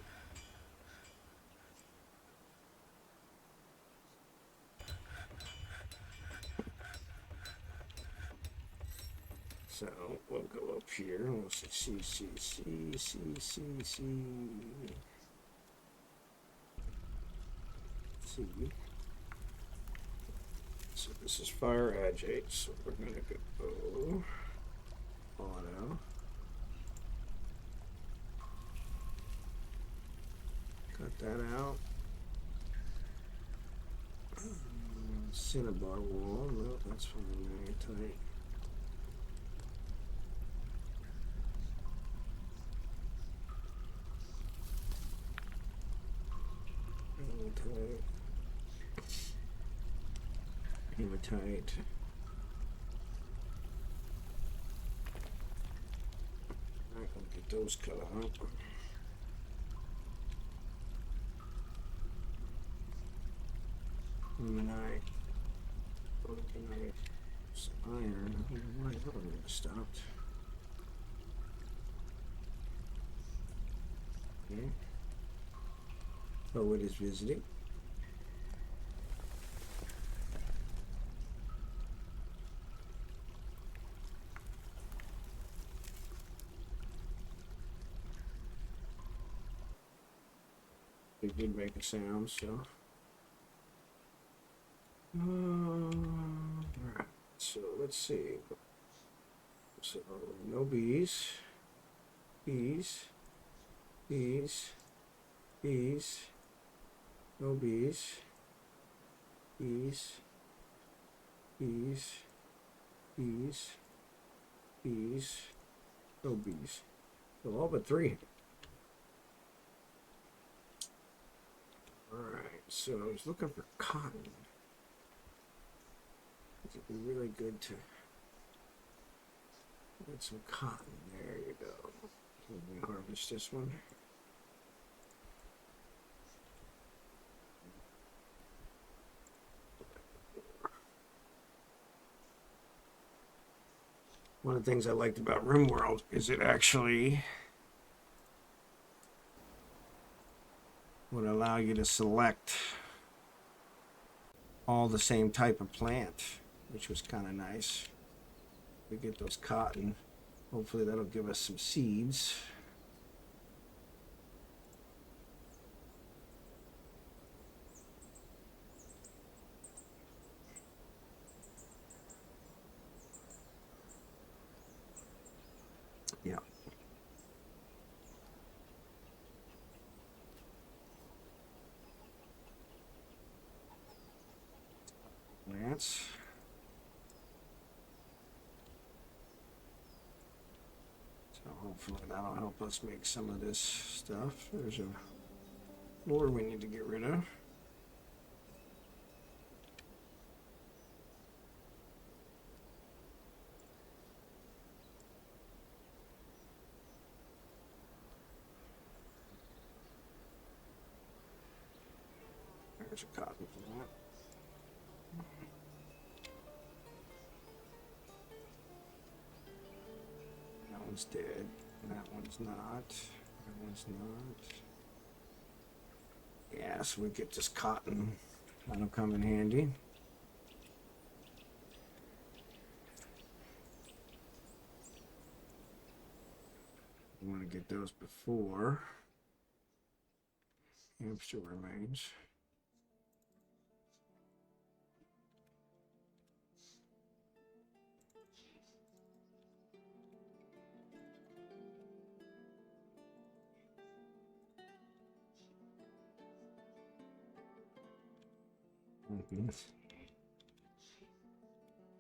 Speaker 1: So we'll go up here and we'll say C, C, C, C, C, C, C. So this is fire agate, so we're going to go auto. Cut that out. Cinnabar wall, no, that's fine, magnetite. Hematite. Alright, we'll get those cut out. Luminite. Organite. Iron. I don't know why that one stopped. Okay. Oh, it is visiting. It did make a sound, so. Alright, so let's see. So, no bees. Bees. Bees. Bees. No bees. Bees. Bees. Bees. Bees. No bees. So all but 3. Alright, so I was looking for cotton. It'd be really good to get some cotton. There you go. Let me harvest this one. One of the things I liked about RimWorld is it actually would allow you to select all the same type of plant, which was kind of nice. We get those cotton. Hopefully that'll give us some seeds. Yeah. Plants. So hopefully that'll help us make some of this stuff. There's a ore we need to get rid of. There's a cotton for that. That one's dead. That one's not. That one's not. Yeah, so we get this cotton. That'll come in handy. We want to get those before hamster remains.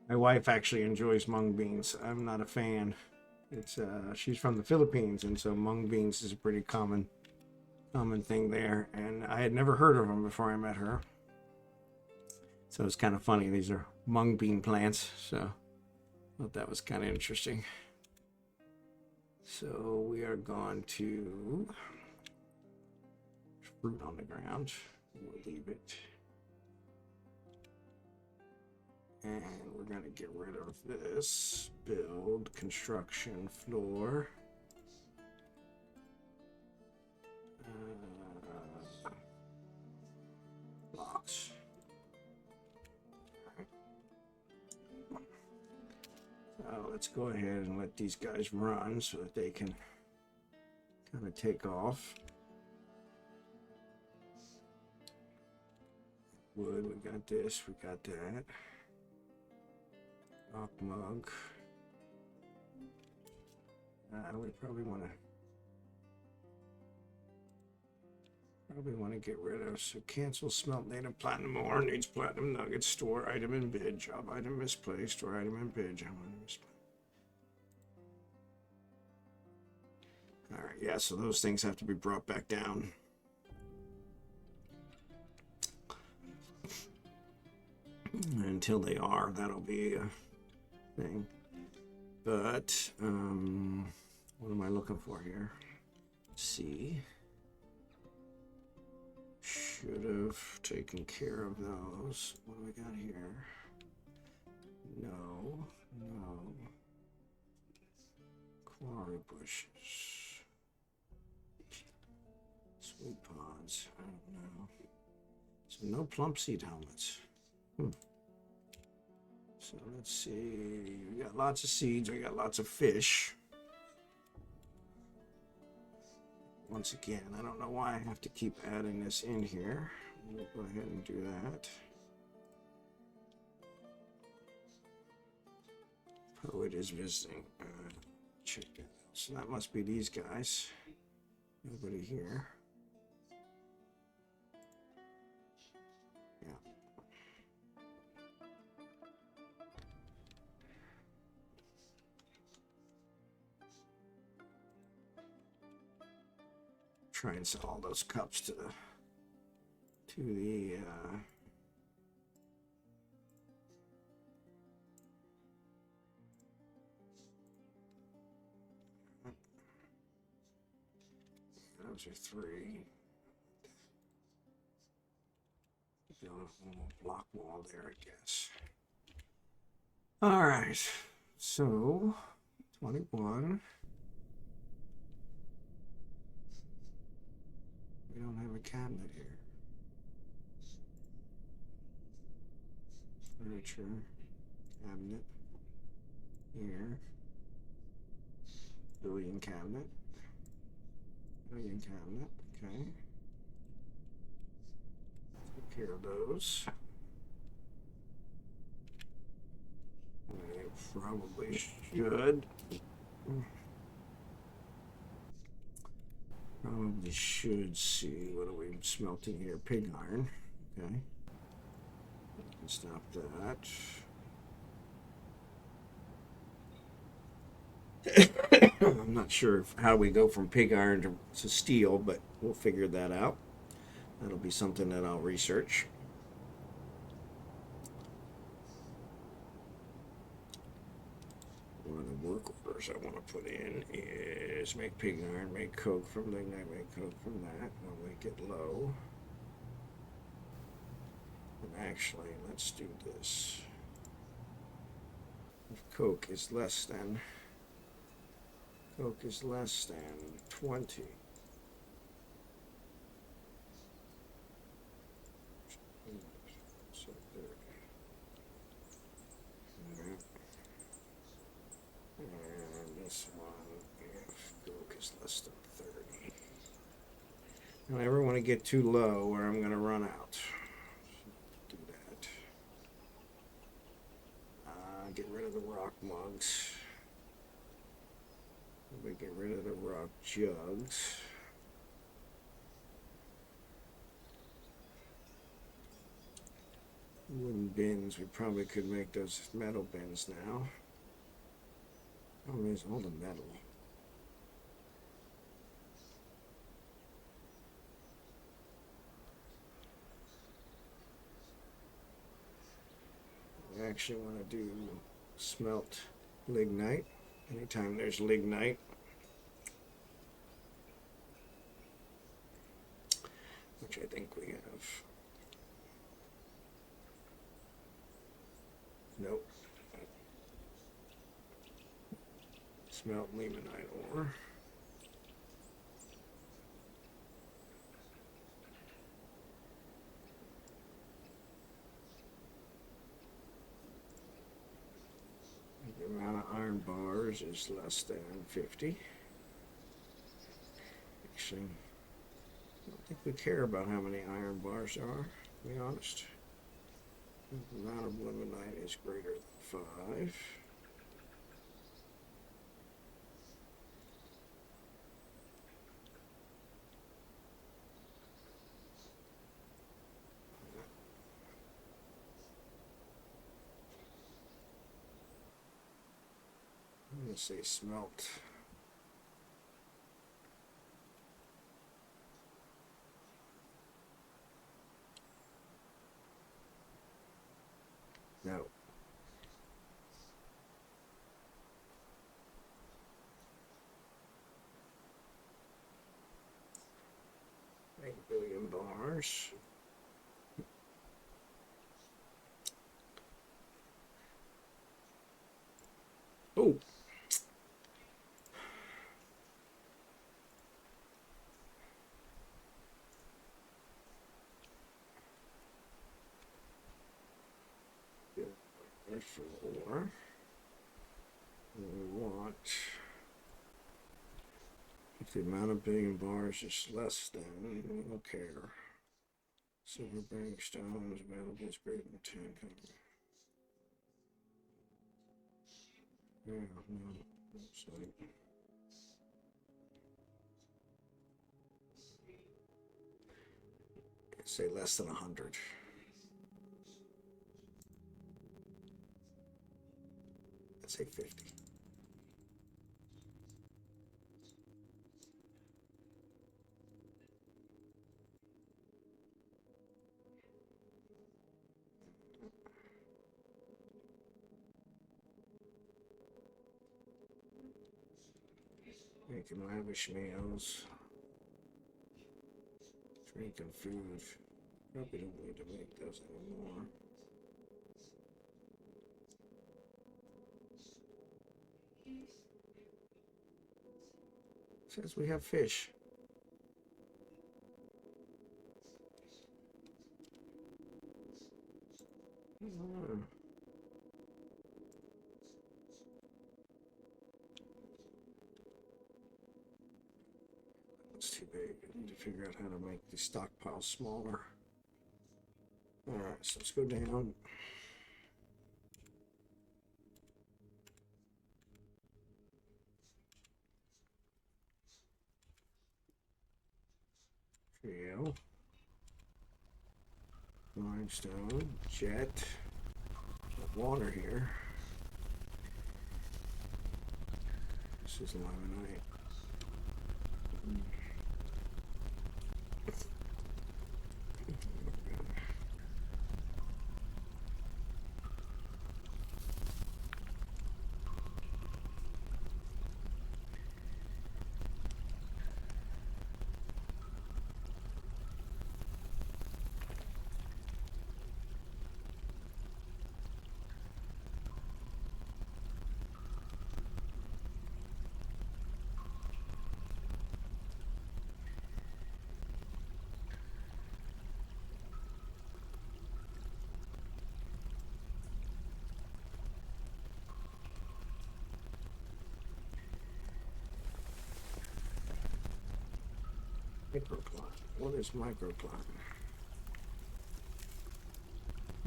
Speaker 1: My wife actually enjoys mung beans. I'm not a fan. It's she's from the Philippines, and so mung beans is a pretty common thing there. And I had never heard of them before I met her. So it's kind of funny. These are mung bean plants. So I thought that was kind of interesting. So we are going to fruit on the ground. We'll leave it. And we're going to get rid of this. Build, construction, floor. Blocks. All right. So let's go ahead and let these guys run so that they can kind of take off. Wood, we got this, we got that. Rock mug. We probably want to get rid of. So cancel smelt native platinum ore, needs platinum nuggets, store item in bid, job item misplaced, store item in bid, job item misplaced. All right, yeah, so those things have to be brought back down. Until they are, that'll be a thing. But what am I looking for here? C. Should have taken care of those. What do we got here? No. Quarry bushes. Sweet pods. I don't know. So no plump seed helmets. So let's see. We got lots of seeds. We got lots of fish. Once again, I don't know why I have to keep adding this in here. We'll go ahead and do that. Poet is visiting. Check that out. So that must be these guys. Nobody here. Yeah. Try and sell all those cups to the those are 3. Build a little block wall there, I guess. All right, so 21. We don't have a cabinet here. Furniture, cabinet, here. Billion cabinet. Billion cabinet, okay. Take care of those. I probably should. Probably should see, what are we smelting here? Pig iron, okay. We can stop that. I'm not sure how we go from pig iron to steel, but we'll figure that out. That'll be something that I'll research. One of the work orders I want to put in is make pig iron, make coke from lignite, make coke from that. We'll make it low. And actually, let's do this. If coke is less than 20. So 30. And this one, if coke is less than 30. I don't ever want to get too low or I'm going to run out. Do that. Get rid of the rock mugs. We get rid of the rock jugs. Wooden bins, we probably could make those metal bins now. Oh, there's all the metal. I actually want to do smelt lignite. Anytime there's lignite. which I think we have. Nope. Smelt limonite ore. The amount of iron bars is less than 50. Actually, I don't think we care about how many iron bars there are, to be honest. The amount of limonite is greater than 5. I'm going to say smelt. No. 8 billion bars. Oh. There's for ore. We want, if the amount of billion bars is less than, we don't care. Silver bearing stones available is greater than 10. Yeah, no, that's like, say less than 100. Let's say 50. Making lavish meals. Drinking food. Probably don't need to make those anymore. Says we have fish. It's too big. I need to figure out how to make the stockpile smaller. Alright, so let's go down. Trio. Limestone. Jet. Water here. This is limonite. Microclimate. What is microclimate?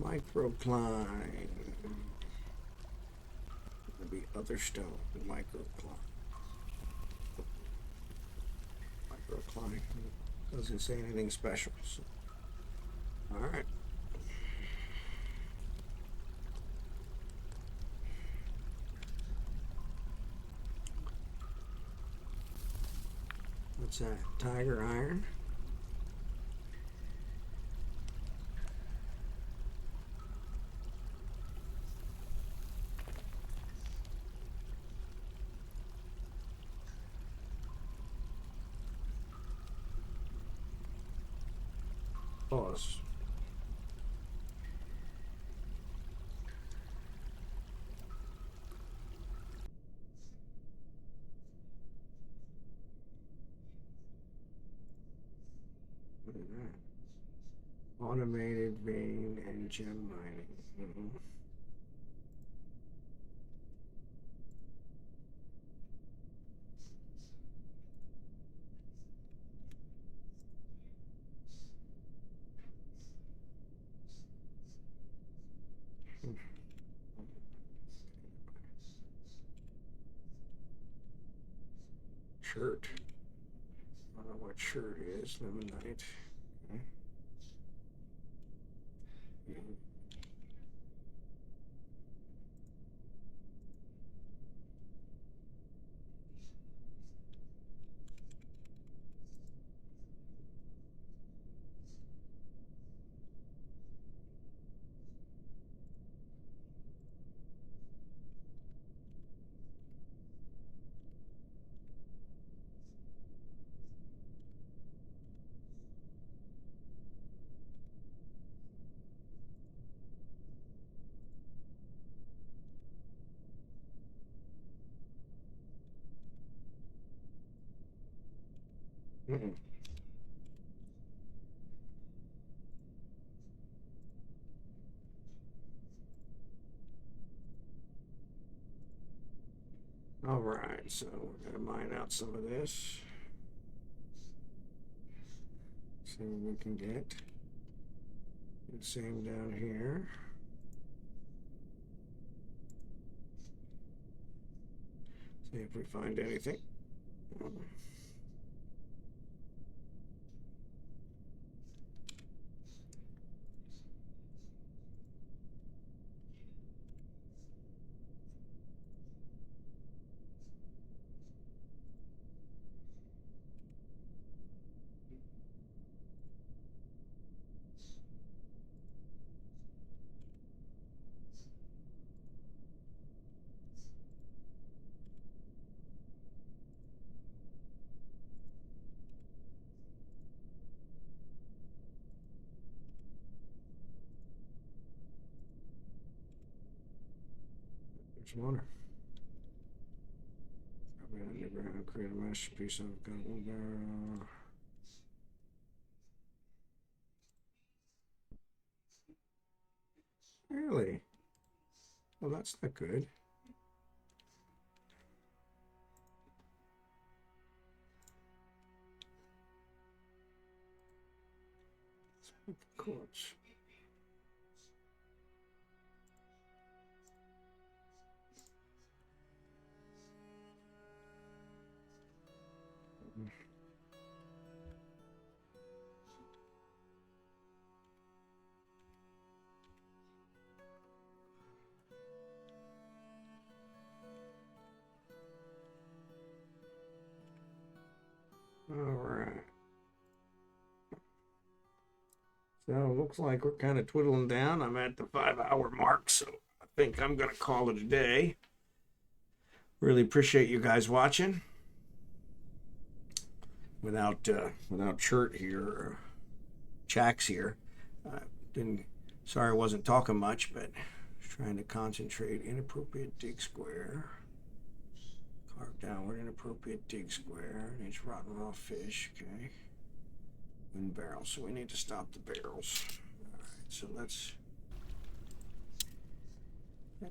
Speaker 1: Microclimate. It'll be other stone. Microclimate. Microclimate. Doesn't say anything special. So. All right. What's that? Tiger iron? Pause. What is that? Automated vein and gem mining. Shirt. I don't know what shirt is. Lemonite. Okay. Mm-mm. All right, so we're gonna mine out some of this. See what we can get. The same down here. See if we find anything. There's water. Probably underground, create a masterpiece of golden barrel. Really? Well, that's not good. Quartz. All right. So it looks like we're kind of twiddling down. I'm at the 5 hour mark, so I think I'm gonna call it a day. Really appreciate you guys watching. Without Chert here, Chax here, didn't. Sorry, I wasn't talking much, but trying to concentrate. Inappropriate dig square. Carve downward. Inappropriate dig square. Needs rotten raw fish. Okay. Wind barrels. So we need to stop the barrels. All right. So let's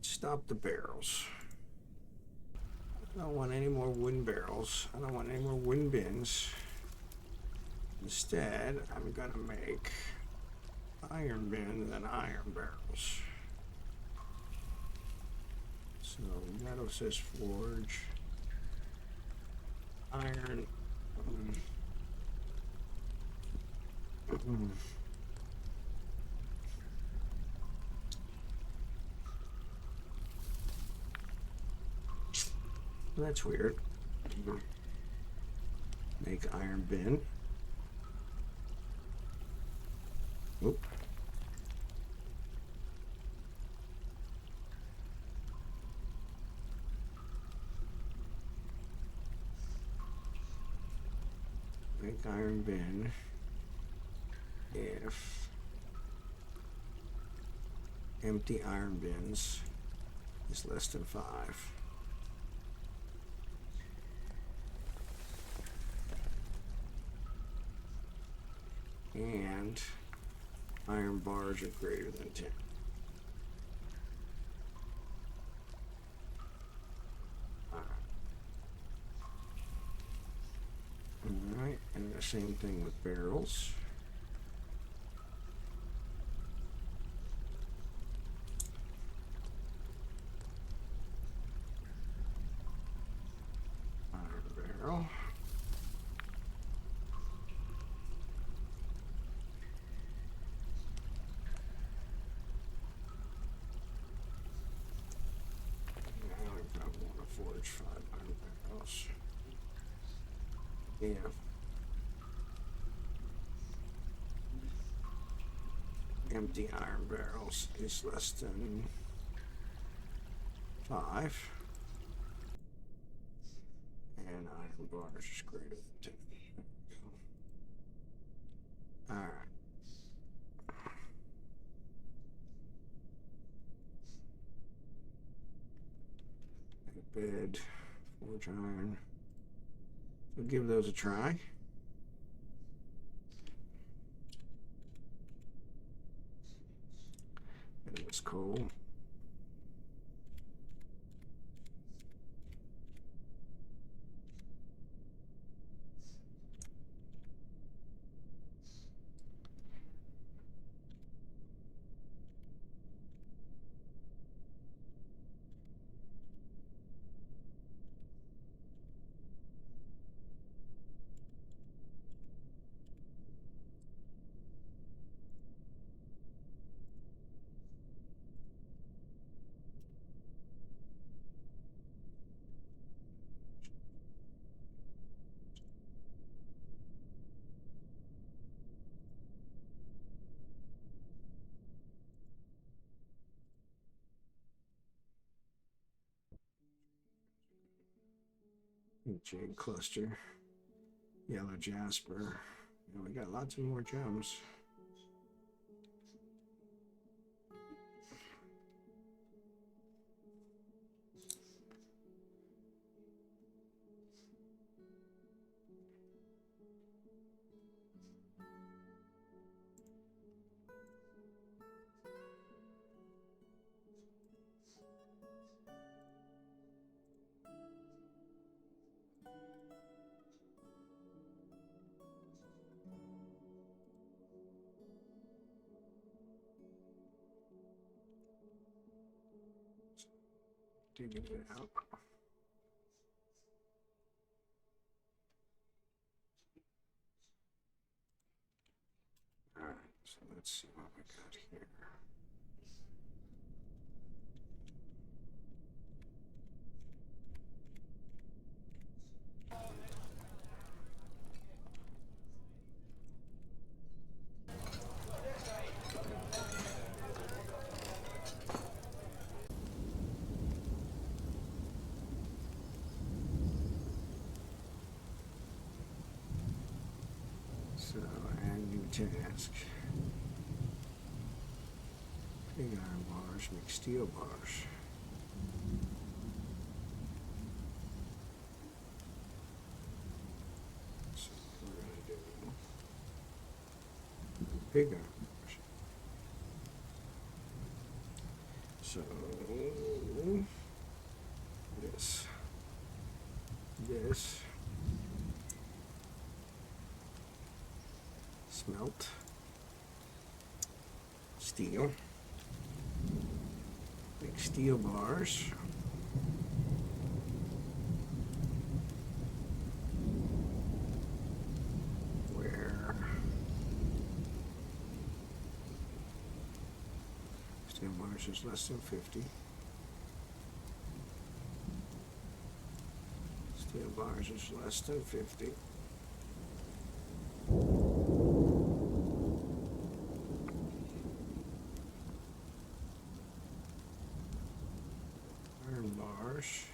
Speaker 1: stop the barrels. I don't want any more wooden barrels. I don't want any more wooden bins. Instead, I'm gonna make iron bins and iron barrels. So metal says forge. Iron. That's weird. Make iron bin. Oop. Make iron bin. if empty iron bins is less than 5. And iron bars are greater than 10. Alright, and the same thing with barrels. Iron barrel. Now I probably want to forge 5 iron barrels. Yeah. Empty iron barrels is less than 5. And iron bars is greater than 10. Alright. Bed, forge iron. We'll give those a try. And it was coal. Jade cluster, yellow jasper. And we got lots of more gems. Digging it out. Alright, so let's see what we got here. So, add new task. Pig iron bars make steel bars. So, we're going to do pig iron bars. So, this. Smelt, steel, make steel bars, where steel bars is less than 50, steel bars is less than 50. Bars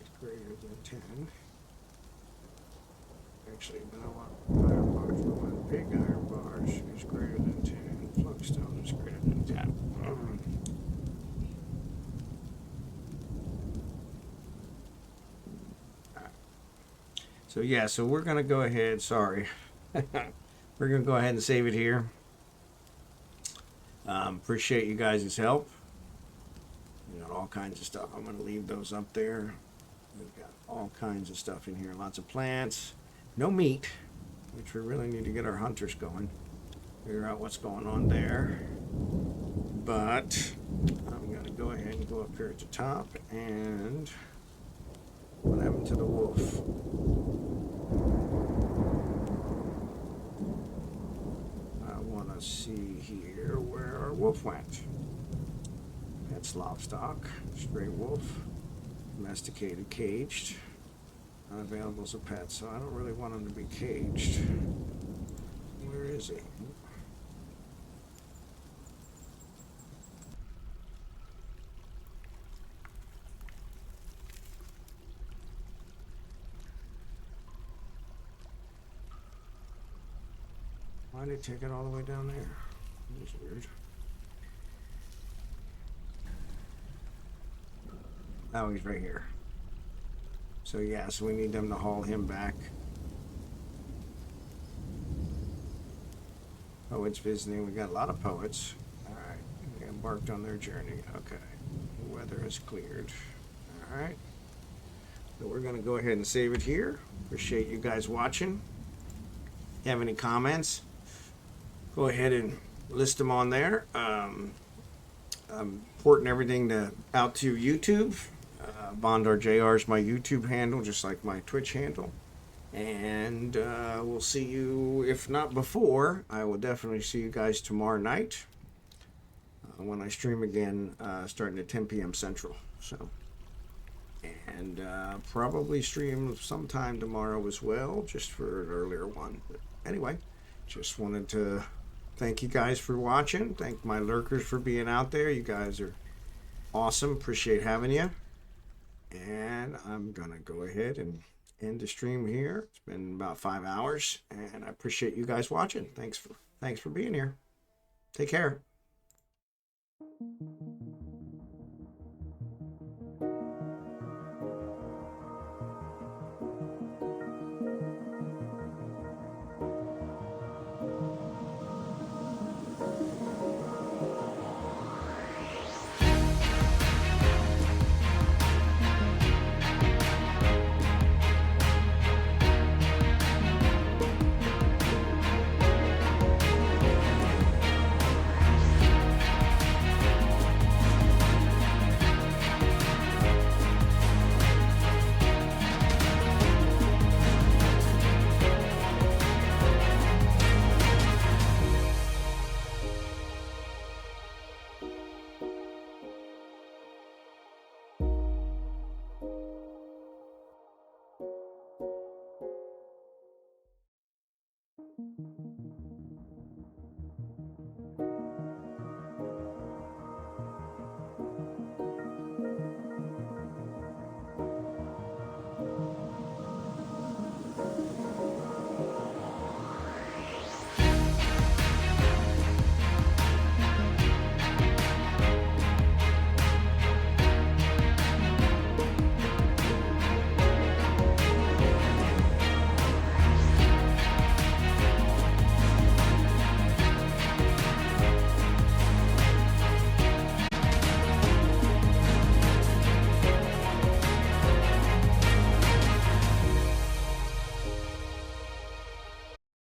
Speaker 1: is greater than 10, Actually, but I want iron bars. We want big iron bars is greater than 10. Flugstone is greater than 10. So yeah, so we're gonna go ahead. Sorry, we're gonna go ahead and save it here. Appreciate you guys' help. You got all kinds of stuff. I'm gonna leave those up there. We've got all kinds of stuff in here. Lots of plants. No meat, which we really need to get our hunters going. Figure out what's going on there. But I'm gonna go ahead and go up here at the top and what happened to the wolf? I want to see here where our wolf went. That's livestock, stray wolf, domesticated, caged, not available as a pet, so I don't really want him to be caged. Where is he? Why did it take it all the way down there? That's weird. Oh, he's right here. So yeah, so we need them to haul him back. Poets visiting. We got a lot of poets. All right, they embarked on their journey. Okay, the weather is cleared. All right, so we're gonna go ahead and save it here. Appreciate you guys watching. If you have any comments, go ahead and list them on there. I'm porting everything out to YouTube. Bondar JR is my YouTube handle, just like my Twitch handle. And we'll see you, if not before, I will definitely see you guys tomorrow night when I stream again, starting at 10 p.m. Central. So, and probably stream sometime tomorrow as well, just for an earlier one. But anyway, just wanted to thank you guys for watching. Thank my lurkers for being out there. You guys are awesome. Appreciate having you. And I'm gonna go ahead and end the stream here. It's been about 5 hours, and I appreciate you guys watching. Thanks for being here. Take care.